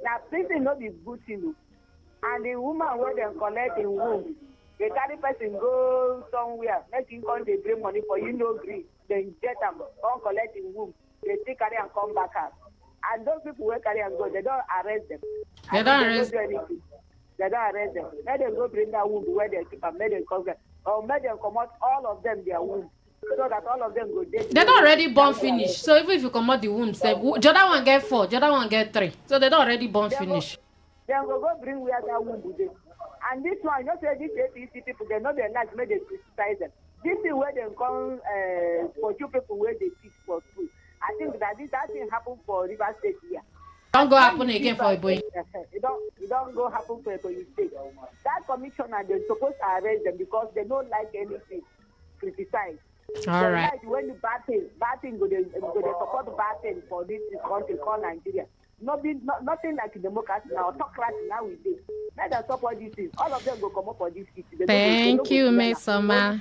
Now this is not the good thing. And the woman where they collect in womb, they carry person go somewhere, make him come they bring money for you no agree. Then get them, come collect in womb. They still carry and come back out. And those people who carry and go, they don't arrest them. They don't arrest do anything. They don't arrest them. Let them go bring that womb where they keep and let them come there. Or let them come out, all of them, their womb. So that all of them go dead. They don't already born finish. So even if you come out the womb, say, the other one get 4, the other one get 3. So they don't already born finish. Then go bring where that womb is. And this one, you know, say these APC people, they know they like, make they criticize them. This is where they come for two people where they teach for school. I think that thing happened for River State here. Don't go happen again for Eboyi. It don't go happen for Eboyi State. That commissioner, they're supposed to arrest them because they don't like anything criticized. All right. Like when you bad thing go they support bad thing for this country called Nigeria. Nothing like democracy now, autocracy now we do. Let us support this thing. All of them go come up for this city. Thank you, Miss Soma.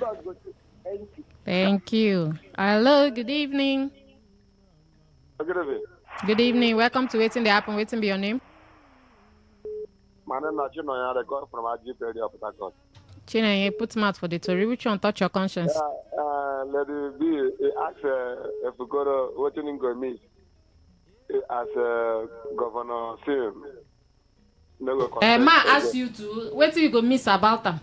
Thank you. Thank you. Hello, good evening. Good evening. Good evening. Welcome to Waiting the Happen. Waiting be your name. My name is Chino. I call from Ajip area of Port. Chino, put mouth for the story. Which one touch your conscience? Let it be. Ask if we go to what you go meet as Governor Sim. Ma ask you to. What do you go miss about them?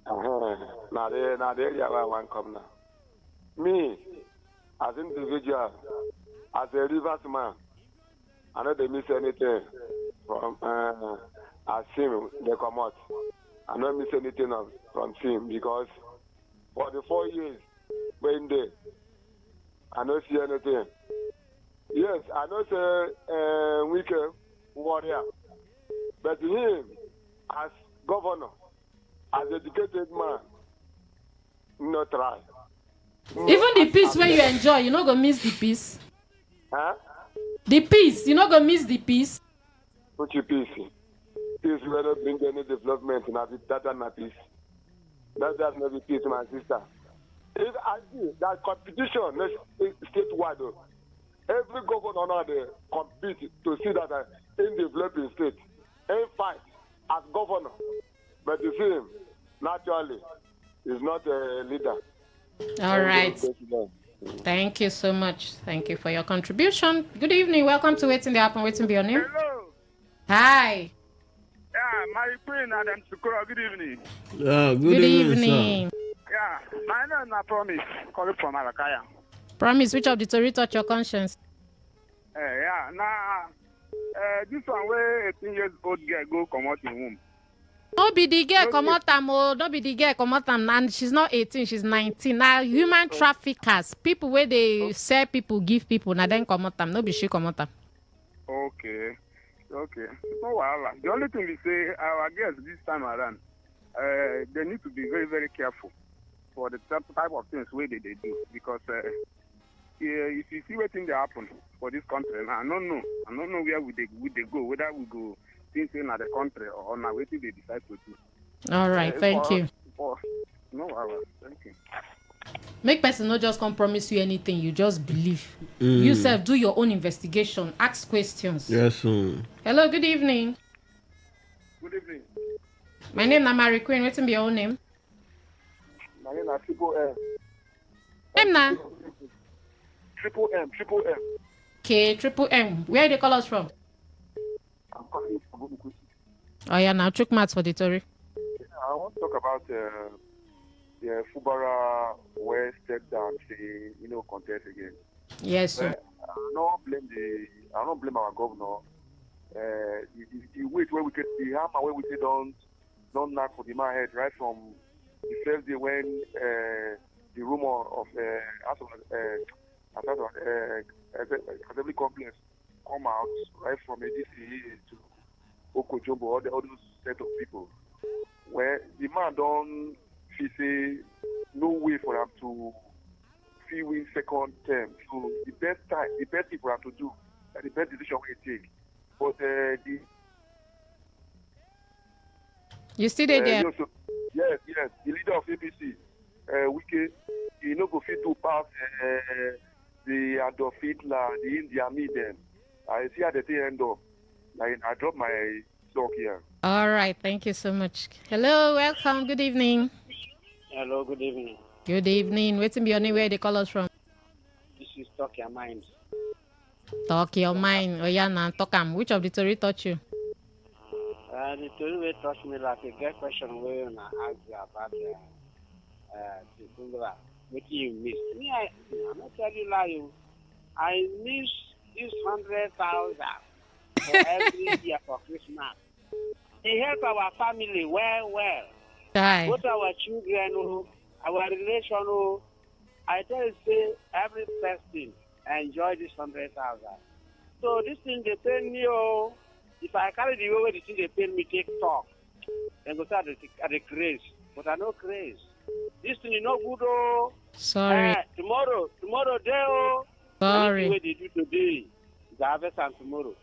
Now the area where I want come now. Me, as individual, as a rivers man, I know they miss anything from as Sim they come out. I don't miss anything from Sim because for the 4 years when they, I don't see anything. Yes, I know say weekend warrior, but him as governor, as educated man, no try. Even the peace where you enjoy, you not gonna miss the peace. Huh? The peace, you not gonna miss the peace. Which peace? Peace will not bring any development. That not peace. That's not the peace, my sister. If I see that competition statewide, every governor now they compete to see that in developing state, in fight as governor, but the same naturally is not a leader. All right. Thank you so much. Thank you for your contribution. Good evening. Welcome to Waiting the Happen. Waiting be your name. Hello. Hi. Yeah, my queen Adam Sukura. Good evening. Good evening. Yeah, my name is Promise. Calling from Alakaya. Promise, which of the story touch your conscience? Yeah, now this one where 18 years old girl go come out in womb. No be the girl come out no be the girl come out and she's not 18, she's 19. Now human traffickers, people where they sell people, give people, now then come out no be she come out. Okay. No wahala. The only thing we say, our guests this time around, they need to be very, very careful for the type of things where they do because if you see what thing they happen for this country, I don't know where would they go, whether we go things in the country or now waiting they decide to do. All right, thank you. No wahala. Thank you. Make person not just come promise you anything, you just believe. You self do your own investigation, ask questions. Yes. Hello, good evening. Good evening. My name is Mary Queen. What's your own name? My name is Triple M. Name na? Triple M. Okay, Triple M. Where they call us from? I'm calling from Bukuku. Oh yeah, now chook mats for the story. I want to talk about the Fubara where step down to contest again. Yes, sir. I don't blame our governor. The weight where we get the hammer where we say don't knock for the man head right from the first day when the rumor of assembly complex come out right from ADC to Okojombo, all those set of people where the man don't say no way for him to win second term. So the best thing for him to do, the best decision we take. But you still there? Yes. The leader of APC, Wike, he no go fit to pass the Adolf Hitler, the India meeting. I see at the end of. Like I drop my stock here. All right, thank you so much. Hello, welcome. Good evening. Hello, good evening. Good evening. Waiting be your name. Where they call us from? This is Talk Your Mind. Talk your mind. Oh yeah, now talk am. Which of the story touch you? The story will touch me like a great question where I ask you about what you miss. Me, I'm not telling you lie. I miss this 100,000 for every year for Christmas. It help our family well. Die. Both our children, our relation. I tell you, say every person enjoy this 100,000. So this thing they pay me. If I carry the way the thing they pay me, take talk. Then go start at the craze. But I no craze. This thing is no good. Sorry. Tomorrow day. Sorry. What they do today, the harvest and tomorrow.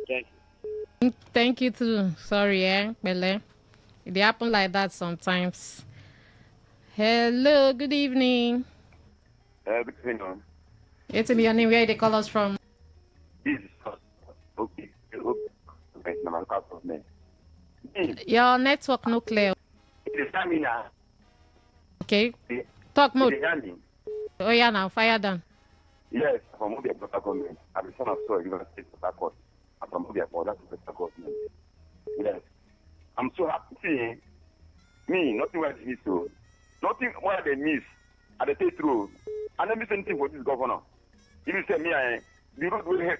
Thank you. Thank you too. Sorry, Bele. It happen like that sometimes. Hello, good evening. Good evening. It's in your name. Where they call us from? This is okay. Your network no clear. Okay. Talk mode. Oh yeah, now fire down. Yes, from Mobile Local Government. I'm the son of Soil, University of Port Harcourt. I'm from Mobile Local Government. Yes. I'm so happy seeing me, nothing what they miss. Nothing what they miss at the state road. I never miss anything for this governor. If you say me, the road will help.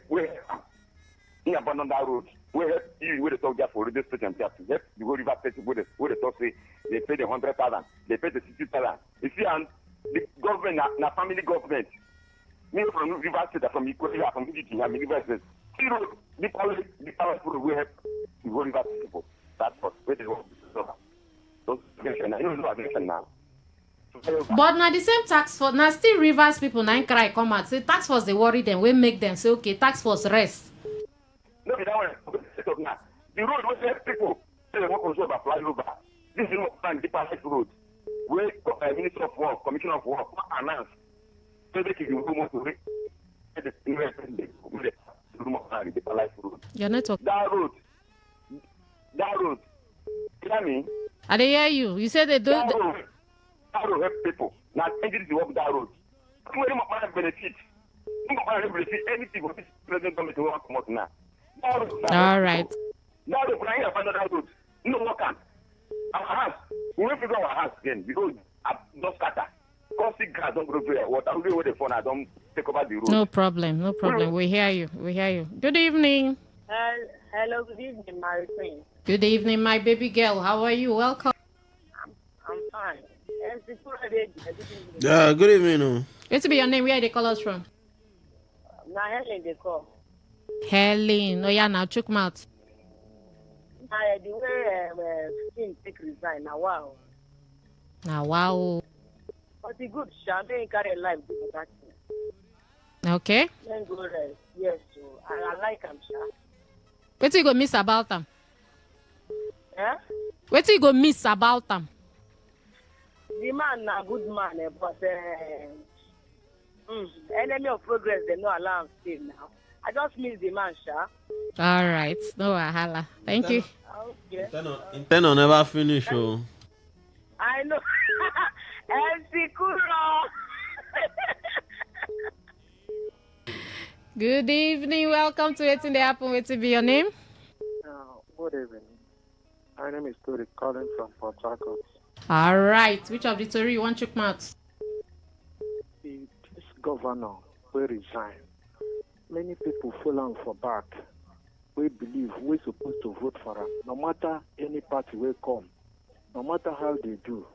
He abandoned that road. We help you with the talk there for radio station. Help the whole river station with the talk say they pay the 100,000, they pay the 60,000. You see, and the government, na family government. Me from River State, from Equatorial, from Egypt, I'm River State. See, the power road will help the whole river people. That's what where they want to solve. So, you know, aggression now. But now the same tax force, now still Rivers people now cry come out say tax force they worry them, we make them say okay, tax force rest. No, that one set up now. The road will help people say they want to control about flyover. This is not plan deeper road. Where Minister of Work, Commissioner of Work announced so they can do more to Your network. That road. You hear me? I dey hear you. You said they do that road help people. Now engine to work that road. Where do my benefit? Anything for this president government to work more now. All right. Now they plan another road. No one can. Our house. We will figure our house again because don't scatter. Causing grass don't grow very water. I'm going with the phone. I don't take over the road. No problem. We hear you. Good evening. Hello, good evening, my friend. Good evening, my baby girl. How are you? Welcome. I'm fine. Yeah, good evening. What's be your name? Where they call us from? Now Helen they call. Helen. Oh yeah, now chook mouth. Now the way things take resign now wow. Now wow. But the good champagne carry life to that thing. Okay. Then go rest. Yes, so I like him, sir. What you go miss about them? Eh? What you go miss about them? The man a good man, but enemy of progress, they no allow him stay now. I just miss the man, sir. All right. No wahala. Thank you. Okay. Intend on never finish, oh. I know. MC Kuro. Good evening. Welcome to Waiting the Happen. Wait to be your name? Good evening. My name is Tori, calling from Port Harcourt. All right. Which of the three you want to marks? This governor will resign. Many people fall on for back. We believe we're supposed to vote for him. No matter any party will come, no matter how they do,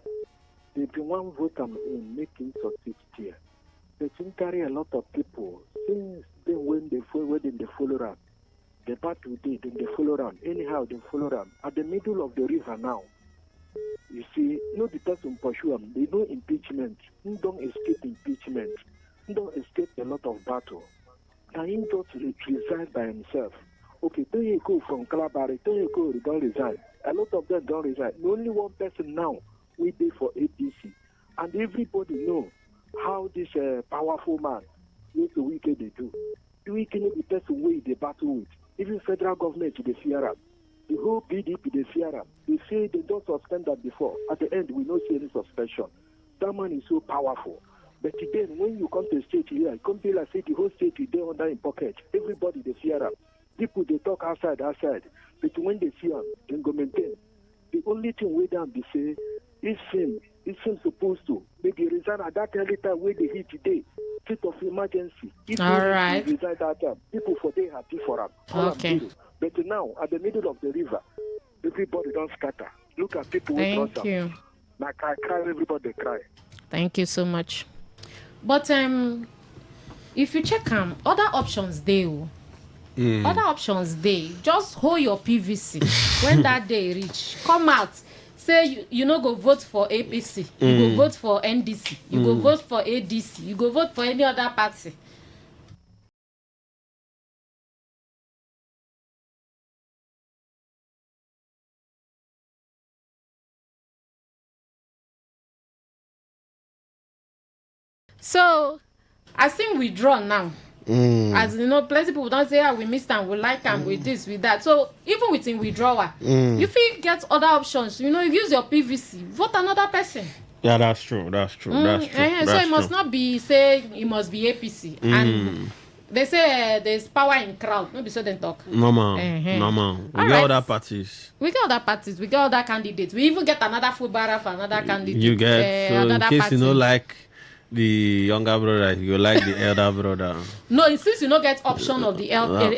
they do one vote in making succeed here. They can carry a lot of people since then when they follow up. The battle did, then they follow around. Anyhow, they follow around. At the middle of the river now, you see, no the person pursue them. They know impeachment. He don't escape impeachment. He don't escape a lot of battle. Can he just resign by himself? Okay, then you go from Calabari, then you go, they don't resign. A lot of them don't resign. Only one person now we pay for APC. And everybody know how this powerful man, with the wicked they do. The wicked is the person way they battle with. Even federal government, they fear him. The whole PDP, they fear him. They say they don't suspend that before. At the end, we don't see any suspension. That man is so powerful. But then when you come to state here, it come feel like say the whole state is there under in pocket. Everybody they fear them. People they talk outside. But when they see them, they go maintain. The only thing we them they say, it's supposed to maybe resign at that early time where they hit today. State of emergency. If all right. Resign that time, people for they happy for them. Okay. But now at the middle of the river, everybody don't scatter. Look at people. Thank you. Like I cry, everybody cry. Thank you so much. But if you check other options there. Other options there. Just hold your PVC when that day reach. Come out. Say you no go vote for APC. You go vote for NDC. You go vote for ADC. You go vote for any other party. So, I think we draw now. As you know, plenty people don't say, we missed and we like and with this, with that. So, even within withdrawal, if you get other options, you use your PVC, vote another person. Yeah, that's true. That's true. So, it must not be, say, it must be APC. And they say there's power in crowd. Maybe so they talk. Normal. We get other parties. We get other parties. We get other candidates. We even get another footballer for another candidate. You get, so in case party. you know, like, the younger brother, you like the elder brother. No, since you don't get option of the younger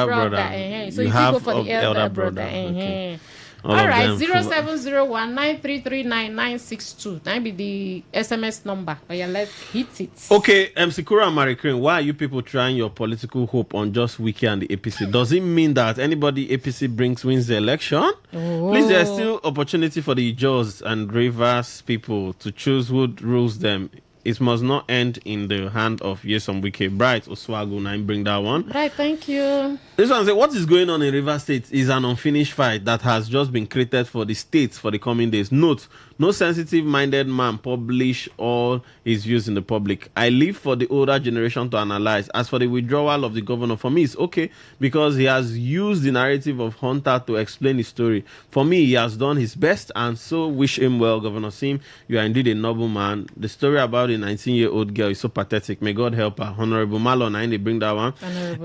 brother. So you go for the elder brother. Okay. All right, 0701-933-9962. That be the SMS number. Oh, yeah, let's hit it. Okay, MC Kura and Marie Crane, why are you people trying your political hope on just Wiki and the APC? Does it mean that anybody APC brings wins the election? Oh. Please, there's still opportunity for the Jaws and Rivers people to choose who rules them. It must not end in the hand of Yesom Wike. Bright Oswago, now bring that one. Right, thank you. This one says, what is going on in River State is an unfinished fight that has just been created for the states for the coming days. Note, no sensitive-minded man publish all his views in the public. I leave for the older generation to analyze. As for the withdrawal of the governor, for me, it's okay because he has used the narrative of Hunter to explain his story. For me, he has done his best, and so wish him well, Governor Sim. You are indeed a noble man. The story about the 19-year-old girl is so pathetic. May God help her. Honorable Malon, I bring that one.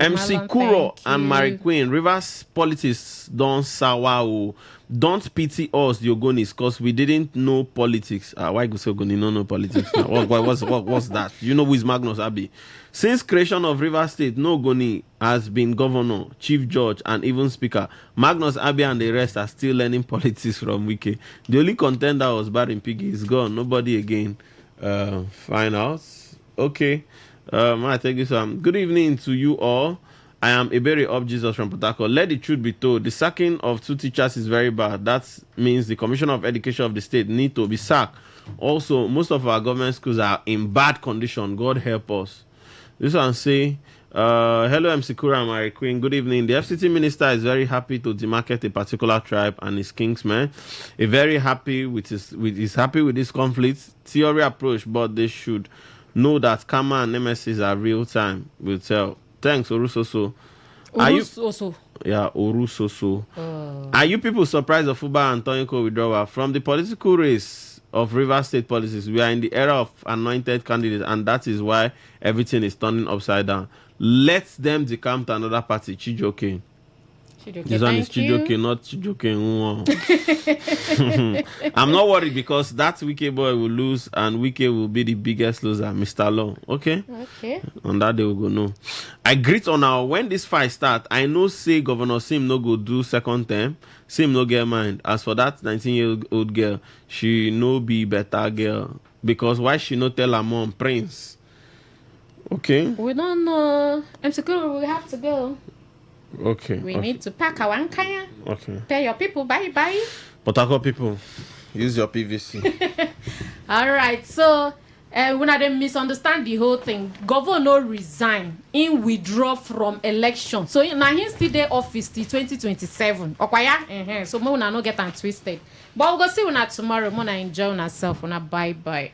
MC Kuro and Mary Queen. Rivers politics don't sour. Don't pity us, the Ogonis, because we didn't know politics. Why go say Ogoni no know politics? What's that? You know who is Magnus Abbey? Since creation of River State, no Ogoni has been governor, chief judge, and even speaker. Magnus Abbey and the rest are still learning politics from Wiki. The only contender was Barin Piggy. Is gone. Nobody again. Finals. Okay. I take this one. Good evening to you all. I am Ebere of Jesus from Port Harcourt. Let the truth be told. The sacking of 2 teachers is very bad. That means the Commissioner of Education of the state need to be sacked. Also, most of our government schools are in bad condition. God help us. This one say, hello, MC Kura and Mary Queen. Good evening. The FCT minister is very happy to demarcate a particular tribe and his kingsmen. He's very happy with this conflict theory approach, but they should know that karma and nemesis are real time. Will tell. Thanks, Orusoso. Orusoso. Are you people surprised of Fuba and Tonyko withdrawal? From the political race of River State policies, we are in the era of anointed candidates, and that is why everything is turning upside down. Let them decamp to another party. Chijoke. This one is Chijoke, not Chijoke. I'm not worried because that Wike boy will lose and Wike will be the biggest loser, Mr. Law. Okay? On that day we go no. I greet on now when this fight start, I know say Governor Sim no go do second term. Sim no get mind. As for that 19-year-old girl, she no be better girl. Because why she no tell her mom Prince? Okay? We don't know. MC Kuro, we have to go. Okay. We need to pack our ankaya. Okay. Tell your people bye. Port Harcourt people, use your PVC. All right. So, when I didn't misunderstand the whole thing, governor resign in withdraw from election. So now he still there office till 2027. Okay. So we will not get twisted. But we'll go see you tomorrow. We enjoy ourselves. Bye.